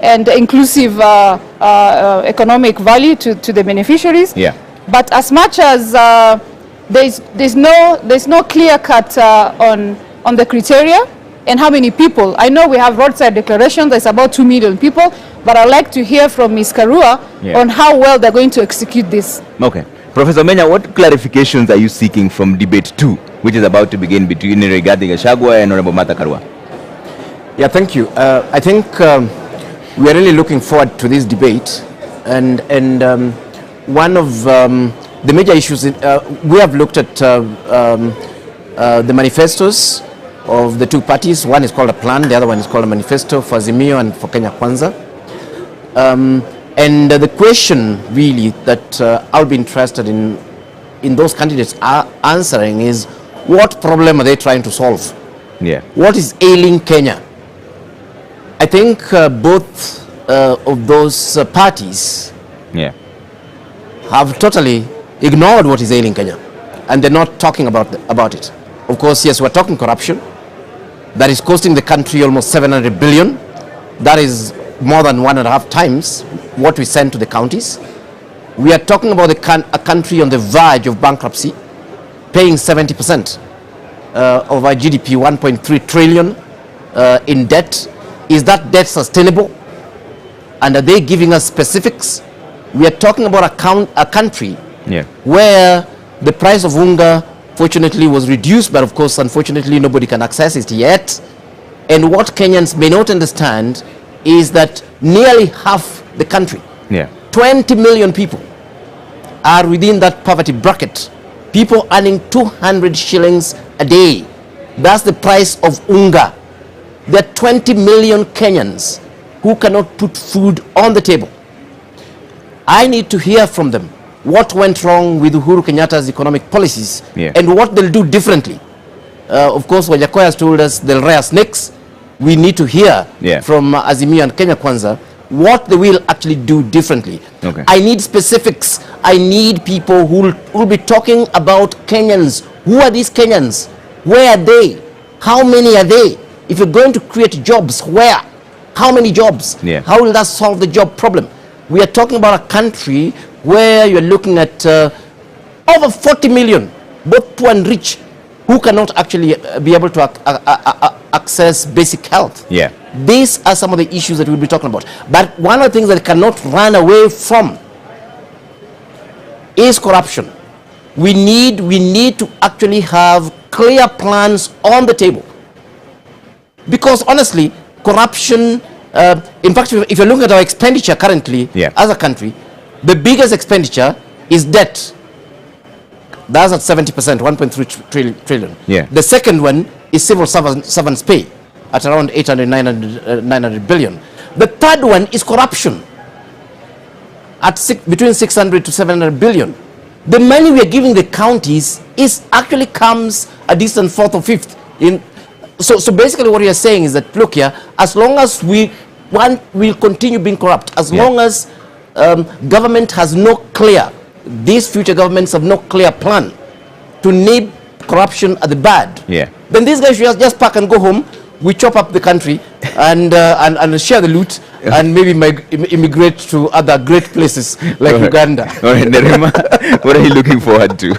and inclusive economic value to the beneficiaries.
Yeah.
But as much as there's no clear cut on the criteria and how many people. I know we have roadside declarations. There's about 2 million people, but I'd like to hear from Ms. Karua on how well they're going to execute this.
Okay. Professor Menya, what clarifications are you seeking from debate 2, which is about to begin between Rigathi Gachagua and Honorable Martha Karua?
Yeah, thank you. I think we are really looking forward to this debate, and one of the major issues we have looked at the manifestos of the two parties. One is called a plan, the other one is called a manifesto for Azimio and for Kenya Kwanza. And the question really that I'll be interested in those candidates are answering is, what problem are they trying to solve?
Yeah.
What is ailing Kenya? I think both of those parties have totally ignored what is ailing Kenya, and they're not talking about it. Of course, yes, we're talking corruption. That is costing the country almost 700 billion. That is more than 1.5 times what we send to the counties. We are talking about a country on the verge of bankruptcy, paying 70% of our GDP, 1.3 trillion in debt. Is that debt sustainable? And are they giving us specifics? We are talking about a country where the price of unga fortunately was reduced, but of course, unfortunately, nobody can access it yet. And what Kenyans may not understand is that nearly half the country, 20 million people, are within that poverty bracket. People earning 200 shillings a day. That's the price of unga. There are 20 million Kenyans who cannot put food on the table. I need to hear from them what went wrong with Uhuru Kenyatta's economic policies and what they'll do differently. Of course, Wajakoya has told us they'll rear snakes. We need to hear from Azimio and Kenya Kwanza what they will actually do differently. I need specifics. I need people who will be talking about Kenyans. Who are these Kenyans? Where are they? How many are they? If you're going to create jobs, where? How many jobs? How will that solve the job problem? We are talking about a country where you're looking at over 40 million, both poor and rich, who cannot actually be able to access basic health. These are some of the issues that we'll be talking about. But one of the things that cannot run away from is corruption. We need to actually have clear plans on the table. Because honestly, corruption, in fact, if you're looking at our expenditure currently as a country, the biggest expenditure is debt. That's at 70%, 1.3 trillion. The second one is civil servants pay at around 800, 900 billion. The third one is corruption at between 600 to 700 billion. The money we are giving the counties actually comes a distant fourth or fifth. So basically what we are saying is that, look here, as long as we'll continue being corrupt, as long as government has no clear, these future governments have no clear plan to nip corruption at the bud, then these guys should just pack and go home. We chop up the country and share the loot and maybe immigrate to other great places like Uganda.
All right, Nerima, what are you looking forward to?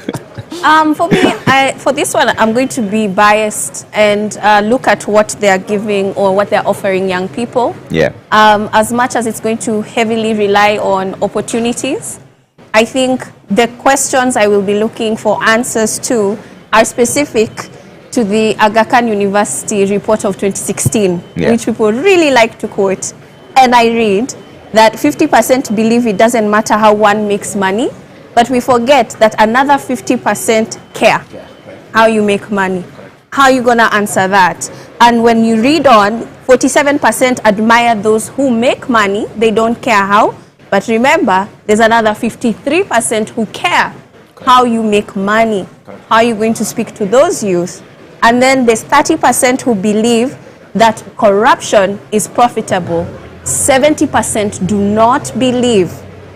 For me, for this one, I'm going to be biased and look at what they are giving or what they're offering young people. As much as it's going to heavily rely on opportunities, I think the questions I will be looking for answers to are specific to the Aga Khan University report of 2016, which people really like to quote. And I read that 50% believe it doesn't matter how one makes money, but we forget that another 50% care how you make money. How are you going to answer that? And when you read on, 47% admire those who make money. They don't care how. But remember, there's another 53% who care how you make money. How are you going to speak to those youth? And then there's 30% who believe that corruption is profitable. 70% do not believe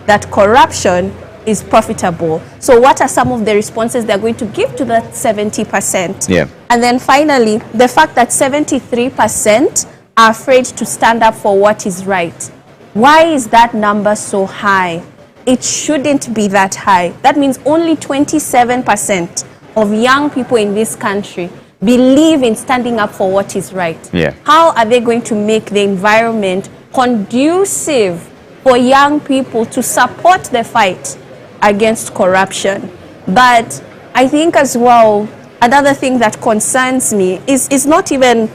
that corruption is profitable. So what are some of the responses they're going to give to that 70%? And then finally, the fact that 73% are afraid to stand up for what is right. Why is that number so high? It shouldn't be that high. That means only 27% of young people in this country believe in standing up for what is right. How are they going to make the environment conducive for young people to support the fight against corruption? But I think as well, another thing that concerns me is not even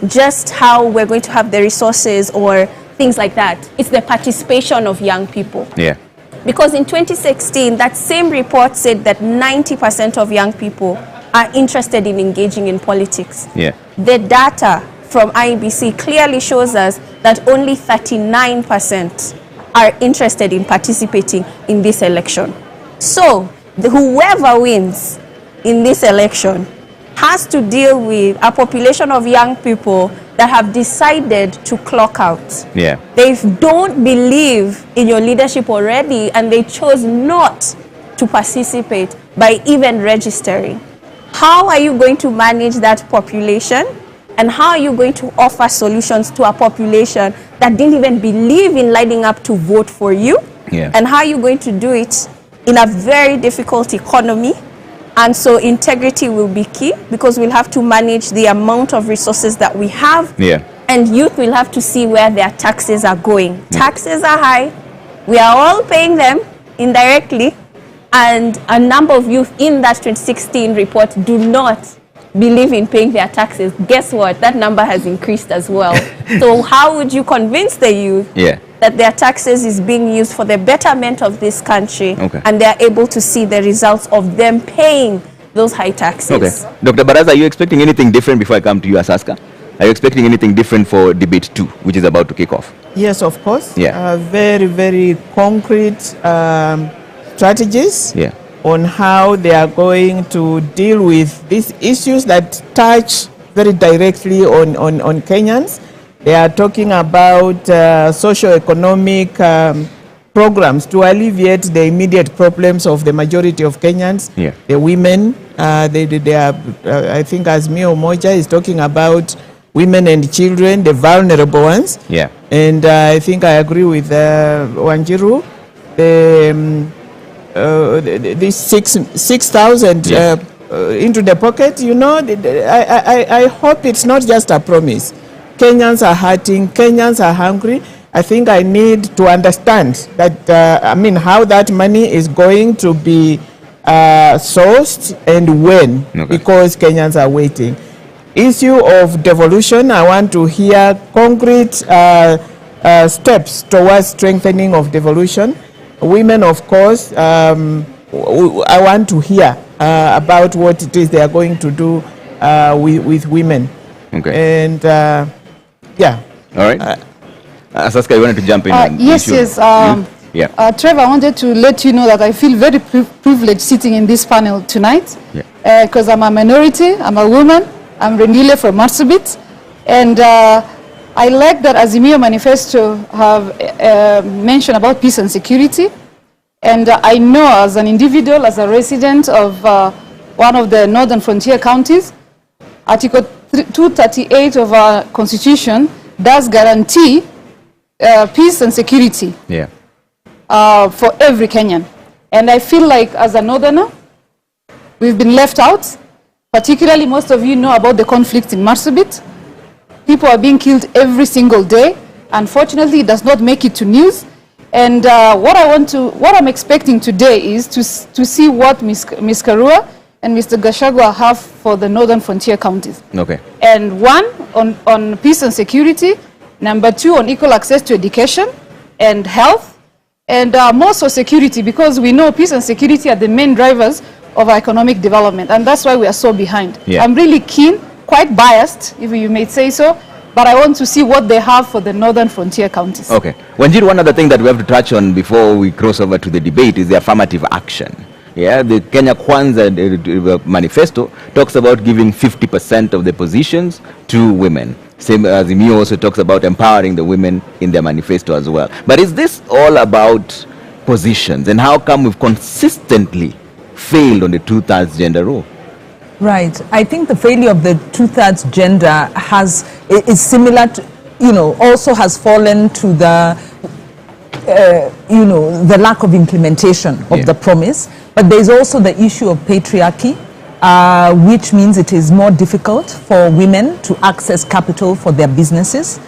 just how we're going to have the resources or things like that. It's the participation of young people.
Yeah.
Because in 2016, that same report said that 90% of young people are interested in engaging in politics.
Yeah.
The data from IEBC clearly shows us that only 39% are interested in participating in this election. So, whoever wins in this election has to deal with a population of young people that have decided to clock out.
Yeah.
They don't believe in your leadership already, and they chose not to participate by even registering. How are you going to manage that population? And how are you going to offer solutions to a population that didn't even believe in lining up to vote for you?
Yeah.
And how are you going to do it in a very difficult economy? And so integrity will be key, because we'll have to manage the amount of resources that we have.
Yeah.
And youth will have to see where their taxes are going. Taxes are high. We are all paying them indirectly. And a number of youth in that 2016 report do not believe in paying their taxes. Guess what? That number has increased as well. So how would you convince the youth that their taxes is being used for the betterment of this country, and they are able to see the results of them paying those high taxes?
Okay. Dr. Baraza, are you expecting anything different before I come to you, Asaska? Are you expecting anything different for debate 2, which is about to kick off?
Yes, of course.
Yeah.
Very, very concrete strategies on how they are going to deal with these issues that touch very directly on Kenyans. They are talking about socio-economic programs to alleviate the immediate problems of the majority of Kenyans.
Yeah.
The women, they are, I think Azimio Moja is talking about women and children, the vulnerable ones.
Yeah.
And I think I agree with Wanjiru. This 6,000 into the pocket, you know, I hope it's not just a promise. Kenyans are hurting, Kenyans are hungry. I think I need to understand that, how that money is going to be sourced and when, because Kenyans are waiting. Issue of devolution, I want to hear concrete steps towards strengthening of devolution. Women, of course, I want to hear about what it is they are going to do with women.
Okay.
And yeah.
All right. Saska, you wanted to jump in?
Yes. Trevor, I wanted to let you know that I feel very privileged sitting in this panel tonight, because I'm a minority, I'm a woman, I'm Rendile from Marsabit, and I like that Azimio Manifesto have mentioned about peace and security. And I know as an individual, as a resident of one of the northern frontier counties, Article 238 of our constitution does guarantee peace and security for every Kenyan. And I feel like as a northerner, we've been left out. Particularly, most of you know about the conflict in Marsabit. People are being killed every single day. Unfortunately, it does not make it to news. And what I'm expecting today is to see what Ms. Karua and Mr. Gachagua have for the northern frontier counties.
Okay.
And one, on peace and security. Number two, on equal access to education and health. And more so security, because we know peace and security are the main drivers of our economic development. And that's why we are so behind.
Yeah.
I'm really keen, quite biased, if you may say so, but I want to see what they have for the northern frontier counties.
Okay. Wanjiru, one other thing that we have to touch on before we cross over to the debate is the affirmative action. Yeah, the Kenya Kwanza manifesto talks about giving 50% of the positions to women. Same as Azimio also talks about empowering the women in their manifesto as well. But is this all about positions? And how come we've consistently failed on the 2/3 gender rule?
Right. I think the failure of the 2/3 gender is similar to, also has fallen to the, the lack of implementation of the promise. But there's also the issue of patriarchy, which means it is more difficult for women to access capital for their businesses.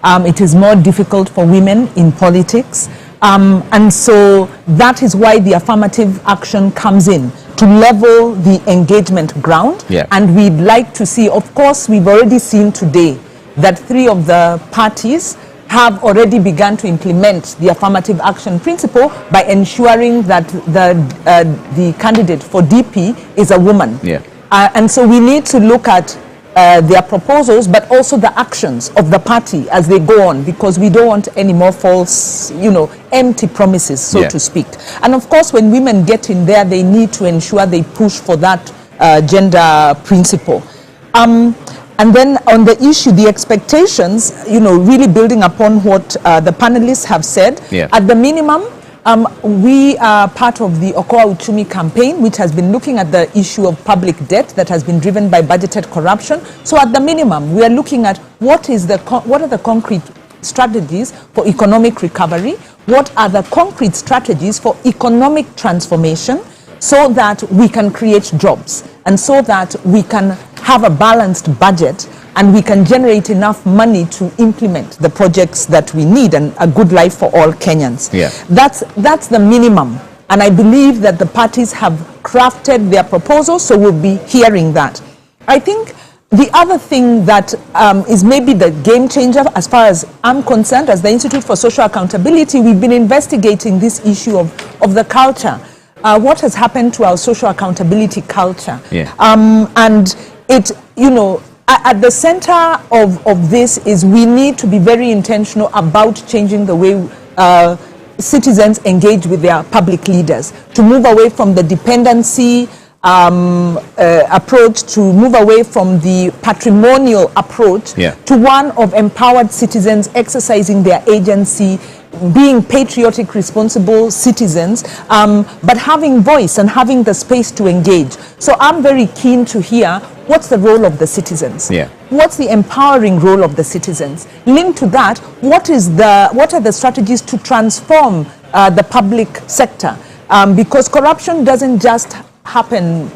It is more difficult for women in politics. And so that is why the affirmative action comes in, to level the engagement ground.
Yeah.
And we'd like to see, of course, we've already seen today that 3 of the parties have already begun to implement the affirmative action principle by ensuring that the candidate for DP is a woman.
Yeah.
And so we need to look at their proposals, but also the actions of the party as they go on, because we don't want any more false, empty promises, so to speak. And of course, when women get in there, they need to ensure they push for that gender principle. And then on the issue, the expectations, really building upon what the panelists have said, at the minimum, we are part of the Okoa Uchumi campaign, which has been looking at the issue of public debt that has been driven by budgeted corruption. So at the minimum, we are looking at what are the concrete strategies for economic recovery, what are the concrete strategies for economic transformation, so that we can create jobs and so that we can have a balanced budget and we can generate enough money to implement the projects that we need and a good life for all Kenyans.
Yeah.
That's the minimum. And I believe that the parties have crafted their proposals, so we'll be hearing that. I think the other thing that is maybe the game changer, as far as I'm concerned, as the Institute for Social Accountability, we've been investigating this issue of the culture. What has happened to our social accountability culture?
Yeah.
And it, at the center of this is we need to be very intentional about changing the way citizens engage with their public leaders, to move away from the dependency approach, to move away from the patrimonial approach, to one of empowered citizens exercising their agency, being patriotic, responsible citizens, but having voice and having the space to engage. So I'm very keen to hear what's the role of the citizens. What's the empowering role of the citizens? Linked to that, what are the strategies to transform the public sector? Because corruption doesn't just happen,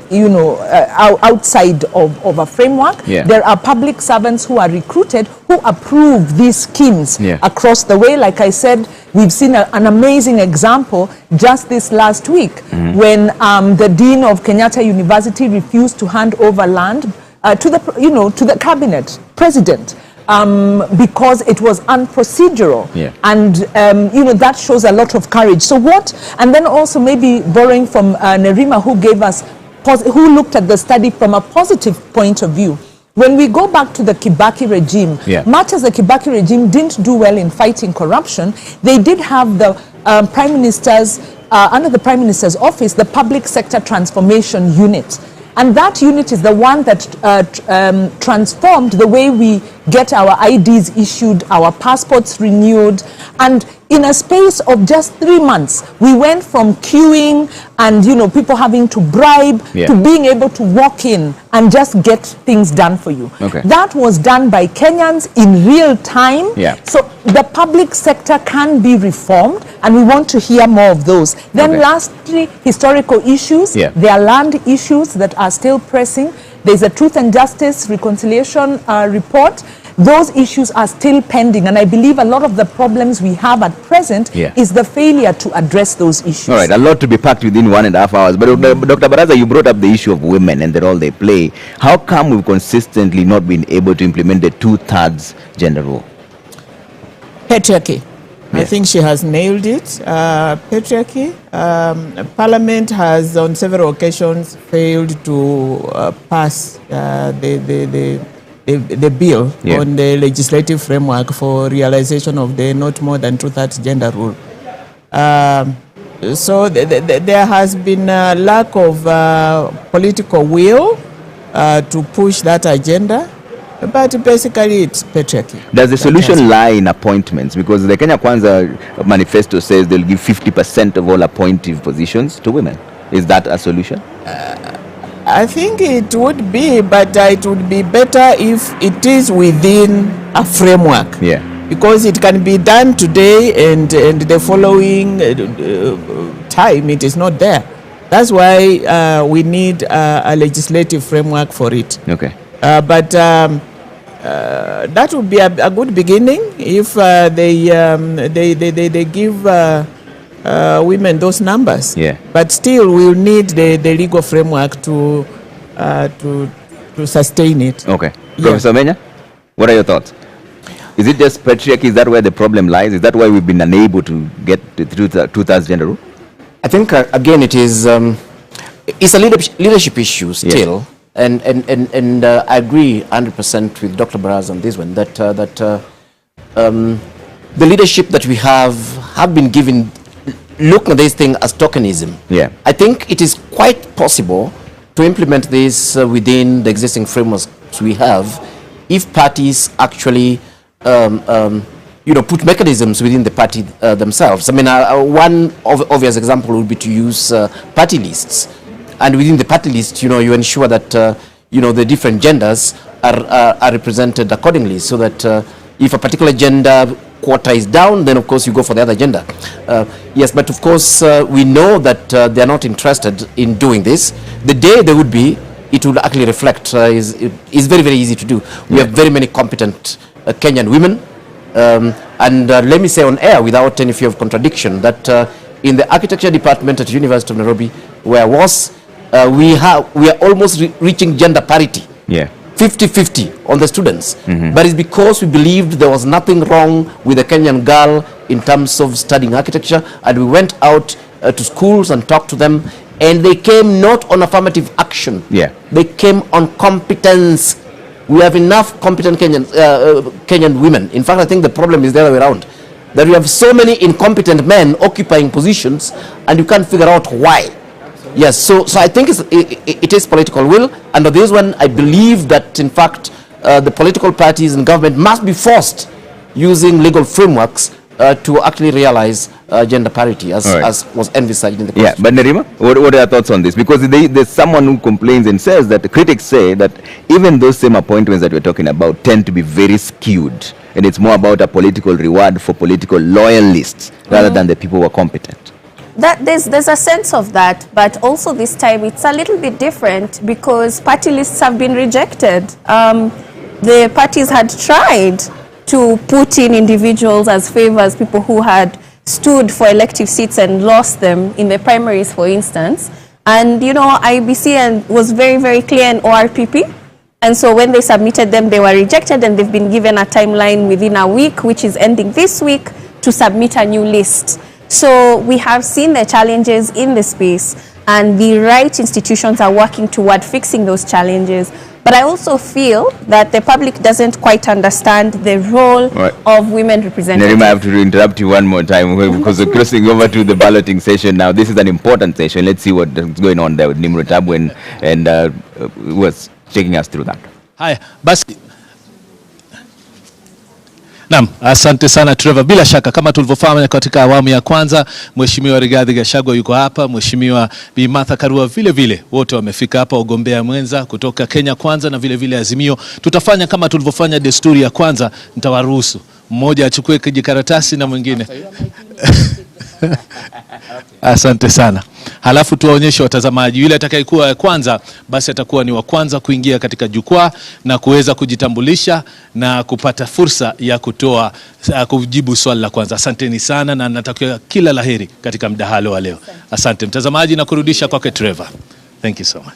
outside of a framework. There are public servants who are recruited who approve these schemes across the way. Like I said, we've seen an amazing example just this last week when the dean of Kenyatta University refused to hand over land to the cabinet president. Because it was unprocedural, and that shows a lot of courage. So and then also maybe borrowing from Nerima, who looked at the study from a positive point of view. When we go back to the Kibaki regime, much as the Kibaki regime didn't do well in fighting corruption, they did have the prime minister's under the prime minister's office, the public sector transformation unit. And that unit is the one that transformed the way we get our IDs issued, our passports renewed. And in a space of just 3 months, we went from queuing and people having to bribe to being able to walk in and just get things done for you. That was done by Kenyans in real time. So the public sector can be reformed, and we want to hear more of those. Then lastly, historical issues. There are land issues that are still pressing. There's a Truth and Justice Reconciliation report. Those issues are still pending, and I believe a lot of the problems we have at present is the failure to address those issues.
All right, a lot to be packed within 1.5 hours. But Dr. Baraza, you brought up the issue of women and the role they play. How come we've consistently not been able to implement the 2/3 gender rule?
Patriarchy. I think she has nailed it. Patriarchy. Parliament has on several occasions failed to pass the bill on the legislative framework for realization of the not more than 2/3 gender rule. So there has been a lack of political will to push that agenda. But basically, it's patriarchy.
Does the solution lie in appointments? Because the Kenya Kwanza manifesto says they'll give 50% of all appointive positions to women. Is that a solution?
I think it would be, but it would be better if it is within a framework. Because it can be done today and the following time it is not there. That's why we need a legislative framework for it. But that would be a good beginning if they give women those numbers. But still, we'll need the legal framework to sustain it.
Professor Menya, what are your thoughts? Is it just patriarchy? Is that where the problem lies? Is that why we've been unable to get the two-thirds gender rule?
I think, again, it is, it's a leadership issue still.
Yes.
And I agree 100% with Dr. Baraz on this one, that, the leadership that we have been given, look at this thing as tokenism.
Yeah.
I think it is quite possible to implement this within the existing frameworks we have if parties actually put mechanisms within the party themselves. I mean, one obvious example would be to use party lists. And within the party list, you ensure that, the different genders are represented accordingly, so that if a particular gender quota is down, then of course you go for the other gender. Yes, but of course we know that they are not interested in doing this. The day they would be, it would actually reflect. Is very, very easy to do. We have very many competent Kenyan women, and let me say on air, without any fear of contradiction, that in the architecture department at University of Nairobi, where I was, we are almost reaching gender parity.
Yeah.
50-50 on the students. But it's because we believed there was nothing wrong with a Kenyan girl in terms of studying architecture, and we went out to schools and talked to them, and they came not on affirmative action.
Yeah.
They came on competence. We have enough competent Kenyan women. In fact, I think the problem is the other way around, that we have so many incompetent men occupying positions, and you can't figure out why. Yes, so I think it is political will, and on this one, I believe that, in fact, the political parties and government must be forced, using legal frameworks, to actually realize gender parity, as was envisaged in the Constitution.
Yeah, but Nerima, what are your thoughts on this? Because there's someone who complains and says that the critics say that even those same appointments that we're talking about tend to be very skewed, and it's more about a political reward for political loyalists rather than the people who are competent.
There's a sense of that, but also this time it's a little bit different because party lists have been rejected. The parties had tried to put in individuals as favors, people who had stood for elective seats and lost them in the primaries, for instance. And, IBC was very, very clear in ORPP. And so when they submitted them, they were rejected, and they've been given a timeline within a week, which is ending this week, to submit a new list. So we have seen the challenges in the space, and the right institutions are working toward fixing those challenges. But I also feel that the public doesn't quite understand the role of women representatives.
Nerima, I have to interrupt you one more time because we're crossing over to the balloting session now. This is an important session. Let's see what's going on there with Nimrod Tabu and was taking us through that.
Hi, basi. Naam, asante sana Trevor. Bila shaka kama tulivyofahamu katika awamu ya kwanza, Mheshimiwa Rigathi Gachagua yuko hapa, Mheshimiwa Bi Martha Karua vile vile, wote wamefika hapa, ugombea mwenza kutoka Kenya Kwanza na vile vile Azimio. Tutafanya kama tulivyofanya desturi ya kwanza, nitawaruhusu mmoja achukue kijikaratasi na mwingine. Asante sana. Halafu tuwaonyeshe watazamaji, yule atakayekuwa kwanza basi atakuwa ni wa kwanza kuingia katika jukwaa na kuweza kujitambulisha na kupata fursa ya kujibu swali la kwanza. Asanteni sana na natakia kila laheri katika mdahalo wa leo. Asante mtazamaji na kurudisha kwake Trevor. Thank you so much.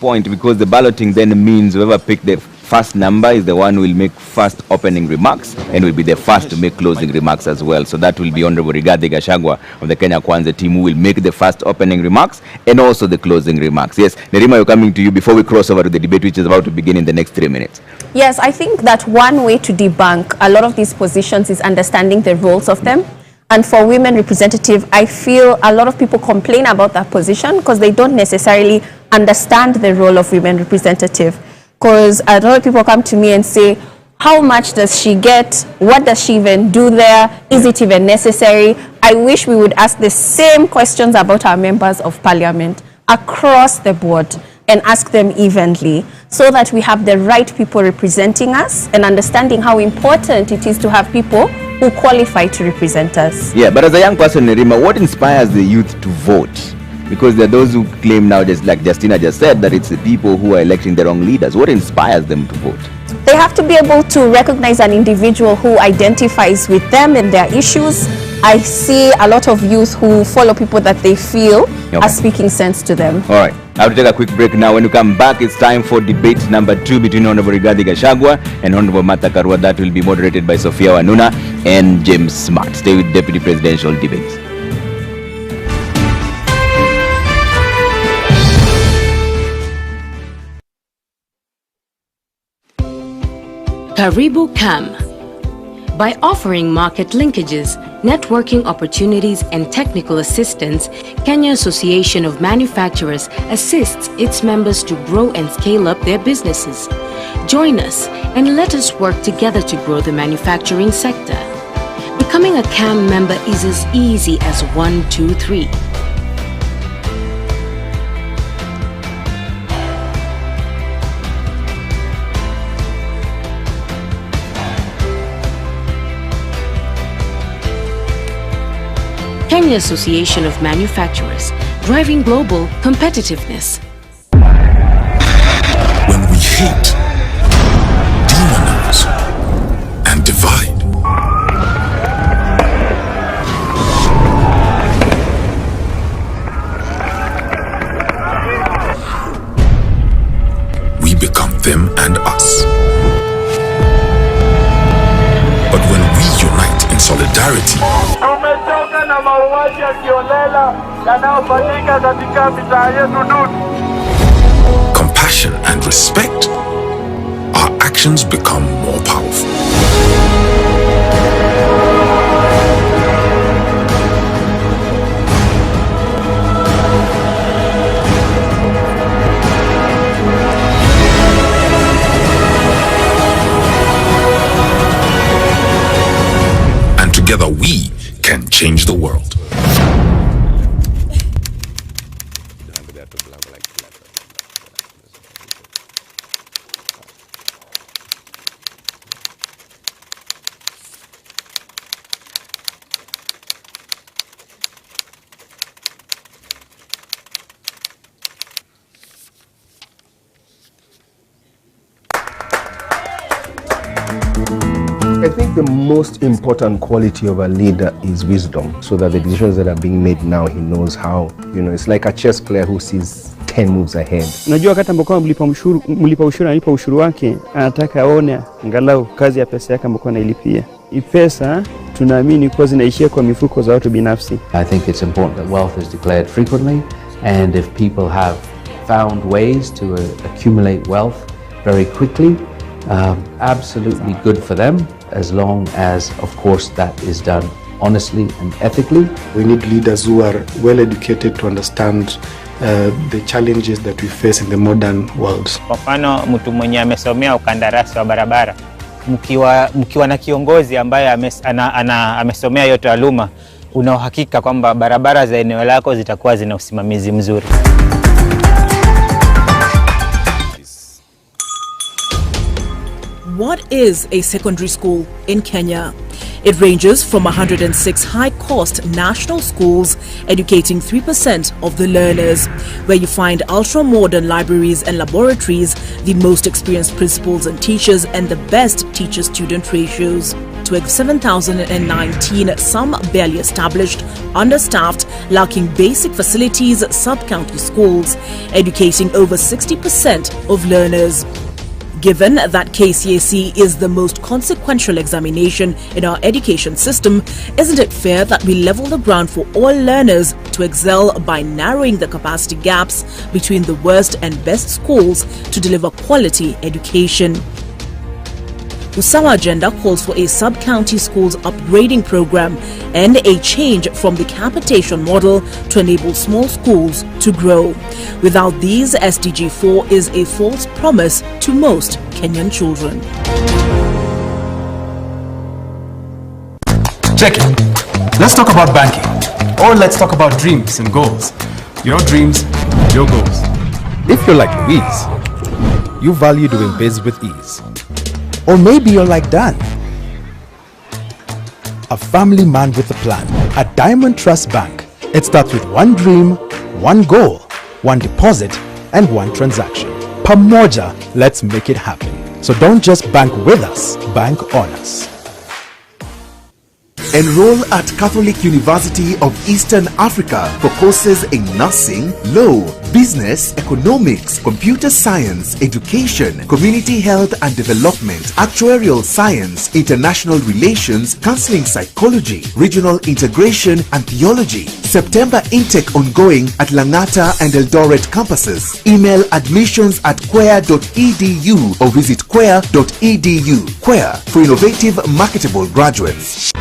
Point, because the balloting then means whoever picked the first number is the one who will make first opening remarks and will be the first to make closing remarks as well. So that will be Honorable Rigathi Gachagua of the Kenya Kwanza team who will make the first opening remarks and also the closing remarks. Yes, Nerima, we're coming to you before we cross over to the debate which is about to begin in the next 3 minutes.
Yes, I think that one way to debunk a lot of these positions is understanding the roles of them. And for women representative, I feel a lot of people complain about that position because they don't necessarily understand the role of women representative. Because a lot of people come to me and say, how much does she get? What does she even do there? Is it even necessary? I wish we would ask the same questions about our members of parliament across the board and ask them evenly so that we have the right people representing us and understanding how important it is to have people who qualify to represent us.
Yeah, but as a young person, Nerima, what inspires the youth to vote? Because there are those who claim now, just like Justina just said, that it's the people who are electing the wrong leaders. What inspires them to vote?
They have to be able to recognize an individual who identifies with them and their issues, I see a lot of youth who follow people that they feel are speaking sense to them.
All right, I have to take a quick break now. When we come back, it's time for debate number 2 between Honorable Rigathi Gachagua and Honorable Martha Karua. That will be moderated by Sophia Wanuna and James Smart. Stay with Deputy Presidential Debates.
Karibu Kam. By offering market linkages, networking opportunities, and technical assistance, Kenya Association of Manufacturers assists its members to grow and scale up their businesses. Join us and let us work together to grow the manufacturing sector. Becoming a CAM member is as easy as 1, 2, 3. Kenya Association of Manufacturers, driving global competitiveness.
When we hate, demonize, and divide, we become them and us. But when we unite in solidarity,
na mauaji ya kiolela yanayofanyika katika mitaa yetu duni,
compassion and respect, our actions become more powerful. And together we can change the world.
I think the most important quality of a leader is wisdom, so that the decisions that are being made now, he knows how, it's like a chess player who sees 10 moves ahead.
Unajua wakati ambapo mlipa ushuru analipa ushuru wake, anataka aone angalau kazi ya pesa yake ambayo anailipia. Hii pesa tunaamini kwa zinaishia kwa mifuko za watu binafsi.
I think it's important that wealth is declared frequently, and if people have found ways to accumulate wealth very quickly, absolutely good for them, as long as, of course, that is done honestly and ethically.
We need leaders who are well educated to understand the challenges that we face in the modern world.
Kwa mfano, mtu mwenye amesomea ukandarasi wa barabara, mkiwa na kiongozi ambaye amesomea hiyo taaluma, una uhakika kwamba barabara za eneo lako zitakuwa zina usimamizi mzuri.
What is a secondary school in Kenya? It ranges from 106 high-cost national schools educating 3% of the learners, where you find ultra-modern libraries and laboratories, the most experienced principals and teachers, and the best teacher-student ratios. To 7,019, some barely established, understaffed, lacking basic facilities, sub-county schools, educating over 60% of learners. Given that KCSE is the most consequential examination in our education system, isn't it fair that we level the ground for all learners to excel by narrowing the capacity gaps between the worst and best schools to deliver quality education? Usawa Agenda calls for a sub-county schools upgrading program and a change from the capitation model to enable small schools to grow. Without these, SDG 4 is a false promise to most Kenyan children.
Check it. Let's talk about banking. Or let's talk about dreams and goals. Your dreams, your goals. If you're like Louise, you value doing biz with ease. Or maybe you're like Dan, a family man with a plan. At Diamond Trust Bank, it starts with one dream, one goal, one deposit, and one transaction. Pamoja, let's make it happen. So don't just bank with us, bank on us.
Enroll at Catholic University of Eastern Africa for courses in nursing, law, business, economics, computer science, education, community health and development, actuarial science, international relations, counseling psychology, regional integration and theology. September intake ongoing at Langata and Eldoret campuses. Email admissions@quer.edu or visit quer.edu. Quer for innovative, marketable graduates.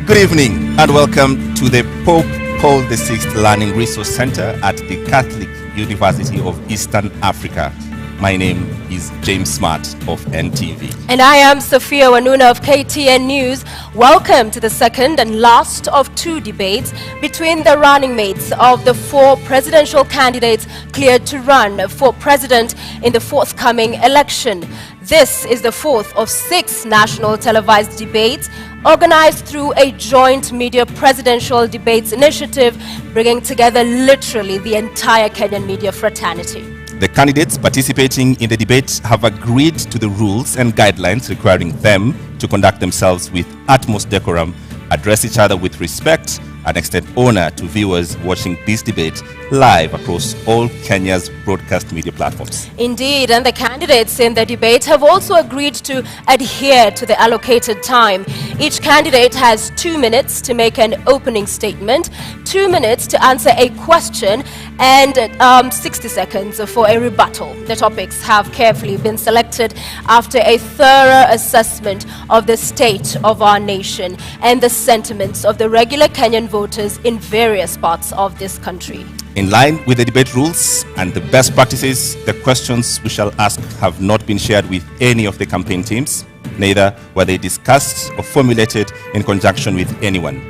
Good evening and welcome to the Pope Paul VI Learning Resource Center at the Catholic University of Eastern Africa. My name is James Smart of NTV.
And I am Sophia Wanuna of KTN News. Welcome to the second and last of two debates between the running mates of the four presidential candidates cleared to run for president in the forthcoming election. This is the fourth of 6 national televised debates organized through a joint media presidential debates initiative, bringing together literally the entire Kenyan media fraternity.
The candidates participating in the debate have agreed to the rules and guidelines requiring them to conduct themselves with utmost decorum, address each other with respect, and extend honor to viewers watching this debate live across all Kenya's broadcast media platforms.
Indeed, and the candidates in the debate have also agreed to adhere to the allocated time. Each candidate has 2 minutes to make an opening statement, 2 minutes to answer a question, and 60 seconds for a rebuttal. The topics have carefully been selected after a thorough assessment of the state of our nation and the sentiments of the regular Kenyan voters in various parts of this country.
In line with the debate rules and the best practices, the questions we shall ask have not been shared with any of the campaign teams. Neither were they discussed or formulated in conjunction with anyone.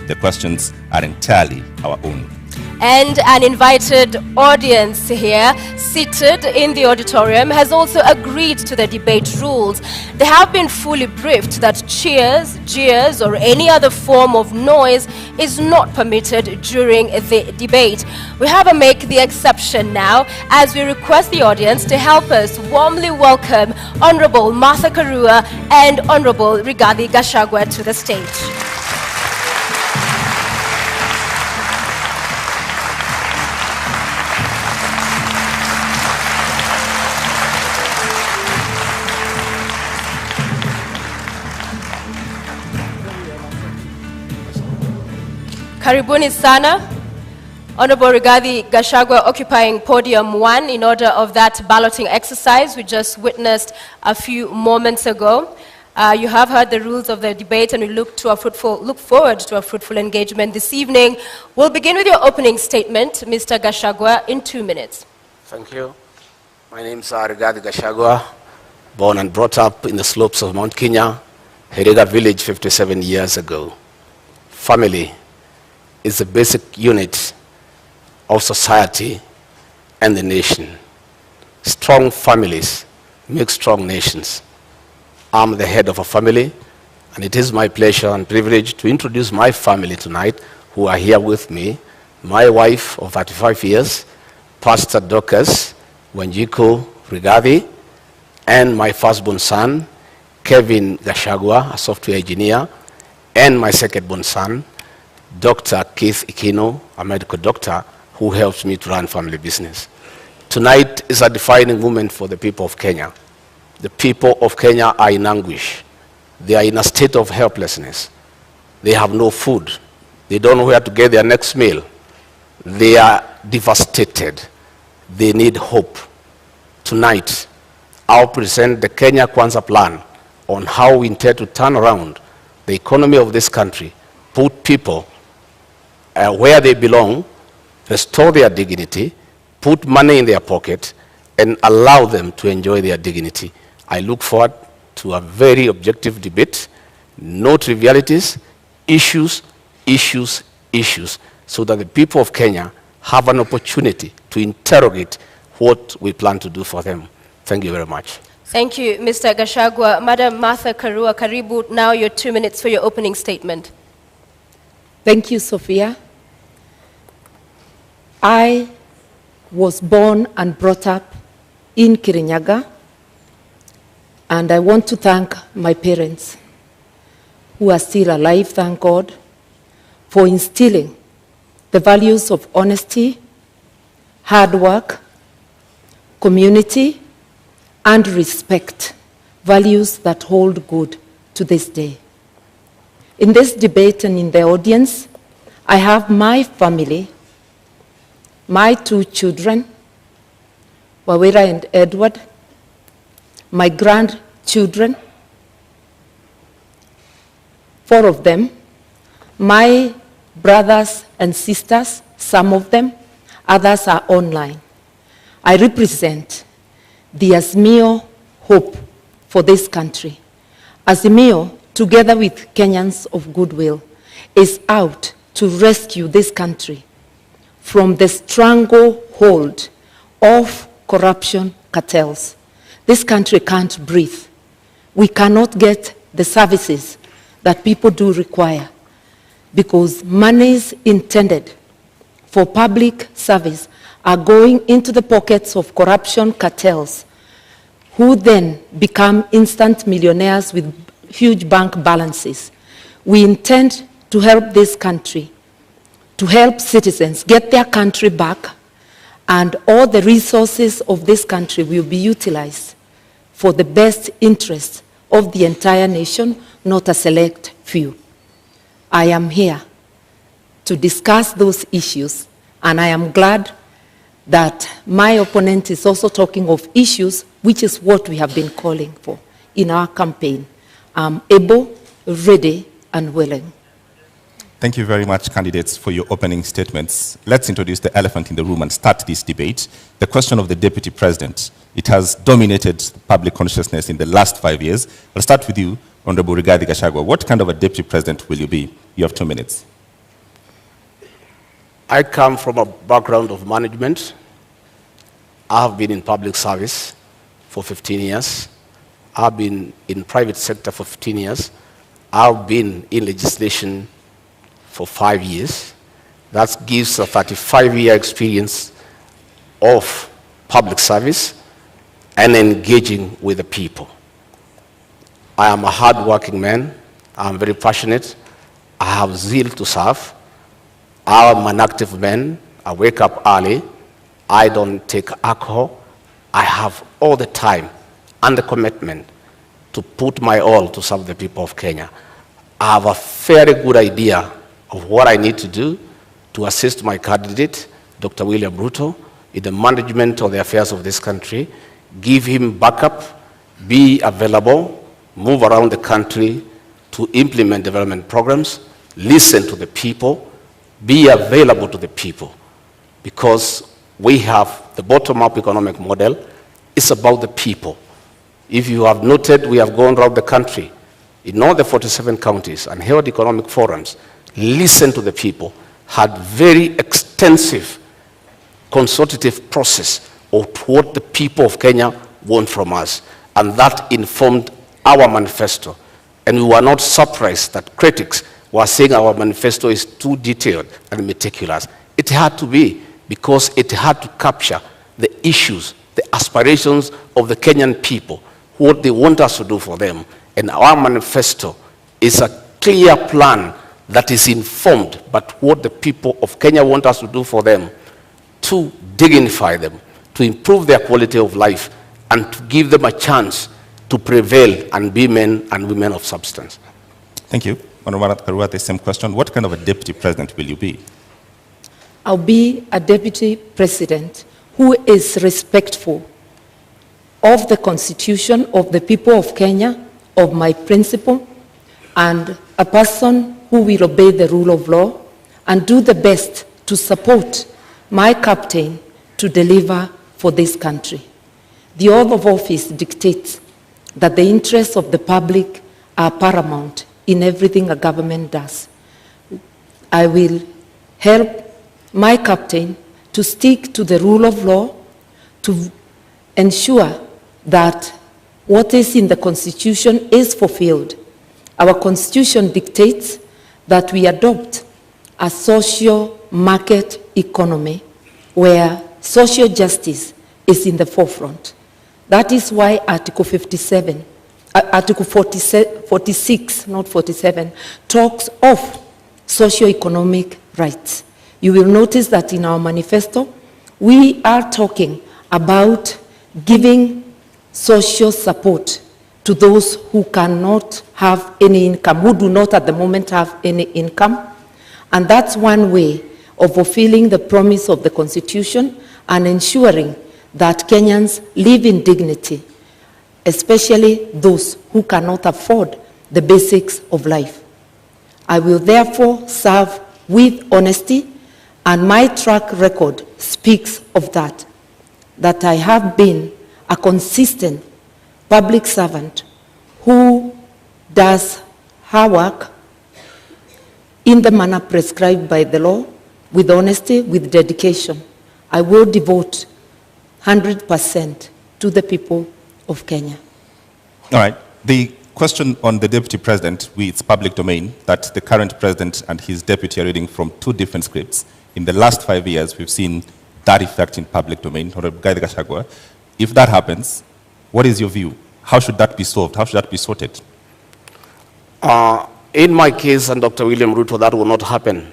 The questions are entirely our own.
And an invited audience here seated in the auditorium has also agreed to the debate rules. They have been fully briefed that cheers, jeers, or any other form of noise is not permitted during the debate. We have to make the exception now as we request the audience to help us warmly welcome Honorable Martha Karua and Honorable Rigathi Gachagua to the stage. Karibuni sana. Honorable Rigathi Gachagua occupying podium 1 in order of that balloting exercise we just witnessed a few moments ago. You have heard the rules of the debate, and we look forward to a fruitful engagement this evening. We'll begin with your opening statement, Mr. Gachagua, in 2 minutes.
Thank you. My name is Rigathi Gachagua, born and brought up in the slopes of Mount Kenya, Herega village 57 years ago. Family is the basic unit of society and the nation. Strong families make strong nations. I'm the head of a family, and it is my pleasure and privilege to introduce my family tonight, who are here with me. My wife of 35 years, Pastor Dorcas Wanjiku Rigathi, and my firstborn son, Kevin Gachagua, a software engineer, and my secondborn son, Dr. Keith Ikino, a medical doctor, who helps me to run family business. Tonight is a defining moment for the people of Kenya. The people of Kenya are in anguish. They are in a state of helplessness. They have no food. They don't know where to get their next meal. They are devastated. They need hope. Tonight, I'll present the Kenya Kwanza plan on how we intend to turn around the economy of this country, put people where they belong, restore their dignity, put money in their pocket, and allow them to enjoy their dignity. I look forward to a very objective debate, no trivialities, issues, issues, issues, so that the people of Kenya have an opportunity to interrogate what we plan to do for them. Thank you very much.
Thank you, Mr. Gachagua. Madam Martha Karua, karibu, now your 2 minutes for your opening statement.
Thank you, Sophia. I was born and brought up in Kirinyaga, and I want to thank my parents, who are still alive, thank God, for instilling the values of honesty, hard work, community, and respect, values that hold good to this day. In this debate and in the audience, I have my family, my 2 children, Wawira and Edward, my grandchildren, 4 of them, my brothers and sisters, some of them, others are online. I represent the Azimio hope for this country. Azimio, together with Kenyans of goodwill, is out to rescue this country from the stranglehold of corruption cartels. This country can't breathe. We cannot get the services that people do require because monies intended for public service are going into the pockets of corruption cartels, who then become instant millionaires with huge bank balances. We intend to help this country, to help citizens get their country back, and all the resources of this country will be utilized for the best interest of the entire nation, not a select few. I am here to discuss those issues, and I am glad that my opponent is also talking of issues, which is what we have been calling for in our campaign. I'm able, ready, and willing.
Thank you very much, candidates, for your opening statements. Let's introduce the elephant in the room and start this debate. The question of the deputy president. It has dominated public consciousness in the last 5 years. I'll start with you, Honorable Rigathi Gachagua. What kind of a deputy president will you be? You have 2 minutes.
I come from a background of management. I have been in public service for 15 years. I've been in private sector for 15 years. I've been in legislation for 5 years. That gives a 35-year experience of public service and engaging with the people. I am a hard-working man. I'm very passionate. I have zeal to serve. I'm an active man. I wake up early. I don't take alcohol. I have all the time and the commitment to put my all to serve the people of Kenya. I have a very good idea of what I need to do to assist my candidate, Dr. William Ruto, in the management of the affairs of this country, give him backup, be available, move around the country to implement development programs, listen to the people, be available to the people, because we have the bottom-up economic model. It's about the people. If you have noted, we have gone around the country in all the 47 counties and held economic forums, listened to the people, had very extensive consultative process of what the people of Kenya want from us, and that informed our manifesto. And we were not surprised that critics were saying our manifesto is too detailed and meticulous. It had to be, because it had to capture the issues, the aspirations of the Kenyan people, what they want us to do for them. And our manifesto is a clear plan that is informed by what the people of Kenya want us to do for them, to dignify them, to improve their quality of life, and to give them a chance to prevail and be men and women of substance.
Thank you. Honorable Karua, the same question. What kind of a deputy president will you be?
I'll be a deputy president who is respectful of the Constitution, of the people of Kenya, of my principle, and a person who will obey the rule of law and do the best to support my captain to deliver for this country. The oath of office dictates that the interests of the public are paramount in everything a government does. I will help my captain to stick to the rule of law, to ensure that what is in the Constitution is fulfilled. Our Constitution dictates that we adopt a social market economy where social justice is in the forefront. That is why Article 46, not 47, talks of socio-economic rights. You will notice that in our manifesto, we are talking about giving social support to those who cannot have any income, who do not at the moment have any income. And that's one way of fulfilling the promise of the Constitution and ensuring that Kenyans live in dignity, especially those who cannot afford the basics of life. I will therefore serve with honesty, and my track record speaks of that I have been a consistent public servant who does her work in the manner prescribed by the law, with honesty, with dedication. I will devote 100% to the people of Kenya.
All right. The question on the deputy president, it's public domain, that the current president and his deputy are reading from two different scripts. In the last 5 years, we've seen that effect in public domain. Honorable Rigathi Gachagua, if that happens, what is your view? How should that be solved? How should that be sorted?
In my case and Dr. William Ruto, that will not happen.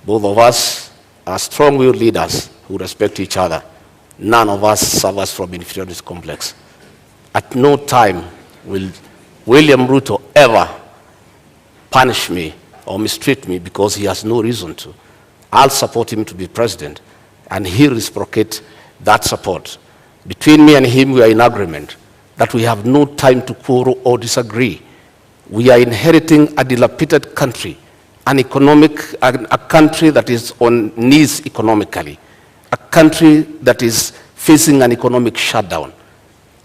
Both of us are strong-willed leaders who respect each other. None of us suffers from inferiority complex. At no time will William Ruto ever punish me or mistreat me because he has no reason to. I'll support him to be president, and he'll reciprocate that support. Between me and him, we are in agreement that we have no time to quarrel or disagree. We are inheriting a dilapidated country, a country that is on knees economically, a country that is facing an economic shutdown.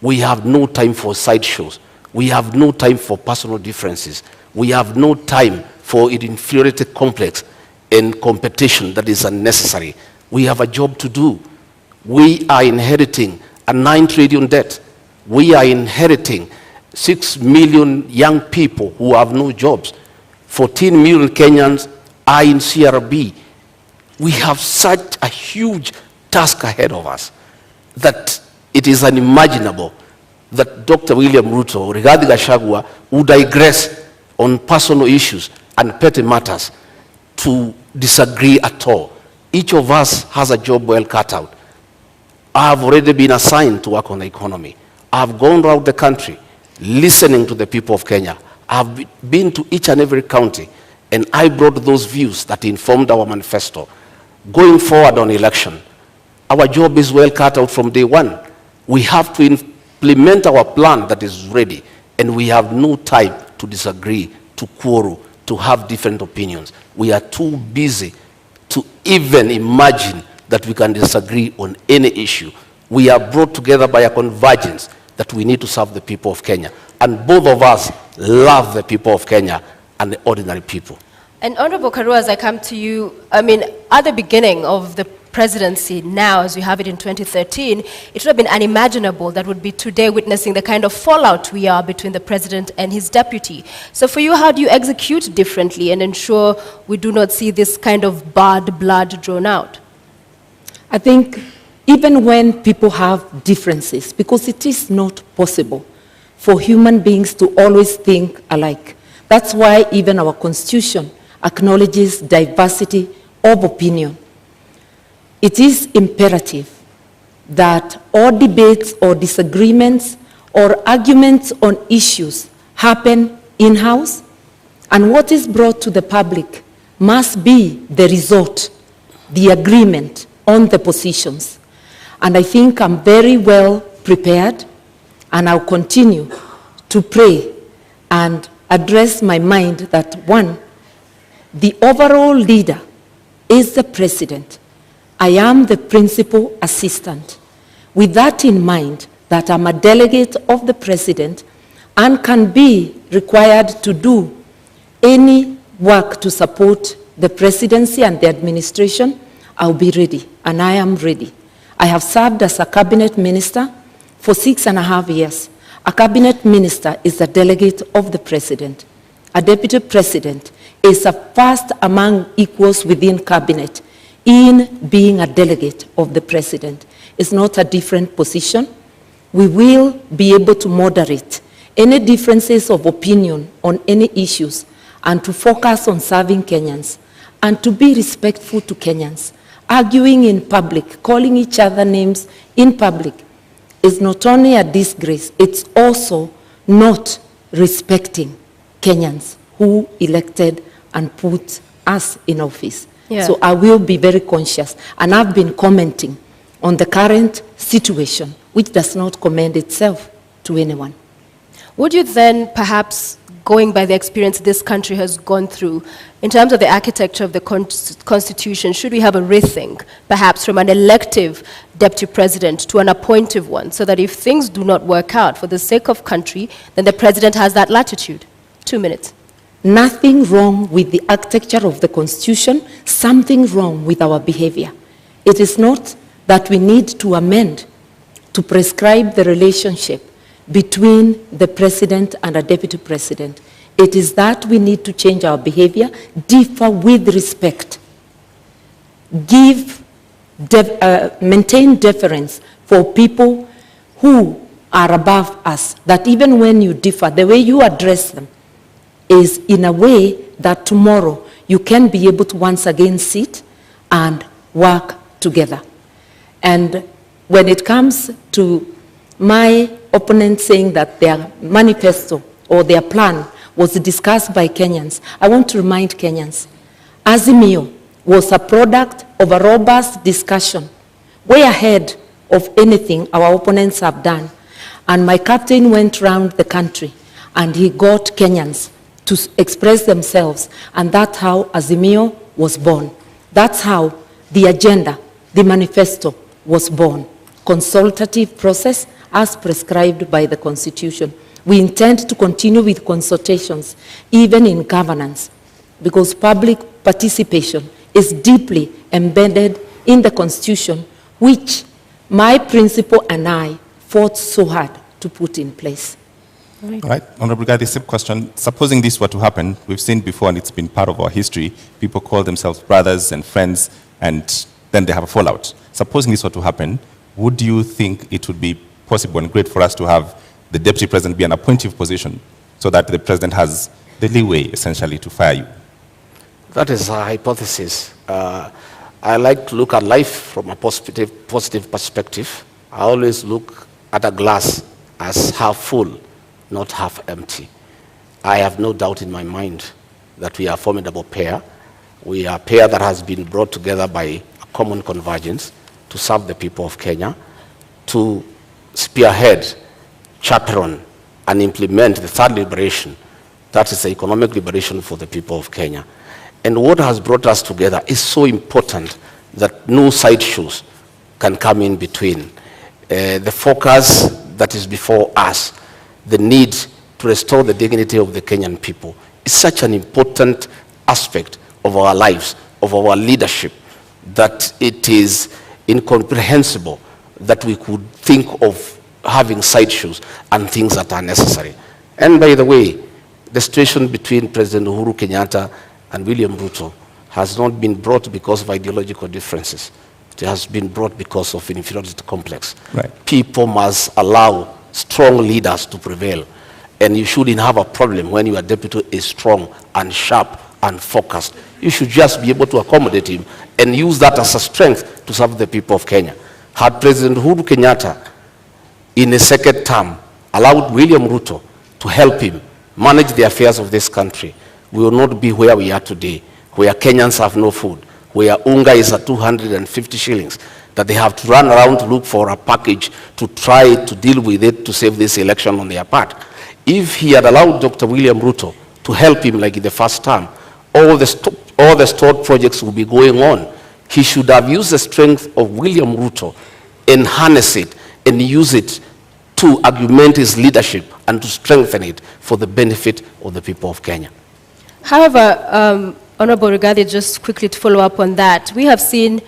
We have no time for sideshows. We have no time for personal differences. We have no time for inferiority complex and competition that is unnecessary. We have a job to do. We are inheriting a 9 trillion debt. We are inheriting 6 million young people who have no jobs. 14 million Kenyans are in CRB. We have such a huge task ahead of us that it is unimaginable that Dr. William Ruto or Rigathi Gachagua would digress on personal issues and petty matters to disagree at all. Each of us has a job well cut out. I have already been assigned to work on the economy. I have gone around the country listening to the people of Kenya. I have been to each and every county, and I brought those views that informed our manifesto. Going forward on election, our job is well cut out from day one. We have to implement our plan that is ready And we have no time to disagree, to quarrel, to have different opinions. We are too busy to even imagine that we can disagree on any issue. We are brought together by a convergence that we need to serve the people of Kenya. And both of us love the people of Kenya and the ordinary people.
And Honorable Karua, as I come to you, I mean, at the beginning of the presidency now, as we have it in 2013, it would have been unimaginable that would be today witnessing the kind of fallout we are between the president and his deputy. So for you, how do you execute differently and ensure we do not see this kind of bad blood drawn out?
I think even when people have differences, because it is not possible for human beings to always think alike. That's why even our Constitution acknowledges diversity of opinion. It is imperative that all debates or disagreements or arguments on issues happen in-house, and what is brought to the public must be the result, the agreement on the positions. And I think I'm very well prepared, and I'll continue to pray and address my mind that, one, the overall leader is the president. I am the principal assistant. With that in mind, that I'm a delegate of the president and can be required to do any work to support the presidency and the administration, I'll be ready, and I am ready. I have served as a cabinet minister for 6.5 years. A cabinet minister is a delegate of the president. A deputy president is a first among equals within cabinet in being a delegate of the president. It's not a different position. We will be able to moderate any differences of opinion on any issues and to focus on serving Kenyans and to be respectful to Kenyans. Arguing in public, calling each other names in public is not only a disgrace, it's also not respecting Kenyans who elected and put us in office.
Yeah.
So I will be very conscious, and I've been commenting on the current situation, which does not commend itself to anyone.
Would you then, perhaps going by the experience this country has gone through, in terms of the architecture of the Constitution, should we have a rethink, perhaps from an elective deputy president to an appointive one, so that if things do not work out for the sake of country, then the president has that latitude? 2 minutes.
Nothing wrong with the architecture of the Constitution, something wrong with our behavior. It is not that we need to amend to prescribe the relationship between the president and a deputy president. It is that we need to change our behavior, differ with respect, maintain deference for people who are above us, that even when you differ, the way you address them is in a way that tomorrow you can be able to once again sit and work together. And when it comes to my opponent saying that their manifesto or their plan was discussed by Kenyans, I want to remind Kenyans, Azimio was a product of a robust discussion, way ahead of anything our opponents have done. And my captain went around the country and he got Kenyans to express themselves, and that's how Azimio was born. That's how the agenda, the manifesto, was born. Consultative process as prescribed by the Constitution. We intend to continue with consultations, even in governance, because public participation is deeply embedded in the Constitution, which my principal and I fought so hard to put in place.
All right, Honorable Guy, the same question. Supposing this were to happen, we've seen before, and it's been part of our history, people call themselves brothers and friends, and then they have a fallout. Supposing this were to happen, would you think it would be possible and great for us to have the deputy president be an appointive position so that the president has the leeway, essentially, to fire you?
That is a hypothesis. I like to look at life from a positive perspective. I always look at a glass as half full, not half empty. I have no doubt in my mind that we are a formidable pair. We are a pair that has been brought together by a common convergence to serve the people of Kenya, to spearhead, chaperone and implement the third liberation, that is the economic liberation for the people of Kenya. And what has brought us together is so important that no sideshows can come in between. The focus that is before us, the need to restore the dignity of the Kenyan people, is such an important aspect of our lives, of our leadership, that it is incomprehensible that we could think of having sideshows and things that are necessary. And by the way, the situation between President Uhuru Kenyatta and William Ruto has not been brought because of ideological differences. It has been brought because of inferiority complex.
Right.
People must allow strong leaders to prevail. And you shouldn't have a problem when your deputy is strong and sharp and focused. You should just be able to accommodate him and use that as a strength to serve the people of Kenya. Had President Uhuru Kenyatta, in a second term, allowed William Ruto to help him manage the affairs of this country, we will not be where we are today, where Kenyans have no food, where unga is at 250 shillings, that they have to run around to look for a package to try to deal with it to save this election on their part. If he had allowed Dr. William Ruto to help him like in the first term, all the stored projects will be going on. He should have used the strength of William Ruto and harness it and use it to augment his leadership and to strengthen it for the benefit of the people of Kenya.
However, Honorable Rigathi, just quickly to follow up on that, we have seen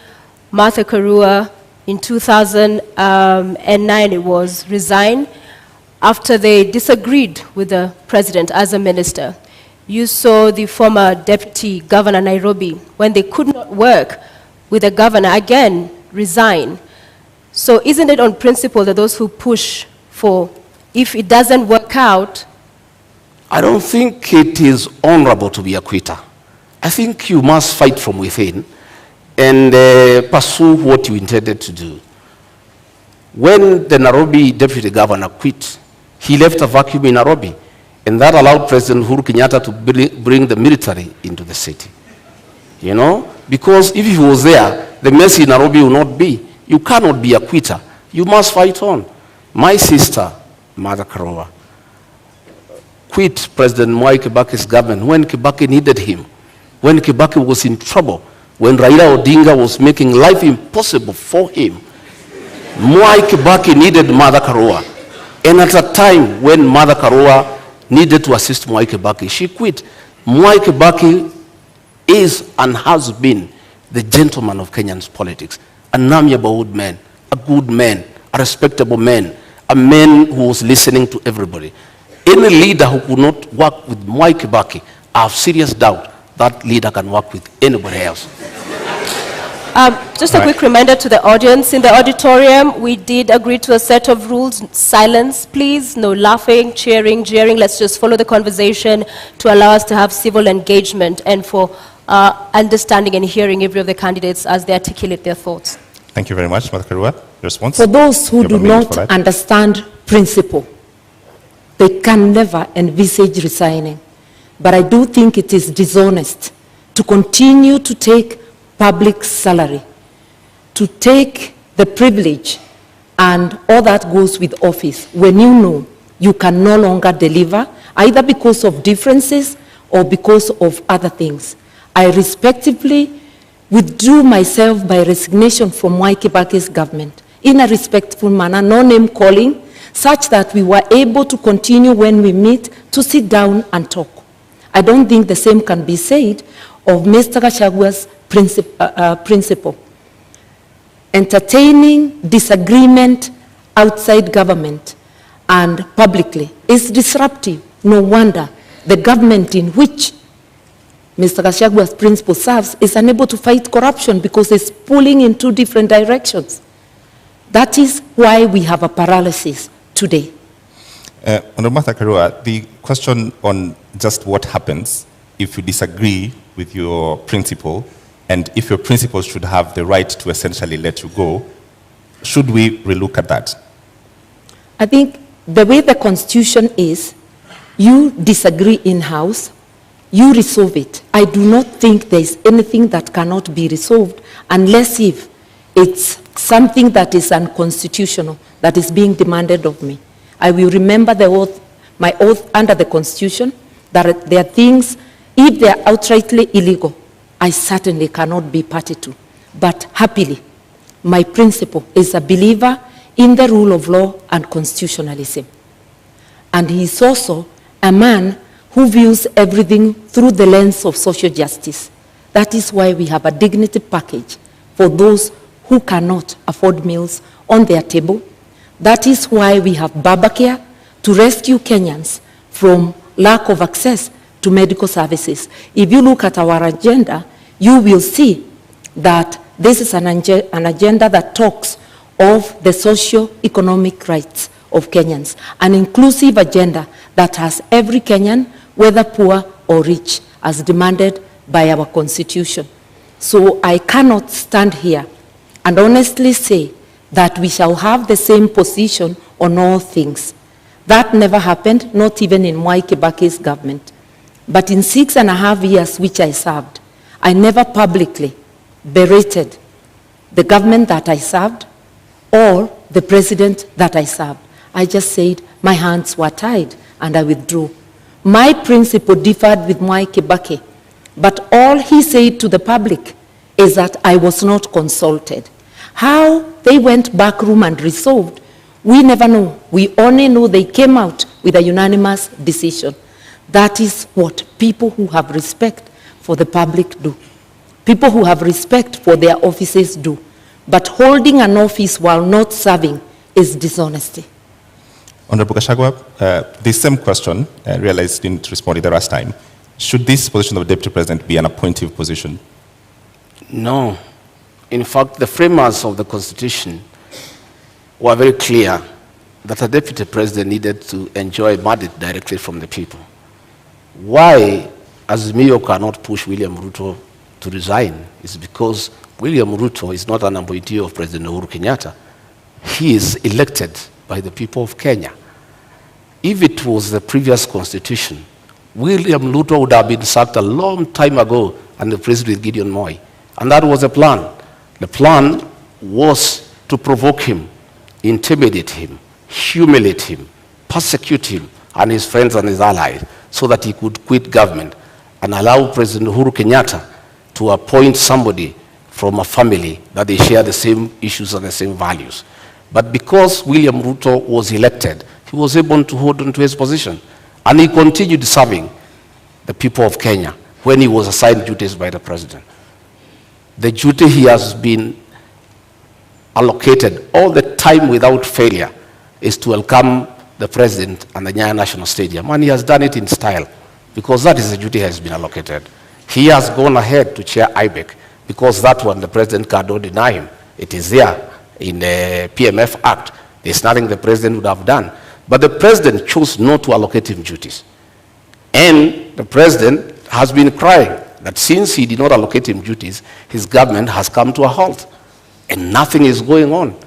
Martha Karua in 2009, it was, resign after they disagreed with the president as a minister. You saw the former deputy governor Nairobi, when they could not work with the governor, again resign. So isn't it on principle that those who push for, if it doesn't work out?
I don't think it is honorable to be a quitter. I think you must fight from within and pursue what you intended to do. When the Nairobi deputy governor quit, he left a vacuum in Nairobi, and that allowed President Uhuru Kenyatta to bring the military into the city. You know, because if he was there, the mess in Nairobi will not be. You cannot be a quitter. You must fight on. My sister, Martha Karua, quit President Mwai Kibaki's government when Kibaki needed him, when Kibaki was in trouble, when Raila Odinga was making life impossible for him. Mwai Kibaki needed Martha Karua. And at a time when Martha Karua needed to assist Mwai Kibaki, she quit. Mwai Kibaki is and has been the gentleman of Kenyan's politics, an amiable man, a good man, a respectable man, a man who was listening to everybody. Any leader who could not work with Mwai Kibaki, I have serious doubt that leader can work with anybody else.
Just a quick reminder to the audience. In the auditorium, we did agree to a set of rules. Silence, please. No laughing, cheering, jeering. Let's just follow the conversation to allow us to have civil engagement and for understanding and hearing every of the candidates as they articulate their thoughts.
Thank you very much, Martha Karua. Response?
For those who do not understand principle, they can never envisage resigning. But I do think it is dishonest to continue to take public salary, to take the privilege and all that goes with office when you know you can no longer deliver, either because of differences or because of other things. I respectively withdrew myself by resignation from Mwai Kibaki's government in a respectful manner, no name calling, such that we were able to continue when we meet to sit down and talk. I don't think the same can be said of Mr. Gashagua's principle. Entertaining disagreement outside government and publicly is disruptive. No wonder the government in which Mr. Gashagua's principle serves is unable to fight corruption because it's pulling in two different directions. That is why we have a paralysis today.
Honorable Martha Karua, the question on just what happens if you disagree with your principle and if your principle should have the right to essentially let you go, should we relook at that?
I think the way the Constitution is, you disagree in-house, you resolve it. I do not think there is anything that cannot be resolved unless if it's something that is unconstitutional, that is being demanded of me. I will remember the oath my oath under the Constitution that there are things, if they are outrightly illegal, I certainly cannot be party to. But happily, my principle is a believer in the rule of law and constitutionalism. And he is also a man who views everything through the lens of social justice. That is why we have a dignity package for those who cannot afford meals on their table. That is why we have Babacare to rescue Kenyans from lack of access to medical services. If you look at our agenda, you will see that this is an agenda that talks of the socio-economic rights of Kenyans, an inclusive agenda that has every Kenyan, whether poor or rich, as demanded by our Constitution. So I cannot stand here and honestly say that we shall have the same position on all things. That never happened, not even in Mwai Kibaki's government. But in 6.5 years which I served, I never publicly berated the government that I served or the president that I served. I just said my hands were tied and I withdrew. My principle differed with Mwai Kibaki, but all he said to the public is that I was not consulted. How they went back room and resolved, we never know. We only know they came out with a unanimous decision. That is what people who have respect for the public do. People who have respect for their offices do. But holding an office while not serving is dishonesty.
Honorable Gachagua, the same question, I realized you didn't respond the last time. Should this position of Deputy President be an appointive position?
No. In fact, the framers of the Constitution were very clear that a Deputy President needed to enjoy mandate directly from the people. Why Azimio cannot push William Ruto to resign is because William Ruto is not an appointee of President Uhuru Kenyatta. He is elected by the people of Kenya. If it was the previous constitution, William Ruto would have been sacked a long time ago and replaced with Gideon Moi. And that was the plan. The plan was to provoke him, intimidate him, humiliate him, persecute him and his friends and his allies so that he could quit government and allow President Uhuru Kenyatta to appoint somebody from a family that they share the same issues and the same values. But because William Ruto was elected, he was able to hold on to his position. And he continued serving the people of Kenya when he was assigned duties by the president. The duty he has been allocated all the time without failure is to welcome the president and the Nyayo National Stadium. And he has done it in style because that is the duty he has been allocated. He has gone ahead to chair IBEC because that one the president cannot deny him. It is there in the PMF Act. There's nothing the president would have done. But the president chose not to allocate him duties. And the president has been crying that since he did not allocate him duties, his government has come to a halt. And nothing is going on.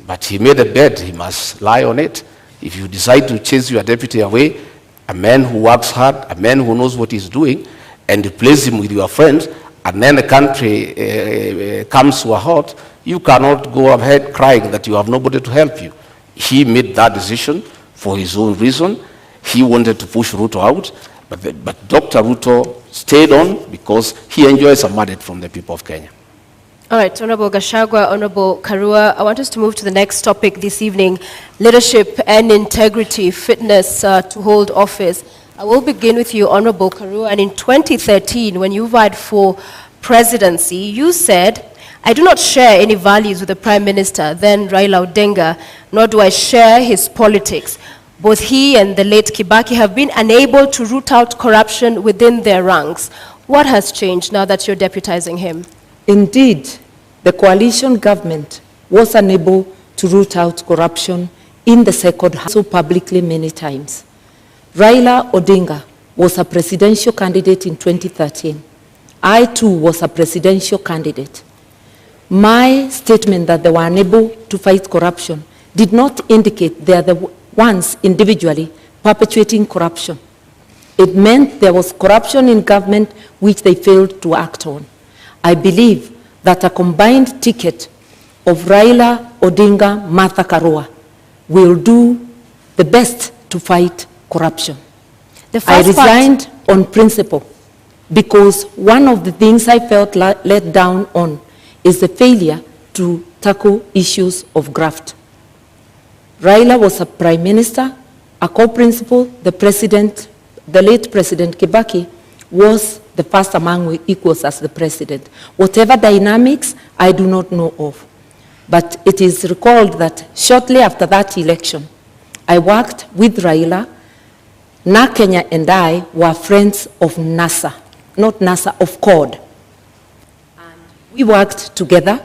But he made a bed, he must lie on it. If you decide to chase your deputy away, a man who works hard, a man who knows what he's doing, and replace him with your friends, and then the country comes to a halt, you cannot go ahead crying that you have nobody to help you. He made that decision for his own reason. He wanted to push Ruto out, but Dr. Ruto stayed on because he enjoys a mandate from the people of Kenya.
All right, Honorable Gachagua, Honorable Karua, I want us to move to the next topic this evening, leadership and integrity, fitness to hold office. I will begin with you, Honorable Karua, and in 2013, when you vied for presidency, you said, I do not share any values with the Prime Minister, then Raila Odinga, nor do I share his politics. Both he and the late Kibaki have been unable to root out corruption within their ranks. What has changed now that you're deputizing him?
Indeed, the coalition government was unable to root out corruption in the second house so publicly many times. Raila Odinga was a presidential candidate in 2013. I too was a presidential candidate. My statement that they were unable to fight corruption did not indicate they are the ones individually perpetuating corruption. It meant there was corruption in government which they failed to act on. I believe that a combined ticket of Raila Odinga, Martha Karua will do the best to fight corruption.
The
I
first part-
resigned on principle because one of the things I felt let down on is the failure to tackle issues of graft. Raila was a prime minister, a co-principal, the late President Kibaki was the first among equals as the president. Whatever dynamics, I do not know of. But it is recalled that shortly after that election, I worked with Raila. Na Kenya and I were friends of NASA, not NASA, of CORD. And we worked together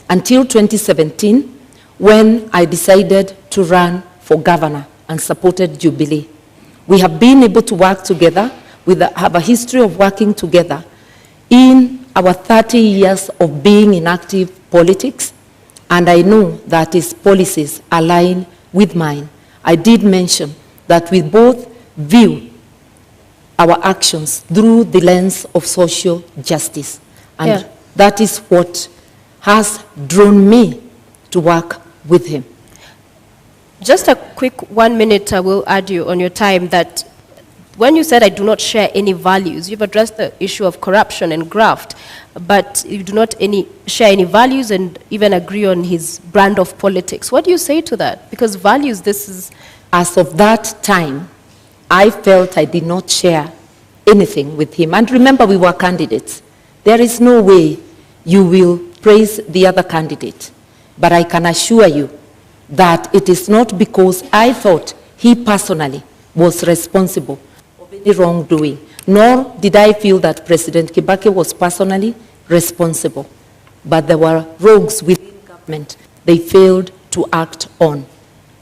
until 2017, when I decided to run for governor and supported Jubilee. We have been able to work together, have a history of working together in our 30 years of being in active politics, and I know that his policies align with mine. I did mention that we both view our actions through the lens of social justice, and that is what has drawn me to work with him.
Just a quick 1 minute, I will add you on your time that when you said I do not share any values, you've addressed the issue of corruption and graft, but you do not share any values and even agree on his brand of politics. What do you say to that? Because values, this is...
As of that time, I felt I did not share anything with him. And remember, we were candidates. There is no way you will praise the other candidate. But I can assure you that it is not because I thought he personally was responsible of any wrongdoing, nor did I feel that President Kibaki was personally responsible. But there were rogues within government they failed to act on.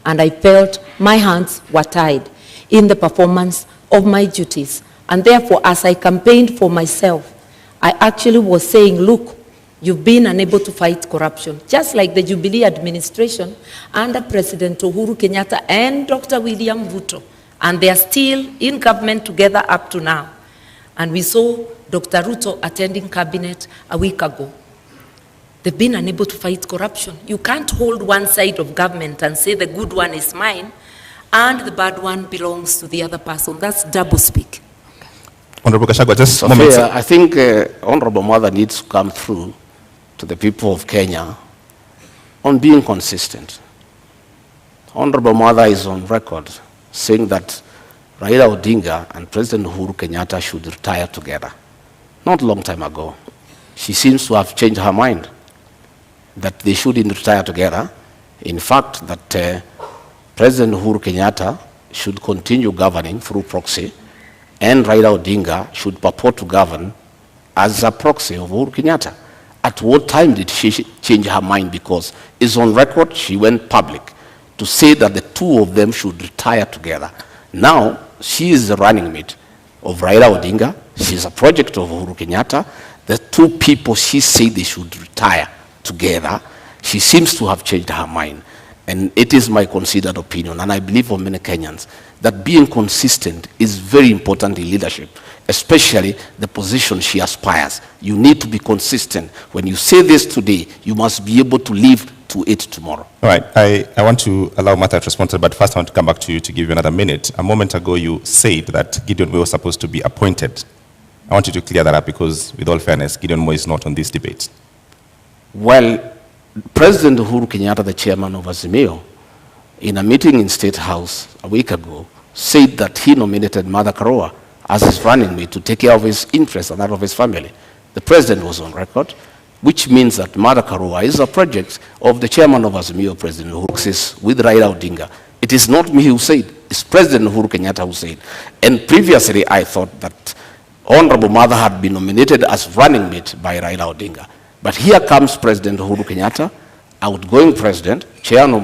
And I felt my hands were tied in the performance of my duties. And therefore, as I campaigned for myself, I actually was saying, look, you've been unable to fight corruption, just like the Jubilee administration under President Uhuru Kenyatta and Dr. William Ruto. And they are still in government together up to now. And we saw Dr. Ruto attending cabinet a week ago. They've been unable to fight corruption. You can't hold one side of government and say the good one is mine and the bad one belongs to the other person. That's double speak.
Honorable Gachagua, just a
Sophia,
moment.
I think Honorable Mother needs to come through to the people of Kenya on being consistent. Honorable Mother is on record saying that Raila Odinga and President Uhuru Kenyatta should retire together. Not a long time ago. She seems to have changed her mind that they shouldn't retire together. In fact, that President Uhuru Kenyatta should continue governing through proxy, and Raila Odinga should purport to govern as a proxy of Uhuru Kenyatta. At what time did she change her mind? Because it's on record, she went public to say that the two of them should retire together. Now, she is the running mate of Raila Odinga. She's a project of Uhuru Kenyatta. The two people she said they should retire together, she seems to have changed her mind. And it is my considered opinion, and I believe for many Kenyans, that being consistent is very important in leadership, especially the position she aspires. You need to be consistent. When you say this today, you must be able to live to it tomorrow.
All right, I want to allow Martha to respond to that, but first I want to come back to you to give you another minute. A moment ago, you said that Gideon Moi was supposed to be appointed. I want you to clear that up because, with all fairness, Gideon Moi is not on this debate.
Well, President Uhuru Kenyatta, the chairman of Azimio, in a meeting in State House a week ago, said that he nominated Martha Karua as his running mate to take care of his interests and that of his family. The president was on record, which means that Martha Karua is a project of the chairman of Azimio, President Uhuru, with Raila Odinga. It is not me who said, it's President Uhuru Kenyatta who said. And previously, I thought that Honorable Martha had been nominated as running mate by Raila Odinga. But here comes President Uhuru Kenyatta, outgoing president, chairman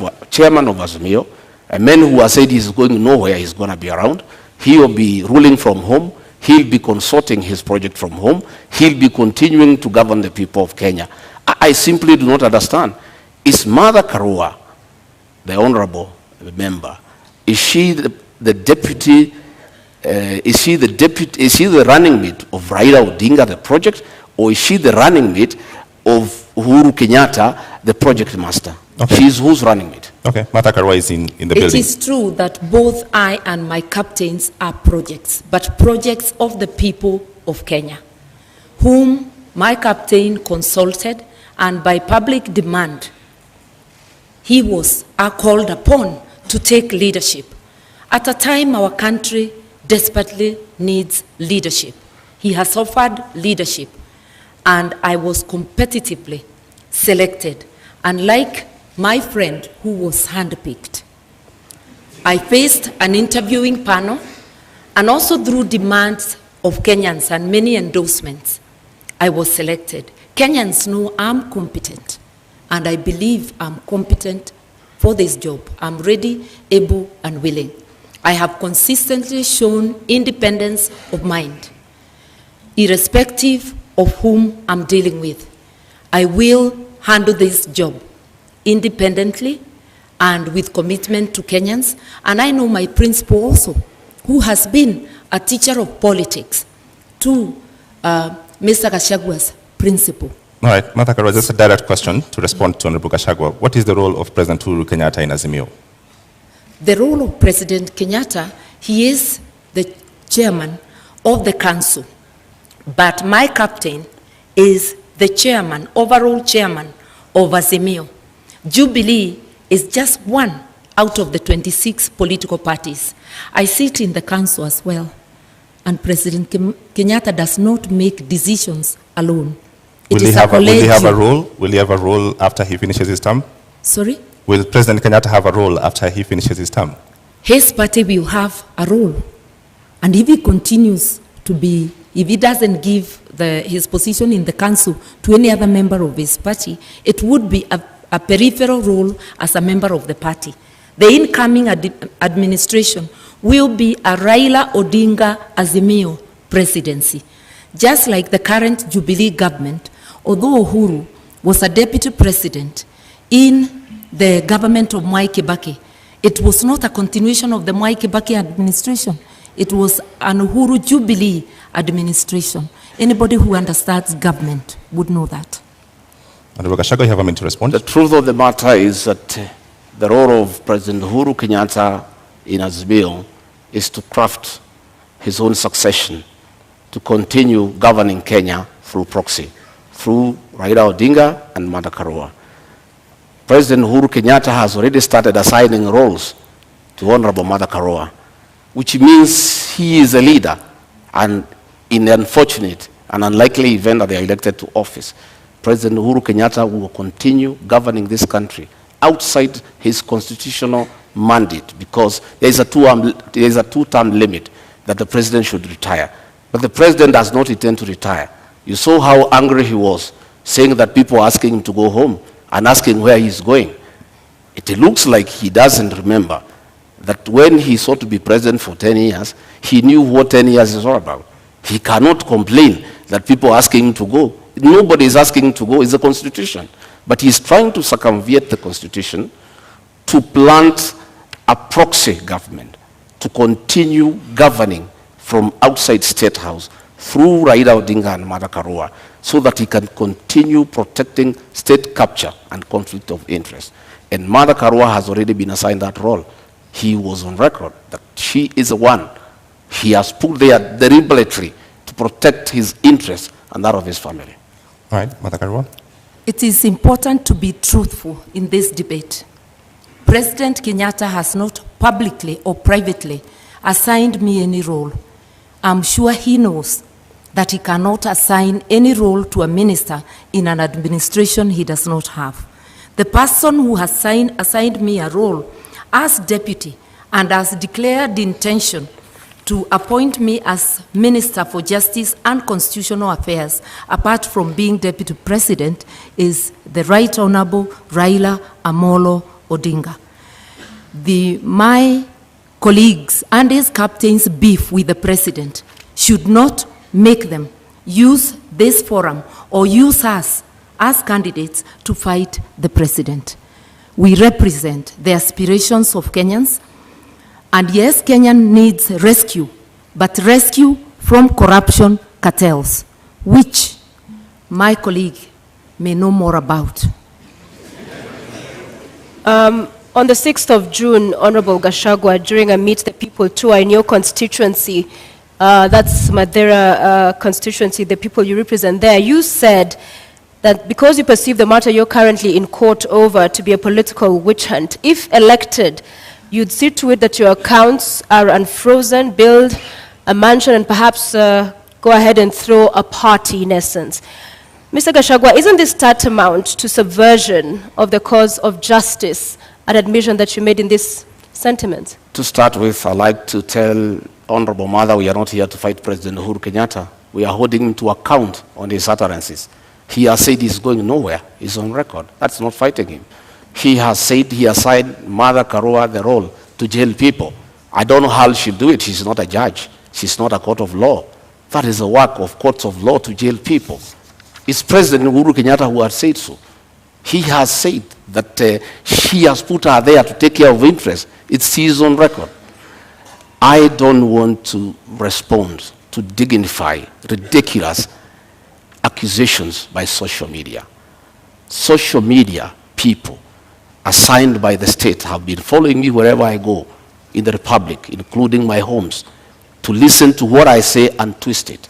of Azimio, a man who has said he's going nowhere, he's going to be around. He will be ruling from home. He'll be consorting his project from home. He'll be continuing to govern the people of Kenya. I simply do not understand. Is Martha Karua, the honorable member, is she the deputy, is she the running mate of Raila Odinga, the project, or is she the running mate of Uhuru Kenyatta, the project master?
Okay.
She's who's running mate?
Okay, Martha Karua is in the building.
It is true that both I and my captains are projects, but projects of the people of Kenya, whom my captain consulted, and by public demand, he was called upon to take leadership. At a time our country desperately needs leadership. He has offered leadership, and I was competitively selected, unlike my friend who was handpicked. I faced an interviewing panel, and also through demands of Kenyans and many endorsements, I was selected. Kenyans know I'm competent, and I believe I'm competent for this job. I'm ready, able, and willing. I have consistently shown independence of mind, irrespective of whom I'm dealing with. I will handle this job independently and with commitment to Kenyans. And I know my principal also, who has been a teacher of politics to Mr. Gashagua's principal.
All right, Martha Karua, just a direct question to respond to Honorable Gachagua. What is the role of President Uhuru Kenyatta in Azimio?
The role of President Kenyatta, he is the chairman of the council, but my captain is the chairman, overall chairman of Azimio. Jubilee is just one out of the 26 political parties. I sit in the council as well, and President Kenyatta does not make decisions alone.
Will he have a role? Will he have a role after he finishes his term?
Sorry?
Will President Kenyatta have a role after he finishes his term?
His party will have a role. And if he continues to be, if he doesn't give his position in the council to any other member of his party, it would be a peripheral role as a member of the party. The incoming administration will be a Raila Odinga Azimio presidency. Just like the current Jubilee government, although Uhuru was a deputy president in the government of Mwai Kibaki, it was not a continuation of the Mwai Kibaki administration. It was an Uhuru Jubilee administration. Anybody who understands government would know that.
Honorable Gachagua, you have a minute to respond.
The truth of the matter is that the role of President Uhuru Kenyatta in Azimio is to craft his own succession, to continue governing Kenya through proxy, through Raila Odinga and Martha Karua. President Uhuru Kenyatta has already started assigning roles to Honorable Martha Karua, which means he is a leader, and in the unfortunate and unlikely event that they are elected to office, President Uhuru Kenyatta will continue governing this country outside his constitutional mandate, because there is a two-term limit that the president should retire. But the president does not intend to retire. You saw how angry he was, saying that people are asking him to go home and asking where he's going. It looks like he doesn't remember that when he sought to be president for 10 years, he knew what 10 years is all about. He cannot complain that people are asking him to go. Nobody is asking him to go. It's the Constitution. But he's trying to circumvent the Constitution to plant a proxy government, to continue governing from outside State House through Raila Odinga and Martha Karua, so that he can continue protecting state capture and conflict of interest. And Martha Karua has already been assigned that role. He was on record that she is the one he has put there deliberately to protect his interests and that of his family.
All right, Martha Karua.
It is important to be truthful in this debate. President Kenyatta has not publicly or privately assigned me any role. I'm sure he knows that he cannot assign any role to a minister in an administration he does not have. The person who has assigned me a role as deputy and has declared the intention to appoint me as Minister for Justice and Constitutional Affairs, apart from being Deputy President, is the Right Honorable Raila Amolo Odinga. My colleagues and his captains' beef with the President should not make them use this forum or use us as candidates to fight the President. We represent the aspirations of Kenyans. And yes, Kenya needs rescue, but rescue from corruption cartels, which my colleague may know more about.
On the 6th of June, Honorable Gachagua, during a Meet the People tour in your constituency, that's Madeira constituency, the people you represent there, you said that because you perceive the matter you're currently in court over to be a political witch hunt, if elected, you'd see to it that your accounts are unfrozen, build a mansion, and perhaps go ahead and throw a party in essence. Mr. Gachagua, isn't this tantamount to subversion of the cause of justice, an admission that you made in this sentiment?
To start with, I'd like to tell Honorable Mother we are not here to fight President Uhuru Kenyatta. We are holding him to account on his utterances. He has said he's going nowhere. He's on record. That's not fighting him. He has said he assigned Mother Karua the role to jail people. I don't know how she'll do it. She's not a judge. She's not a court of law. That is the work of courts of law, to jail people. It's President Uhuru Kenyatta who has said so. He has said that she has put her there to take care of interests. It's his own record. I don't want to respond to dignify ridiculous accusations by social media. Social media people assigned by the state have been following me wherever I go in the Republic, including my homes, to listen to what I say and twist it.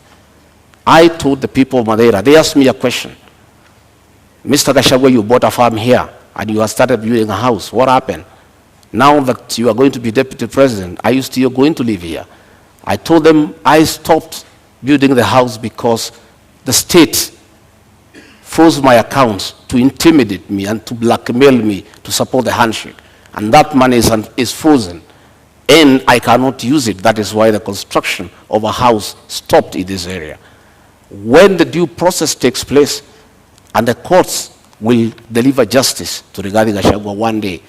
I told the people of Madeira, they asked me a question. Mr. Gachagua, you bought a farm here and you have started building a house. What happened? Now that you are going to be deputy president, are you still going to live here? I told them I stopped building the house because the state froze my accounts to intimidate me and to blackmail me to support the handshake. And that money is frozen. And I cannot use it. That is why the construction of a house stopped in this area. When the due process takes place and the courts will deliver justice to Rigathi Gachagua one day,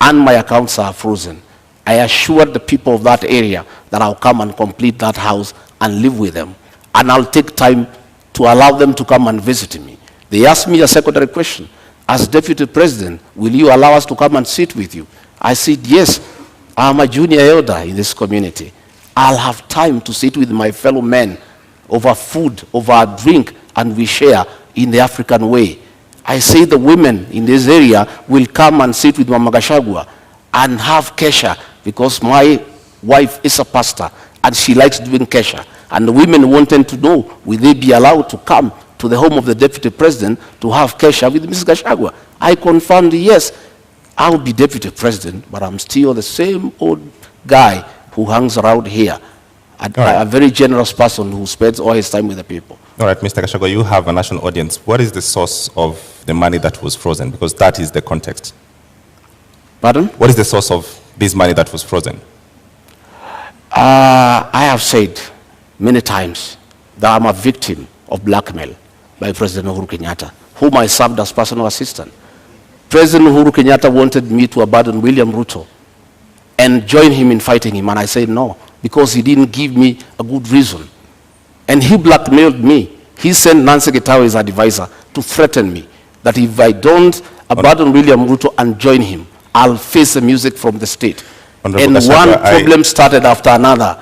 and my accounts are frozen, I assured the people of that area that I'll come and complete that house and live with them. And I'll take time to allow them to come and visit me. They asked me a secondary question. As deputy president, will you allow us to come and sit with you? I said, yes, I'm a junior elder in this community. I'll have time to sit with my fellow men over food, over a drink, and we share in the African way. I say the women in this area will come and sit with Mama Gachagua and have kesha, because my wife is a pastor and she likes doing kesha. And the women wanted to know, will they be allowed to come to the home of the deputy president to have kesha with Mrs. Gachagua? I confirmed, yes, I'll be deputy president, but I'm still the same old guy who hangs around here. A very generous person who spends all his time with the people.
All right, Mr. Gachagua, you have a national audience. What is the source of the money that was frozen? Because that is the context.
Pardon?
What is the source of this money that was frozen?
I have said many times that I'm a victim of blackmail by President Uhuru Kenyatta, whom I served as personal assistant. President Uhuru Kenyatta wanted me to abandon William Ruto and join him in fighting him, and I said no, because he didn't give me a good reason. And he blackmailed me. He sent Nancy Gitawe, his advisor, to threaten me that if I don't abandon William Ruto and join him, I'll face the music from the state. And one problem started after another.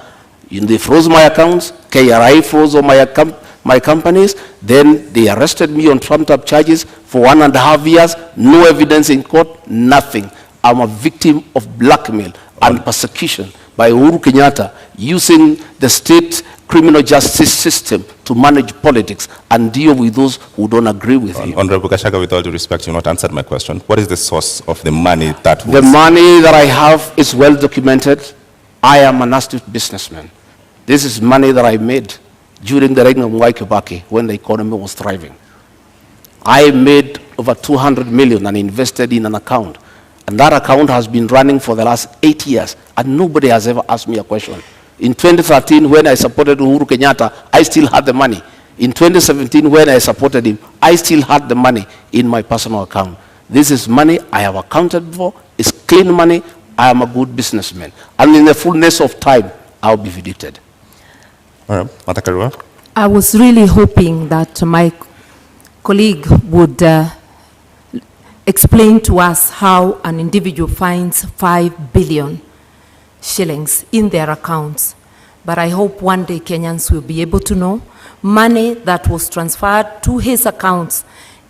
They froze my accounts, KRI froze all my companies, then they arrested me on trumped-up charges for 1.5 years, no evidence in court, nothing. I'm a victim of blackmail and persecution by Uhuru Kenyatta, using the state criminal justice system to manage politics and deal with those who don't agree with him.
Honorable Gachagua, with all due respect, you have not answered my question. What is the source of the money that was...
The money that I have is well documented. I am an astute businessman. This is money that I made during the reign of Mwai Kibaki when the economy was thriving. I made over 200 million and invested in an account. And that account has been running for the last 8 years, and nobody has ever asked me a question. In 2013, when I supported Uhuru Kenyatta, I still had the money. In 2017, when I supported him, I still had the money in my personal account. This is money I have accounted for. It's clean money. I am a good businessman. And in the fullness of time, I'll be vindicated.
All right, Mata Karua.
I was really hoping that my colleague would explain to us how an individual finds 5 billion shillings in their accounts. But I hope one day Kenyans will be able to know money that was transferred to his accounts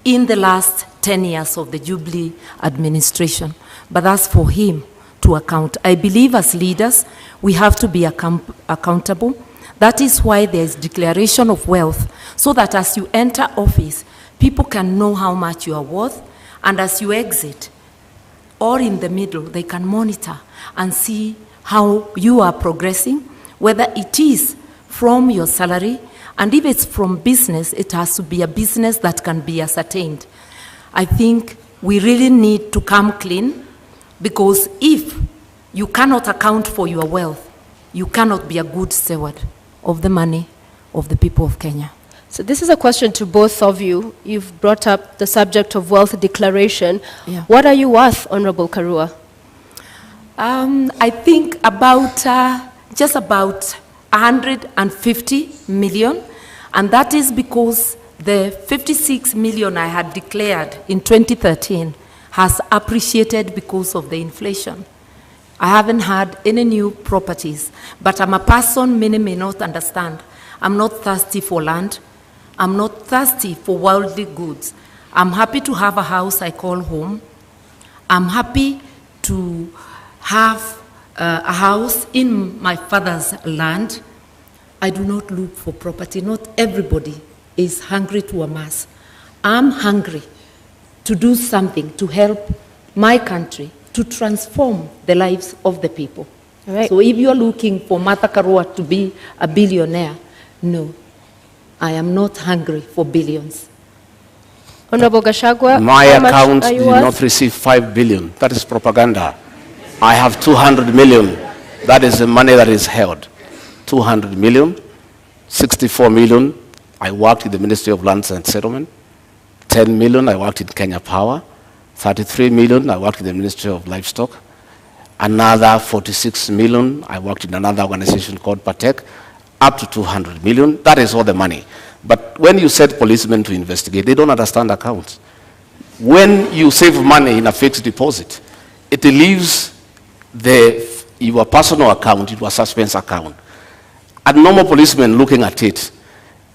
in the last 10 years of the Jubilee administration. But that's for him to account. I believe as leaders, we have to be accountable. That is why there is declaration of wealth, so that as you enter office, people can know how much you are worth, and as you exit, or in the middle, they can monitor and see how you are progressing, whether it is from your salary, and if it's from business, it has to be a business that can be ascertained. I think we really need to come clean, because if you cannot account for your wealth, you cannot be a good steward of the money of the people of Kenya.
So this is a question to both of you. You've brought up the subject of wealth declaration.
Yeah.
What are you worth, Honorable Karua?
I think about just about 150 million, and that is because the 56 million I had declared in 2013 has appreciated because of the inflation. I haven't had any new properties, but I'm a person many may not understand. I'm not thirsty for land. I'm not thirsty for worldly goods. I'm happy to have a house I call home. I'm happy to have a house in my father's land. I do not look for property. Not everybody is hungry to amass. I'm hungry to do something to help my country to transform the lives of the people.
Right.
So if you're looking for Martha Karua to be a billionaire, no, I am not hungry for billions.
Honorable Gachagua,
My
how much
account
are
did
you worth?
not receive 5 billion. That is propaganda. I have 200 million. That is the money that is held. 200 million, 64 million. I worked in the Ministry of Lands and Settlement. 10 million, I worked in Kenya Power. 33 million, I worked in the Ministry of Livestock. Another 46 million, I worked in another organization called Patek. Up to 200 million, that is all the money. But when you set policemen to investigate, they don't understand accounts. When you save money in a fixed deposit, it leaves your personal account into a suspense account. A normal policeman looking at it,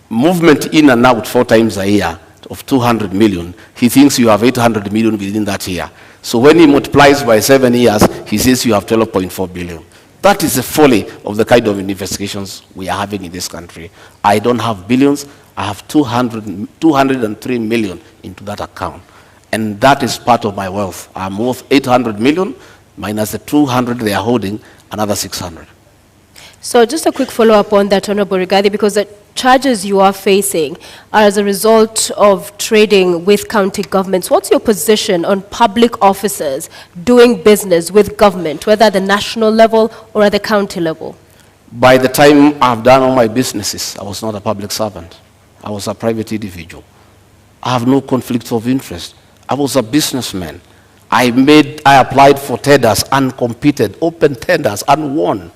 movement in and out 4 times a year of 200 million, he thinks you have 800 million within that year. So when he multiplies by 7 years, he says you have 12.4 billion. That is the folly of the kind of investigations we are having in this country. I don't have billions. I have 203 million into that account. And that is part of my wealth. I'm worth 800 million minus the 200 they are holding, another 600.
So just a quick follow-up on that, Honorable Rigathi, because the charges you are facing are as a result of trading with county governments. What's your position on public officers doing business with government, whether at the national level or at the county level?
By the time I've done all my businesses, I was not a public servant. I was a private individual. I have no conflict of interest. I was a businessman. I applied for tenders and competed, open tenders and won,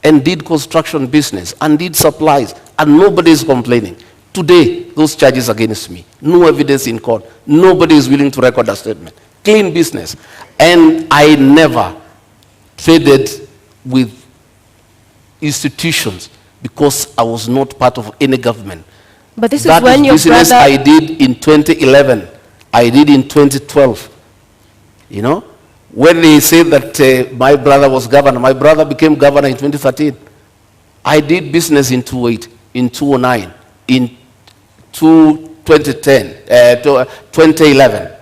and did construction business and did supplies, and nobody is complaining. Today, those charges against me, no evidence in court, nobody is willing to record a statement. Clean business. And I never traded with institutions because I was not part of any government.
But this
That
is when your
business
brother...
I did in 2011. I did in 2012. You know? When they say that my brother was governor, my brother became governor in 2013. I did business in 2008, in 2009, in 2011.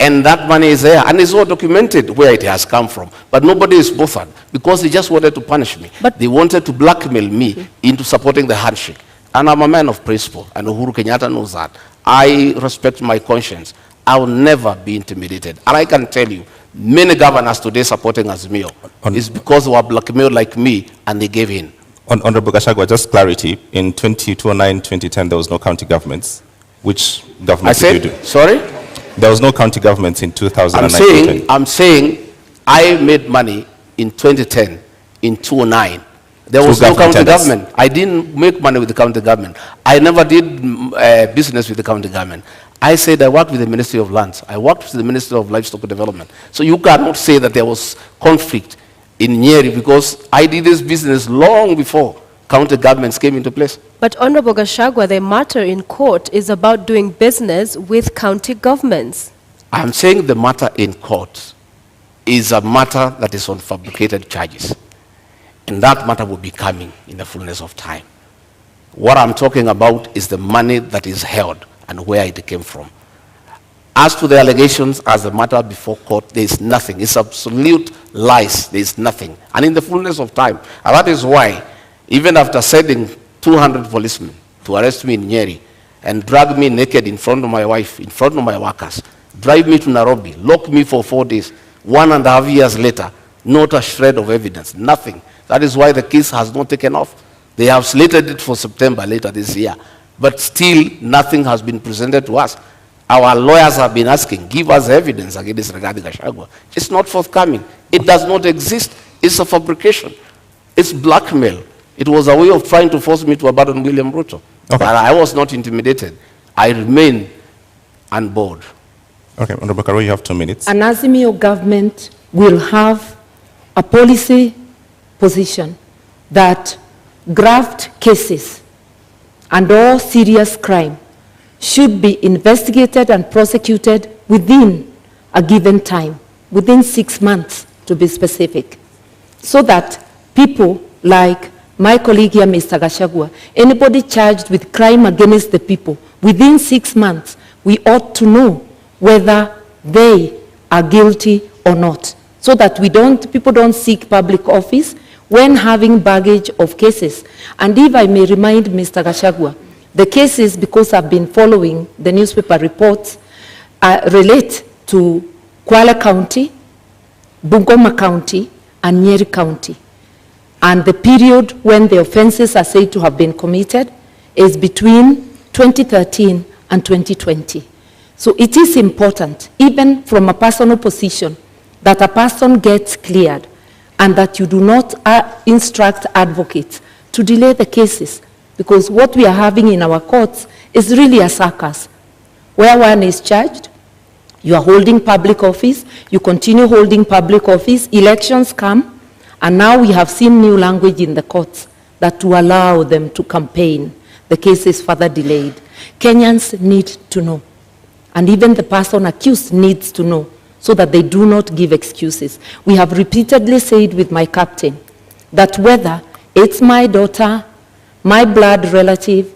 And that money is there. And it's all documented where it has come from. But nobody is bothered because they just wanted to punish me. But they wanted to blackmail me into supporting the handshake. And I'm a man of principle. And Uhuru Kenyatta knows that. I respect my conscience. I will never be intimidated. And I can tell you, many governors today supporting Azimio is because they were blackmailed like me and they gave in.
Honorable Gachagua, just clarity. In 2009, 2010, there was no county governments. Which government did you do?
Sorry?
There was no county governments in 2009.
I'm saying I made money in 2010, in 2009. There was no county government. I didn't make money with the county government. I never did business with the county government. I said I worked with the Ministry of Lands. I worked with the Ministry of Livestock Development. So you cannot say that there was conflict in Nyeri because I did this business long before county governments came into place.
But Honorable Gachagua, the matter in court is about doing business with county governments.
I'm saying the matter in court is a matter that is on fabricated charges. And that matter will be coming in the fullness of time. What I'm talking about is the money that is held and where it came from. As to the allegations, as a matter before court, there is nothing. It's absolute lies. There is nothing. And in the fullness of time. And that is why, even after sending 200 policemen to arrest me in Nyeri and drag me naked in front of my wife, in front of my workers, drive me to Nairobi, lock me for 4 days, 1.5 years later, not a shred of evidence, nothing. That is why the case has not taken off. They have slated it for September later this year. But still, nothing has been presented to us. Our lawyers have been asking, give us evidence against Rigathi Gachagua. It's not forthcoming. It does not exist. It's a fabrication. It's blackmail. It was a way of trying to force me to abandon William Ruto. Okay. But I was not intimidated. I remain on board.
Okay, Honorable Karo, you have 2 minutes.
An Azimio government will have a policy position that graft cases and all serious crime should be investigated and prosecuted within a given time, within 6 months to be specific, so that people like my colleague here, Mr. Gachagua, anybody charged with crime against the people, within 6 months, we ought to know whether they are guilty or not, so that people don't seek public office when having baggage of cases. And if I may remind Mr. Gachagua, the cases, because I've been following the newspaper reports, relate to Kwale County, Bungoma County, and Nyeri County. And the period when the offenses are said to have been committed is between 2013 and 2020. So it is important, even from a personal position, that a person gets cleared and that you do not instruct advocates to delay the cases, because what we are having in our courts is really a circus, where one is charged, you are holding public office, you continue holding public office, elections come, and now we have seen new language in the courts that to allow them to campaign, the case is further delayed. Kenyans need to know, and even the person accused needs to know, so that they do not give excuses. We have repeatedly said with my captain that whether it's my daughter, my blood relative,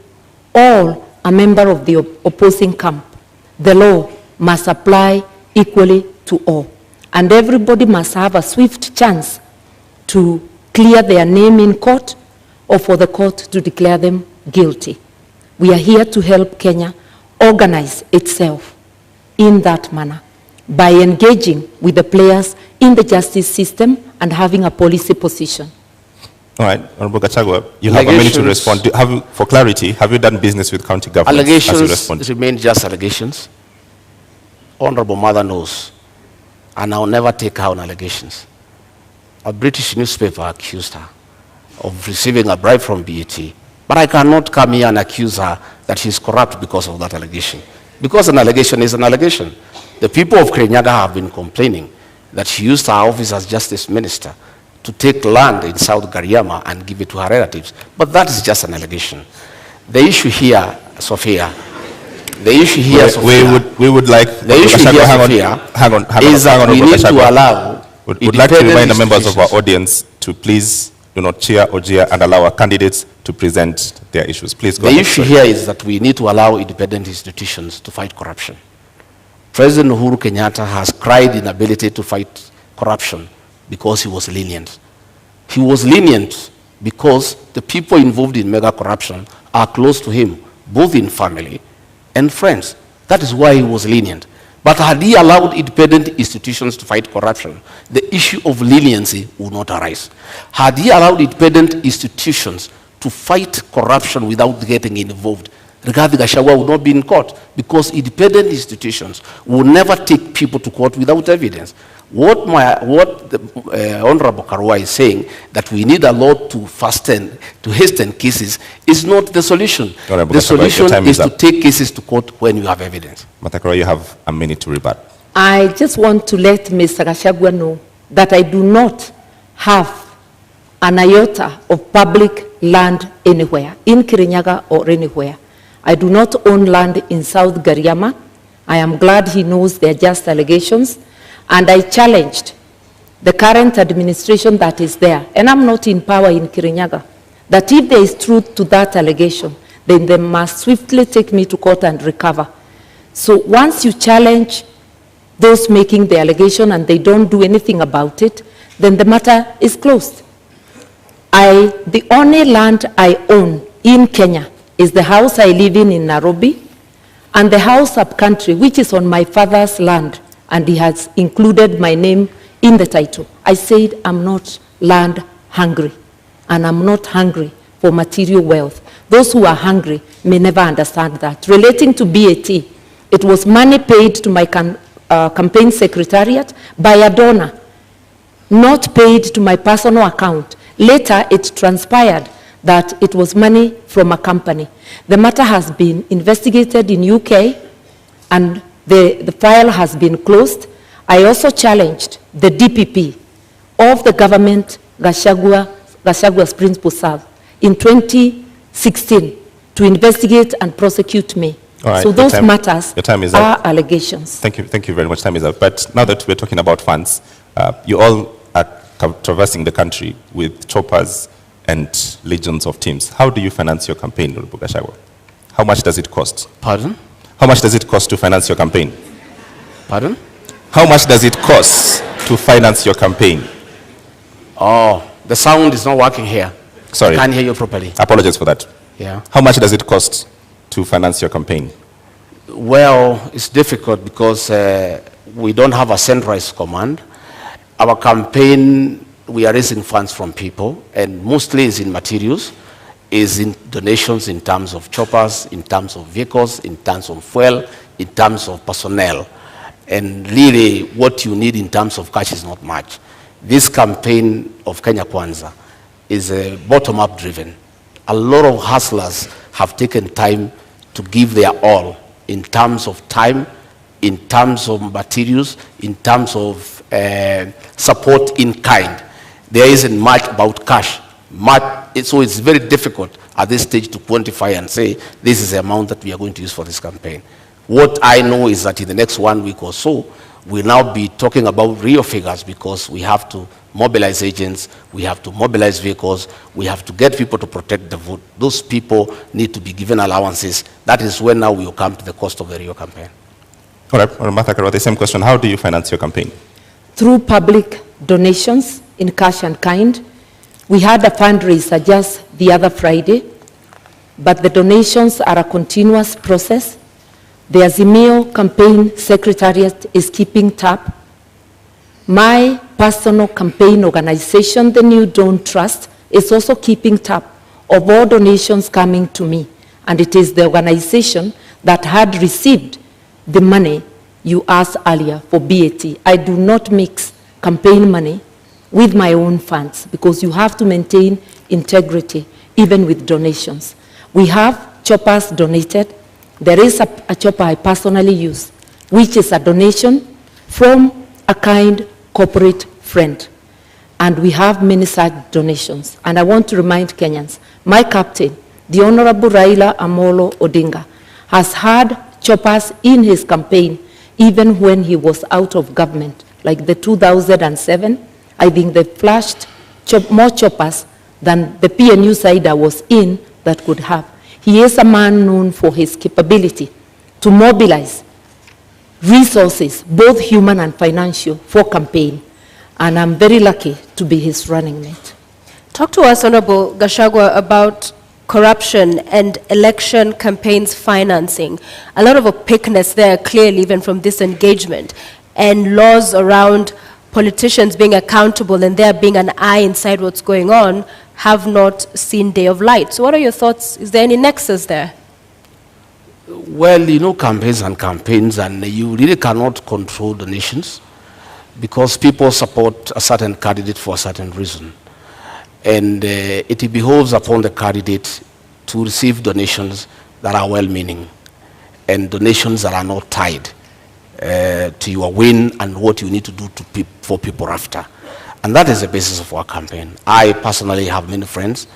or a member of the opposing camp, the law must apply equally to all. And everybody must have a swift chance to clear their name in court or for the court to declare them guilty. We are here to help Kenya organize itself in that manner by engaging with the players in the justice system and having a policy position.
All right, Honorable Gachagua, you have a minute to respond. For clarity, have you done business with county governments?
Allegations remain just allegations. Honorable Mother knows, and I'll never take her on allegations. A British newspaper accused her of receiving a bribe from BAT, but I cannot come here and accuse her that she's corrupt because of that allegation. Because an allegation is an allegation. The people of Kirinyaga have been complaining that she used her office as justice minister to take land in South Gariama and give it to her relatives. But that is just an allegation. The issue here, Sophia, the issue here,
we would like
the issue here, Sophia, is that we need to allow.
Would like to remind the members of our audience to please do not cheer or jeer and allow our candidates to present their issues. Please go ahead.
The issue here is that we need to allow independent institutions to fight corruption. President Uhuru Kenyatta has cried inability to fight corruption because he was lenient. He was lenient because the people involved in mega corruption are close to him, both in family and friends. That is why he was lenient. But had he allowed independent institutions to fight corruption, the issue of leniency would not arise. Had he allowed independent institutions to fight corruption without getting involved, Rigathi Gachagua would not be in court, because independent institutions will never take people to court without evidence. What the Honorable Karua is saying, that we need a law to hasten cases, is not the solution. The solution is to take cases to court when you have evidence.
Matakara, you have a minute to rebut.
I just want to let Mr. Gachagua know that I do not have an iota of public land anywhere, in Kirinyaga or anywhere. I do not own land in South Gariama, I am glad he knows they're just allegations, and I challenged the current administration that is there, and I'm not in power in Kirinyaga, that if there is truth to that allegation, then they must swiftly take me to court and recover. So once you challenge those making the allegation and they don't do anything about it, then the matter is closed. The only land I own in Kenya is the house I live in Nairobi, and the house up country, which is on my father's land, and he has included my name in the title. I said I'm not land hungry, and I'm not hungry for material wealth. Those who are hungry may never understand that. Relating to BAT, it was money paid to my campaign secretariat by a donor, not paid to my personal account. Later, it transpired that it was money from a company. The matter has been investigated in UK, and the file has been closed. I also challenged the DPP of the government, Gashagua's principal serve, in 2016 to investigate and prosecute me.
All right,
so those matters
is
are
up.
allegations.
Thank you very much. Time is up. But now that we're talking about funds, you all are traversing the country with choppers and legions of teams. How do you finance your campaign, Honorable Gachagua? How much does it cost?
Pardon?
How much does it cost to finance your campaign?
Pardon?
How much does it cost to finance your campaign?
Oh, the sound is not working here.
Sorry.
I can't hear you properly.
Apologies for that.
Yeah.
How much does it cost to finance your campaign?
Well, it's difficult because we don't have a centralized command. Our campaign, we are raising funds from people, and mostly is in materials, is in donations in terms of choppers, in terms of vehicles, in terms of fuel, in terms of personnel. And really, what you need in terms of cash is not much. This campaign of Kenya Kwanza is bottom-up driven. A lot of hustlers have taken time to give their all in terms of time, in terms of materials, in terms of support in kind. There isn't much about cash. So it's very difficult at this stage to quantify and say, this is the amount that we are going to use for this campaign. What I know is that in the next 1 week or so, we'll now be talking about real figures, because we have to mobilize agents, we have to mobilize vehicles, we have to get people to protect the vote. Those people need to be given allowances. That is when now we will come to the cost of the real campaign.
All right, Martha Karua, the same question. How do you finance your campaign?
Through public donations in cash and kind. We had a fundraiser just the other Friday, but the donations are a continuous process. The Azimio campaign secretariat is keeping tab. My personal campaign organization, the New Dawn Trust, is also keeping tab of all donations coming to me. And it is the organization that had received the money you asked earlier for BAT. I do not mix campaign money with my own funds, because you have to maintain integrity even with donations. We have choppers donated. There is a chopper I personally use, which is a donation from a kind corporate friend. And we have many such donations. And I want to remind Kenyans, my captain, the Honorable Raila Amolo Odinga, has had choppers in his campaign even when he was out of government. Like the 2007, I think they flashed more choppers than the PNU side I was in that could have. He is a man known for his capability to mobilize resources, both human and financial, for campaign. And I'm very lucky to be his running mate.
Talk to us, Honorable Gachagua, about corruption and election campaigns financing. A lot of opaqueness there, clearly, even from this engagement, and laws around politicians being accountable and there being an eye inside what's going on have not seen day of light. So what are your thoughts? Is there any nexus there?
Well, you know, campaigns, and you really cannot control donations, because people support a certain candidate for a certain reason. And it behoves upon the candidate to receive donations that are well-meaning, and donations that are not tied to your win and what you need to do for people after. And that is the basis of our campaign. I personally have many friends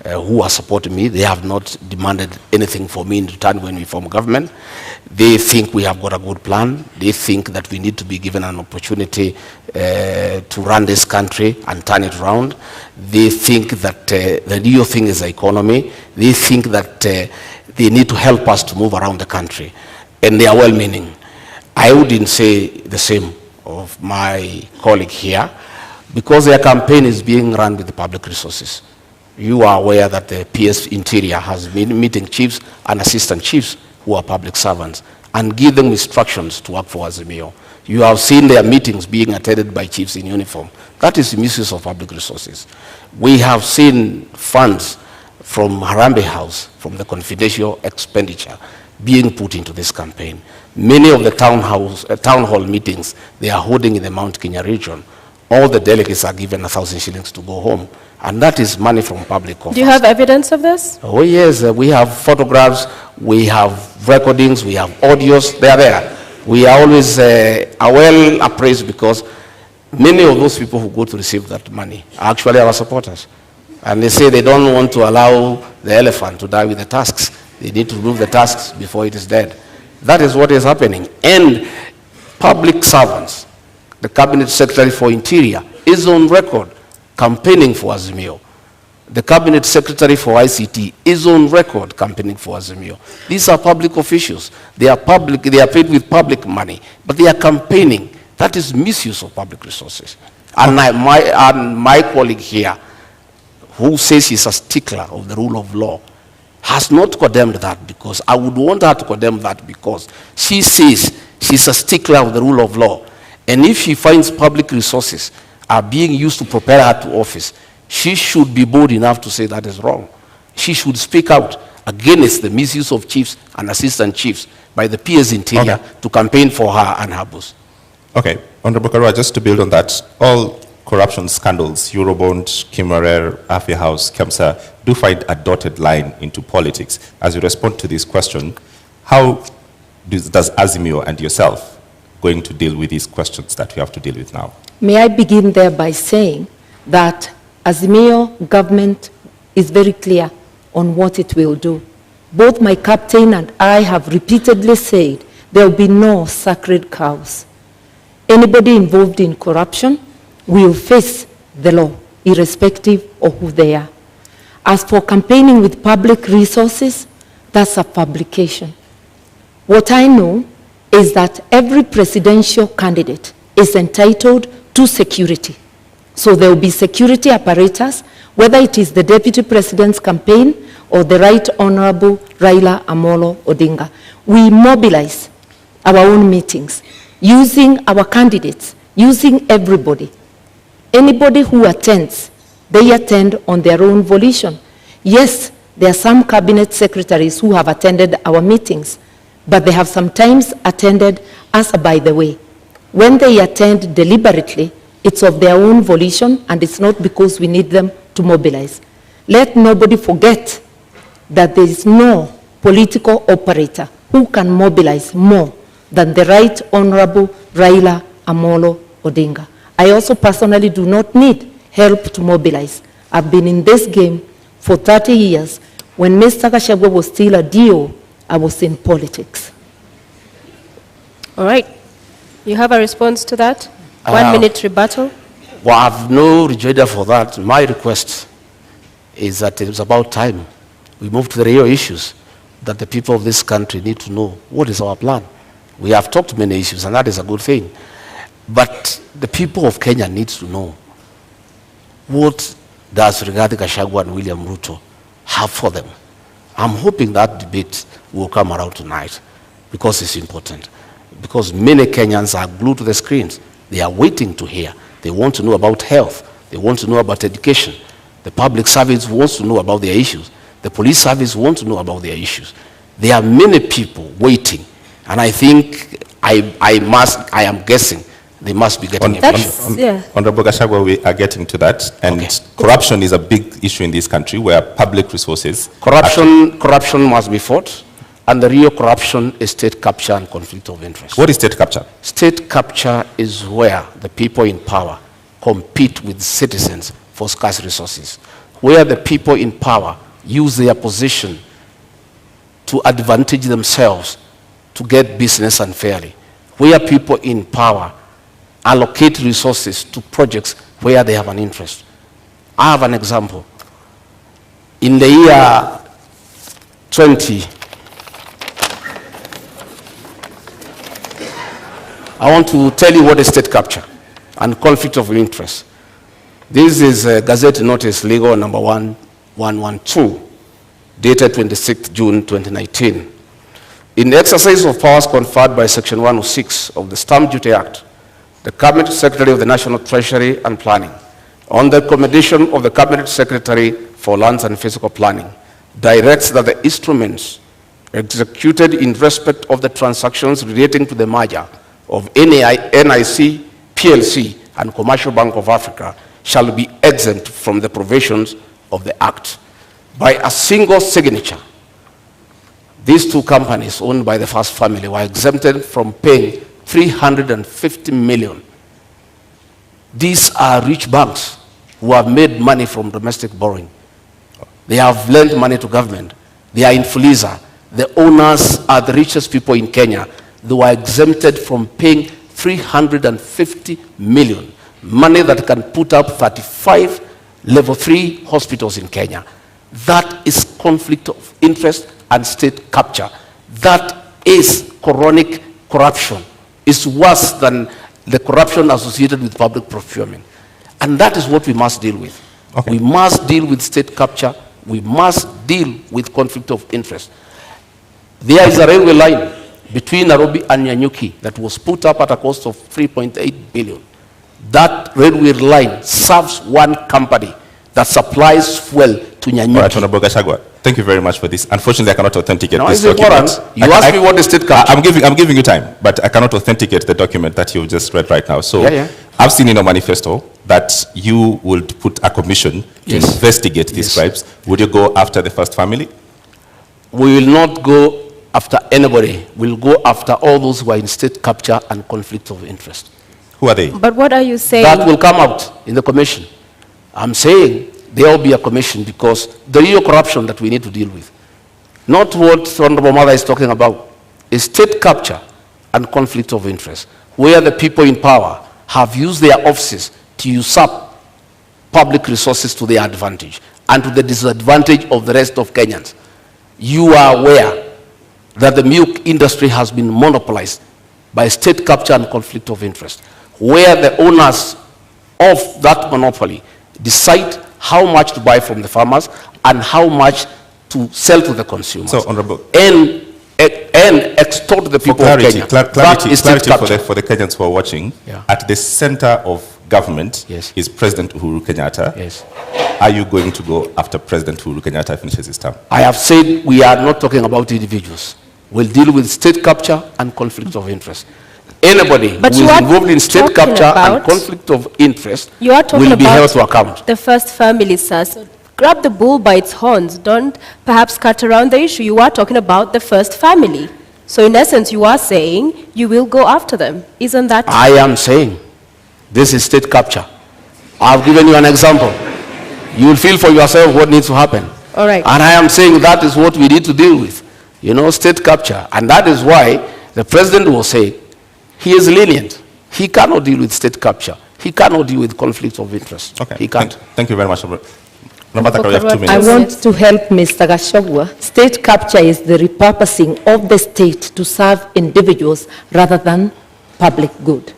who are supporting me. They have not demanded anything for me in return when we form government. They think we have got a good plan. They think that we need to be given an opportunity to run this country and turn it around. They think that the real thing is the economy. They think that they need to help us to move around the country. And they are well-meaning. I wouldn't say the same of my colleague here, because their campaign is being run with the public resources. You are aware that the PS Interior has been meeting chiefs and assistant chiefs who are public servants and give them instructions to work for Azimio. You have seen their meetings being attended by chiefs in uniform. That is the misuse of public resources. We have seen funds from Harambee House, from the confidential expenditure, being put into this campaign. Many of the town hall meetings they are holding in the Mount Kenya region, all the delegates are given 1,000 shillings to go home, and that is money from public coffers.
Do you have evidence of this?
Oh yes, we have photographs, we have recordings, we have audios, they are there. We are always are well appraised, because many of those people who go to receive that money are actually our supporters. And they say they don't want to allow the elephant to die with the tusks. They need to remove the tusks before it is dead. That is what is happening. And public servants, the Cabinet Secretary for Interior is on record campaigning for Azimio. The Cabinet Secretary for ICT is on record campaigning for Azimio. These are public officials. They are public, they are paid with public money, but they are campaigning. That is misuse of public resources. And my colleague here, who says he's a stickler of the rule of law, has not condemned that, because I would want her to condemn that, because she says she's a stickler of the rule of law. And if she finds public resources are being used to prepare her to office, she should be bold enough to say that is wrong. She should speak out against the misuse of chiefs and assistant chiefs by the PS Interior to campaign for her and her boss.
Okay, Honorable Karua, just to build on that, all corruption scandals, Eurobond, Kimarer, Afia House, Kemsa, do find a dotted line into politics. As you respond to this question, how does Azimio and yourself going to deal with these questions that we have to deal with now?
May I begin there by saying that Azimio government is very clear on what it will do. Both my captain and I have repeatedly said there will be no sacred cows. Anybody involved in corruption will face the law, irrespective of who they are. As for campaigning with public resources, that's a publication. What I know is that every presidential candidate is entitled to security. So there will be security apparatus, whether it is the Deputy President's campaign or the Right Honorable Raila Amolo Odinga. We mobilize our own meetings, using our candidates, using everybody. Anybody who attends, they attend on their own volition. Yes, there are some cabinet secretaries who have attended our meetings, but they have sometimes attended as a by the way. When they attend deliberately, it's of their own volition, and it's not because we need them to mobilize. Let nobody forget that there is no political operator who can mobilize more than the Right Honorable Raila Amolo Odinga. I also personally do not need help to mobilize. I've been in this game for 30 years. When Mr. Gachagua was still a DO, I was in politics.
All right. You have a response to that? 1 minute rebuttal.
Well, I have no rejoinder for that. My request is that it's about time we move to the real issues that the people of this country need to know. What is our plan? We have talked many issues, and that is a good thing. But the people of Kenya need to know, what does Rigathi Gachagua and William Ruto have for them? I'm hoping that debate will come around tonight, because it's important. Because many Kenyans are glued to the screens. They are waiting to hear. They want to know about health. They want to know about education. The public service wants to know about their issues. The police service wants to know about their issues. There are many people waiting. And I think, I am guessing, they must be getting information.
Honorable Gachagua, we are getting to that. And corruption is a big issue in this country, where public resources...
Corruption must be fought. And the real corruption is state capture and conflict of interest.
What is state capture?
State capture is where the people in power compete with citizens for scarce resources. where the people in power use their position to advantage themselves to get business unfairly, where people in power allocate resources to projects where they have an interest. I have an example. In the year 20, I want to tell you what is state capture and conflict of interest. This is Gazette Notice Legal number 1112, dated 26th June 2019. In the exercise of powers conferred by Section 106 of the Stamp Duty Act, the Cabinet Secretary of the National Treasury and Planning, on the recommendation of the Cabinet Secretary for Lands and Physical Planning, directs that the instruments executed in respect of the transactions relating to the merger of NIC, PLC, and Commercial Bank of Africa shall be exempt from the provisions of the Act. By a single signature, these two companies owned by the first family were exempted from paying 350 million. These are rich banks who have made money from domestic borrowing. They have lent money to government. They are in Fuliza. The owners are the richest people in Kenya. They were exempted from paying 350 million, money that can put up 35 level 3 hospitals in Kenya. That is conflict of interest and state capture. That is chronic corruption. It's worse than the corruption associated with public procurement. And that is what we must deal with. Okay. We must deal with state capture. We must deal with conflict of interest. There is a railway line between Nairobi and Nyanyuki that was put up at a cost of 3.8 billion. That railway line serves one company that supplies fuel to Nyanyuki.
All right, Honorable Gachagua, thank you very much for this. Unfortunately, I cannot authenticate this document.
You asked me what the state capture.
I'm giving you time, but I cannot authenticate the document that you just read right now. So I've seen in your manifesto that you would put a commission to investigate these bribes. Would you go after the first family?
We will not go after anybody. We'll go after all those who are in state capture and conflict of interest.
Who are they?
But what are you saying?
That will come out in the commission. I'm saying there will be a commission because the real corruption that we need to deal with, not what Honorable Mother is talking about, is state capture and conflict of interest, where the people in power have used their offices to usurp public resources to their advantage and to the disadvantage of the rest of Kenyans. You are aware that the milk industry has been monopolized by state capture and conflict of interest, where the owners of that monopoly decide how much to buy from the farmers and how much to sell to the consumers.
So, Honorable.
And extort the people of Kenya.
Clarity for the Kenyans who are watching. Yeah. At the center of government is President Uhuru Kenyatta.
Yes.
Are you going to go after President Uhuru Kenyatta finishes his term?
I have said we are not talking about individuals. We'll deal with state capture and conflict of interest. Anybody who is involved in state capture and conflict of interest will be held to account.
The first family, sir. So grab the bull by its horns. Don't perhaps cut around the issue. You are talking about the first family. So in essence, you are saying you will go after them. Isn't that true?
I am saying this is state capture. I've given you an example. You will feel for yourself what needs to happen.
All right.
And I am saying that is what we need to deal with. You know, state capture. And that is why the president will say he is lenient. He cannot deal with state capture. He cannot deal with conflict of interest.
Okay.
He can't.
Thank you very much.
I want to help Mr. Gachagua. State capture is the repurposing of the state to serve individuals rather than public good.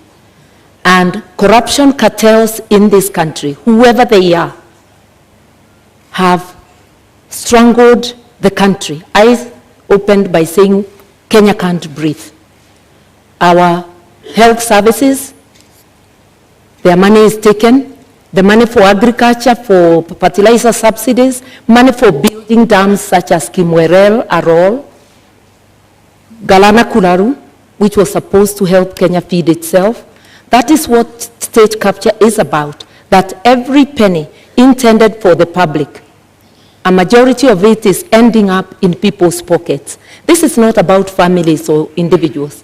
And corruption cartels in this country, whoever they are, have strangled the country. I opened by saying Kenya can't breathe. Our health services, their money is taken, the money for agriculture, for fertilizer subsidies, money for building dams such as Kimwerel, Arol, Galana Kularu, which was supposed to help Kenya feed itself. That is what state capture is about, that every penny intended for the public, a majority of it is ending up in people's pockets. This is not about families or individuals.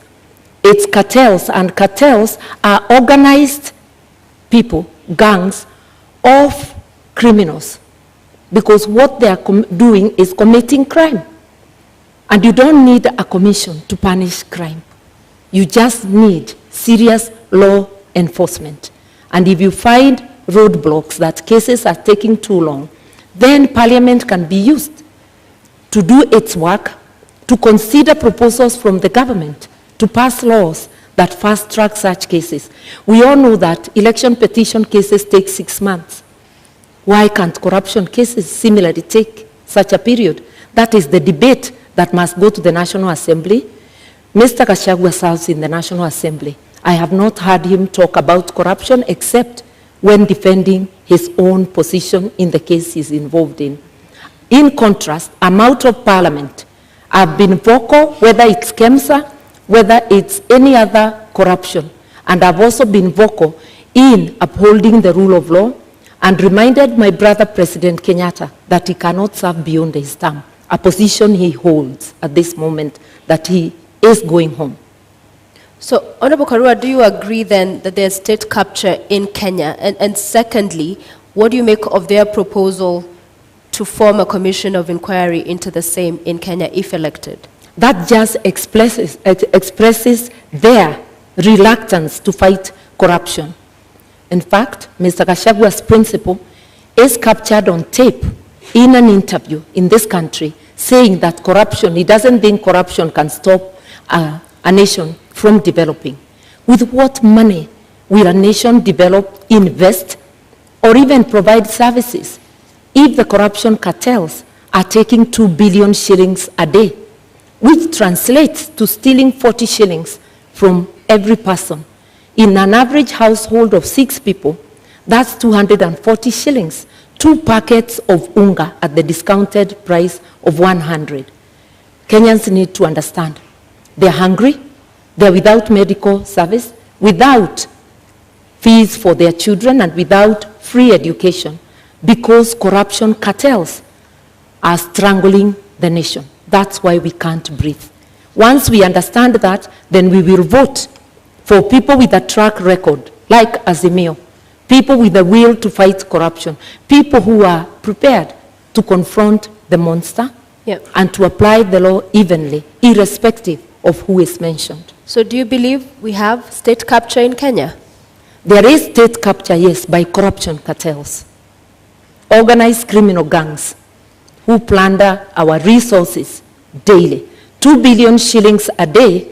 It's cartels, and cartels are organized people, gangs of criminals because what they are doing is committing crime. And you don't need a commission to punish crime. You just need serious law enforcement. And if you find roadblocks that cases are taking too long, then Parliament can be used to do its work, to consider proposals from the government, to pass laws that fast-track such cases. We all know that election petition cases take 6 months. Why can't corruption cases similarly take such a period? That is the debate that must go to the National Assembly. Mr. Gachagua serves in the National Assembly. I have not heard him talk about corruption except when defending his own position in the case he's involved in. In contrast, I'm out of Parliament. I've been vocal, whether it's KEMSA, whether it's any other corruption. And I've also been vocal in upholding the rule of law and reminded my brother, President Kenyatta, that he cannot serve beyond his term, a position he holds at this moment, that he is going home.
So, Honorable Karua, do you agree then that there's state capture in Kenya? And secondly, what do you make of their proposal to form a commission of inquiry into the same in Kenya if elected?
That just expresses their reluctance to fight corruption. In fact, Mr. Gashagua's principle is captured on tape in an interview in this country, saying that corruption, he doesn't think corruption can stop a nation from developing. With what money will a nation develop, invest, or even provide services if the corruption cartels are taking 2 billion shillings a day, which translates to stealing 40 shillings from every person? In an average household of 6 people, that's 240 shillings, 2 packets of unga at the discounted price of 100. Kenyans need to understand. They're hungry, they're without medical service, without fees for their children, and without free education, because corruption cartels are strangling the nation. That's why we can't breathe. Once we understand that, then we will vote for people with a track record, like Azimio, people with the will to fight corruption, people who are prepared to confront the monster and to apply the law evenly, irrespective of who is mentioned.
So do you believe we have state capture in Kenya?
There is state capture, yes, by corruption cartels, organized criminal gangs who plunder our resources daily. 2 billion shillings a day,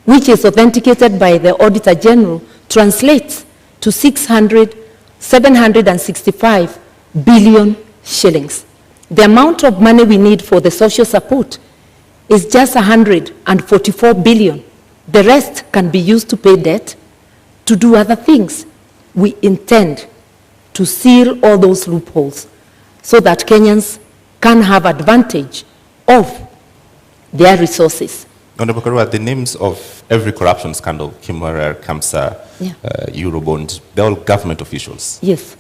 which is authenticated by the Auditor General, translates to 765 billion shillings. The amount of money we need for the social support is just 144 billion. The rest can be used to pay debt, to do other things. We intend to seal all those loopholes so that Kenyans can have advantage of their resources.
Honorable Karua, the names of every corruption scandal, Kimwarer, Kamsa, Eurobond, they're all government officials.
Yes.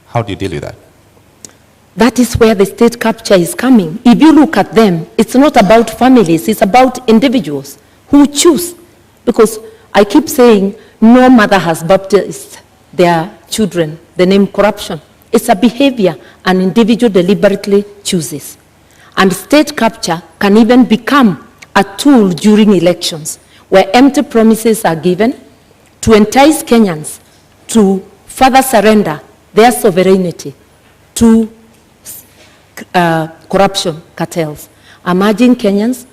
How do you deal with that?
That is where the state capture is coming. If you look at them, it's not about families, it's about individuals who choose. Because I keep saying no mother has baptized their children the name corruption. It's a behavior an individual deliberately chooses. And state capture can even become a tool during elections where empty promises are given to entice Kenyans to further surrender their sovereignty to corruption cartels. I'm urging Kenyans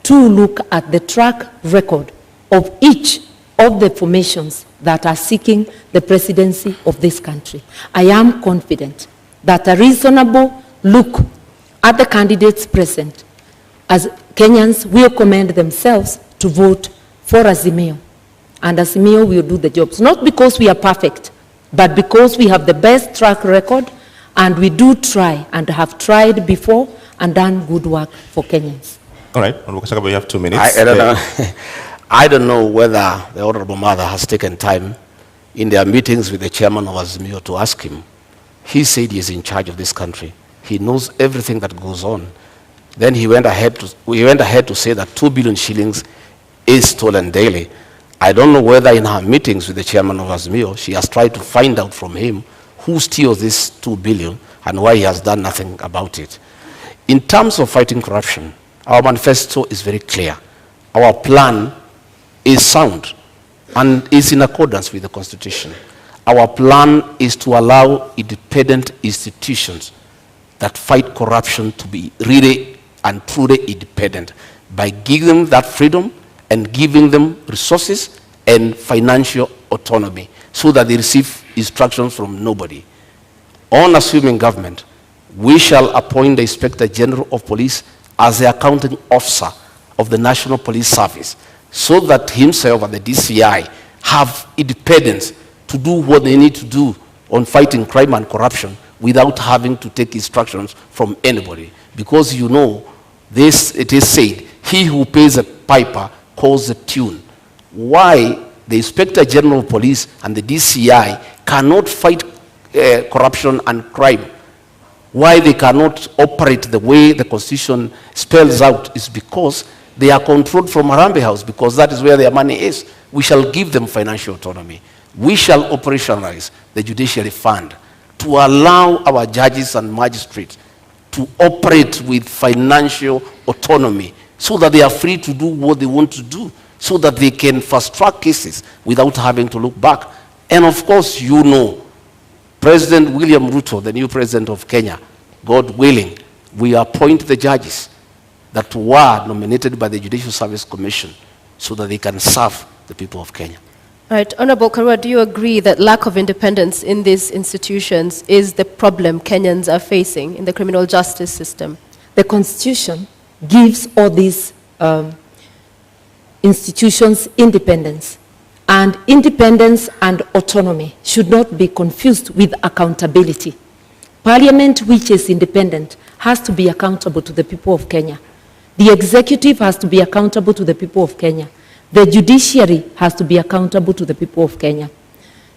to look at the track record of each of the formations that are seeking the presidency of this country. I am confident that a reasonable look at the candidates present, as Kenyans will commend themselves to vote for Azimio. And Azimio will do the jobs, not because we are perfect, but because we have the best track record, and we do try and have tried before and done good work for Kenyans.
All right, you have 2 minutes.
I don't know. I don't know whether the Honorable Mother has taken time in their meetings with the chairman of Azimio to ask him. He said he is in charge of this country. He knows everything that goes on. Then he went ahead to say that 2 billion shillings is stolen daily. I don't know whether in her meetings with the chairman of Azimio, she has tried to find out from him who steals this 2 billion and why he has done nothing about it. In terms of fighting corruption, our manifesto is very clear. Our plan is sound and is in accordance with the Constitution. Our plan is to allow independent institutions that fight corruption to be really and truly independent by giving them that freedom and giving them resources and financial autonomy so that they receive instructions from nobody. On assuming government, we shall appoint the Inspector General of Police as the accounting officer of the National Police Service so that himself and the DCI have independence to do what they need to do on fighting crime and corruption without having to take instructions from anybody. Because you know, this, it is said, he who pays a piper calls the tune. Why the Inspector General of Police and the DCI cannot fight corruption and crime, why they cannot operate the way the Constitution spells out, is because they are controlled from Harambee House, because that is where their money is. We shall give them financial autonomy. We shall operationalize the judiciary fund to allow our judges and magistrates to operate with financial autonomy so that they are free to do what they want to do, so that they can fast-track cases without having to look back. And of course, you know, President William Ruto, the new president of Kenya, God willing, we appoint the judges that were nominated by the Judicial Service Commission so that they can serve the people of Kenya.
All right, Honorable Karua, do you agree that lack of independence in these institutions is the problem Kenyans are facing in the criminal justice system?
The Constitution gives all these institutions independence. And independence and autonomy should not be confused with accountability. Parliament, which is independent, has to be accountable to the people of Kenya. The executive has to be accountable to the people of Kenya. The judiciary has to be accountable to the people of Kenya.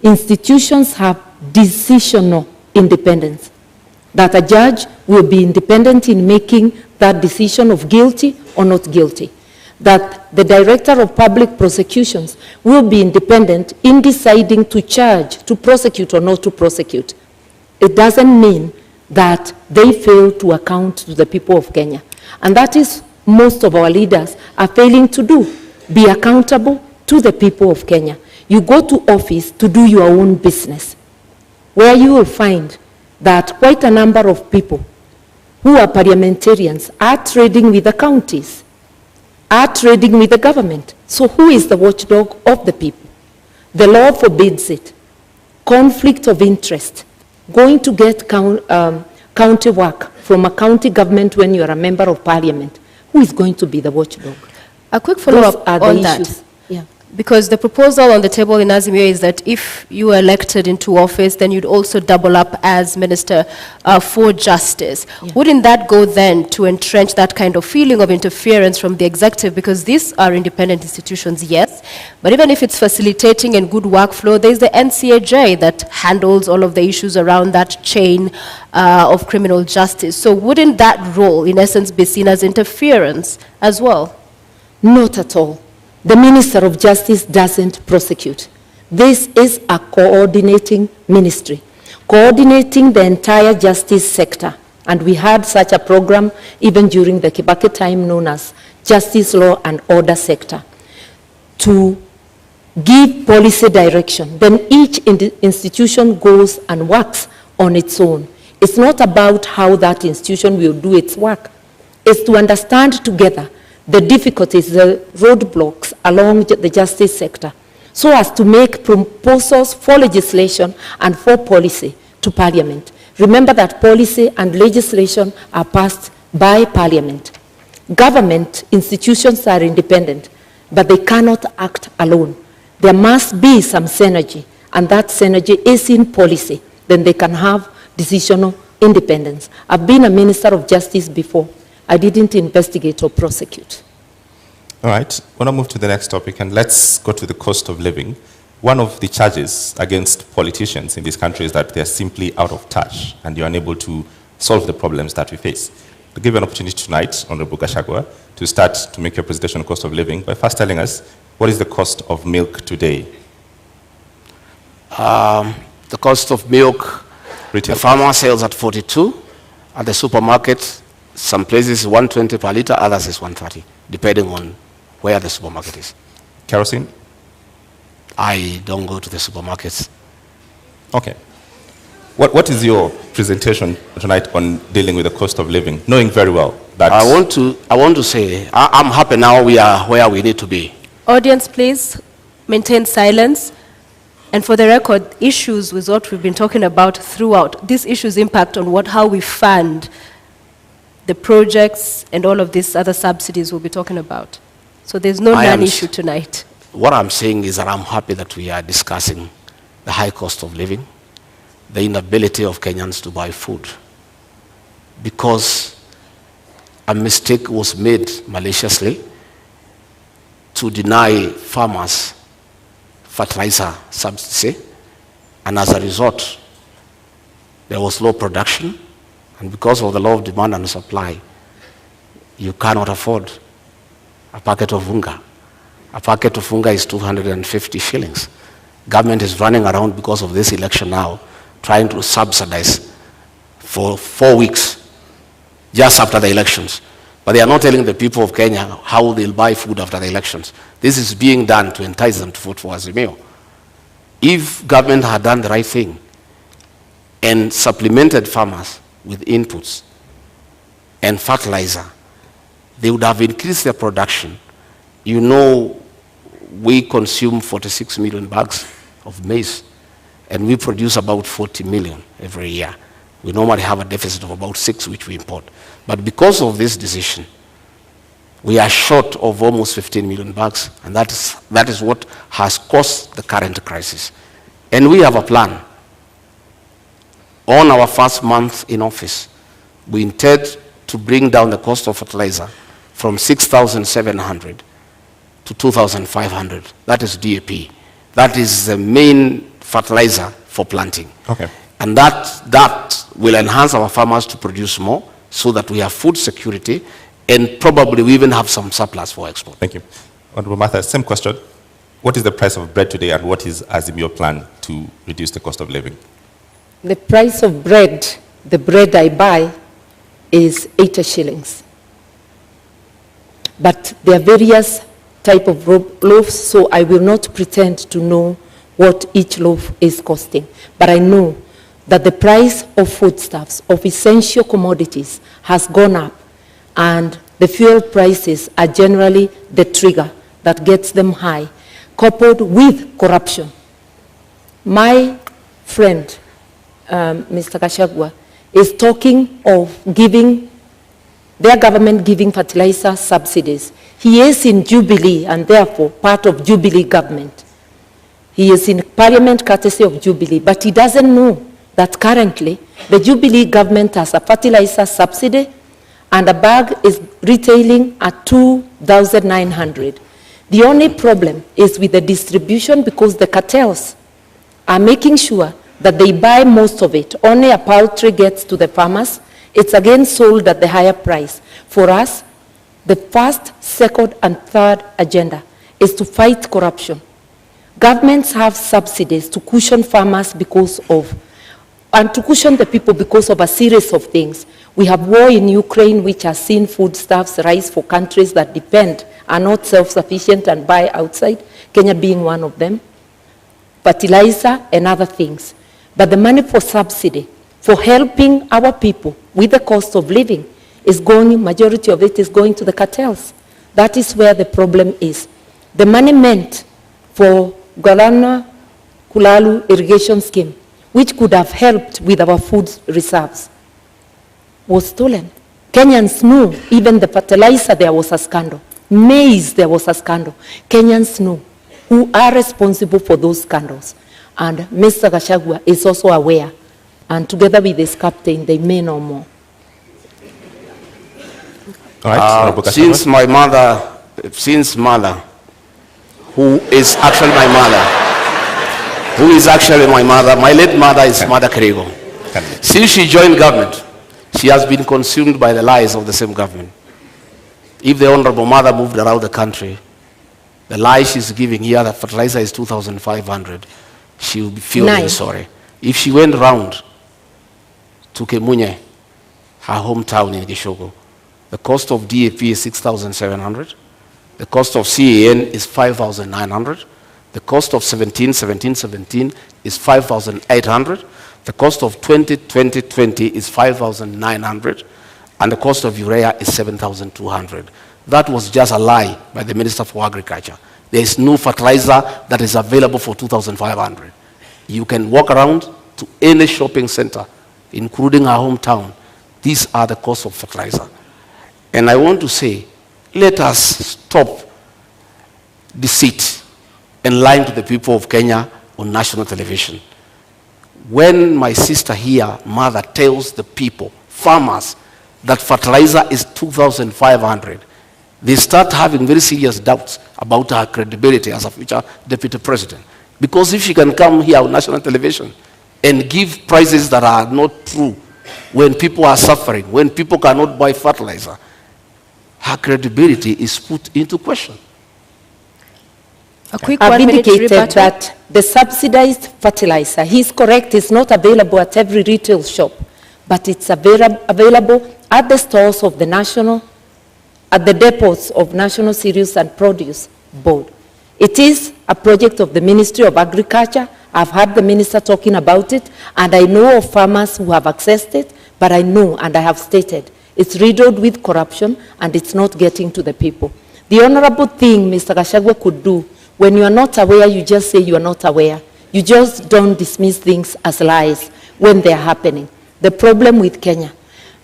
Institutions have decisional independence, that a judge will be independent in making that decision of guilty or not guilty, that the director of public prosecutions will be independent in deciding to charge, to prosecute or not to prosecute. It doesn't mean that they fail to account to the people of Kenya. And that is most of our leaders are failing to do, be accountable to the people of Kenya. You go to office to do your own business, where you will find that quite a number of people who are parliamentarians are trading with the counties, are trading with the government. So who is the watchdog of the people? The law forbids it. Conflict of interest. Going to get county work from a county government when you are a member of parliament. Who is going to be the watchdog?
A quick follow-up on that.
Yeah.
Because the proposal on the table in Azimio is that if you are elected into office, then you'd also double up as Minister for Justice. Yeah. Wouldn't that go then to entrench that kind of feeling of interference from the executive? Because these are independent institutions, yes, but even if it's facilitating and good workflow, there's the NCAJ that handles all of the issues around that chain of criminal justice. So wouldn't that role, in essence, be seen as interference as well?
Not at all. The Minister of Justice doesn't prosecute. This is a coordinating ministry, coordinating the entire justice sector. And we had such a program even during the Kibaki time known as Justice Law and Order Sector, to give policy direction. Then each institution goes and works on its own. It's not about how that institution will do its work. It's to understand together the difficulties, the roadblocks along the justice sector, so as to make proposals for legislation and for policy to Parliament. Remember that policy and legislation are passed by Parliament. Government institutions are independent, but they cannot act alone. There must be some synergy, and that synergy is in policy. Then they can have decisional independence. I've been a Minister of Justice before. I didn't investigate or prosecute.
All right, I want to move to the next topic, and let's go to the cost of living. One of the charges against politicians in this country is that they're simply out of touch and you're unable to solve the problems that we face. I'll give you an opportunity tonight, Honorable Gachagua, to start to make your presentation on cost of living by first telling us what is the cost of milk today?
The cost of milk The farmer sells at 42. At the supermarket, some places 120 per liter, others is 130, depending on where the supermarket is.
Kerosene?
I don't go to the supermarkets.
Okay. What is your presentation tonight on dealing with the cost of living, knowing very well that...
I want to say, I'm happy now we are where we need to be.
Audience, please maintain silence. And for the record, issues with what we've been talking about throughout, these issues impact on how we fund the projects and all of these other subsidies we'll be talking about. So there's no non-issue tonight.
What I'm saying is that I'm happy that we are discussing the high cost of living, the inability of Kenyans to buy food, because a mistake was made maliciously to deny farmers fertilizer subsidy, and as a result, there was low production, and because of the law of demand and supply, you cannot afford a packet of unga. A packet of unga is 250 shillings. Government is running around because of this election now, trying to subsidize for 4 weeks, just after the elections. But they are not telling the people of Kenya how they'll buy food after the elections. This is being done to entice them to vote for Azimio. If government had done the right thing and supplemented farmers with inputs and fertilizer, they would have increased their production. You know, we consume 46 million bags of maize, and we produce about 40 million every year. We normally have a deficit of about 6, which we import. But because of this decision, we are short of almost 15 million bags, and that is what has caused the current crisis. And we have a plan. On our first month in office, we intend to bring down the cost of fertilizer from 6,700 to 2,500. That is DAP. That is the main fertilizer for planting.
Okay.
And that will enhance our farmers to produce more so that we have food security, and probably we even have some surplus for export.
Thank you. Honorable Martha, same question. What is the price of bread today, and what is Azimio plan to reduce the cost of living?
The price of bread, the bread I buy, is 80 shillings. But there are various type of loaves, so I will not pretend to know what each loaf is costing. But I know that the price of foodstuffs, of essential commodities, has gone up, and the fuel prices are generally the trigger that gets them high, coupled with corruption. My friend, Mr. Gachagua, is talking of giving, their government giving fertilizer subsidies. He is in Jubilee and therefore part of Jubilee government. He is in parliament courtesy of Jubilee, but he doesn't know that currently the Jubilee government has a fertilizer subsidy and a bag is retailing at 2,900. The only problem is with the distribution, because the cartels are making sure that they buy most of it. Only a paltry gets to the farmers. It's again sold at the higher price. For us, the first, second, and third agenda is to fight corruption. Governments have subsidies to cushion farmers because of, and to cushion the people because of a series of things. We have war in Ukraine, which has seen foodstuffs rise for countries that depend, are not self-sufficient and buy outside, Kenya being one of them, fertilizer and other things. But the money for subsidy, for helping our people with the cost of living, is going, majority of it is going to the cartels. That is where the problem is. The money meant for Galana Kulalu irrigation scheme, which could have helped with our food reserves, was stolen. Kenyans knew, even the fertilizer, there was a scandal. Maize, there was a scandal. Kenyans knew who are responsible for those scandals. And Mr. Gachagua is also aware. And together with his captain, they may know more.
All right.
Since mother, who is actually my mother, my late mother is Mother Kerigo. Since she joined government, she has been consumed by the lies of the same government. If the honorable mother moved around the country, the lie she's giving here, that fertilizer is 2,500, she will feel very sorry. If she went around to Kemunye, her hometown in Gishogo. The cost of DAP is 6,700. The cost of CAN is 5,900. The cost of 17 is 5,800. The cost of 20 is 5,900. And the cost of urea is 7,200. That was just a lie by the Minister for Agriculture. There is no fertilizer that is available for 2,500. You can walk around to any shopping center, including our hometown. These are the costs of fertilizer. And I want to say, let us stop deceit and lying to the people of Kenya on national television. When my sister here, mother, tells the people, farmers, that fertilizer is 2,500, they start having very serious doubts about her credibility as a future deputy president. Because if she can come here on national television and give prices that are not true, when people are suffering, when people cannot buy fertilizer, her credibility is put into question.
A quick
I've
1 minute
indicated
rebuttal.
that the subsidized fertilizer, he's correct, is not available at every retail shop, but it's available at the stores of the national, at the depots of National Cereals and Produce Board. It is a project of the Ministry of Agriculture. I've heard the minister talking about it, and I know of farmers who have accessed it, but I know, and I have stated, it's riddled with corruption, and it's not getting to the people. The honorable thing Mr. Gachagua could do, when you are not aware, you just say you are not aware. You just don't dismiss things as lies when they are happening. The problem with Kenya,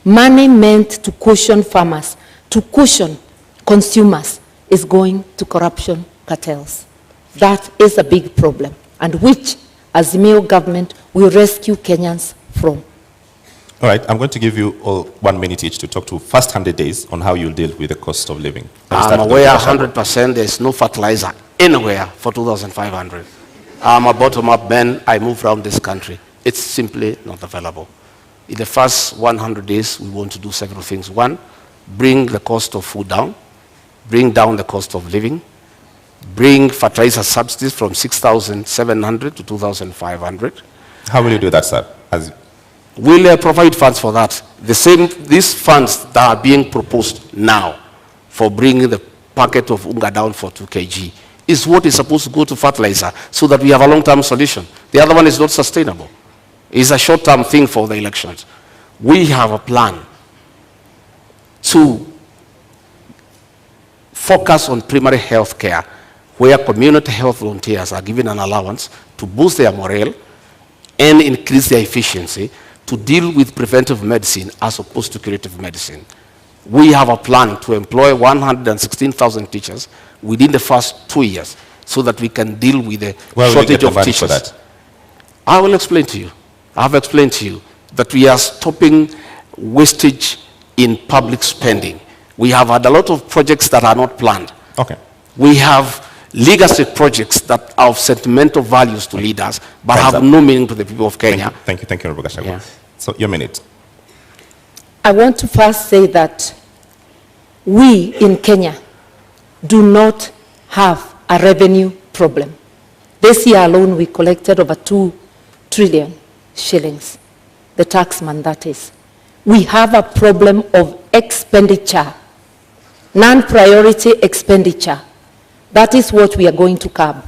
money meant to cushion farmers, to cushion consumers, is going to corruption cartels. That is a big problem, and which, as the Mayo government, will rescue Kenyans from.
All right, I'm going to give you all 1 minute each to talk to first 100 days on how you'll deal with the cost of living.
I'm aware 100% there's no fertilizer anywhere for 2,500. I'm a bottom-up man. I move around this country. It's simply not available. In the first 100 days, we want to do several things. One, bring the cost of food down, bring down the cost of living, bring fertilizer subsidies from 6,700 to 2,500.
How will you do that, sir?
We'll provide funds for that. These funds that are being proposed now for bringing the packet of unga down for 2 kg is what is supposed to go to fertilizer so that we have a long-term solution. The other one is not sustainable. It's a short-term thing for the elections. We have a plan to focus on primary health care, where community health volunteers are given an allowance to boost their morale and increase their efficiency to deal with preventive medicine as opposed to curative medicine. We have a plan to employ 116,000 teachers within the first 2 years so that we can deal with the shortage of teachers. For that? I will explain to you. I have explained to you that we are stopping wastage in public spending. We have had a lot of projects that are not planned.
Okay.
We have legacy projects that are of sentimental values to leaders, but have no meaning to the people of Kenya.
Thank you, Honorable Gachagua. Yeah. So, your minute.
I want to first say that we in Kenya do not have a revenue problem. This year alone, we collected over 2 trillion shillings, the taxman that is. We have a problem of expenditure, non-priority expenditure. That is what we are going to curb.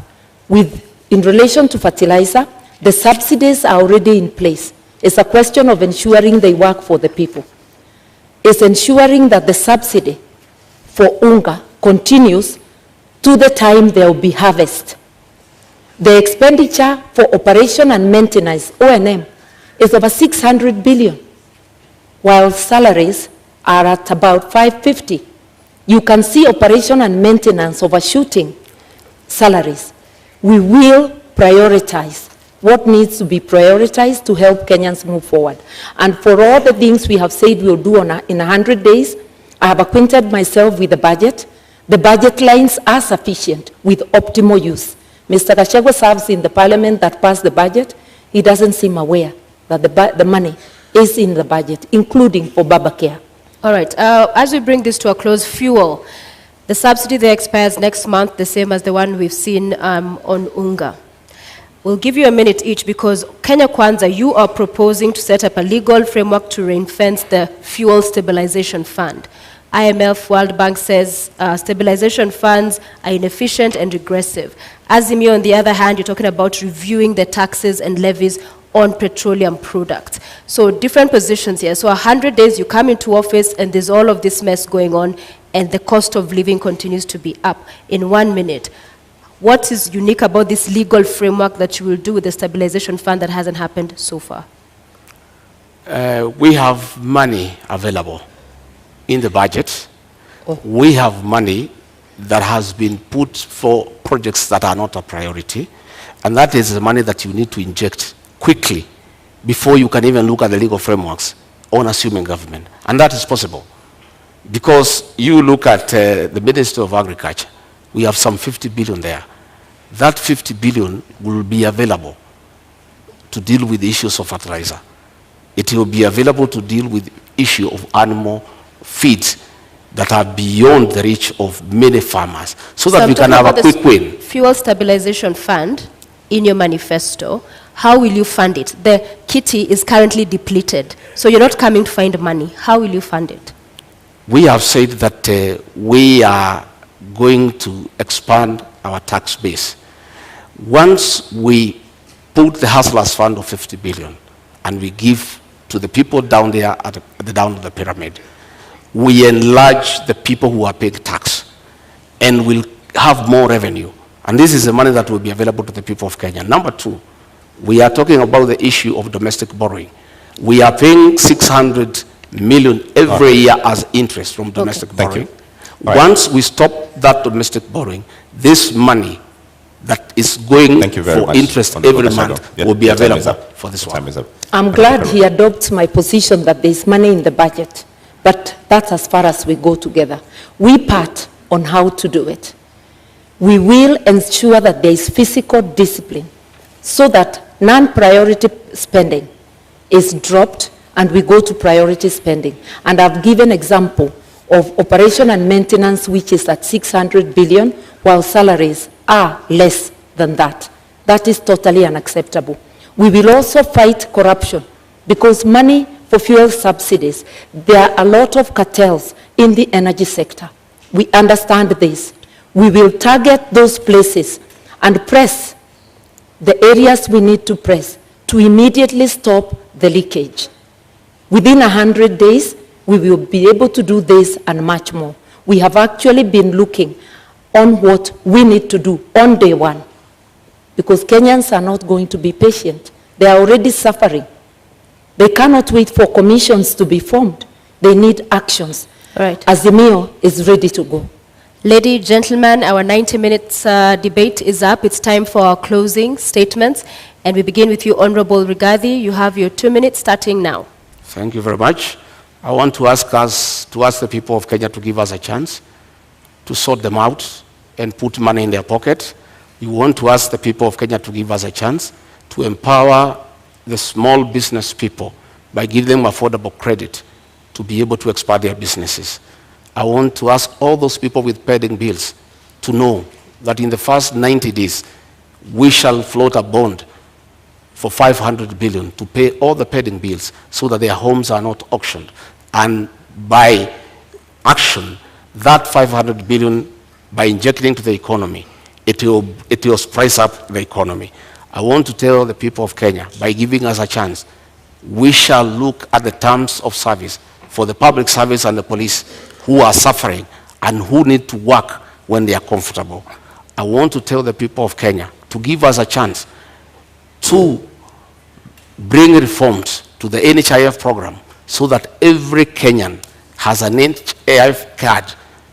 In relation to fertilizer, the subsidies are already in place. It's a question of ensuring they work for the people. It's ensuring that the subsidy for unga continues to the time there will be harvest. The expenditure for operation and maintenance, O&M, is over 600 billion, while salaries are at about 550. You can see operation and maintenance overshooting salaries. We will prioritize what needs to be prioritized to help Kenyans move forward. And for all the things we have said we'll do in 100 days, I have acquainted myself with the budget. The budget lines are sufficient with optimal use. Mr. Gachagua serves in the parliament that passed the budget. He doesn't seem aware that the money is in the budget, including for Baba Care.
All right, as we bring this to a close, fuel, the subsidy there expires next month, the same as the one we've seen on unga. We'll give you a minute each because Kenya Kwanza, you are proposing to set up a legal framework to ring-fence the fuel stabilization fund. IMF, World Bank says stabilization funds are inefficient and regressive. Azimio, on the other hand, you're talking about reviewing the taxes and levies on petroleum products. So different positions here. So 100 days you come into office and there's all of this mess going on and the cost of living continues to be up. In 1 minute, what is unique about this legal framework that you will do with the stabilization fund that hasn't happened so far?
We have money available in the budget. We have money that has been put for projects that are not a priority, and that is the money that you need to inject quickly before you can even look at the legal frameworks on assuming government. And that is possible. Because you look at the Ministry of Agriculture, we have some 50 billion there. That 50 billion will be available to deal with the issues of fertilizer. It will be available to deal with the issue of animal feeds that are beyond the reach of many farmers, so that we can have a quick win.
Fuel Stabilization Fund, in your manifesto, how will you fund it? The kitty is currently depleted, so you're not coming to find money. How will you fund it?
We have said that we are going to expand our tax base. Once we put the Hustlers Fund of 50 billion and we give to the people down there at the down of the pyramid, we enlarge the people who are paying tax and will have more revenue. And this is the money that will be available to the people of Kenya. Number two, we are talking about the issue of domestic borrowing. We are paying 600 million every year as interest from domestic borrowing. Once we stop that domestic borrowing, this money that is going for interest every month will be available for this one.
I'm glad he adopts my position that there is money in the budget, but that's as far as we go together. We part on how to do it. We will ensure that there is fiscal discipline so that non-priority spending is dropped and we go to priority spending. And I've given example of operation and maintenance, which is at 600 billion, while salaries are less than that. That is totally unacceptable. We will also fight corruption because money for fuel subsidies, there are a lot of cartels in the energy sector. We understand this. We will target those places and press the areas we need to press to immediately stop the leakage. Within 100 days, we will be able to do this and much more. We have actually been looking on what we need to do on day one, because Kenyans are not going to be patient. They are already suffering. They cannot wait for commissions to be formed. They need actions.
All right.
Azimio is ready to go.
Ladies, gentlemen, our 90 minutes debate is up. It's time for our closing statements. And we begin with you, Honorable Rigathi. You have your 2 minutes starting now.
Thank you very much. I want to ask the people of Kenya to give us a chance to sort them out and put money in their pocket. We want to ask the people of Kenya to give us a chance to empower the small business people by giving them affordable credit to be able to expand their businesses. I want to ask all those people with pending bills to know that in the first 90 days, we shall float a bond for 500 billion to pay all the pending bills so that their homes are not auctioned. And by action, that 500 billion, by injecting into the economy, it will spice up the economy. I want to tell the people of Kenya, by giving us a chance, we shall look at the terms of service for the public service and the police who are suffering and who need to work when they are comfortable. I want to tell the people of Kenya to give us a chance to bring reforms to the NHIF program so that every Kenyan has an NHIF card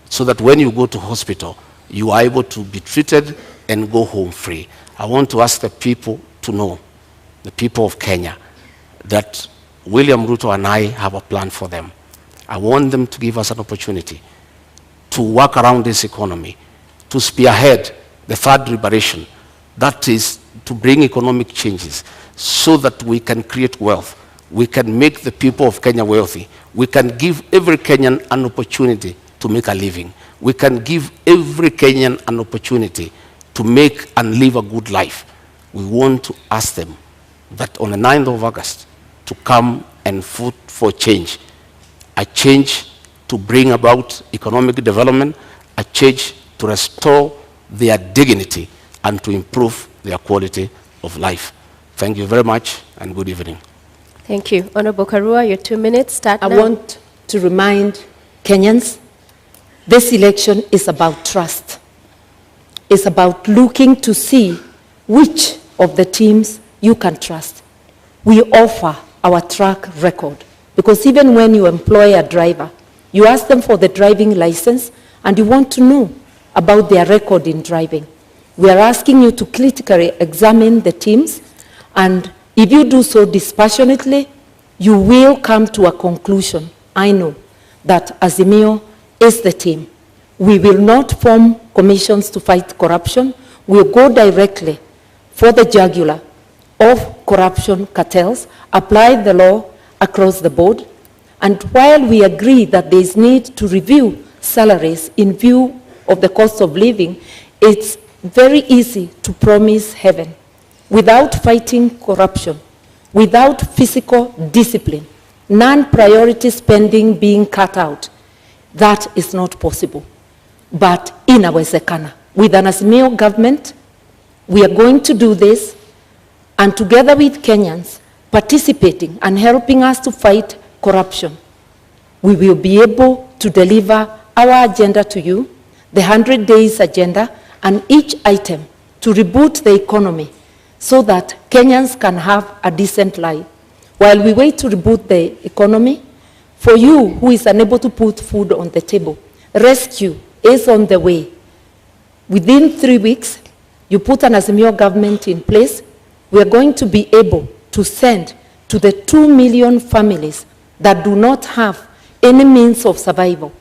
so that when you go to hospital, you are able to be treated and go home free. I want to ask the people to know, the people of Kenya, that William Ruto and I have a plan for them. I want them to give us an opportunity to work around this economy, to spearhead the third liberation, that is to bring economic changes so that we can create wealth. We can make the people of Kenya wealthy. We can give every Kenyan an opportunity to make a living. We can give every Kenyan an opportunity to make and live a good life. we want to ask them that on the 9th of August to come and vote for change, a change to bring about economic development, a change to restore their dignity and to improve their quality of life. Thank you very much and good evening.
Thank you. Honorable Karua, your 2 minutes start now.
I want to remind Kenyans, this election is about trust. It's about looking to see which of the teams you can trust. We offer our track record, because even when you employ a driver, you ask them for the driving license and you want to know about their record in driving. We are asking you to critically examine the teams, and if you do so dispassionately, you will come to a conclusion. I know that Azimio is the team. We will not form commissions to fight corruption. We'll go directly for the jugular of corruption cartels, apply the law across the board, and while we agree that there is need to review salaries in view of the cost of living, it's very easy to promise heaven. Without fighting corruption, without physical discipline, non-priority spending being cut out, that is not possible. But inawezekana. With an Azimio government, we are going to do this, and together with Kenyans participating and helping us to fight corruption, we will be able to deliver our agenda to you, the 100 days agenda, and each item to reboot the economy so that Kenyans can have a decent life. While we wait to reboot the economy, for you who is unable to put food on the table, rescue is on the way. Within 3 weeks, you put an Azimio government in place, we are going to be able to send to the 2 million families that do not have any means of survival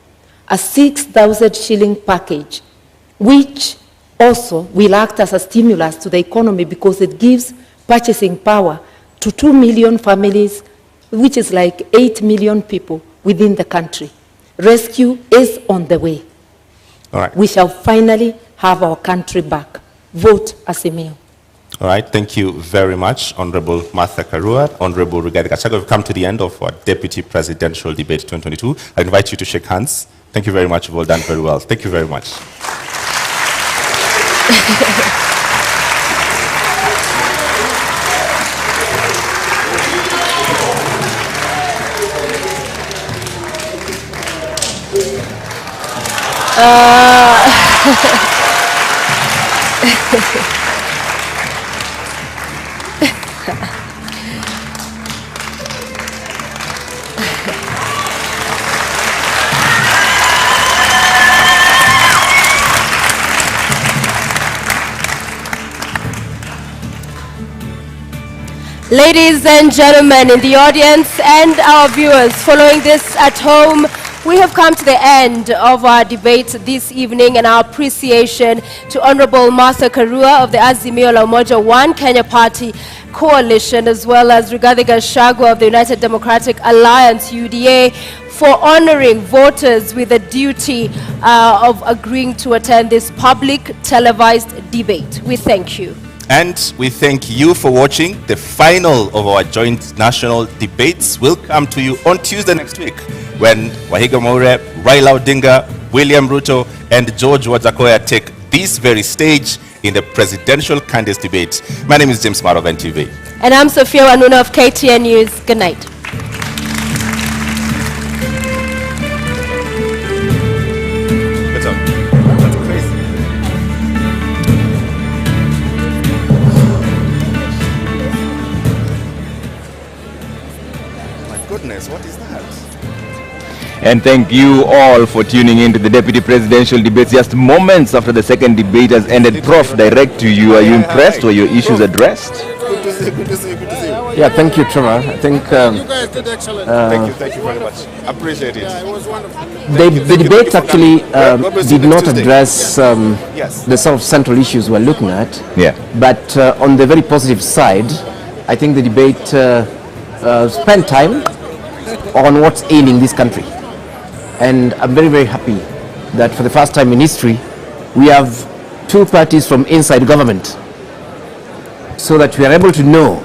a 6,000 shilling package, which also will act as a stimulus to the economy because it gives purchasing power to 2 million families, which is like 8 million people within the country. Rescue is on the way.
All right.
We shall finally have our country back. Vote Azimio.
All right, thank you very much, Honorable Martha Karua. Honorable Rigathi Gachagua, we've come to the end of our Deputy Presidential Debate 2022. I invite you to shake hands. Thank you very much. You've all done very well. Thank you very much.
Ladies and gentlemen in the audience and our viewers following this at home, we have come to the end of our debate this evening, and our appreciation to Honorable Martha Karua of the Azimio la Umoja One Kenya Party Coalition, as well as Rigathi Gachagua of the United Democratic Alliance, UDA, for honoring voters with the duty of agreeing to attend this public televised debate. We thank you.
And we thank you for watching. The final of our joint national debates will come to you on Tuesday next week, when Wahiga Maure, Raila Odinga, William Ruto, and George Wajackoyah take this very stage in the presidential candidates debate. My name is James Maro of NTV.
And I'm Sophia Wanuna of KTN News. Good night.
What is that?
And thank you all for tuning in to the Deputy Presidential Debates just moments after the second debate has ended. Prof, direct to you. Are you impressed? Were your issues addressed?
Good to see you, good to see you, good to see you.
Yeah, thank you, Trevor. I think...
you guys did excellent. Thank you very much. Appreciate it.
Yeah, it was wonderful.
The debate actually did not address the sort of central issues we're looking at.
Yeah.
But on the very positive side, I think the debate spent time on what's ailing this country. And I'm very, very happy that for the first time in history, we have two parties from inside government so that we are able to know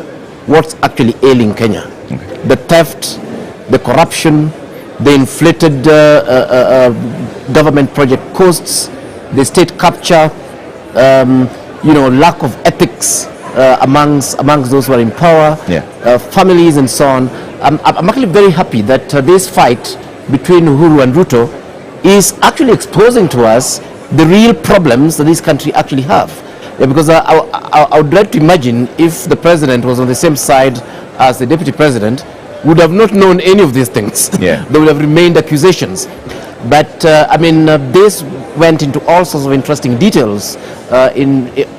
what's actually ailing Kenya. The theft, the corruption, the inflated government project costs, the state capture, lack of ethics amongst those who are in power, families and so on. I'm actually very happy that this fight between Uhuru and Ruto is actually exposing to us the real problems that this country actually have. Because I would like to imagine if the president was on the same side as the deputy president, would have not known any of these things. There would have remained accusations. But this went into all sorts of interesting details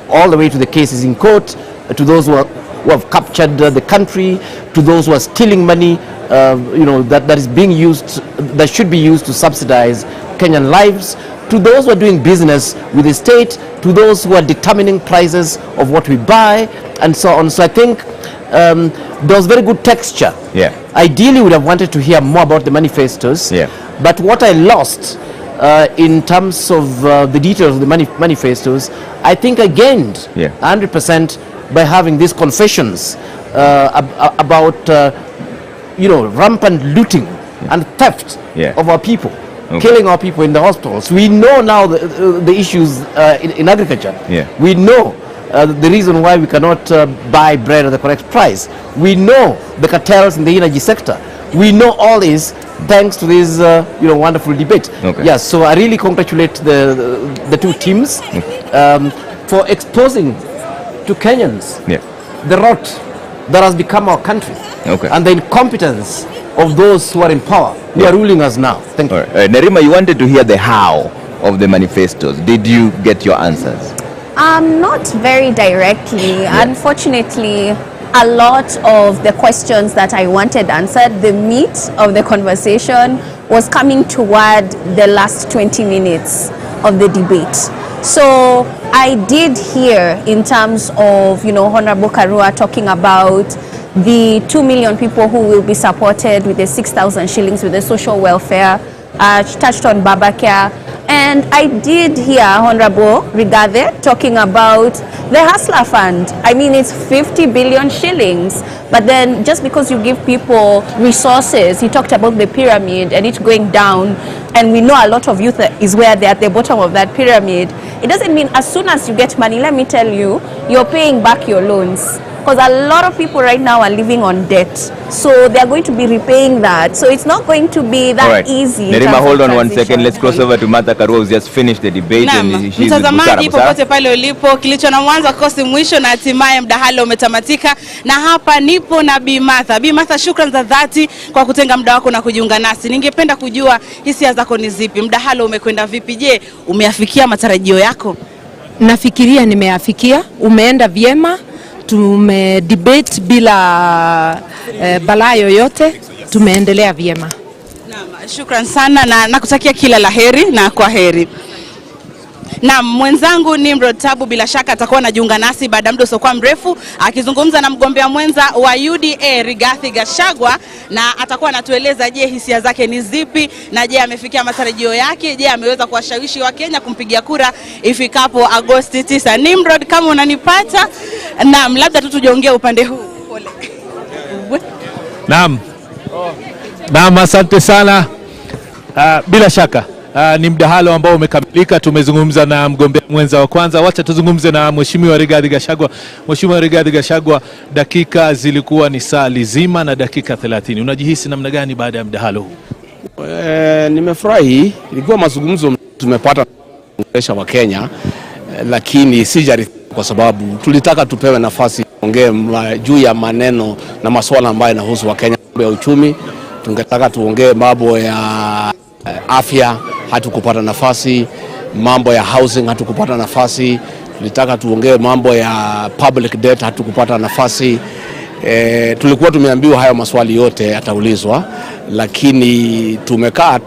all the way to the cases in court, to those who have captured the country, to those who are stealing money, that is being used, that should be used to subsidize Kenyan lives, to those who are doing business with the state, to those who are determining prices of what we buy, and so on. So I think there was very good texture. Ideally, we would have wanted to hear more about the manifestos. But what I lost in terms of the details of the manifestos, I think I gained 100% by having these confessions about rampant looting and theft of our people, killing our people in the hospitals. We know now the issues in agriculture. We know the reason why we cannot buy bread at the correct price. We know the cartels in the energy sector. We know all this thanks to this wonderful debate. So I really congratulate the two teams for exposing to Kenyans the rot that has become our country and the incompetence of those who are in power, who are ruling us now. Thank you.
Nerima, you wanted to hear the how of the manifestos. Did you get your answers?
Not very directly. Unfortunately, a lot of the questions that I wanted answered, the meat of the conversation was coming toward the last 20 minutes of the debate. So I did hear in terms of, Honorable Karua talking about the 2 million people who will be supported with the 6,000 shillings with the social welfare. She touched on Babacare. And I did hear Honorable Rigathi talking about the Hustler Fund. I mean, it's 50 billion shillings. But then just because you give people resources, he talked about the pyramid and it going down. And we know a lot of youth is where they're at the bottom of that pyramid. It doesn't mean as soon as you get money, let me tell you, you're paying back your loans. Because a lot of people right now are living on debt. So they're going to be repaying that. So it's not going to be that easy.
Nerima, hold on 1 second. Let's cross over to Martha Karua, who's just finished the debate.
Mtazamaji popote pale ulipo, kilicho na mwanzo kosi mwisho na hatimaye mdahalo umetamatika. Na hapa nipo na Bi Martha. Bi Martha, shukrani za dhati kwa kutenga muda wako na kujiunga nasi. Ningependa kujua hisia zako ni zipi? Mdahalo umekwenda vipi? Je, umeafikia matarajio yako?
Nafikiria nimeafikia. Umeenda vyema. Tumedebate bila balaa yoyote, tumeendelea vyema.
Naam, shukrani sana na nakutakia kila laheri na kwa heri. Na mwenzangu Nimrod Tabu bila shaka atakuwa anajiunga nasi baada ya muda usiokuwa mrefu akizungumza na mgombea mwenza wa UDA Rigathi Gachagua, na atakuwa anatueleza je, hisia zake ni zipi, na je amefikia matarajio yake, je ameweza kuwashawishi wa Kenya kumpigia kura ifikapo Agosti 9. Nimrod, kama unanipata, naam, labda tu tujiongee upande huu. Pole.
Naam, asante sana. Bila shaka ni mdahalo ambao umekamilika. Tumezungumza na mgombea mwenza wa kwanza. Wacha tuzungumze na Mheshimiwa Rigathi Gachagua. Mheshimiwa Rigathi Gachagua, dakika zilikuwa ni saa lizima na dakika 30. Unajihisi namna gani baada ya mdahalo huu?
Nimefurahi. Ilikuwa mazungumzo tumepata kuongelesha wa Kenya, lakini sijari kwa sababu tulitaka tupewe nafasi kuongea juu ya maneno na masuala ambayo yanahusu wa Kenya, ya uchumi. Tungetaka tuongee mambo ya afya, hatukupata nafasi. Mambo ya housing, hatukupata nafasi. Tulitaka tuongee mambo ya public debt, hatukupata nafasi. Tulikuwa tumeambiwa hayo maswali yote yataulizwa, lakini tumekaa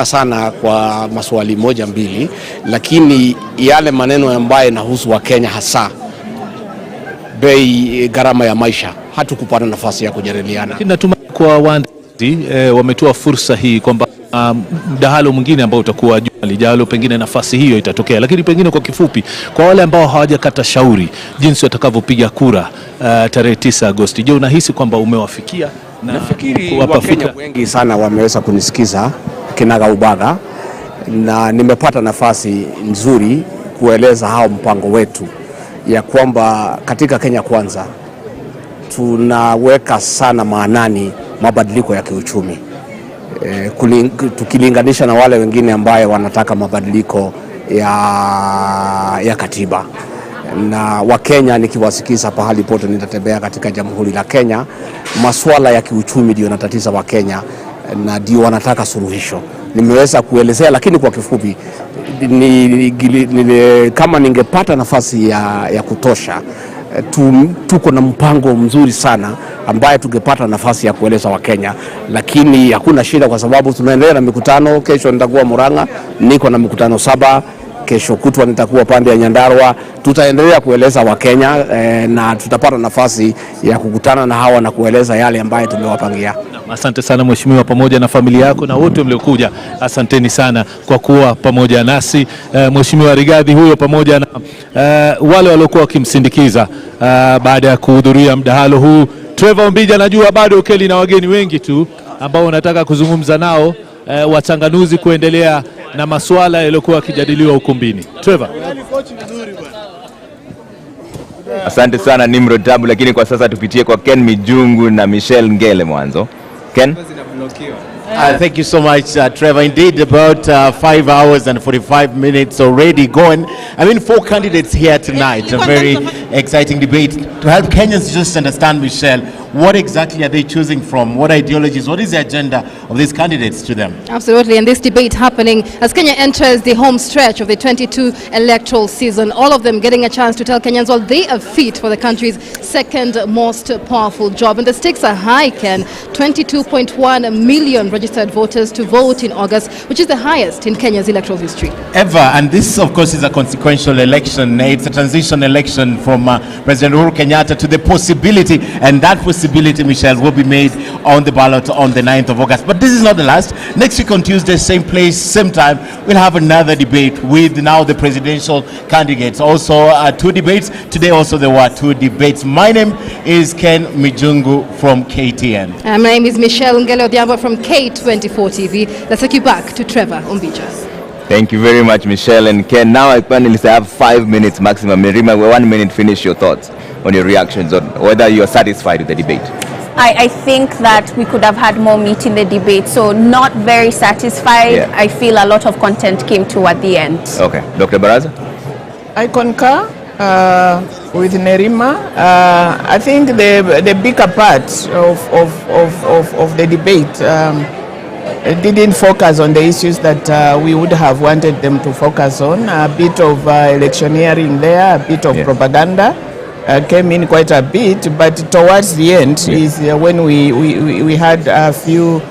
sana kwa maswali moja mbili, lakini yale maneno ambayo yanahusu wa Kenya, hasa bei, gharama ya maisha, hatukupata nafasi ya kujadiliana.
Lakini natumai kwa waandishi wametoa fursa hii kwamba mdahalo mwingine ambao utakuwa juma lijalo, pengine nafasi hiyo itatokea. Lakini pengine kwa kifupi, kwa wale ambao hawajakata shauri jinsi watakavyopiga kura tarehe 9 Agosti, je, unahisi kwamba umewafikia?
Nafikiri Wakenya wengi sana wameweza kunisikiza kinagaubaga, na nimepata nafasi nzuri kueleza hao mpango wetu ya kwamba katika Kenya Kwanza tunaweka sana maanani mabadiliko ya kiuchumi, tukilinganisha na wale wengine ambaye wanataka mabadiliko ya katiba. Na Wakenya nikiwasikiza pahali pote nitatembea katika Jamhuri la Kenya, masuala ya kiuchumi ndio yanatatiza Wakenya na ndio wanataka suluhisho. Nimeweza kuelezea, lakini kwa kifupi kama ningepata nafasi ya kutosha, tuko na mpango mzuri sana ambaye tungepata nafasi ya kueleza Wakenya, lakini hakuna shida kwa sababu tunaendelea na mikutano. Kesho nitakuwa Murang'a, niko na mikutano 7. Kesho kutwa nitakuwa pande ya Nyandarua. Tutaendelea kueleza Wakenya na tutapata nafasi ya kukutana na hawa na kueleza yale ambaye tumewapangia.
Asante sana mheshimiwa, pamoja na familia yako na wote mliokuja. Asanteni sana kwa kuwa pamoja nasi. Mheshimiwa Rigathi huyo pamoja na wale waliokuwa wakimsindikiza baada ya kuhudhuria mdahalo huu. Trevor Ombija, najua bado ukeli na wageni wengi tu ambao unataka kuzungumza nao, wachanganuzi kuendelea na masuala yaliyokuwa yakijadiliwa ukumbini. Trevor.
Asante sana Nimrod Tabu, lakini kwa sasa tupitie kwa Ken Mijungu na Michelle Ngele mwanzo. Ken?
Thank you so much, Trevor. Indeed, about 5 hours and 45 minutes already gone. I mean, 4 candidates here tonight. A very exciting debate. To help Kenyans just understand, Michelle, what exactly are they choosing from? What ideologies? What is the agenda of these candidates to them?
Absolutely, and this debate happening as Kenya enters the home stretch of the 22 electoral season. All of them getting a chance to tell Kenyans, well, they are fit for the country's second most powerful job. And the stakes are high, Ken. 22.1 million registered voters to vote in August, which is the highest in Kenya's electoral history
ever. And this, of course, is a consequential election. It's a transition election from President Uhuru Kenyatta to the possibility, and that possibility, Michelle, will be made on the ballot on the 9th of August. But this is not the last. Next week on Tuesday, same place, same time, we'll have another debate with now the presidential candidates. Also 2 debates. Today also there were 2 debates. My name is Ken Mijungu from KTN.
My name is Michelle Ngele Odhiambo from K24 TV. Let's take you back to Trevor Ombija.
Thank you very much, Michelle and Ken. Now I panelists have 5 minutes maximum. Merima, 1 minute, finish your thoughts on your reactions on whether you are satisfied with the debate.
I think that we could have had more meat in the debate, so not very satisfied.
Yeah.
I feel a lot of content came toward the end.
Okay. Dr. Baraza?
I concur with Nerima. I think the bigger part of the debate didn't focus on the issues that we would have wanted them to focus on. A bit of electioneering there, a bit of propaganda came in quite a bit, but towards the end is when we had a few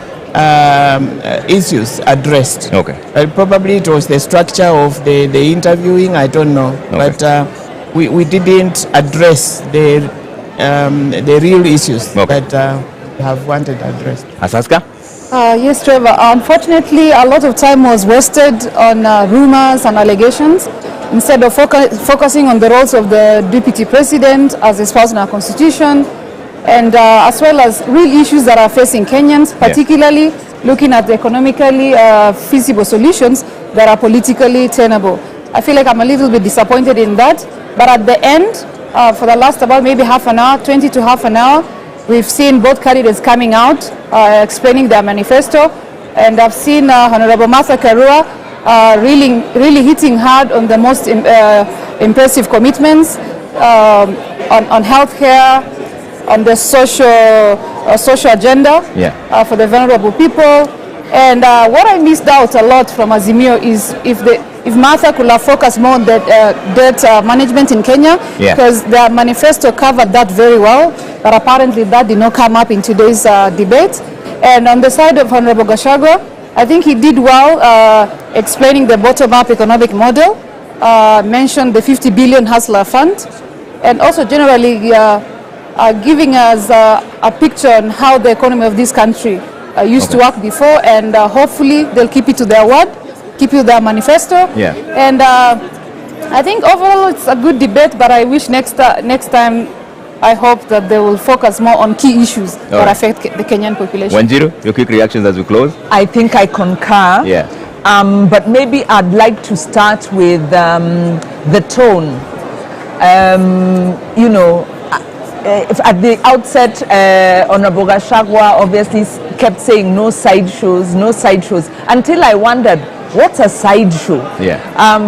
issues addressed.
Okay.
Probably it was the structure of the interviewing, I don't know. Okay. But we didn't address the real issues that we have wanted addressed.
Asaska?
Yes, Trevor. Unfortunately, a lot of time was wasted on rumors and allegations instead of focusing on the roles of the deputy president as espoused in our constitution, and as well as real issues that are facing Kenyans, particularly looking at the economically feasible solutions that are politically tenable. I feel like I'm a little bit disappointed in that, but at the end, for the last about maybe half an hour, 20 to half an hour, we've seen both candidates coming out, explaining their manifesto, and I've seen Honorable Martha Karua really hitting hard on the most impressive commitments on healthcare, on the social agenda for the vulnerable people. And what I missed out a lot from Azimio is if Martha could have focused more on the debt management in Kenya, because the manifesto covered that very well, but apparently that did not come up in today's debate. And on the side of Honorable Gachagua, I think he did well explaining the bottom-up economic model, mentioned the 50 billion Hustler Fund, and also generally giving us a picture on how the economy of this country used to work before, and hopefully they'll keep it to their word, keep it to their manifesto.
Yeah.
And I think overall it's a good debate, but I wish next time, I hope that they will focus more on key issues that affect the Kenyan population.
Wanjiru, your quick reactions as we close?
I think I concur.
Yeah.
But maybe I'd like to start with the tone. You know, if at the outset, Honorable Gachagua obviously kept saying no side shows, until I wondered, what's a sideshow?
Yeah.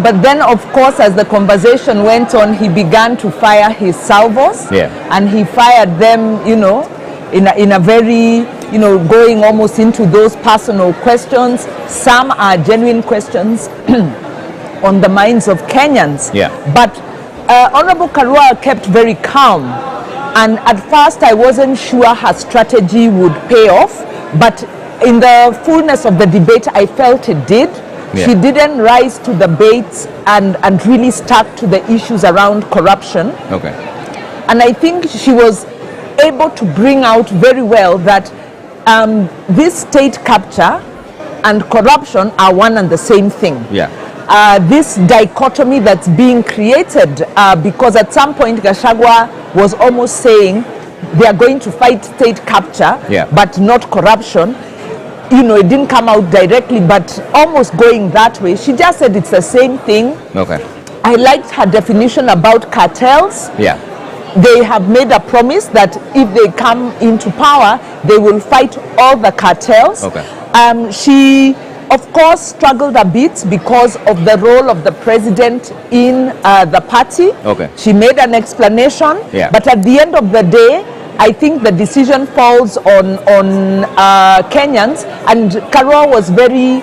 But then, of course, as the conversation went on, he began to fire his salvos.
Yeah.
And he fired them, you know, in a very, you know, going almost into those personal questions. Some are genuine questions on the minds of Kenyans.
Yeah.
But Honorable Karua kept very calm. And at first, I wasn't sure her strategy would pay off. But in the fullness of the debate, I felt it did.
Yeah.
She didn't rise to the bait and really stuck to the issues around corruption.
Okay.
And I think she was able to bring out very well that this state capture and corruption are one and the same thing.
Yeah.
This dichotomy that's being created, because at some point Gachagua was almost saying they are going to fight state capture,
yeah,
but not corruption. You know, it didn't come out directly, but almost going that way. She just said it's the same thing.
Okay.
I liked her definition about cartels.
Yeah.
They have made a promise that if they come into power, they will fight all the cartels.
Okay.
She, of course, struggled a bit because of the role of the president in the party.
Okay.
She made an explanation.
Yeah.
But at the end of the day, I think the decision falls on Kenyans, and Karua was very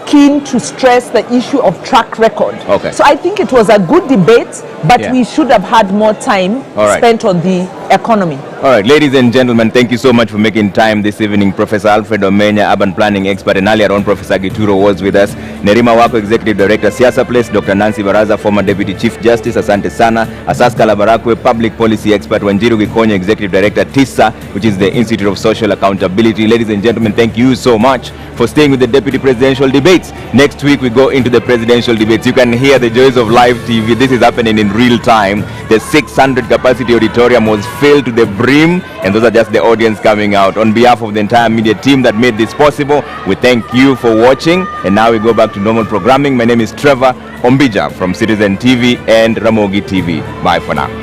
keen to stress the issue of track record.
Okay.
So I think it was a good debate, but
Yeah.
we should have had more time
All right.
spent on the economy.
All right, ladies and gentlemen, thank you so much for making time this evening. Professor Alfred Omenya, urban planning expert, and earlier on Professor Gituro was with us. Nerima Wako, Executive Director, Siasa Place. Dr. Nancy Baraza, former Deputy Chief Justice, asante sana. Asas Kalabarakwe, Public Policy Expert. Wanjiru Gikonyo, Executive Director, TISA, which is the Institute of Social Accountability. Ladies and gentlemen, thank you so much for staying with the Deputy Presidential Debates. Next week, we go into the Presidential Debates. You can hear the joys of live TV. This is happening in real time. The 600 capacity auditorium was filled to the brim, and those are just the audience coming out. On behalf of the entire media team that made this possible, we thank you for watching, and now we go back to normal programming. My name is Trevor Ombija from Citizen TV and Ramogi TV. Bye for now.